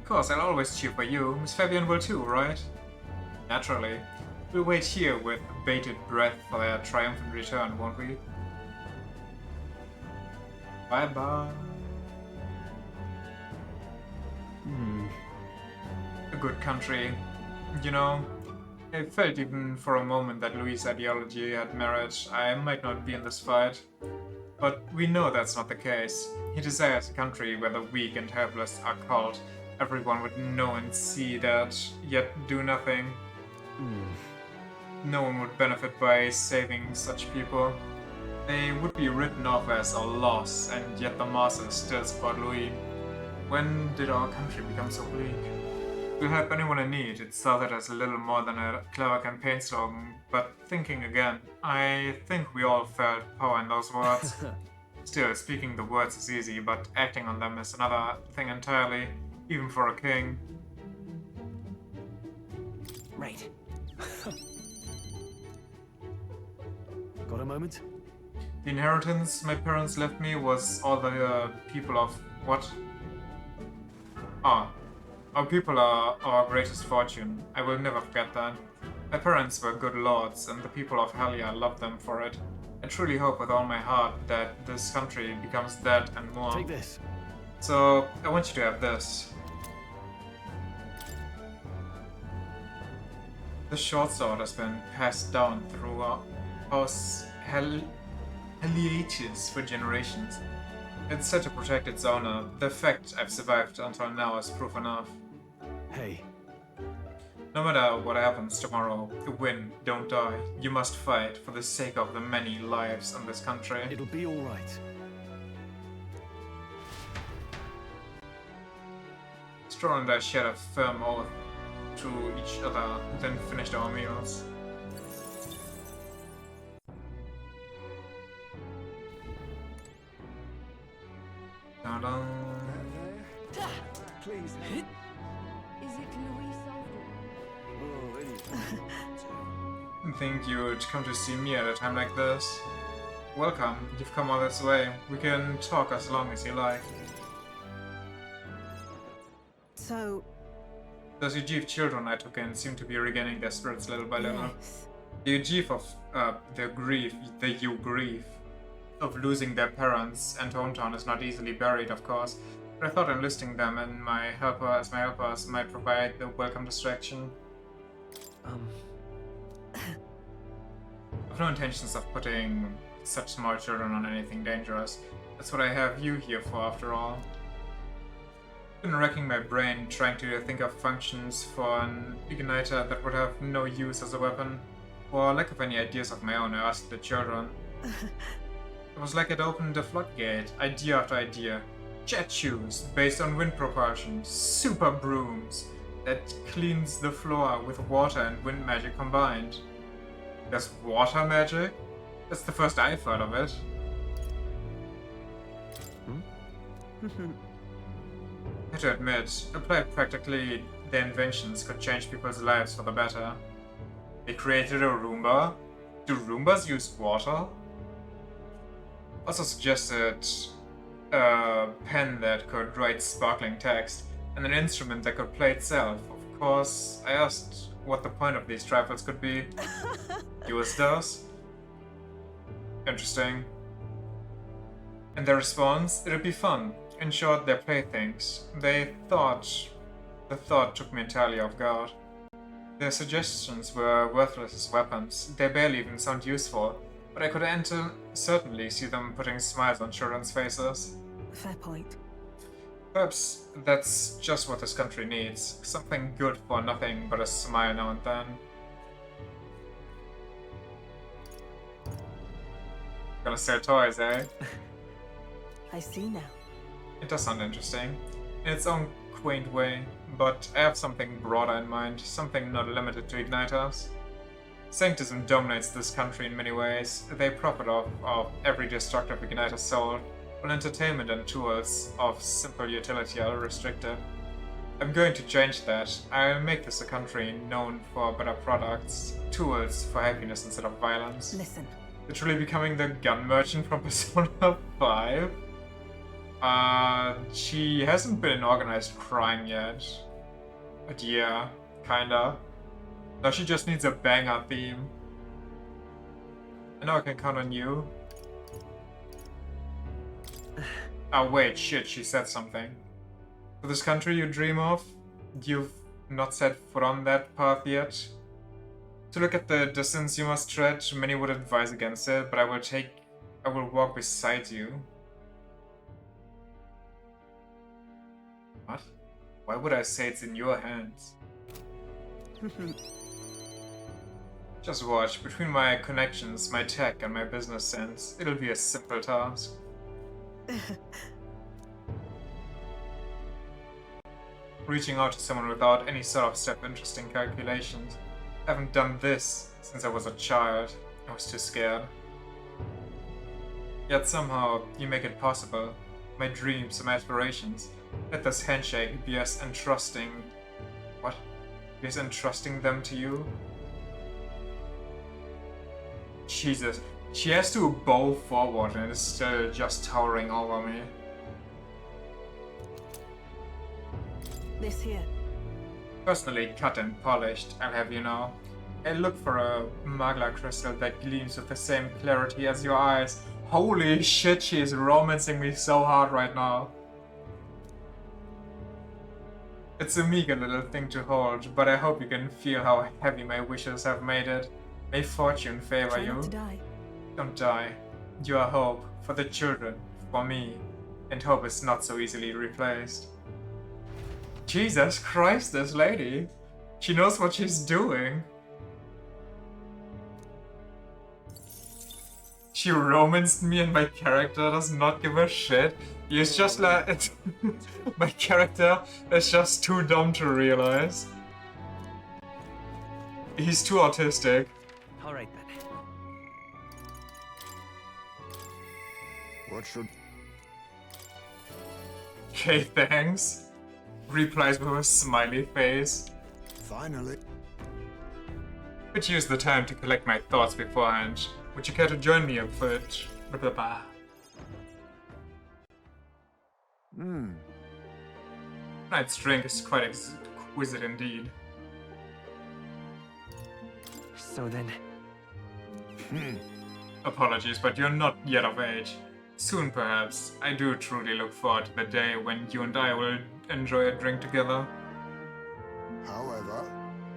Of course, I'll always cheer for you. Miss Fabian will too, right? Naturally. We'll wait here with bated breath for their triumphant return, won't we? Bye-bye. A good country. You know, I felt even for a moment that Louis' ideology had merit. I might not be in this fight. But we know that's not the case. He desires a country where the weak and helpless are called. Everyone would know and see that, yet do nothing. No one would benefit by saving such people. They would be written off as a loss, and yet the masses still support Louis. When did our country become so weak? We'll help anyone in need. It started as little more than a clever campaign slogan, but thinking again, I think we all felt power in those words. Still, speaking the words is easy, but acting on them is another thing entirely. even for a king. Right. Got a moment? The inheritance my parents left me was all the people of what? Ah, our people are our greatest fortune. I will never forget that. My parents were good lords, and the people of Halia loved them for it. I truly hope with all my heart that this country becomes that and more. Take this. So, I want you to have this. The short sword has been passed down through us Heliates for generations. It's set to protect its owner. The fact I've survived until now is proof enough. Hey. No matter what happens tomorrow, win, don't die. You must fight for the sake of the many lives in this country. It'll be alright. Stroll and I shared a firm oath to each other, then finished our meals. Ta-da. Please. Is it Louis Didn't think you'd come to see me at a time like this. Welcome, you've come all this way. We can talk as long as you like. So... Those Ujiv children I took in seem to be regaining their spirits little by little. Yes. The Ujiv of their grief, the grief of losing their parents and hometown is not easily buried, of course, but I thought enlisting them and my helpers might provide the welcome distraction. I've no intentions of putting such small children on anything dangerous. That's what I have you here for, after all. I've been racking my brain trying to think of functions for an igniter that would have no use as a weapon. For lack of any ideas of my own, I asked the children. It was like it opened a floodgate, idea after idea. Jet shoes, based on wind propulsion, super brooms, that cleans the floor with water and wind magic combined. There's water magic? That's the first I've heard of it. I have to admit, applied practically, their inventions could change people's lives for the better. They created a Roomba? Do Roombas use water? Also suggested a pen that could write sparkling text, and an instrument that could play itself. Of course, I asked what the point of these trifles could be. Use those? Interesting. And their response? It'd be fun. In short, they're playthings. The thought took me entirely off guard. Their suggestions were worthless as weapons. They barely even sound useful, but I could certainly see them putting smiles on children's faces. Fair point. Perhaps that's just what this country needs. Something good for nothing but a smile now and then. Gonna sell toys, eh? I see now. It does sound interesting, in its own quaint way, but I have something broader in mind, something not limited to igniters. Sanctism dominates this country in many ways. They profit off of every destructive igniter sold, while entertainment and tools of simple utility are restricted. I'm going to change that. I'll make this a country known for better products, tools for happiness instead of violence. Listen. Literally becoming the gun merchant from Persona 5? She hasn't been in organized crime yet. But yeah, kinda. Now she just needs a banger theme. I know I can count on you. Oh wait, shit, she said something. For this country you dream of, you've not set foot on that path yet. To look at the distance you must tread, many would advise against it, but I will walk beside you. What? Why would I say it's in your hands? Just watch, between my connections, my tech, and my business sense, it'll be a simple task. Reaching out to someone without any sort of step-interesting calculations. I haven't done this since I was a child. I was too scared. Yet somehow, you make it possible. my dreams and my aspirations. Let this handshake be as entrusting... What? Be as entrusting them to you? Jesus. She has to bow forward and is still just towering over me. This here. Personally cut and polished, I'll have you know. I look for a magla crystal that gleams with the same clarity as your eyes. Holy shit, she is romancing me so hard right now. It's a meager little thing to hold, but I hope you can feel how heavy my wishes have made it. May fortune favor Try you. not to die. Don't die. You are hope for the children, for me, and hope is not so easily replaced. Jesus Christ, this lady. She knows what she's doing. She romanced me and my character does not give a shit. He's just like... my character is just too dumb to realize. He's too autistic. Alright then. What should... Okay, thanks. Replies with a smiley face. Finally. Could use the time to collect my thoughts beforehand. Would you care to join me a bit? Tonight's drink is quite exquisite indeed. So then... Apologies, but you're not yet of age. Soon, perhaps. I do truly look forward to the day when you and I will enjoy a drink together. However...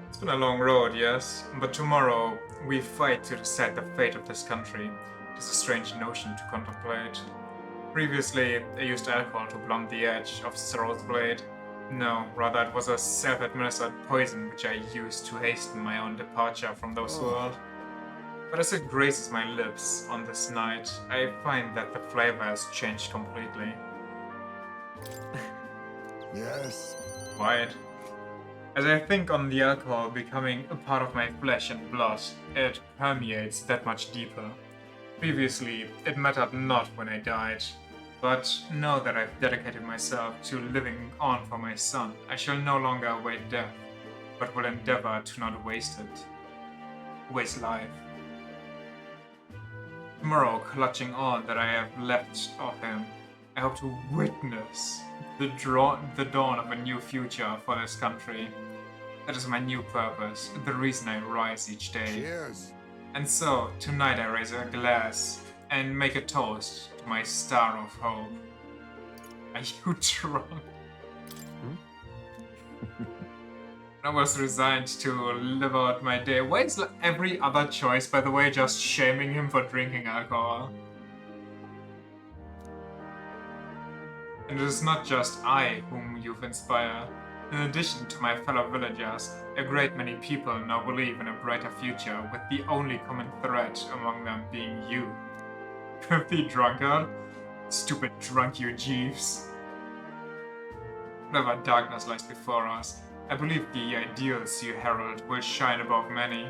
It's been a long road, yes, but tomorrow we fight to decide the fate of this country. It is a strange notion to contemplate. Previously, I used alcohol to blunt the edge of Sorrow's blade. No, rather it was a self-administered poison which I used to hasten my own departure from this world. But as it graces my lips on this night, I find that the flavor has changed completely. Yes. Quiet. As I think on the alcohol becoming a part of my flesh and blood, it permeates that much deeper. Previously, it mattered not when I died, but now that I've dedicated myself to living on for my son, I shall no longer await death, but will endeavor to not waste it. Waste life. Tomorrow, clutching all that I have left of him, I hope to witness the dawn of a new future for this country. That is my new purpose, the reason I rise each day. Cheers. And so, tonight I raise a glass and make a toast to my star of hope. Are you drunk? I was resigned to live out my day. Why is every other choice, by the way, just shaming him for drinking alcohol? And it is not just I whom you've inspired. In addition to my fellow villagers, a great many people now believe in a brighter future, with the only common thread among them being you. Filthy drunkard. Stupid drunk you, Jeeves. Whatever darkness lies before us, I believe the ideals you herald will shine above many.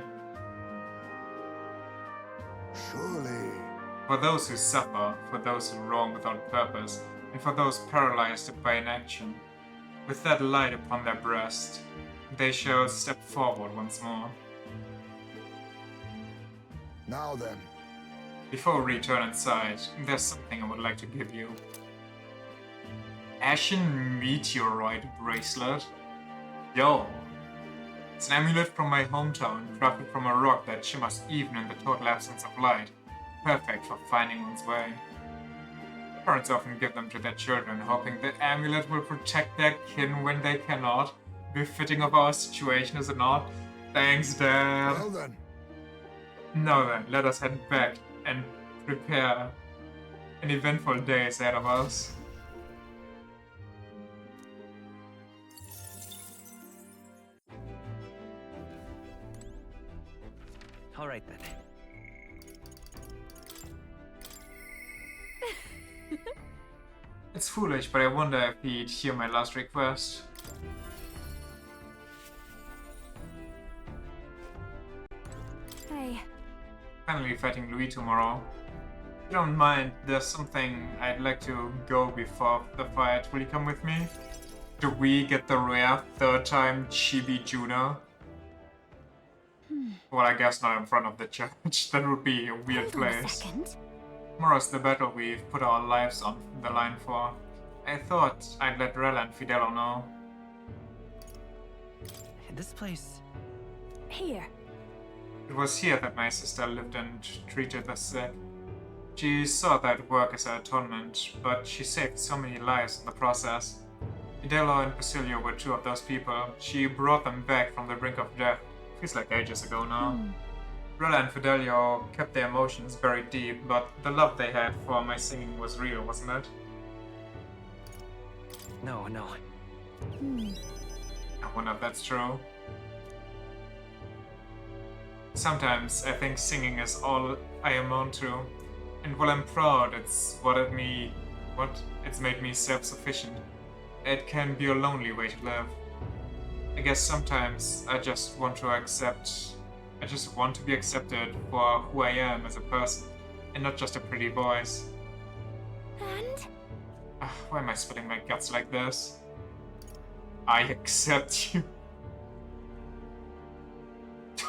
Surely. For those who suffer, for those who roam without purpose, and for those paralyzed by inaction, with that light upon their breast, they shall step forward once more. Now then. Before we return inside, there's something I would like to give you. Ashen Meteoroid Bracelet. Yo! It's an amulet from my hometown, crafted from a rock that shimmers even in the total absence of light, perfect for finding one's way. Parents often give them to their children, hoping the amulet will protect their kin when they cannot. Befitting of our situation, is it not? Thanks, Dad. Well then. Now then, let us head back and prepare an eventful day ahead of us. Alright then. It's foolish, but I wonder if he'd hear my last request. Hey. Finally fighting Louis tomorrow. you don't mind, there's something I'd like to go before the fight. Will you come with me? Do we get the rare third time Chibi Juno? Well, I guess not in front of the church. That would be a weird Hold on a place. second. Tomorrow's the battle we've put our lives on the line for. I thought I'd let Rella and Fidelio know. This place... Here. It was here that my sister lived and treated the sick. She saw that work as her atonement, but she saved so many lives in the process. Fidelio and Basilio were two of those people. She brought them back from the brink of death. Feels like ages ago now. Rella and Fidelio kept their emotions very deep, but the love they had for my singing was real, wasn't it? No. I wonder if that's true. Sometimes I think singing is all I amount to, and while I'm proud, it's it's made me self-sufficient. It can be a lonely way to live. I guess sometimes I just want to be accepted for who I am as a person, and not just a pretty voice. And? Why am I spilling my guts like this? I accept you.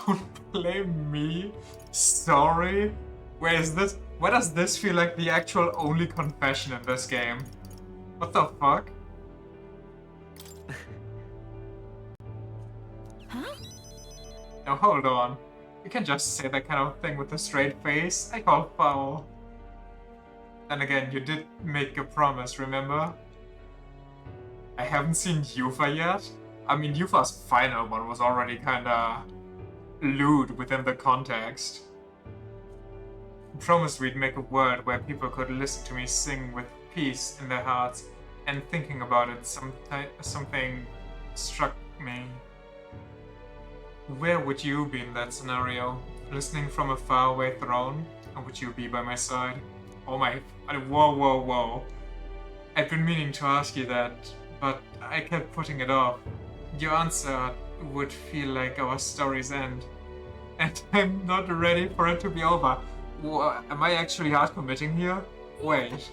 Don't blame me. Sorry. Where is this? Why does this feel like the actual only confession in this game? What the fuck? Huh? Now hold on. You can't just say that kind of thing with a straight face. I call foul. Then again, you did make a promise, remember? I haven't seen Yufa yet. I mean, Yufa's final one was already kinda lewd within the context. I promised we'd make a world where people could listen to me sing with peace in their hearts, and thinking about it, something struck me. Where would you be in that scenario? Listening from a faraway throne? Or would you be by my side? Oh my... Whoa. I've been meaning to ask you that, but I kept putting it off. Your answer would feel like our story's end. And I'm not ready for it to be over. Am I actually hard committing here? Wait.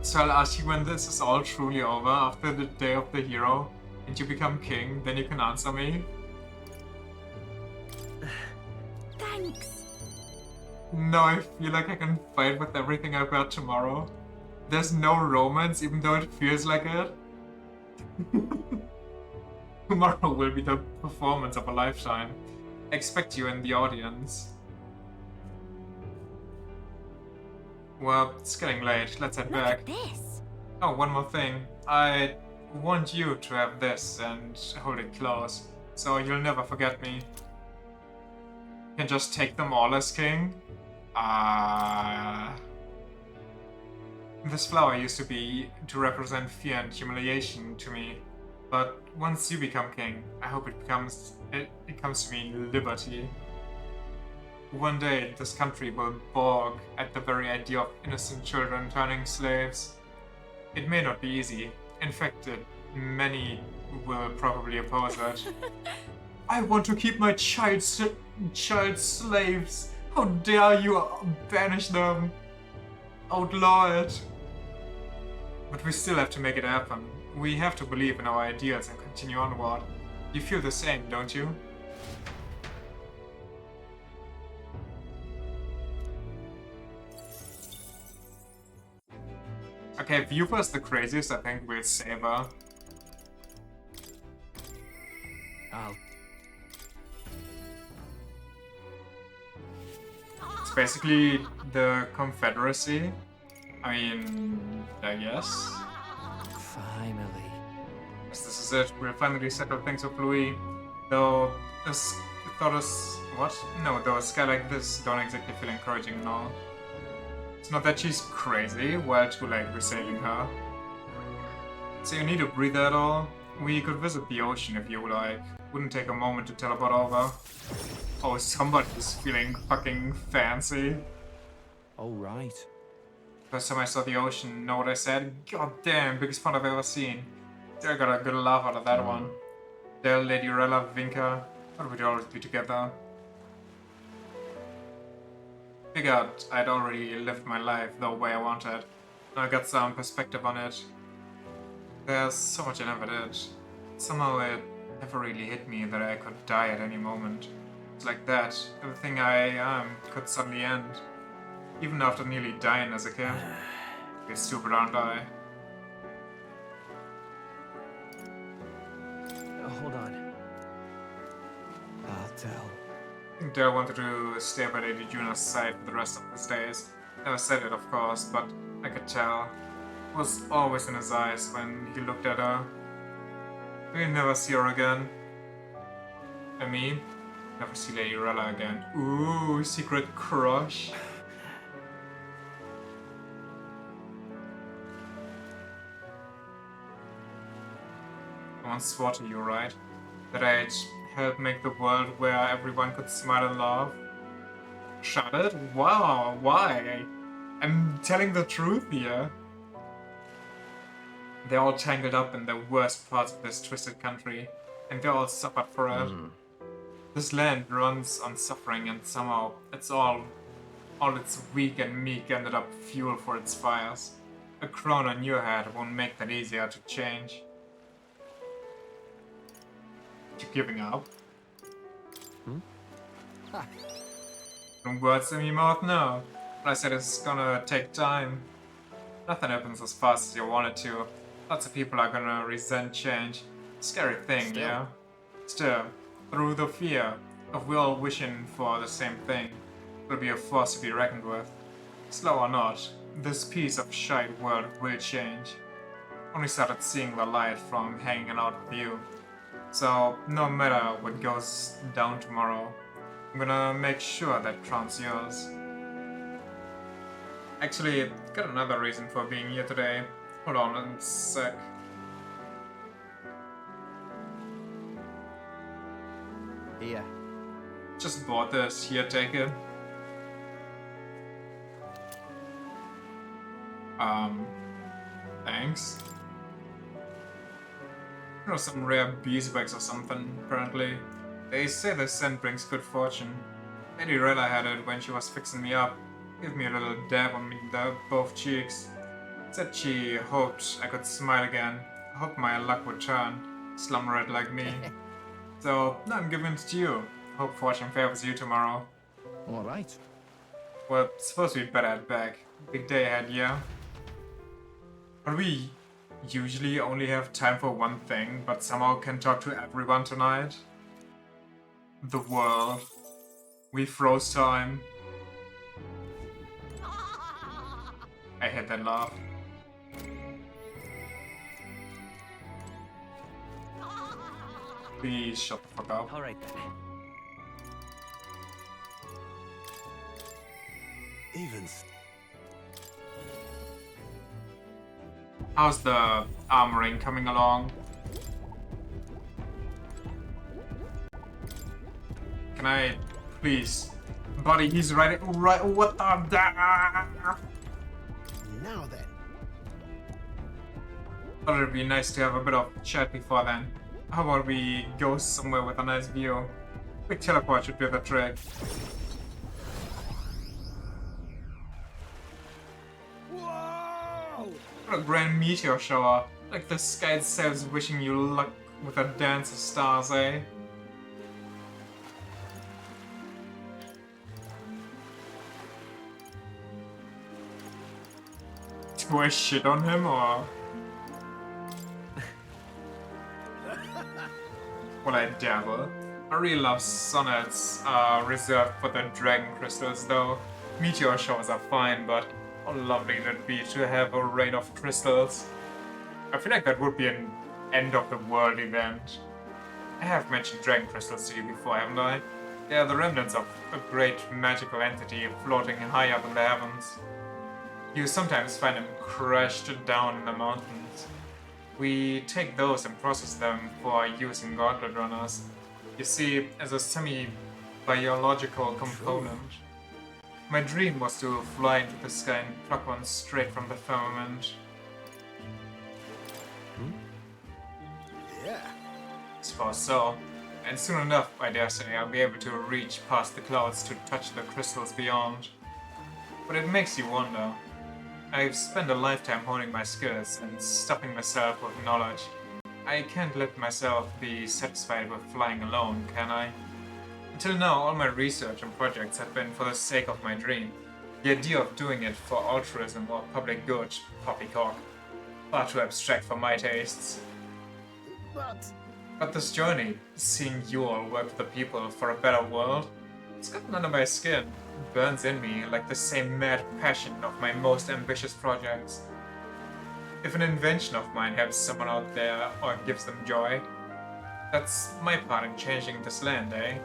So I'll ask you when this is all truly over, after the day of the hero, and you become king, then you can answer me? Thanks. No, I feel like I can fight with everything I've got tomorrow. There's no romance, even though it feels like it. Tomorrow will be the performance of a lifetime. I expect you in the audience. Well, it's getting late. Let's head back. Look at this. Oh, one more thing. I want you to have this and hold it close, so you'll never forget me. You can just take them all as king. This flower used to represent fear and humiliation to me, but once you become king, I hope it becomes to mean liberty. One day, this country will balk at the very idea of innocent children turning slaves. It may not be easy. In fact, many will probably oppose it. I want to keep my child slaves. How dare you banish them? Outlaw it. But we still have to make it happen. We have to believe in our ideals and continue onward. You feel the same, don't you? Okay, if Yufa's the craziest, I think we'll save her. It's basically the Confederacy. I mean, I guess. Finally. Yes, this is it. We'll finally settle things with Louis. Though, though a sky like this don't exactly feel encouraging and all. It's not that she's crazy, well, too late, we're saving her. So you need a breather at all? We could visit the ocean if you like. Wouldn't take a moment to teleport over. Oh, somebody's feeling fucking fancy. Oh, right. First time I saw the ocean, know what I said? God damn, biggest fun I've ever seen. I got a good laugh out of that one. Del, Lady Rella, Vinka, thought we'd always be together. Figured I'd already lived my life the way I wanted. Now I got some perspective on it. There's so much I never did. Somehow it never really hit me that I could die at any moment. It's like that. Everything I am could suddenly end. Even after nearly dying as a kid. You're stupid, aren't I? Hold on. I'll tell. I think Dale wanted to stay by Lady Juna's side for the rest of his days. Never said it, of course, but I could tell. It was always in his eyes when he looked at her. We'll never see her again. I mean, never see Lady Rella again. Ooh, secret crush. I once swore to you, right? That I'd help make the world where everyone could smile and laugh. Shut it? Wow, why? I'm telling the truth here. They're all tangled up in the worst parts of this twisted country, and they all suffered for it. This land runs on suffering, and somehow it's all its weak and meek ended up fuel for its fires. A crown on your head won't make that easier to change. You giving up? No words in your mouth now. But I said it's gonna take time. Nothing happens as fast as you want it to. Lots of people are gonna resent change. Scary thing, yeah? Still, through the fear of we all wishing for the same thing, will be a force to be reckoned with. Slow or not, this piece of shite world will change. Only started seeing the light from hanging out with you. So, no matter what goes down tomorrow, I'm gonna make sure that crown's yours. Actually, got another reason for being here today. Hold on a sec. Here. Just bought this. Here, take it. Thanks. You know, some rare beeswax or something, apparently. They say the scent brings good fortune. Lady Rella had it when she was fixing me up. Gave me a little dab on both cheeks. Said she hoped I could smile again. Hoped my luck would turn. Slumberette like me. So, now I'm giving it to you. Hope fortune favors you tomorrow. Alright. Well, suppose we'd better head back. Big day ahead, yeah? But we usually only have time for one thing, but somehow can talk to everyone tonight. The world. We froze time. I hate that laugh. Please shut the fuck up. Alright then. How's the armoring coming along? Can I please? Buddy, he's right. What the? Now then. Thought it'd be nice to have a bit of chat before then. How about we go somewhere with a nice view? Quick teleport should do the trick. Whoa! What a grand meteor shower. Like the sky itself is wishing you luck with a dance of stars, eh? Do I shit on him or? Well, I dabble. I really love sonnets reserved for the dragon crystals, though. Meteor showers are fine, but how lovely it'd be to have a rain of crystals. I feel like that would be an end of the world event. I have mentioned dragon crystals to you before, haven't I? They are the remnants of a great magical entity floating high up in the heavens. You sometimes find them crashed down in the mountains. We take those and process them for use in gauntlet runners. You see, as a semi-biological component. My dream was to fly into the sky and pluck one straight from the firmament. Yeah. Suppose so. And soon enough, I dare say, I'll be able to reach past the clouds to touch the crystals beyond. But it makes you wonder. I've spent a lifetime honing my skills and stuffing myself with knowledge. I can't let myself be satisfied with flying alone, can I? Until now, all my research and projects have been for the sake of my dream. The idea of doing it for altruism or public good, poppycock. Far too abstract for my tastes. But this journey, seeing you all work with the people for a better world, it's gotten under my skin. It burns in me like the same mad passion of my most ambitious projects. If an invention of mine helps someone out there or gives them joy, that's my part in changing this land, eh?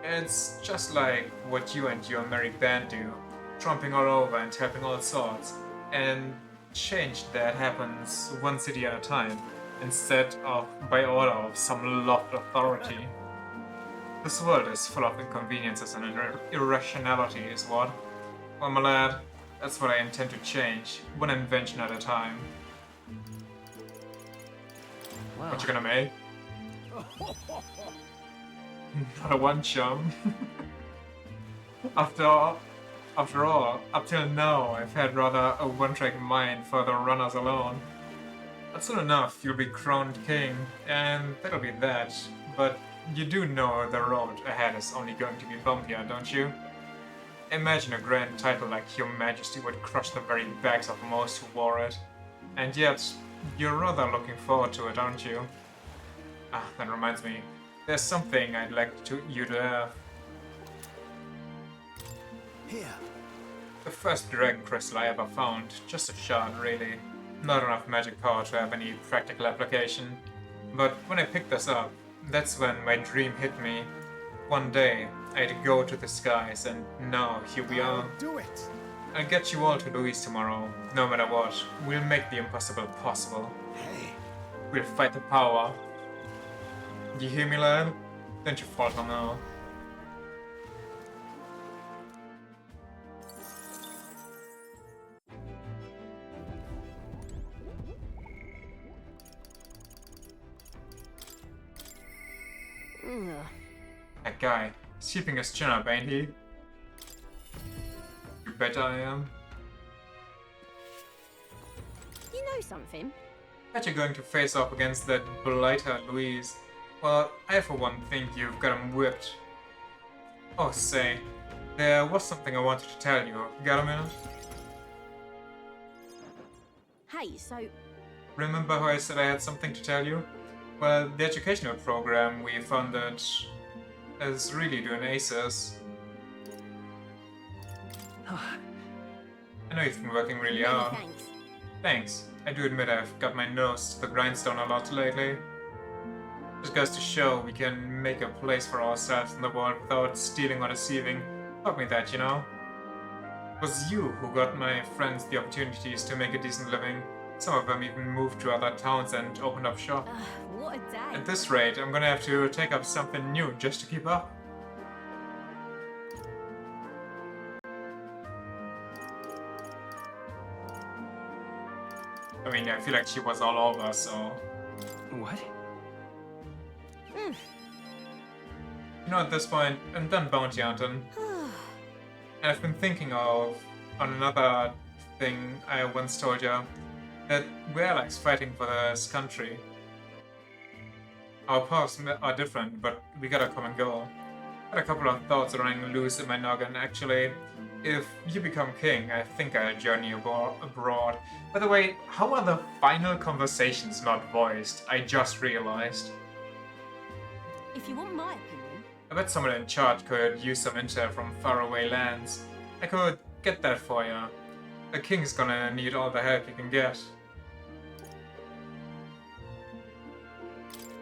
It's just like what you and your merry band do, tromping all over and helping all sorts, and change that happens one city at a time, instead of by order of some loft authority. This world is full of inconveniences and irrationality, is what? Well, my lad, that's what I intend to change, one invention at a time. Wow. What you gonna make? Not a one chum. After all, up till now, I've had rather a one-track mind for the runners alone. But soon enough, you'll be crowned king, and that'll be that. But you do know the road ahead is only going to be bumpier, don't you? Imagine a grand title like Your Majesty would crush the very backs of most who wore it. And yet, you're rather looking forward to it, aren't you? Ah, that reminds me. There's something I'd like you to have. Here. The first dragon crystal I ever found. Just a shard, really. Not enough magic power to have any practical application. But when I picked this up, that's when my dream hit me. One day, I'd go to the skies, and now here we are. Do it! I'll get you all to Louise tomorrow. No matter what, we'll make the impossible possible. Hey. We'll fight the power. You hear me, lad? Don't you falter now. That guy, he's keeping his chin up, ain't he? You bet I am. You know something? Bet you're going to face off against that blighter Louise. Well, I for one think you've got him whipped. Oh, say, there was something I wanted to tell you. Got a minute? Hey, so... Remember how I said I had something to tell you? Well, the educational program we funded is really doing aces. I know you've been working really hard. Thanks. Thanks. I do admit I've got my nose to the grindstone a lot lately. Just goes to show we can make a place for ourselves in the world without stealing or deceiving. Taught me that, you know? It was you who got my friends the opportunities to make a decent living. Some of them even moved to other towns and opened up shop. What a day. At this rate, I'm gonna have to take up something new just to keep up. I mean, I feel like she was all over, so... What? You know, at this point, I'm done bounty hunting. And I've been thinking of, on another thing I once told you, that we're allies fighting for this country. Our paths are different, but we got a common goal. Got a couple of thoughts running loose in my noggin, actually. If you become king, I think I'll journey abroad. By the way, how are the final conversations not voiced? I just realized. If you want my opinion... I bet someone in charge could use some intel from faraway lands. I could get that for you. The king's gonna need all the help he can get.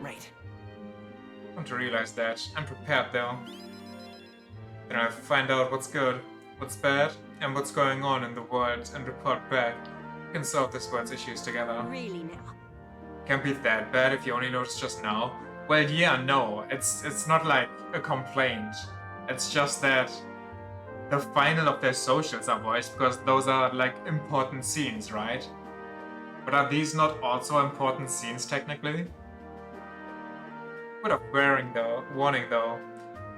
Right. Come to realize that. I'm prepared though. Then I'll find out what's good, what's bad, and what's going on in the world and report back. We can solve this world's issues together. Really now? Can't be that bad if you only noticed just now. Well, yeah, no, it's not like a complaint. It's just that the final of their socials are voiced because those are like important scenes, right? But are these not also important scenes technically? Bit of warning though.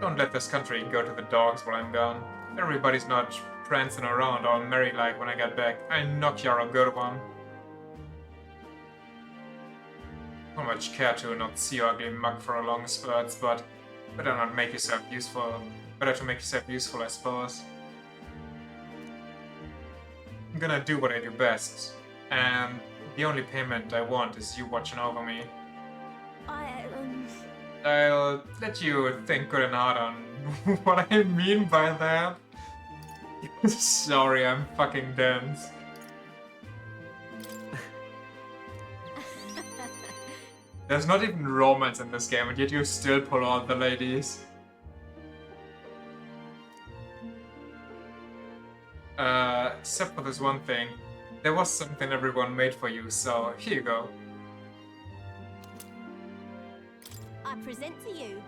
Don't let this country go to the dogs while I'm gone. Everybody's not prancing around all merry like when I get back. I knock you a good one. How much care to not see your ugly mug for a long spurts, but better not make yourself useful. Better to make yourself useful, I suppose. I'm gonna do what I do best, and the only payment I want is you watching over me. I'll let you think good and hard on what I mean by that. Sorry, I'm fucking dense. There's not even romance in this game, and yet you still pull out the ladies. Except for this one thing. There was something everyone made for you, so here you go. I present to you.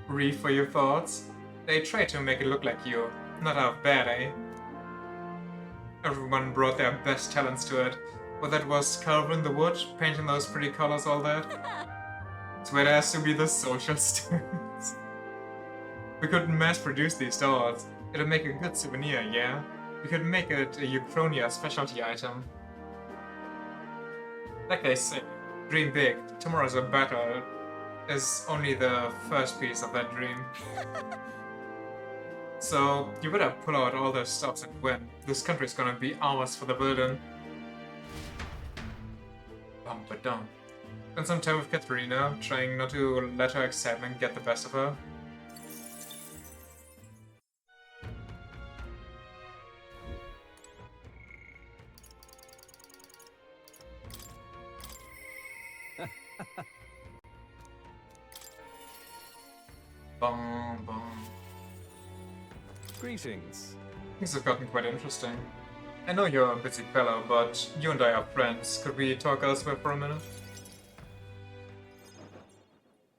Read for your thoughts. They tried to make it look like you. Not half bad, eh? Everyone brought their best talents to it. Whether it was carving the wood, painting those pretty colors, all that. So it has to be the social students. We could mass produce these dolls. It'll make a good souvenir, yeah? We could make it a Uchronia specialty item. Like they say, dream big. Tomorrow's a battle is only the first piece of that dream. So you better pull out all those stops and win. This country's gonna be ours for the building. But down. Spend some time with Katharina, trying not to let her excitement get the best of her. Bum, bum. Greetings. Things have gotten quite interesting. I know you're a busy fellow, but you and I are friends. Could we talk elsewhere for a minute?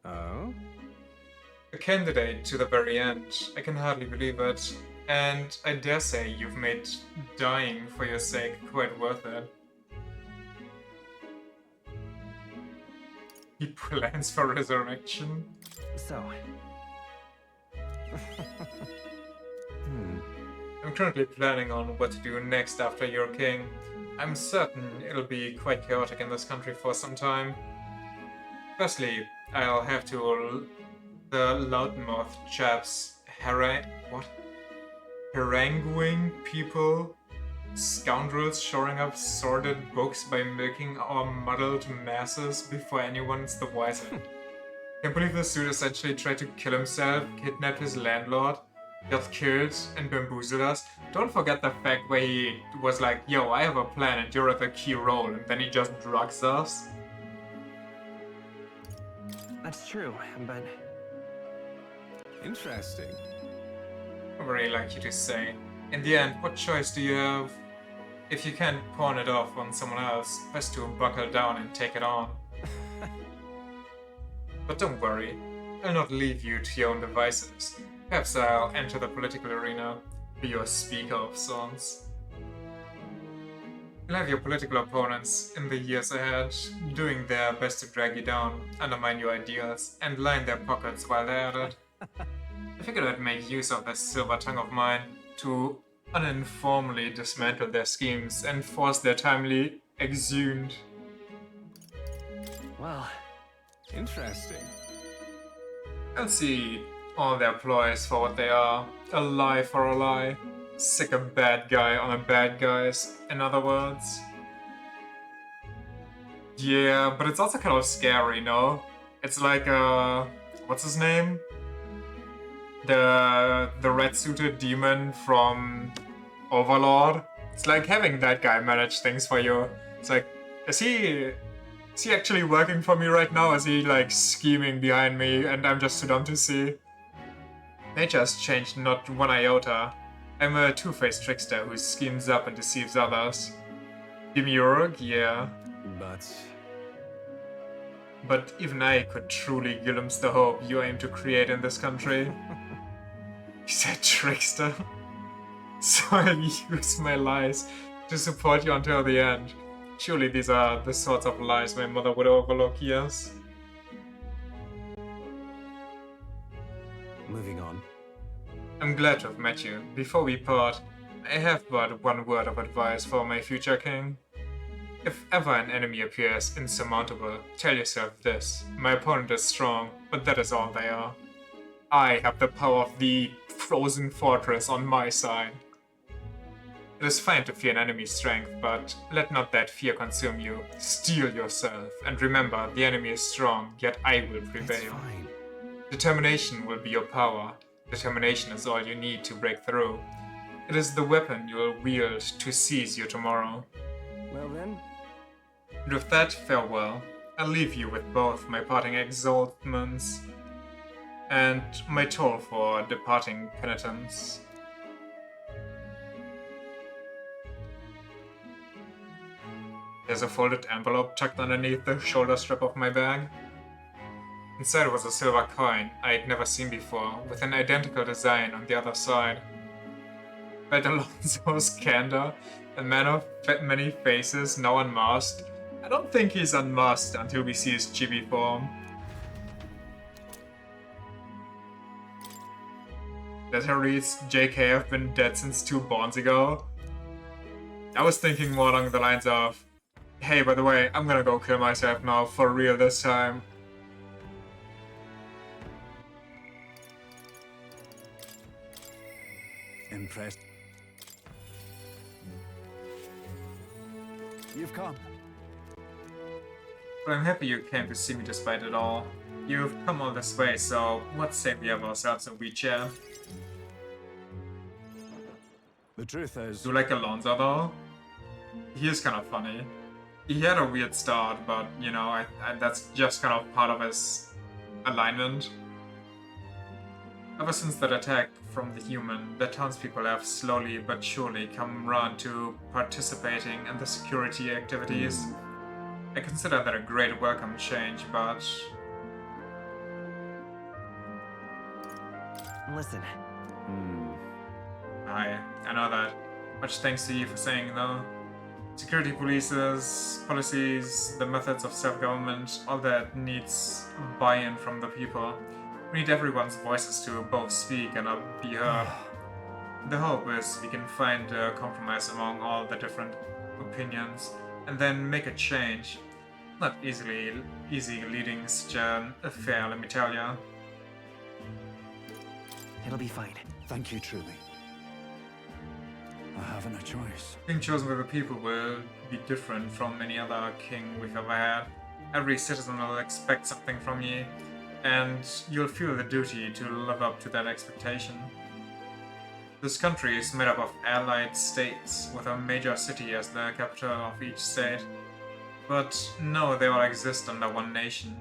Oh? A candidate to the very end. I can hardly believe it. And I dare say you've made dying for your sake quite worth it. He plans for resurrection. So... I'm currently planning on what to do next after you're king. I'm certain it'll be quite chaotic in this country for some time. Firstly, I'll have to the loudmouth chaps haranguing people, scoundrels shoring up sordid books by milking our muddled masses before anyone's the wiser. Can't believe this dude essentially tried to kill himself, kidnap his landlord, got killed and bamboozled us. Don't forget the fact where he was like, yo, I have a plan and you're at the key role, and then he just drugs us. That's true, but... Interesting. I would really like you to say. In the end, what choice do you have? If you can't pawn it off on someone else, best to buckle down and take it on. But don't worry, I'll not leave you to your own devices. Perhaps I'll enter the political arena, be your speaker of sorts. You'll have your political opponents in the years ahead, doing their best to drag you down, undermine your ideals, and line their pockets while they're at it. I figured I'd make use of this silver tongue of mine to uninformally dismantle their schemes and force their timely exhumed. Well, interesting. I'll see all their ploys for what they are. A lie for a lie. Sick a bad guy on a bad guys, in other words. Yeah, but it's also kind of scary, no? It's like, what's his name? The red-suited demon from Overlord. It's like having that guy manage things for you. It's like, is he actually working for me right now? Is he like scheming behind me and I'm just too dumb to see? Nature has changed not one iota. I'm a two-faced trickster who schemes up and deceives others. Demiurge, yeah. But even I could truly glimpse the hope you aim to create in this country. You said trickster? So I use my lies to support you until the end. Surely these are the sorts of lies my mother would overlook, yes? Moving on. I'm glad to have met you. Before we part, I have but one word of advice for my future king. If ever an enemy appears insurmountable, tell yourself this: my opponent is strong, but that is all they are. I have the power of the frozen fortress on my side. It is fine to fear an enemy's strength, but let not that fear consume you. Steel yourself, and remember, the enemy is strong, yet I will prevail. Determination will be your power. Determination is all you need to break through. It is the weapon you will wield to seize your tomorrow. Well then. And with that, farewell. I'll leave you with both my parting exaltments and my toll for departing penitence. There's a folded envelope tucked underneath the shoulder strap of my bag. Inside was a silver coin I'd never seen before, with an identical design on the other side. But Alonso's candor, a man of many faces, now unmasked. I don't think he's unmasked until we see his chibi form. Letter reads, JK, I've been dead since 2 bonds ago. I was thinking more along the lines of, hey, by the way, I'm gonna go kill myself now, for real this time. Impressed. You've come. But I'm happy you came to see me despite it all. You've come all this way, so let's say we have ourselves a wee chat. The truth is... Do you like Alonso though? He is kind of funny. He had a weird start, but you know, that's just kind of part of his alignment. Ever since that attack from the human, the townspeople have slowly but surely come around to participating in the security activities. I consider that a great welcome change, but... Listen. I know that. Much thanks to you for saying though. Security policies, the methods of self-government, all that needs buy-in from the people. We need everyone's voices to both speak and be heard. The hope is we can find a compromise among all the different opinions and then make a change. Not easy leading such an affair, let me tell ya. It'll be fine. Thank you, truly. I haven't a choice. Being chosen by the people will be different from any other king we've ever had. Every citizen will expect something from you, and you'll feel the duty to live up to that expectation. This country is made up of allied states, with a major city as the capital of each state. But no, they all exist under one nation.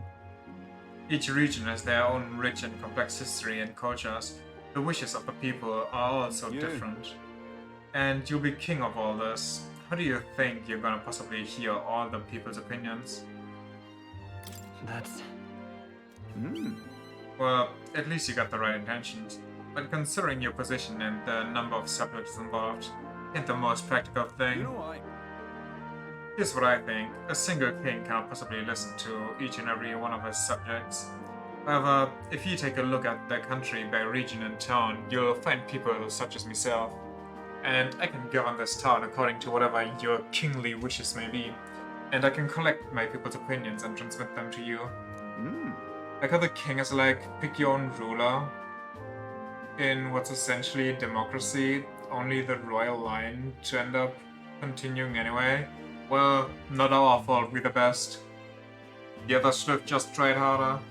Each region has their own rich and complex history and cultures. The wishes of the people are also different. And you'll be king of all this. How do you think you're gonna possibly hear all the people's opinions? That's... Well, at least you got the right intentions. But considering your position and the number of subjects involved, ain't the most practical thing. Here's what I think. A single king cannot possibly listen to each and every one of his subjects. However, if you take a look at the country by region and town, you'll find people such as myself. And I can govern this town according to whatever your kingly wishes may be. And I can collect my people's opinions and transmit them to you. Like how the king is like, pick your own ruler. In what's essentially democracy, only the royal line to end up continuing anyway. Well, not our fault, we're the best. The others should have just tried harder.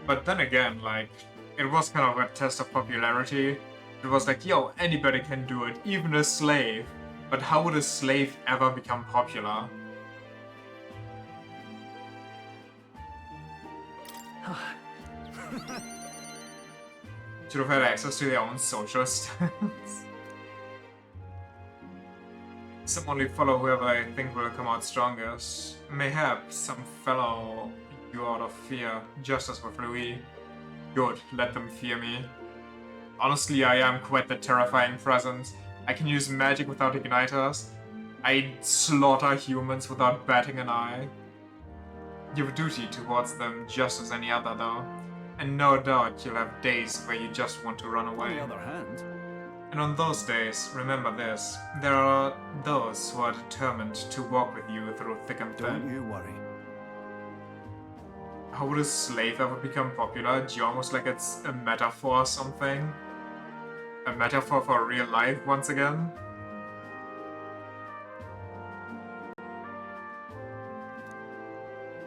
But then again, like, it was kind of a test of popularity. It was like, yo, anybody can do it, even a slave. But how would a slave ever become popular? Should have had access to their own social stats. Some only follow whoever I think will come out strongest. Mayhap some fellow you out of fear, just as with Louis. Good, let them fear me. Honestly, I am quite the terrifying presence. I can use magic without igniters. I slaughter humans without batting an eye. You have a duty towards them just as any other, though. And no doubt you'll have days where you just want to run away. On the other hand... And on those days, remember this, there are those who are determined to walk with you through thick and thin. Don't you worry. How would a slave ever become popular? Do you almost like it's a metaphor or something? A metaphor for real life once again?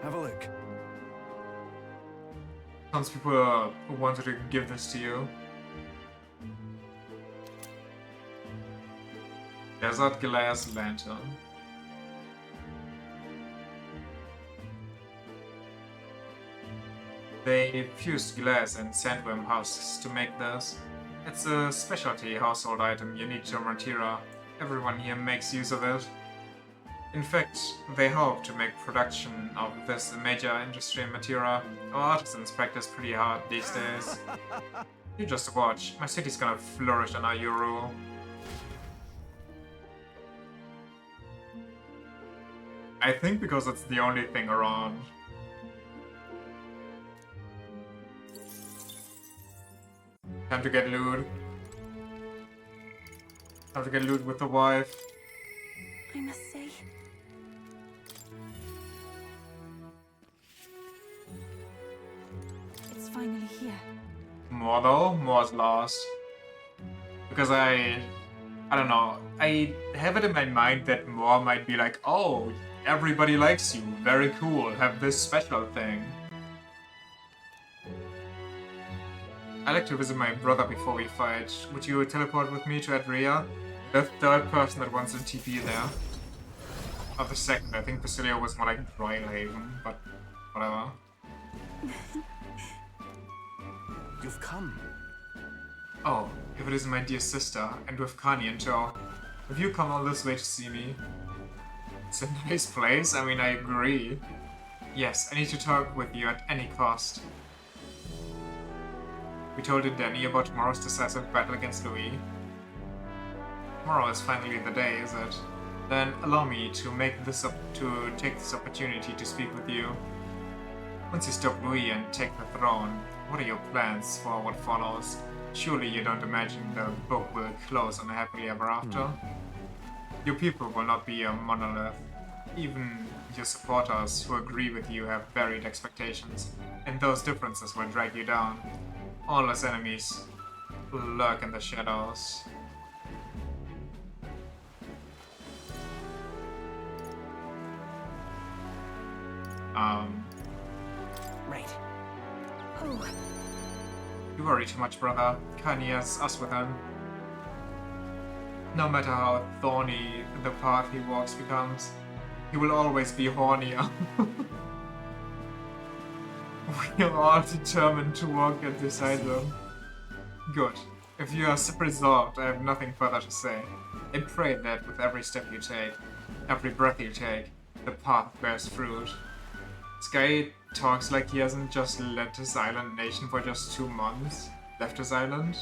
Have a look. Some people wanted to give this to you. Desert Glass Lantern. They fused glass and sandworm husks to make this. It's a specialty household item unique to Martira. Everyone here makes use of it. In fact, they hope to make production of this a major industry in Martira. Our artisans practice pretty hard these days. You just watch, my city's gonna flourish under your rule. I think because it's the only thing around. Time to get loot. Time to get loot with the wife. I must say... it's finally here. More though? More's lost. Because I don't know. I have it in my mind that More might be like, oh, everybody likes you. Very cool. Have this special thing. I like to visit my brother before we fight. Would you teleport with me to Adria? The third person that wants to TP there. Or the second. I think Basilia was more like Royalhaven, but whatever. You've come. Oh, if it isn't my dear sister, and with Kani in tow. Have you come all this way to see me? It's a nice place, I mean, I agree. Yes, I need to talk with you at any cost. We told Danny about tomorrow's decisive battle against Louis. Tomorrow is finally the day, is it? Then allow me to take this opportunity to speak with you. Once you stop Louis and take the throne, what are your plans for what follows? Surely you don't imagine the book will close on a happily ever after? Your people will not be a monolith. Even your supporters who agree with you have varied expectations, and those differences will drag you down. All as enemies lurk in the shadows. Right. Oh. You worry too much, brother. Kanye has us with him. No matter how thorny the path he walks becomes, he will always be hornier. We are all determined to walk beside them. Good. If you are so resolved, I have nothing further to say. I pray that with every step you take, every breath you take, the path bears fruit. Sky talks like he hasn't just left his island nation for just 2 months. Left his island?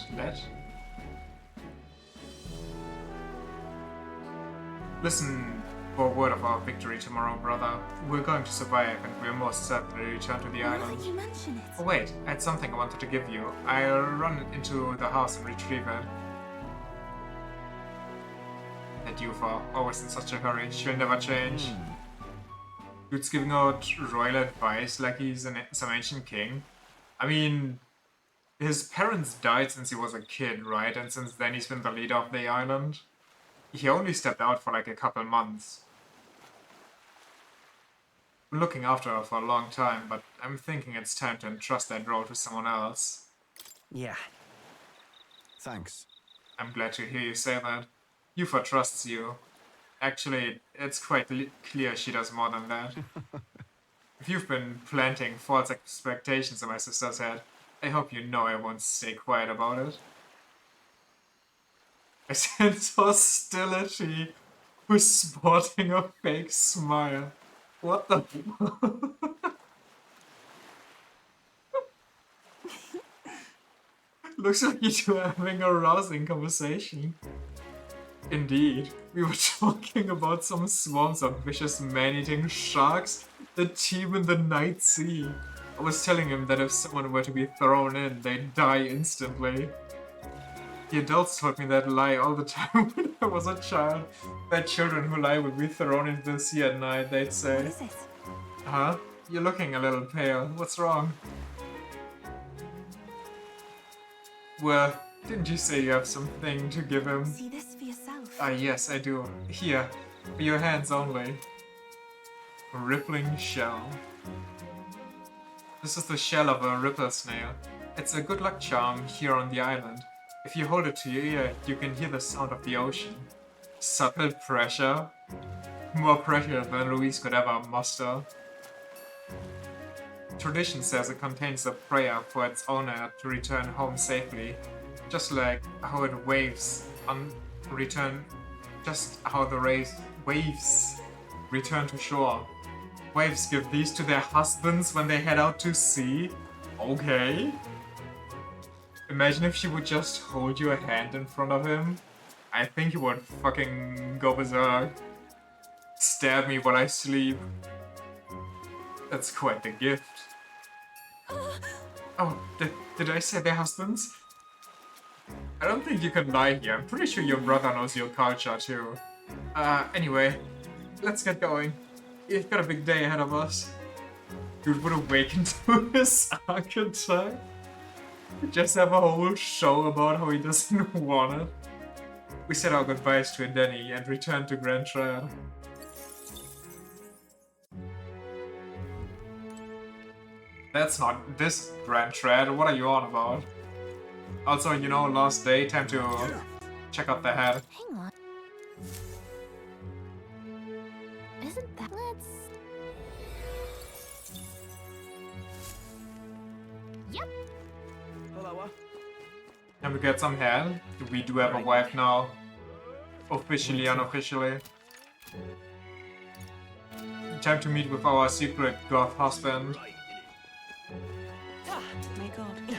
Listen for a word of our victory tomorrow, brother. We're going to survive, and we'll most certainly return to the island. Now that you mention it. Oh wait, I had something I wanted to give you. I'll run into the house and retrieve it. That Yufa, always in such a hurry, she'll never change. Dude's giving out royal advice like he's some ancient king. I mean, his parents died since he was a kid, right? And since then he's been the leader of the island. He only stepped out for like a couple months. I'm looking after her for a long time, but I'm thinking it's time to entrust that role to someone else. Yeah. Thanks. I'm glad to hear you say that. Yufa trusts you. Actually, it's quite clear she does more than that. If you've been planting false expectations in my sister's head, I hope you know I won't stay quiet about it. I sense hostility who's sporting a fake smile. What the Looks like you two are having a rousing conversation. Indeed, we were talking about some swarms of vicious man-eating sharks that teem in the night sea. I was telling him that if someone were to be thrown in, they'd die instantly. The adults told me that lie all the time when I was a child. That children who lie would be thrown into the sea at night, they'd say. What is it? Huh? You're looking a little pale. What's wrong? Well, didn't you say you have something to give him? See this for yourself. Ah, yes, I do. Here, for your hands only. A rippling shell. This is the shell of a ripple snail. It's a good luck charm here on the island. If you hold it to your ear, you can hear the sound of the ocean. Subtle pressure? More pressure than Louise could ever muster. Tradition says it contains a prayer for its owner to return home safely, just like how it waves on return, just how the waves return to shore. Wives give these to their husbands when they head out to sea? Okay. Imagine if she would just hold your hand in front of him. I think he would fucking go berserk. Stab me while I sleep. That's quite the gift. Oh, did I say their husbands? I don't think you can lie here. I'm pretty sure your brother knows your culture too. Anyway, let's get going. You've got a big day ahead of us. Dude would awaken to his archetype. Just have a whole show about how he doesn't want it. We said our goodbyes to Indeni and returned to Grand Trial. That's not this Grand Trial. What are you on about? Also, you know, last day, time to check out the head. Hang on. Isn't that... Let's... Yep. Hello. Can we get some head? We do have a wife now. Officially, unofficially. Time to meet with our secret goth husband. My god.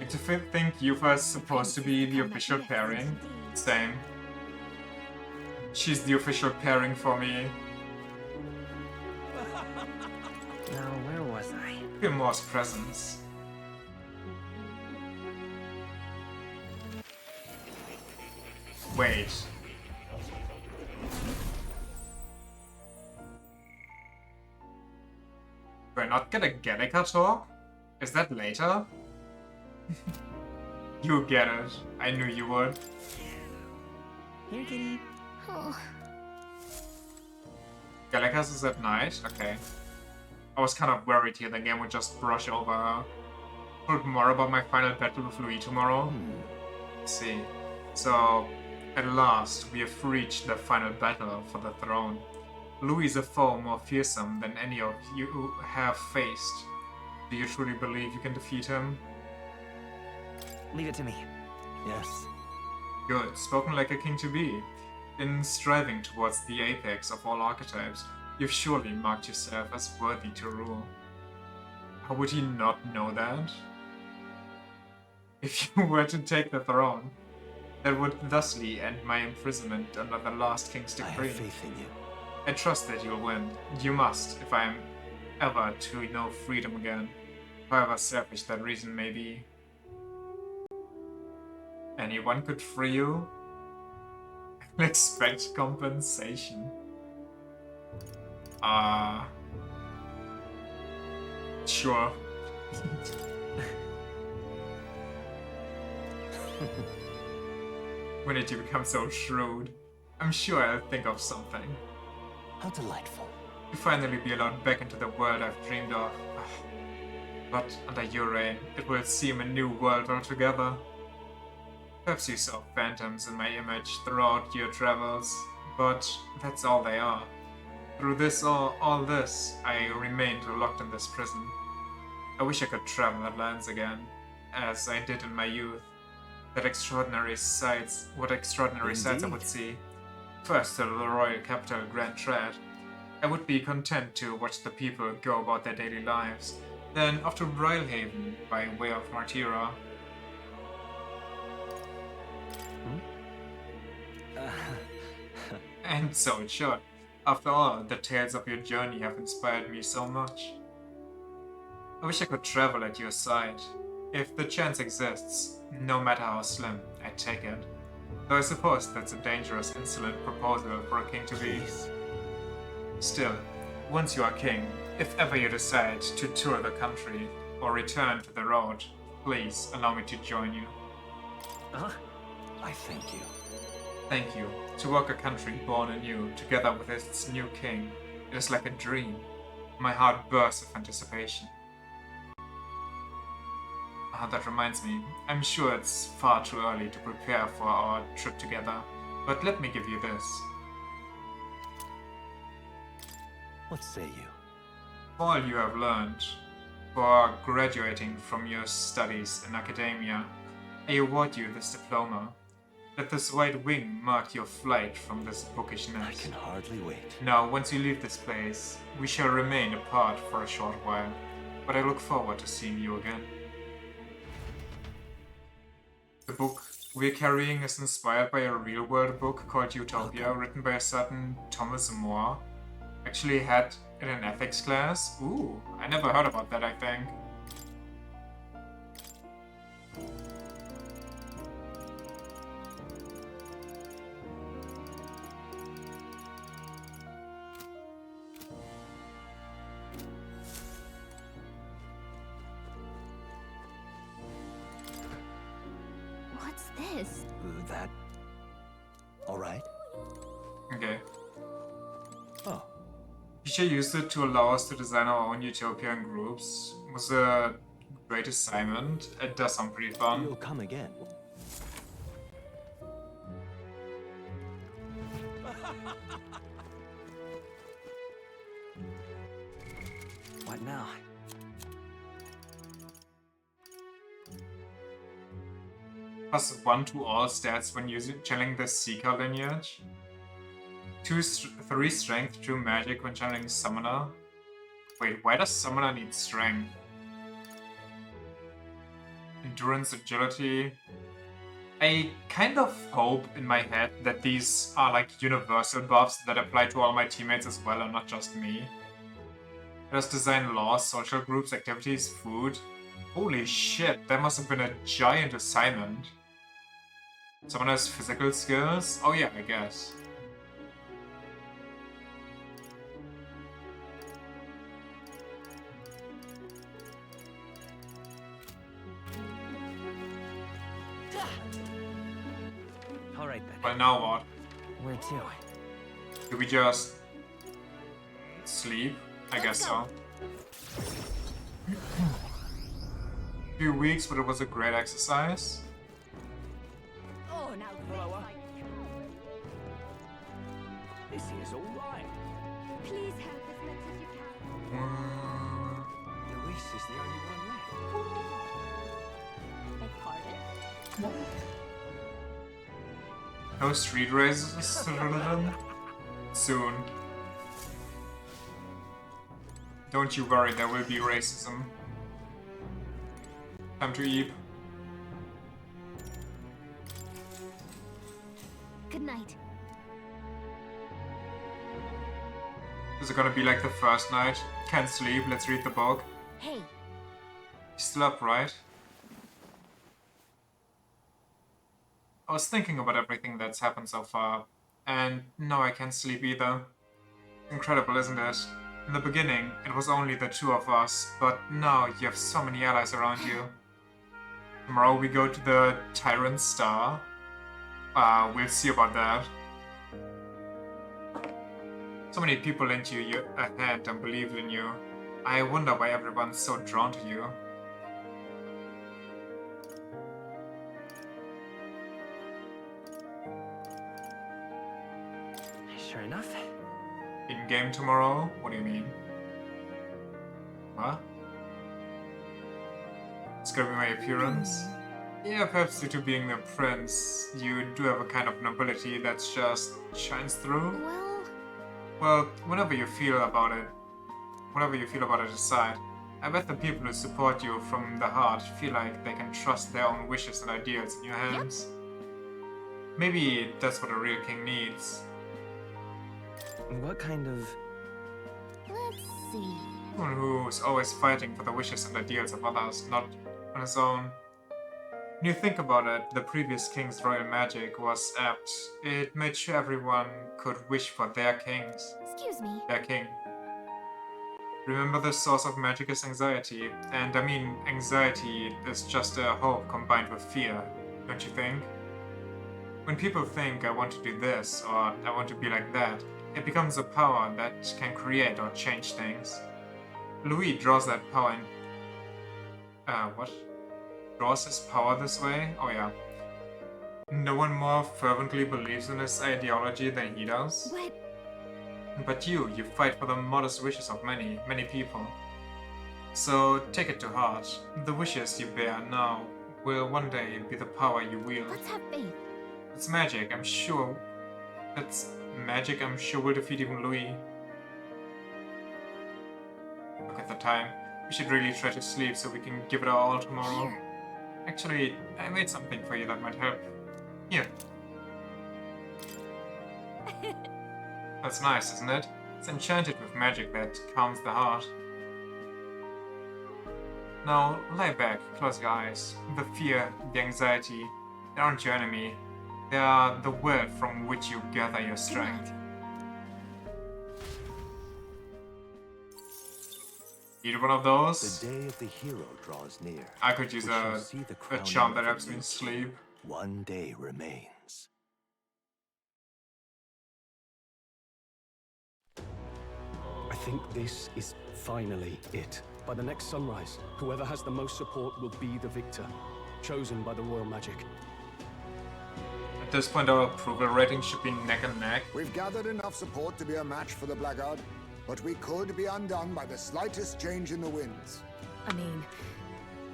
To think Yufa's supposed to be the official pairing? Same. She's the official pairing for me. Now, where was I? Gilmore's presence. Wait. We're not gonna Gallica talk? Is that later? You get it. I knew you would. Here, kitty. Oh. Gallicus is at night? Okay. I was kind of worried here the game would just brush over her. Told more about my final battle with Louis tomorrow. Let's see. So, at last, we have reached the final battle for the throne. Louis is a foe more fearsome than any of you have faced. Do you truly believe you can defeat him? Leave it to me. Yes. Good, spoken like a king to be. In striving towards the apex of all archetypes, you've surely marked yourself as worthy to rule. How would he not know that? If you were to take the throne, that would thusly end my imprisonment under the last king's decree. I have faith in you. I trust that you'll win. You must, if I am ever to know freedom again, however selfish that reason may be. Anyone could free you? I expect compensation. Sure. When did you become so shrewd? I'm sure I'll think of something. How delightful. To finally be allowed back into the world I've dreamed of. But under your reign, it will seem a new world altogether. Perhaps you saw phantoms in my image throughout your travels, but that's all they are. Through this all this, I remained locked in this prison. I wish I could travel that lands again, as I did in my youth. What extraordinary sights I would see. First to the royal capital Grand Trad. I would be content to watch the people go about their daily lives. Then off to Royalhaven by way of Martira. And so it should. After all, the tales of your journey have inspired me so much. I wish I could travel at your side. If the chance exists, no matter how slim, I'd take it. Though I suppose that's a dangerous, insolent proposal for a king to be. Still, once you are king, if ever you decide to tour the country or return to the road, please allow me to join you. I thank you. Thank you. To walk a country born anew, together with its new king, it is like a dream. My heart bursts with anticipation. That reminds me, I'm sure it's far too early to prepare for our trip together, but let me give you this. What say you? For all you have learned, for graduating from your studies in academia, I award you this diploma. Let this white wing mark your flight from this bookish nest. I can hardly wait. Now, once you leave this place, we shall remain apart for a short while, but I look forward to seeing you again. The book we're carrying is inspired by a real-world book called Utopia, written by a certain Thomas More. Actually had in an ethics class. Ooh, I never heard about that, I think. What's this? That... all right? Okay. Oh. Teacher used it to allow us to design our own utopian groups. It was a great assignment. It does sound pretty fun. You'll come again. What now? +1 to all stats when channeling the Seeker lineage. 3 strength, 2 magic when channeling Summoner. Wait, why does Summoner need strength? Endurance, agility. I kind of hope in my head that these are like universal buffs that apply to all my teammates as well and not just me. Let us design laws, social groups, activities, food. Holy shit, that must have been a giant assignment. Someone has physical skills? Oh yeah, I guess. Alright then. Well, now what? Where to? Do we just sleep? I guess so. Few weeks, but it was a great exercise. Oh, now Follower. This is alright. please help as much as you can. Luis is the only one left. Beg pardon? No street races soon. Don't you worry, there will be racism. Time to eat. Good night. Is it gonna be like the first night? Can't sleep, let's read the book. Hey. You're still up, right? I was thinking about everything that's happened so far, and no, I can't sleep either. Incredible, isn't it? In the beginning, it was only the two of us, but now you have so many allies around you. Tomorrow we go to the Tyrant Star. We'll see about that. So many people lent you a hand and believed in you. I wonder why everyone's so drawn to you. Sure enough. In-game tomorrow? What do you mean? What? It's gonna be my appearance? Yeah, perhaps due to being the prince, you do have a kind of nobility that just shines through. Well, whenever you feel about it aside, I bet the people who support you from the heart feel like they can trust their own wishes and ideals in your hands. Maybe that's what a real king needs. What kind of... Let's see. Someone who's always fighting for the wishes and ideals of others, not on his own. When you think about it, the previous king's royal magic was apt. It made sure everyone could wish for their kings. Excuse me. Their king. Remember, the source of magic is anxiety. And I mean, anxiety is just a hope combined with fear, don't you think? When people think, I want to do this, or I want to be like that, it becomes a power that can create or change things. Louis draws that power in... what? Draws his power this way? Oh yeah. No one more fervently believes in his ideology than he does. What? But you fight for the modest wishes of many, many people. So take it to heart. The wishes you bear now will one day be the power you wield. Let's have faith. It's magic, I'm sure. That's magic, I'm sure will defeat even Louis. Look at the time. We should really try to sleep so we can give it our all tomorrow. Here. Actually, I made something for you that might help. Here. That's nice, isn't it? It's enchanted with magic that calms the heart. Now, lie back, close your eyes. The fear, the anxiety, they aren't your enemy. They are the world from which you gather your strength. Need one of those? The day of the hero draws near. I could use a charm that helps me sleep. One day remains. I think this is finally it. By the next sunrise, whoever has the most support will be the victor, chosen by the royal magic. At this point, our approval rating should be neck and neck. We've gathered enough support to be a match for the Blackguard, but we could be undone by the slightest change in the winds. I mean,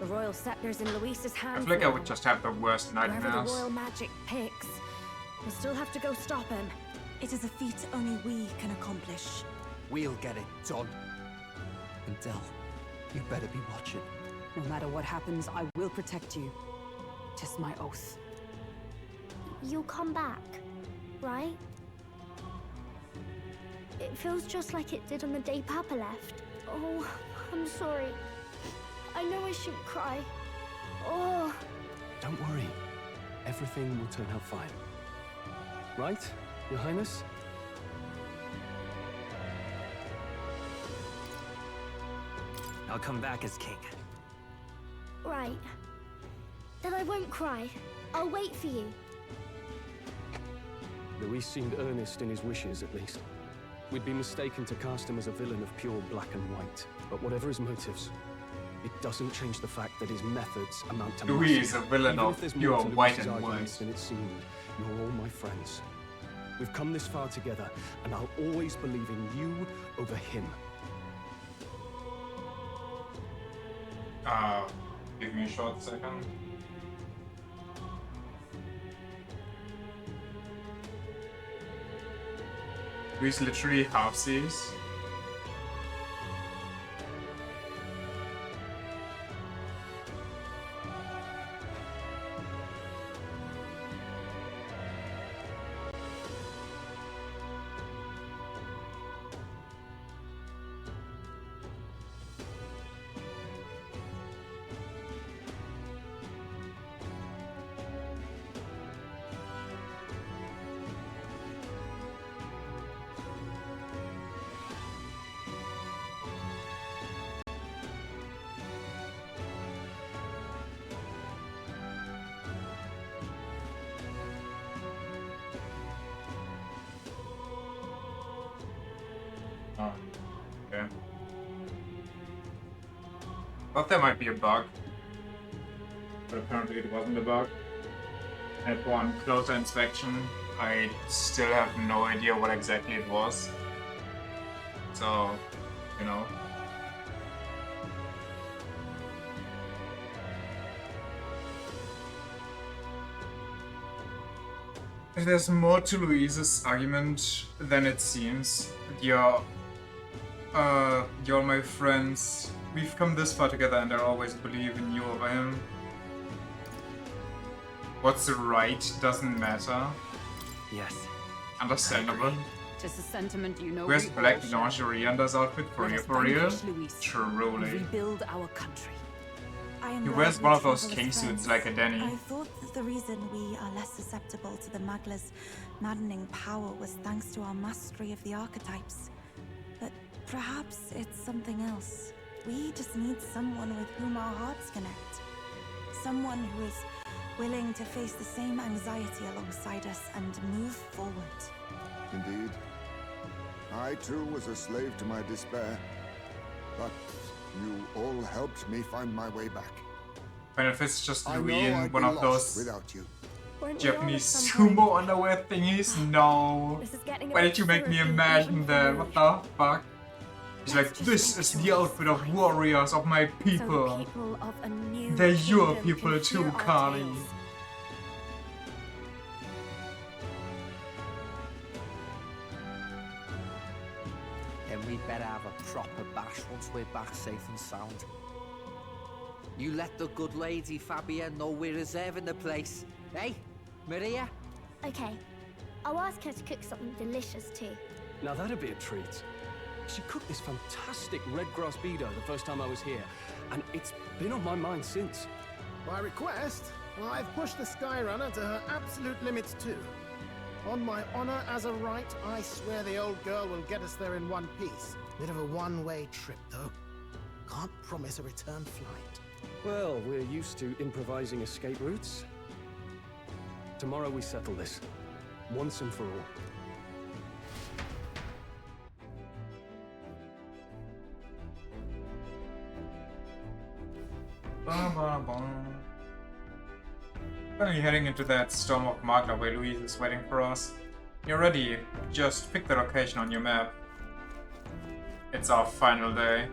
the royal scepter's in Luis's I hands. feel like I now. would just have the worst Whoever the nightmares. royal magic picks, we'll still have to go stop him. It is a feat only we can accomplish. We'll get it done. And Del, you better be watching. No matter what happens, I will protect you. Tis my oath. You'll come back, right? It feels just like it did on the day Papa left. Oh, I'm sorry. I know I shouldn't cry. Oh. Don't worry. Everything will turn out fine. Right, Your Highness? I'll come back as king. Right. Then I won't cry. I'll wait for you. Luis seemed earnest in his wishes, at least. We'd be mistaken to cast him as a villain of pure black and white. But whatever his motives, it doesn't change the fact that his methods amount to Louis nothing. is a villain Even of if there's pure more to white Luis's and arguments white. than it seemed, you're all my friends. We've come this far together, and I'll always believe in you over him. Give me a short second. Louis literally half-sees. Oh, okay. Thought there might be a bug, but apparently it wasn't a bug. And upon closer inspection, I still have no idea what exactly it was. So, you know. There's more to Louise's argument than it seems. You're my friends. We've come this far together and I always believe in you over him. What's right doesn't matter. Yes. Understandable. 'Tis a sentiment you know. Wears we black all share. lingerie under his outfit for Let real, us for real? vanquish Luis and Truly. rebuild our country. I am He glad wears we one of those travel king as suits friends. like a Danny. I thought that the reason we are less susceptible to the Magla's maddening power was thanks to our mastery of the archetypes. But perhaps it's something else. We just need someone with whom our hearts connect. Someone who is willing to face the same anxiety alongside us and move forward. Indeed. I too was a slave to my despair. But you all helped me find my way back. But if it's just I Louis know in I'd one be of lost those without you. Weren't we all Japanese at some sumo underwear thingies, no. This is getting a Why bit did you make me therapy imagine even for that? me. What the fuck? He's like, this is the outfit of warriors of my So the people. people of a new They're your kingdom people can too, hear our Kali. tales. Then we better have a proper bash once we're back safe and sound. You let the good lady Fabia know we're reserving the place. Hey, Maria? Okay, I'll ask her to cook something delicious too. Now that'd be a treat. She cooked this fantastic red grass beater the first time I was here, and it's been on my mind since. By request, well, I've pushed the Skyrunner to her absolute limits too. On my honor as a right, I swear the old girl will get us there in one piece. Bit of a one-way trip, though. Can't promise a return flight. Well, we're used to improvising escape routes. Tomorrow we settle this, once and for all. Finally heading into that storm of Magla where Louise is waiting for us. You're ready, just pick the location on your map. It's our final day.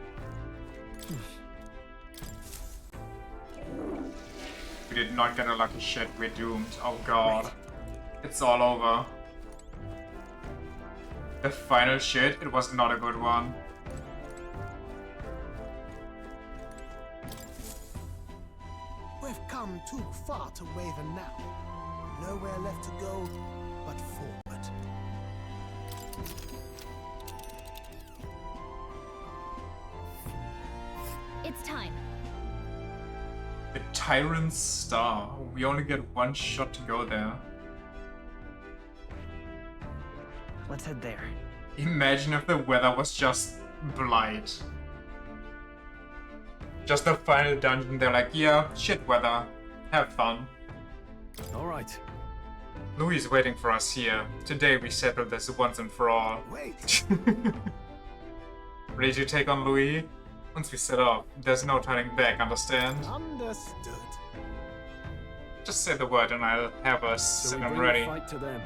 We did not get a lucky shit, we're doomed. Oh god. It's all over. The final shit, it was not a good one. We've come too far to waver now. Nowhere left to go but forward. It's time. The Tyrant's Star. We only get one shot to go there. Let's head there. Imagine if the weather was just blight. Just the final dungeon, they're like, yeah, shit weather. Have fun. Alright. Louis is waiting for us here. Today we settle this once and for all. Wait. Ready to take on Louis? Once we set off, there's no turning back, understand? Understood. Just say the word and I'll have us So sit we and bring ready. the fight to them.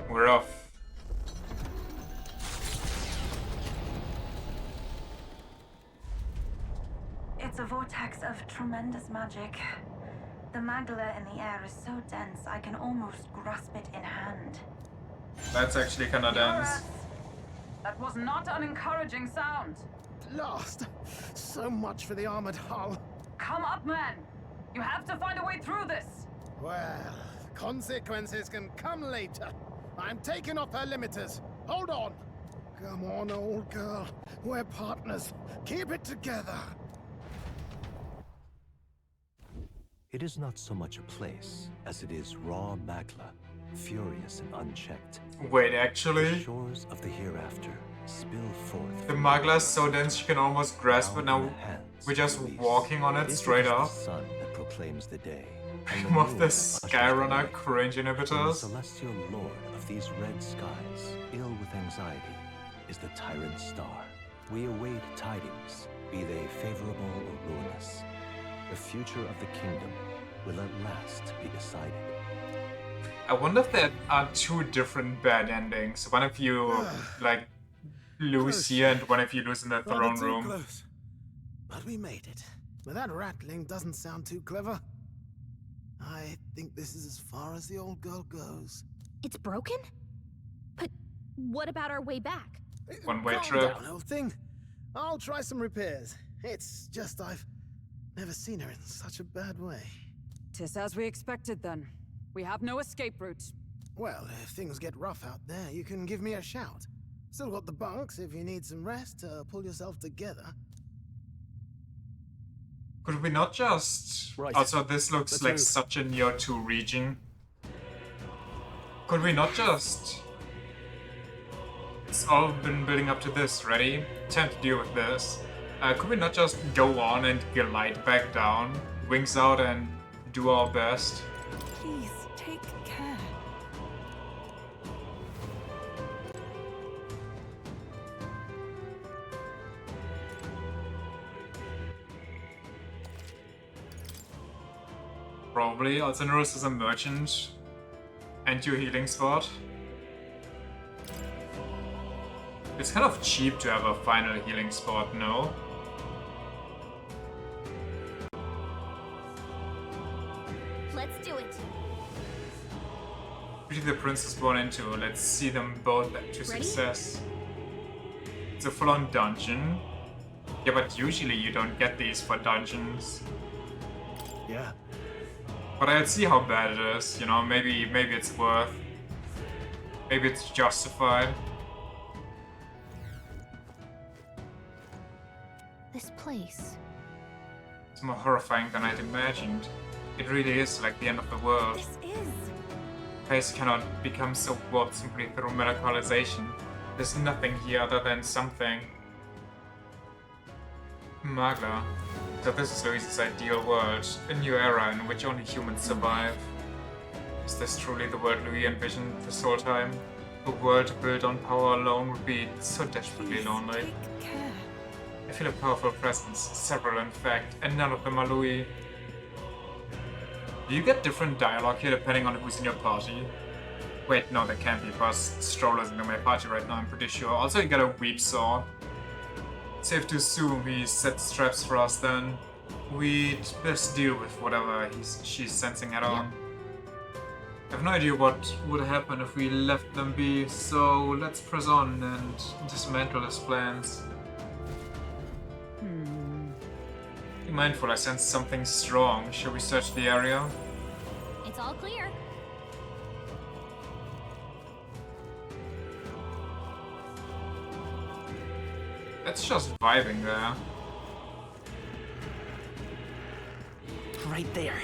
We're off. It's a vortex of tremendous magic. The magla in the air is so dense I can almost grasp it in hand. That's actually kinda dense. That was not an encouraging sound. Lost. So much for the armored hull. Come up, man. You have to find a way through this. Well, consequences can come later. I'm taking off her limiters. Hold on. Come on, old girl. We're partners. Keep it together. It is not so much a place as it is raw magla, furious and unchecked. Wait, The actually? shores of the hereafter spill forth. The magla is so dense you can almost grasp it now. We're just walking on it straight It up. is the sun that proclaims the day. and Some of moon the that ushers Skyrunner night. cringe And the inhibitors. celestial lord of these red skies, ill with anxiety, is the tyrant star. We await tidings, be they favorable or ruinous. The future of the kingdom will at last be decided. I wonder if there are two different bad endings. One of you, like, lose here and one of you lose in the Rather throne too room. close. But we made it. But that rattling doesn't sound too clever. I think this is as far as the old girl goes. It's broken? But what about our way back? One-way Calm trip. down, old thing. I'll try some repairs. It's just I've never seen her in such a bad way. 'Tis as we expected then. We have no escape route. Well, if things get rough out there, you can give me a shout. Still got the bunks if you need some rest to pull yourself together. Could we not just... Right. Also, this looks Let's like move. such a near 2 region. Could we not just... It's all been building up to this, ready? Time to deal with this. Could we not just go on and glide back down, wings out, and do our best? Please, take care. Probably. Alcinous is a merchant. And your healing spot. It's kind of cheap to have a final healing spot, no? Let's do it. Which the prince is born into. Let's see them both to success. It's a full-on dungeon. Yeah, but usually you don't get these for dungeons. Yeah. But I'll see how bad it is, you know, maybe it's worth. Maybe it's justified. This place. It's more horrifying than I'd imagined. It really is like the end of the world. This is. Place cannot become so warped simply through medicalization. There's nothing here other than something. Magla. So this is Louise's ideal world, a new era in which only humans survive. Is this truly the world Louis envisioned this whole time? A world built on power alone would be so desperately lonely. I feel a powerful presence, several in fact, and none of them are Louis. Do you get different dialogue here depending on who's in your party? Wait, no, that can't be, because Stroller's in my party right now, I'm pretty sure. Also, you get a weep sword. Safe to assume he sets traps for us then. We'd best deal with whatever she's sensing head on. I have no idea what would happen if we left them be, so let's press on and dismantle his plans. Be mindful, I sense something strong. Shall we search the area? It's all clear. It's just vibing there. Right there.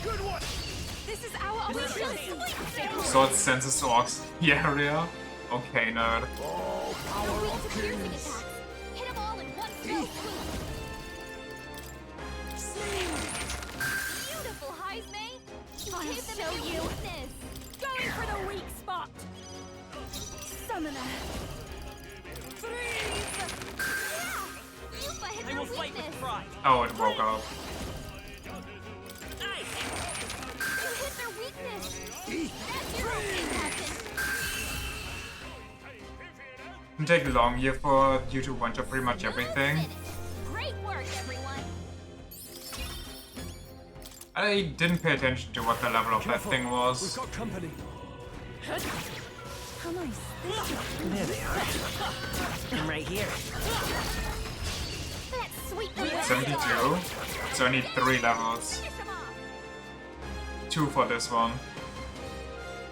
Good one. This is our opportunity. Sword senses orcs in the area. Okay, nerd. Power of kings. Hit them all in one fell swoop. Beautiful, Heisme. I'll Give them show your you. weakness. Going for the weak spot. Summoner. Freeze. Yupa hit I their will fight weakness. with pride. Oh, it woke up. You hit their weakness. That's your opening, Captain. Didn't take long here for you to want to pretty much everything. Great work, everyone. I didn't pay attention to what the level of that thing We've was. got company. How nice. There they are. I'm right here. Let's sweep them. 72. So I need 3 levels. Finish them off. 2 for this one.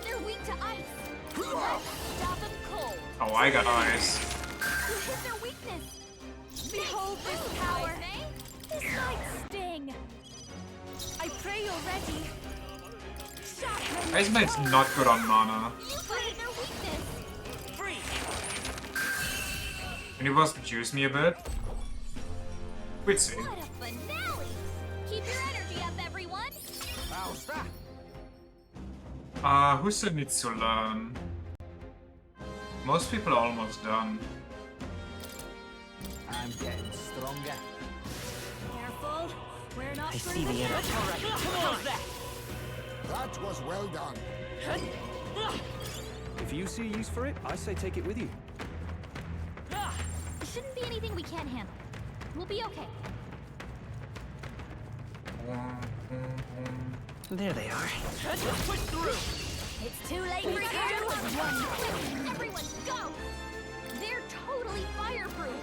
They're weak to ice. Let's stop them cold. Oh, I got ice. You hit their weakness. Behold this power. This might sting. I pray you're ready. Shot. Ice Knight's not good on mana. Yupa hit their weakness. Can you both juice me a bit? We'd see. What a finale. Keep your energy up, everyone. How's that? Who still needs to learn? Most people are almost done. I'm getting stronger. Careful. We're not I see the end. That was well done. If you see use for it, I say take it with you. It shouldn't be anything we can't handle. We'll be okay. There they are. Push through. It's too late for you. Everyone, go. They're totally fireproof.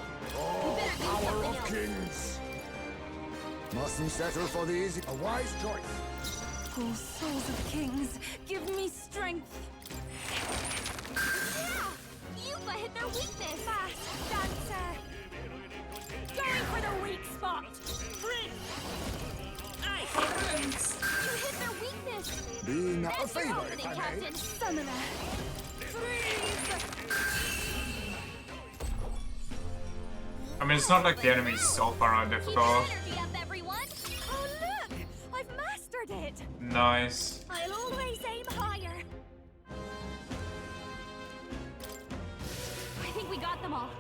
We better do Power something of else. kings. Mustn't settle for the easy. A wise choice. Oh, souls of kings, give me strength. Yeah. You've hit their weakness. Fast dancer. Going for the weak spot. Nice. You hit their weakness. Being a There's your favor, opening, if I may. Captain. Summoner. Freeze. I mean, it's not like the enemies so far are difficult. Keep your energy up, everyone. Oh, look! I've mastered it. Nice. I'll always aim higher. I think we got them all.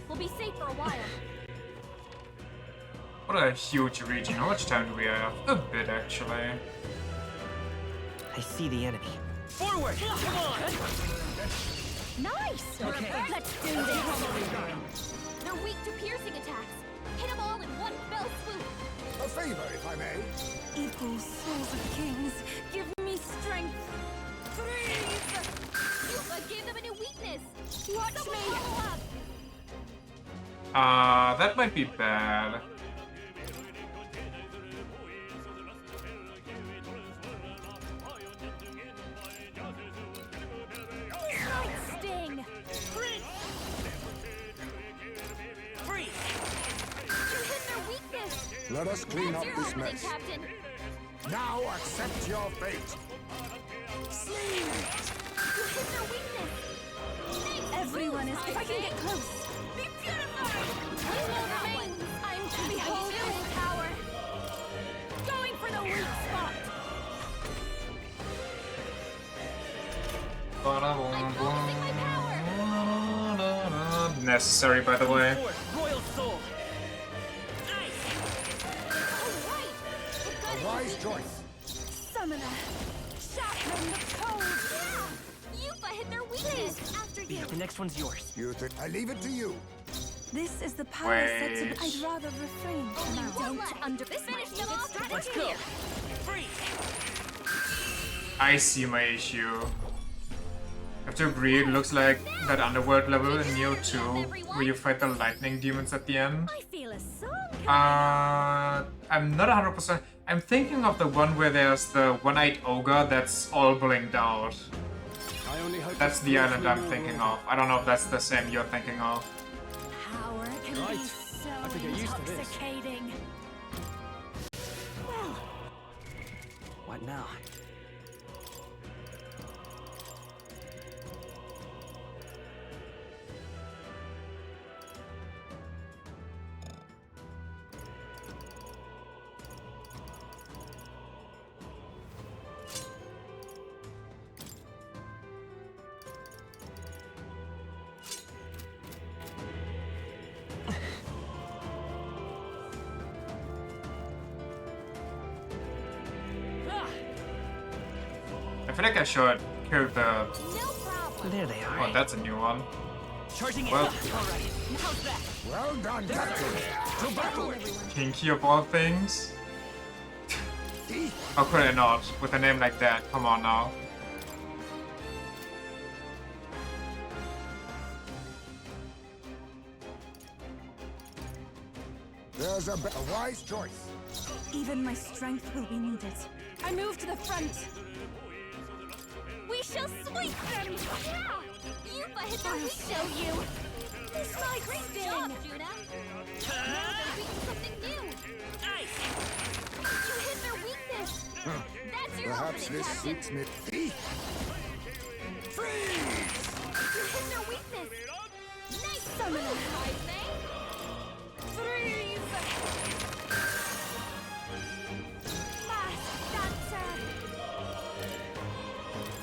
We'll be safe for a while. What a huge region. How much time do we have? A bit, actually. I see the enemy. Forward! Come on! Nice! Okay. Let's do this. They're weak to piercing attacks. Hit them all in one fell swoop. A favor, if I may. Equal souls of kings, give me strength. Freeze! Yuba gave them a new weakness. Watch Someone me. follow up. That might be bad. This might sting. Freeze! You hit their weakness. Let us clean That's up your this opening, mess. Captain. Now accept your fate. You hit their weakness. Everyone is. If I can get close. Be purified! You will remain. I'm to behold this power. Going for the weak spot. I'm focusing my power. Necessary, by the way. Forward, Royal Soul! A wise choice. Summoner. Shattering the code. Yeah! Yuba hit their weakness. After you. The next one's yours. You think I leave it to you? This is the power set to. I'd rather refrain for now. Don't under this finish them off. Let's go! Freeze! I see my issue. I have to agree, it looks like that underworld level in Neo 2, where you fight the lightning demons at the end. I feel a song I'm not 100%. I'm thinking of the one where there's the one-eyed ogre that's all blinked out. That's the island I'm thinking of. I don't know if that's the same you're thinking of. Power can Right. be so I have to get used to this. intoxicating. Well, What now? I feel like I should kill the... no problem. There they are. Oh, that's a new one. Charging in. Well, All right. How's that? Well done, Captain. To battle. kinky of all things. How could I not? With a name like that, come on now. There's a wise choice. Even my strength will be needed. I move to the front. We shall sweep them. Yeah. Yuba hit their weakness. Show you. This might sting. Job, Judah. Now they're weak to something new. Nice! You hit their weakness. That's your Perhaps opening, this Captain. suits me. Freeze! You hit their weakness. Nice summoner. Wise man. Freeze. Fast dancer.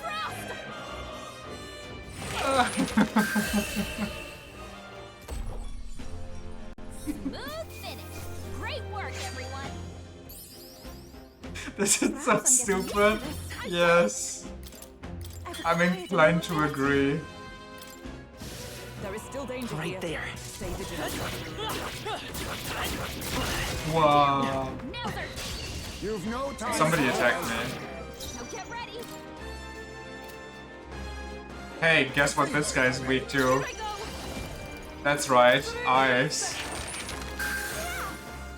Frost. Smooth finish. Great work, everyone. This is so stupid. Yes. I'm inclined to agree. There is still danger Right here. there. Stay vigilant. Wow. You've no time. Somebody attacked me. Now get ready. Hey, guess what this guy's weak to? That's right, ice.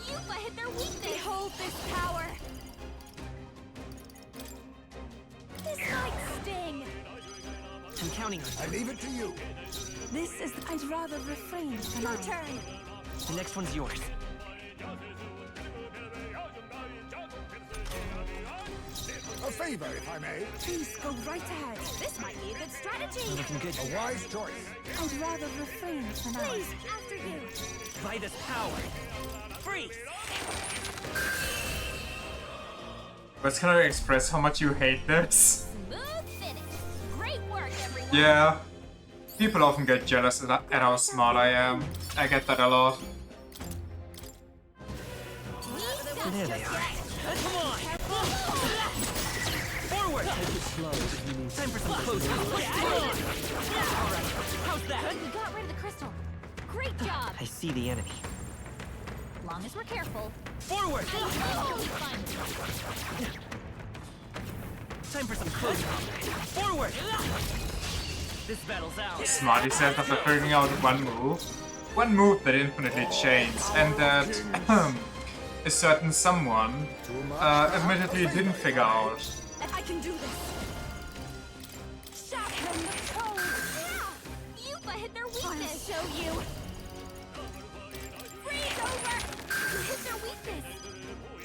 Yuba hit their weakness. Behold this power. This might sting. I'm counting on you. I leave it to you. This is. I'd rather refrain from Your turn. The next one's yours. A favor, if I may. Please go right ahead. This might be a good strategy. You're looking good A here. wise choice. I'd rather refrain for now. Please, after you. By this power. Freeze! But can I express how much you hate this? Smooth finish. Great work, everyone. Yeah. People often get jealous at how smart I am. I get that a lot. There they are. Come on! Forward! Take it slow if you need Time for some close up. Alright, how's that? We got rid of the crystal. Great job. I see the enemy. Long as we're careful. Forward! Time for some close up. Forward! This battle's ours. Smart yourself after figuring out one move. One move that infinitely chains, and that a certain someone admittedly didn't figure out. I can do this. Shot them the cold. Yeah. Yupa hit their weakness. I'll show you. Freeze over. You hit their weakness.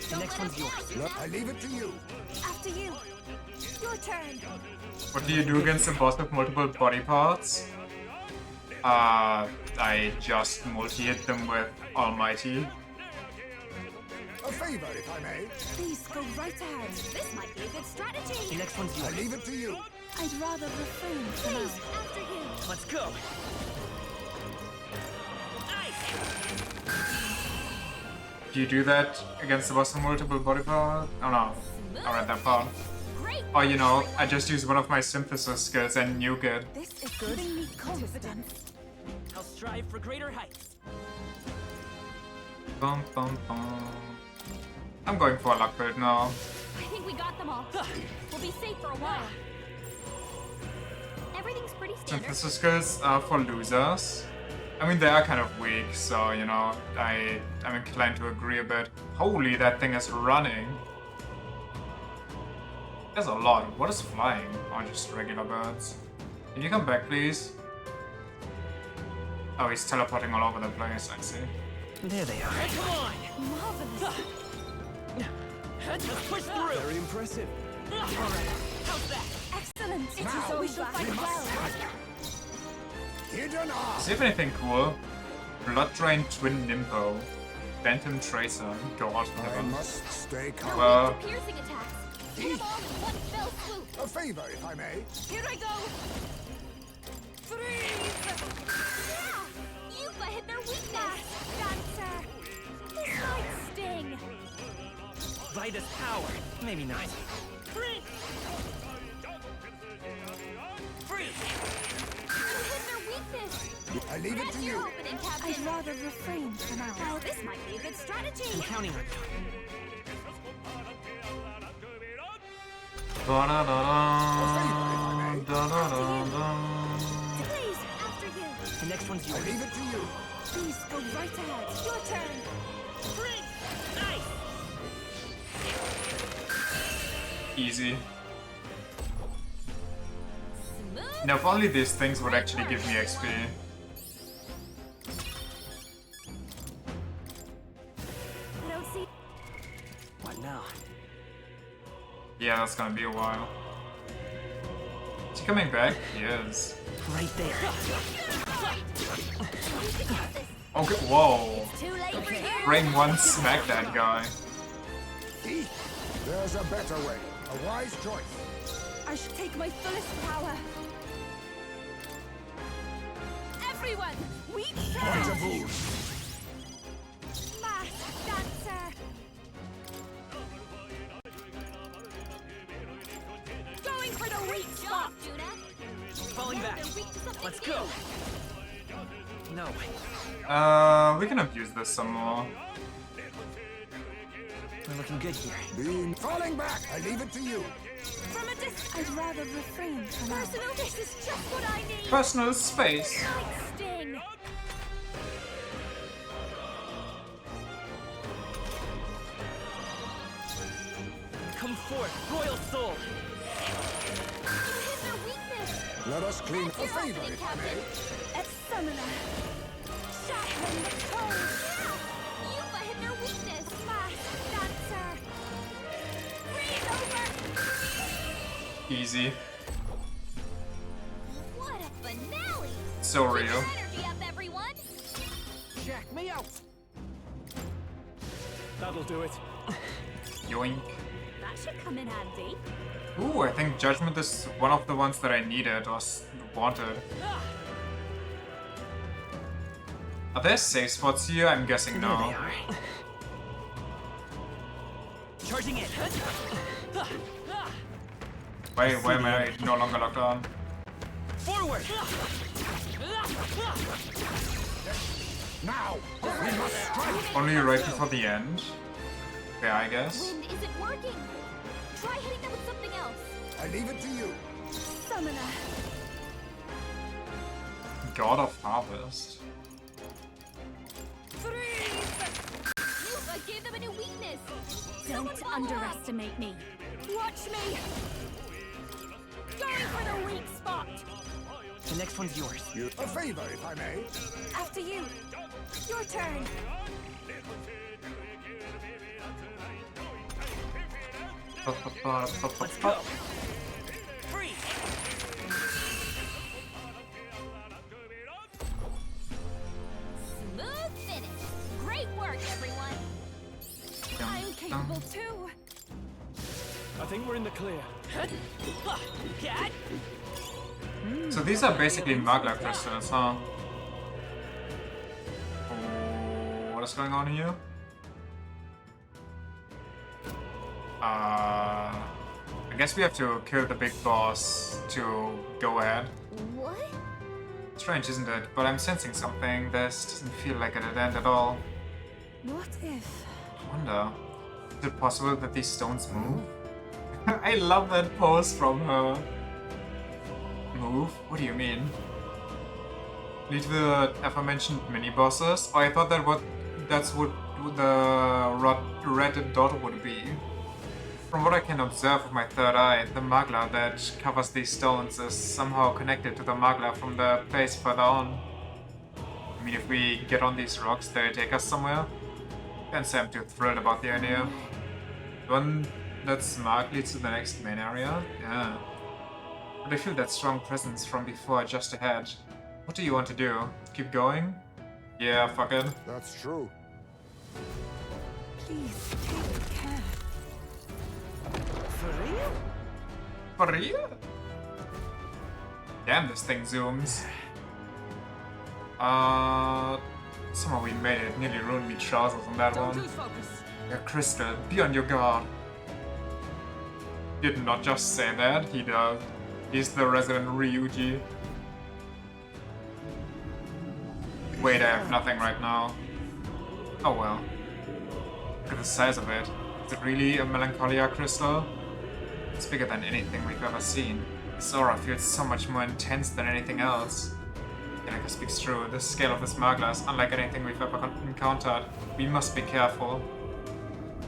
The next one's yours. I leave it to you. After you. Your turn. What do you do against a boss with multiple body parts? I just multi-hit them with Almighty. A favor, if I may. Please go right ahead. This might be a good strategy. The next one's I yours. leave it to you. I'd rather refrain for now. Please, after you. Let's go. Do you do that against the boss with multiple body parts? Oh no, I read that part. Great. Oh, you know, I just used one of my synthesis skills and nuke it. This is giving me confidence. I'll strive for greater heights. Bum, bum, bum. I'm going for a luck build now. I think we got them all. We'll be safe for a while. Everything's pretty standard. Synthesis skills are for losers. I mean, they are kind of weak, so, you know, I'm inclined to agree a bit. Holy, that thing is running. There's a lot. What is flying? Oh, just regular birds. Can you come back, please? Oh, he's teleporting all over the place, I see. There they are. Come on! Marvelous. Let's push through. Very impressive. Alright, how's that? Excellent. It is Now, we shall fight well. Hidden arm. See if anything cool. Blood Drain Twin Nimbo. Phantom Tracer. God, I never. must stay calm. Well, Piercing attacks. Hit them all in one fell swoop. A favor, if I may. Here I go. Freeze. Yeah. Yupa hit their weakness. Dancer. This might sting. By this power. Maybe not. Freeze! Freeze! You hit their weakness. I leave it to Press your you. opening, I'd Captain. rather refrain for now. Oh, this might be a good strategy. I'm counting on you. Please, after you. The next one's I yours. leave it to you. Please go right ahead. Your turn. Freeze! Nice! easy. Smooth. Now, if only these things would actually give me XP. I don't see. What now? Yeah, that's gonna be a while. Is he coming back? He is. Right there. Okay, whoa. Too late for you. Brain one, smack that guy. There's a better way. A wise choice. I should take my fullest power. Everyone, we Point charge. of move. Mass dancer. Going for the weak spot. Falling back. Let's go. No. We can abuse this some more. We're looking good here. Beam falling back. I leave it to you. From a distance. I'd rather refrain for now. Personal, this is just what I need. Personal space. Light sting. Come forth, royal soul. You hit their weakness. Let us clean a favor, if I may. It's Summoner. Shattering the cold. You've hit their weakness. Fast dancer. Freeze over. Easy. What a finale! So Keep real. your energy up, everyone. Check me out. That'll do it. Yoink. That should come in handy. Ooh, I think Judgment is one of the ones that I needed or wanted. Are there safe spots here? I'm guessing no. There they are. Charging in. Why am I no longer locked on? Forward. Now, we must strike. Only right before the end. Yeah, I guess. Wind isn't working. Try hitting them with something else. I leave it to you. Summoner. God of Harvest. You gave them a new weakness. Don't underestimate me. Watch me. Going for the weak spot. The next one's yours. A favor, if I may. After you. Your turn. Let's go. Free. Smooth finish. Great work, everyone. I'm capable too. I think we're in the clear. So these are basically Magla crystals, huh? Oh, what is going on here? I guess we have to kill the big boss to go ahead. What? Strange, isn't it? But I'm sensing something. This doesn't feel like a dead end at all. What if? I wonder, is it possible that these stones move? I love that pose from her. Move? What do you mean? Lead the aforementioned mini-bosses? Oh, I thought that's what the red dot would be. From what I can observe with my third eye, the magla that covers these stones is somehow connected to the magla from the place further on. I mean, if we get on these rocks, they take us somewhere? Can't say I'm too thrilled about the idea. The one that's marked leads to the next main area? Yeah. But I feel that strong presence from before just ahead. What do you want to do? Keep going? Yeah, fuck it. That's true. Please take care. For real? For real? Damn, this thing zooms. Somehow we made it. Nearly ruined me trousers on that Don't one. lose focus. Yeah, Crystal, be on your guard. Did not just say that, he does. He's the resident Ryuji. Wait, I have nothing right now. Oh well. Look at the size of it. Is it really a Melancholia crystal? It's bigger than anything we've ever seen. This aura feels so much more intense than anything else. Yannicka speaks true. The scale of this magla is unlike anything we've ever encountered. We must be careful.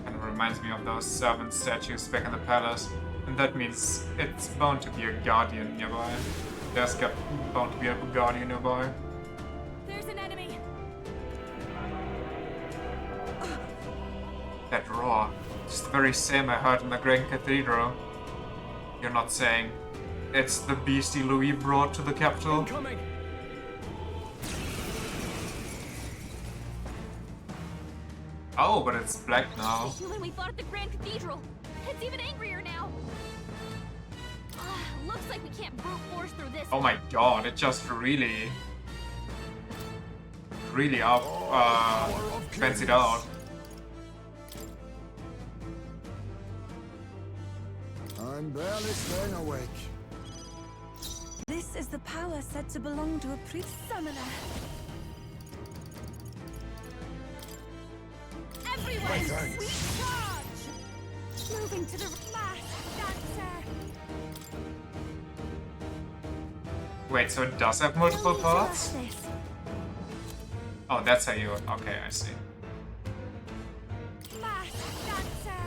And it reminds me of those servant statues back in the palace. And that means it's bound to be a guardian nearby. There's bound to be a guardian nearby. There's an enemy. That roar. It's the very same I heard in the Grand Cathedral. You're not saying it's the beastie Louis brought to the capital? Incoming. Oh, but it's black now. The human we fought at the Grand Cathedral. It's even angrier now. Looks like we can't brute force through this. Oh my god, it just really fancied out. I'm barely staying awake. This is the power said to belong to a priest summoner. Everyone, My thanks. sweet charge! Moving to the last dancer. Wait, so it does have multiple parts? This. Oh, that's how you... Okay, I see. Last dancer.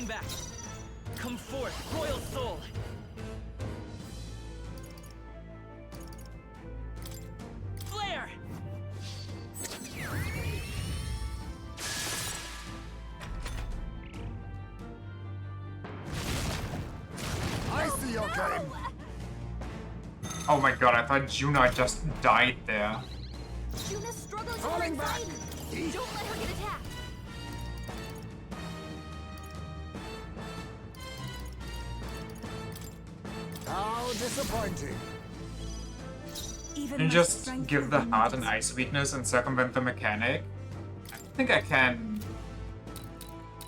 Falling back. Come forth, royal soul. Flare! I see your game. Oh my god, I thought Juna just died there. Juna's struggling with her Falling back. anxiety. Don't let her get attacked. How disappointing. Even Can you my just strength give will the be heart an modest. ice weakness and circumvent the mechanic? I think I can...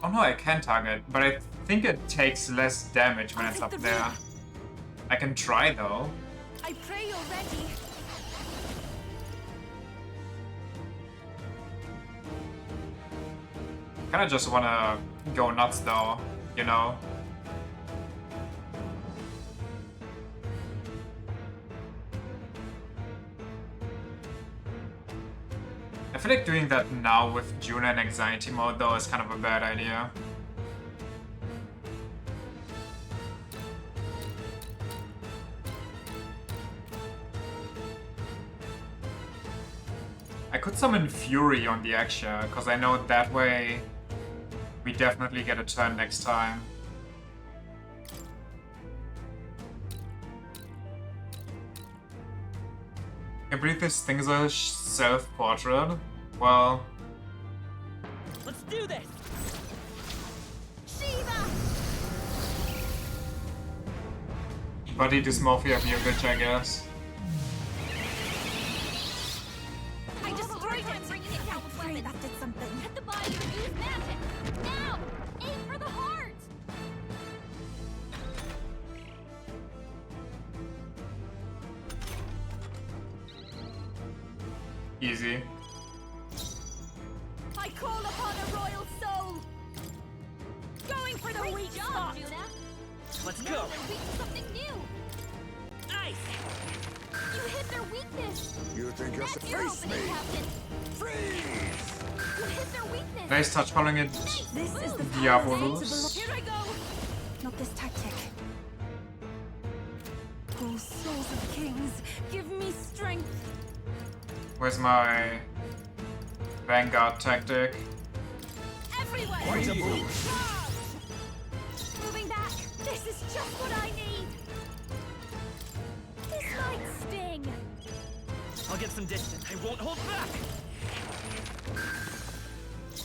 Oh no, I can target, but I think it takes less damage when it's up there. I can try though. I pray you're ready. Kinda just wanna go nuts though, you know? I feel like doing that now with Juna in anxiety mode though is kind of a bad idea. I could summon Fury on the Exia, because I know that way we definitely get a turn next time. I believe this thing is a self-portrait. Well... Let's do this! Shiva! Body dysmorphia Vyogich, I guess. I destroyed it! I pray that did something. Hit the body and use magic! Now! Aim for the heart! Easy. I call upon a royal soul! Going for the weak spot! Juna. Let's Now go! they're weak to something new! Ice! You hit their weakness! You think you're That's your face opening, me? Captain! Freeze! You hit their weakness! Nice touch calling it This is the Diabolus. Here I go! Not this tactic. Oh, souls of kings, give me strength! Where's my Vanguard tactic? Everyone! Quite a move. Charge! Moving back! This is just what I need! This might sting! I'll get some distance. I won't hold back!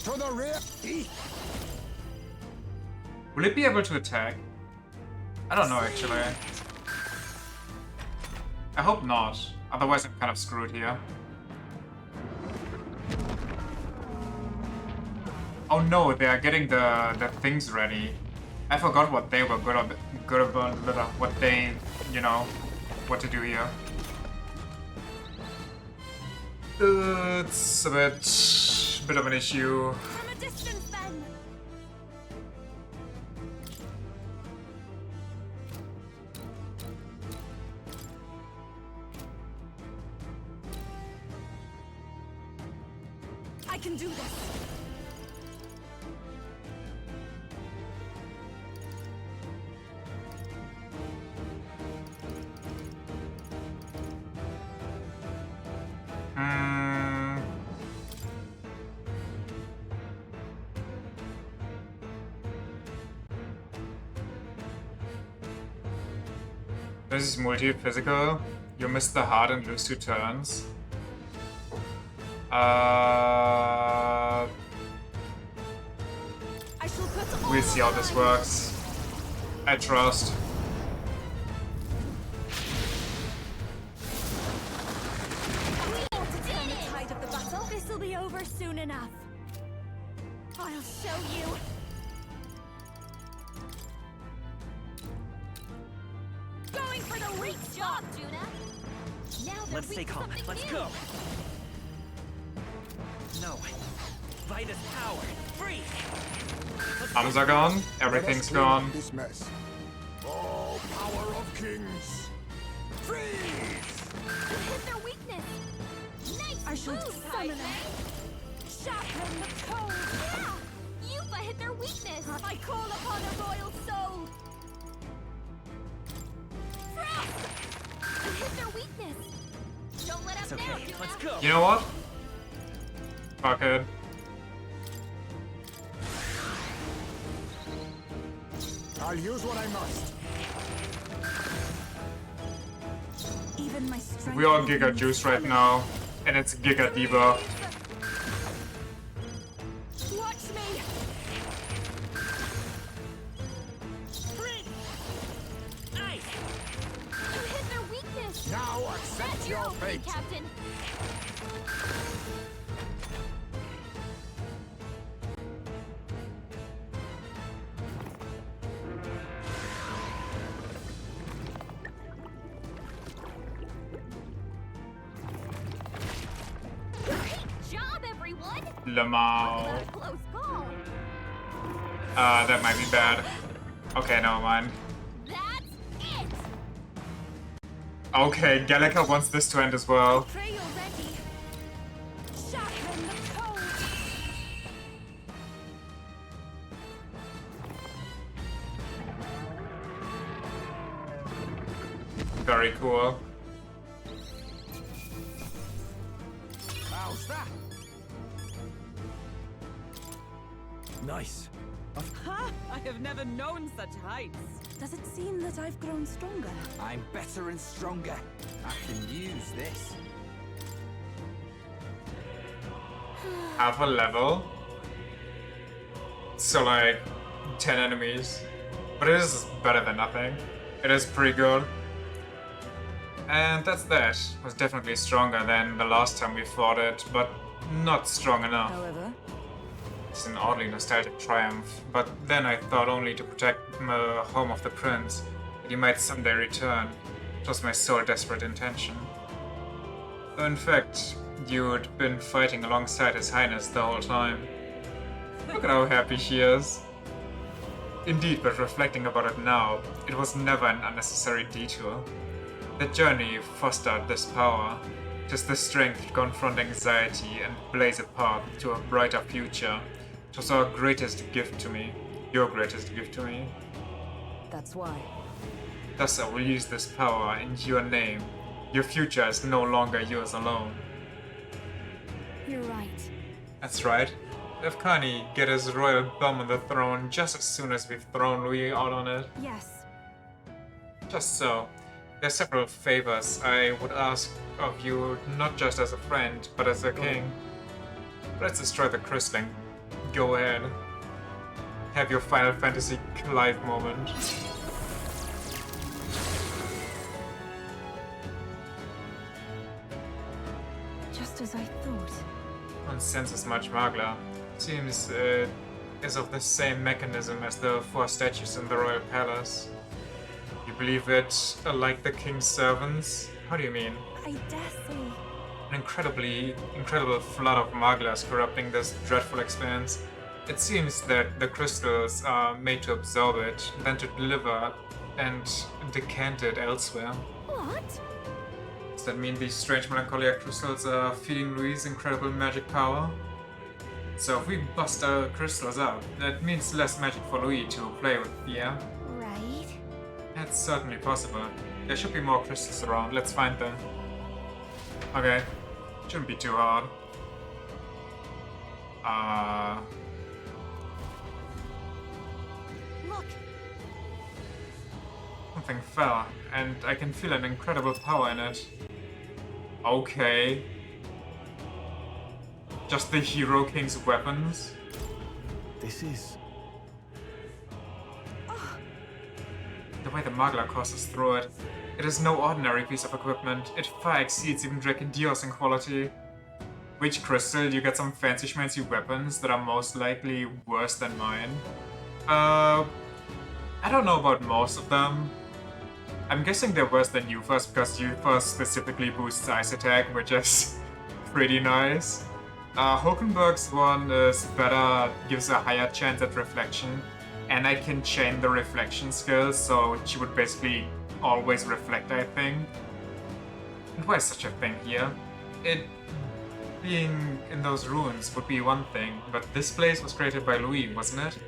To the rear. Will it be able to attack? I don't know actually. I hope not. Otherwise I'm kind of screwed here. Oh no, they are getting the things ready. I forgot what they were good about, what they, you know, what to do here. It's a bit of an issue. From a distance, then! I can do this! This is multi-physical. You miss the heart and lose 2 turns. We'll see how this works. I trust. This'll be over soon enough. I'll show you. Going for the weak spot, Juna. Now they're Let's stay weak to calm. something Let's new. go! No. Vitus power. Free! Arms are gone. Everything's gone. This mess. Oh, power of kings. Freeze! You hit their weakness. Nice I shall move, summon Sharpen the code. Yeah! You I hit their weakness. I call upon a royal soul. Frost! I hit their weakness. Don't let us It's down, okay. Yuna. Let's go. You know what? Fuck it. I'll use what I must. Even my strength. We are Giga Juice right now, and it's Giga debuff. Watch me. Freeze! Ice! You hit their weakness. Now accept That's your opening, fate. Captain. Great job, everyone. Lamau. What a close call. That might be bad. Okay, never mind. That's it. Okay, Gallica wants this to end as well. Pray you're ready. Sharpen the code. Very cool. How's that? Nice. Ha! I have never known such heights. Does it seem that I've grown stronger? I'm better and stronger. I can use this. Half a level. So like 10 enemies. But it is better than nothing. It is pretty good. And that's that. It was definitely stronger than the last time we fought it, but not strong enough. However, It's an oddly nostalgic triumph, but then I thought only to protect the home of the prince, that he might someday return. It was my sole desperate intention. Though in fact, you'd been fighting alongside His Highness the whole time. Look at how happy she is. Indeed, but reflecting about it now, it was never an unnecessary detour. The journey fostered this power, just the strength to confront anxiety and blaze a path to a brighter future. It was our greatest gift to me, your greatest gift to me. that's why. Thus I will use this power in your name. Your future is no longer yours alone. You're right. That's right. Let Kani get his royal bum on the throne just as soon as we've thrown Louis out on it. Yes. Just so. There are several favors I would ask of you, not just as a friend, but as a king. Let's destroy the crystalling. Go ahead. Have your Final Fantasy Clive moment. Just as I thought. One senses much Magla. Seems is of the same mechanism as the 4 statues in the royal palace. You believe it like the king's servants? How do you mean? I dare say. An incredible flood of Maglas corrupting this dreadful expanse. It seems that the crystals are made to absorb it, then to deliver and decant it elsewhere. What? Does that mean these strange melancholia crystals are feeding Louise incredible magic power? So if we bust our crystals out, that means less magic for Louis to play with, yeah? Right. That's certainly possible. There should be more crystals around, let's find them. Okay, shouldn't be too hard. Look. Something fell, and I can feel an incredible power in it. Okay. Just the Hero King's weapons? This is... The way the Magla courses through it, it is no ordinary piece of equipment. It far exceeds even Drakendios in quality. Which crystal, you get some fancy schmancy weapons that are most likely worse than mine. I don't know about most of them. I'm guessing they're worse than Yufa's because Yufa specifically boosts ice attack, which is pretty nice. Hokenberg's one is better, gives a higher chance at reflection, and I can chain the reflection skill, so she would basically always reflect, I think. And why is such a thing here? being in those ruins would be one thing, but this place was created by Louis, wasn't it?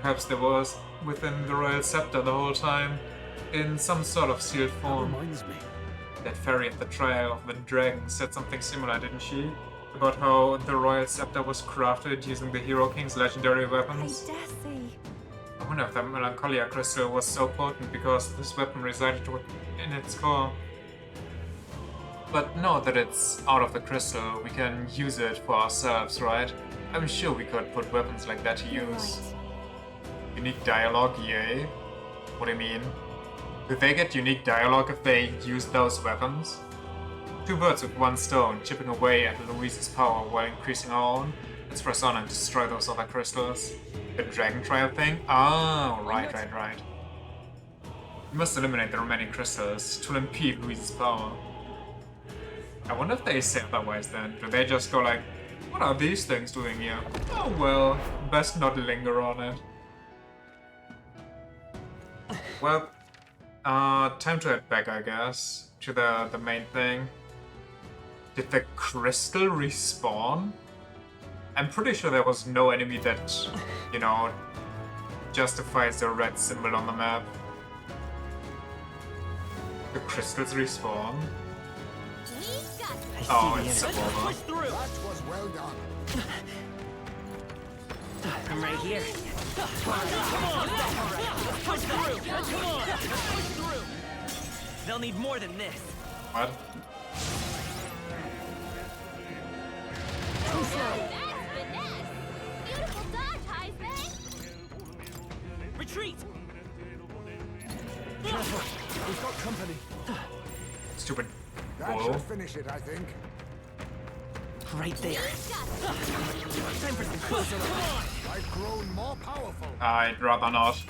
Perhaps there was within the Royal Scepter the whole time, in some sort of sealed form. That reminds me. That fairy at the Trial of the Dragon said something similar, didn't she? About how the Royal Scepter was crafted using the Hero King's legendary weapons. I dare say. I wonder if that Melancholia crystal was so potent because this weapon resided in its core. But now that it's out of the crystal, we can use it for ourselves, right? I'm sure we could put weapons like that to use. Unique dialogue, yay. What do you mean? Do they get unique dialogue if they use those weapons? Two birds with one stone, chipping away at Louise's power while increasing our own. Let's press on and destroy those other crystals. The dragon trial thing? Oh, right. We must eliminate the remaining crystals to impede Louise's power. I wonder if they say otherwise then. Do they just go like, what are these things doing here? Oh well, best not linger on it. Well, time to head back, I guess, to the main thing. Did the crystal respawn? I'm pretty sure there was no enemy that, you know, justifies the red symbol on the map. The crystals respawn? Oh, it's Let's push through. That was well done. I'm right here. Come on! Let's push through! Come on! Let's push through! They'll need more than this. What? Beautiful dodge, Heisman! Retreat! We've got company. Stupid That bull. should finish it, I think. Right there. Time for some closer. Come on! I've grown more powerful. I'd rather not.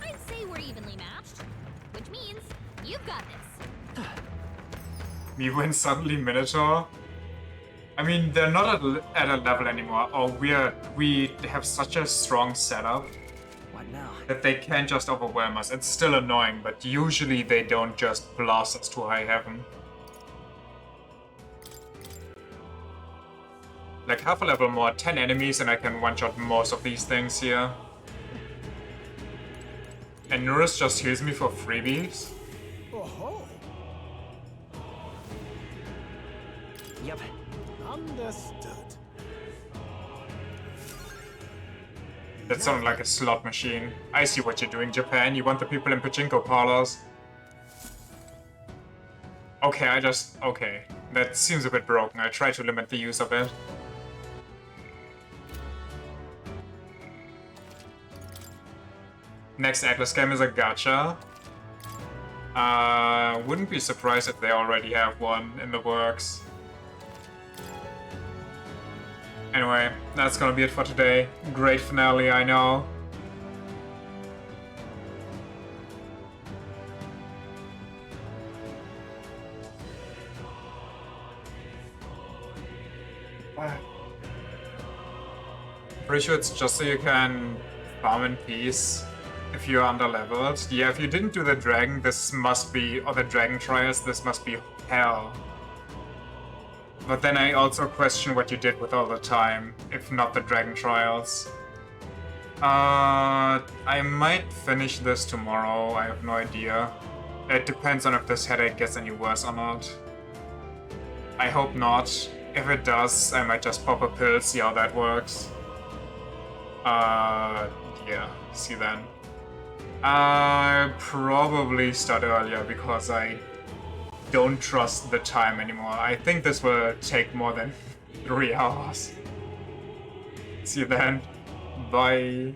I'd say we're evenly matched, which means you've got this. Me when suddenly Minotaur? I mean, they're not at a level anymore. Or we have such a strong setup. What now? That they can't just overwhelm us. It's still annoying, but usually they don't just blast us to high heaven. Like half a level more, 10 enemies, and I can one-shot most of these things here. And Nurus just heals me for freebies. Oh-ho. Yep. Understood. That sounded like a slot machine. I see what you're doing, Japan. You want the people in pachinko parlors. Okay, okay. That seems a bit broken. I try to limit the use of it. Next Atlas game is a gacha. Wouldn't be surprised if they already have one in the works. Anyway, that's gonna be it for today. Great finale, I know. Pretty sure it's just so you can farm in peace if you're under-leveled. Yeah, if you didn't do the dragon, this must be, or the dragon trials, this must be hell. But then I also question what you did with all the time, if not the dragon trials. I might finish this tomorrow, I have no idea. It depends on if this headache gets any worse or not. I hope not. If it does, I might just pop a pill, see how that works. Yeah, see then. I'll probably start earlier because I don't trust the time anymore. I think this will take more than 3 hours. See you then. Bye.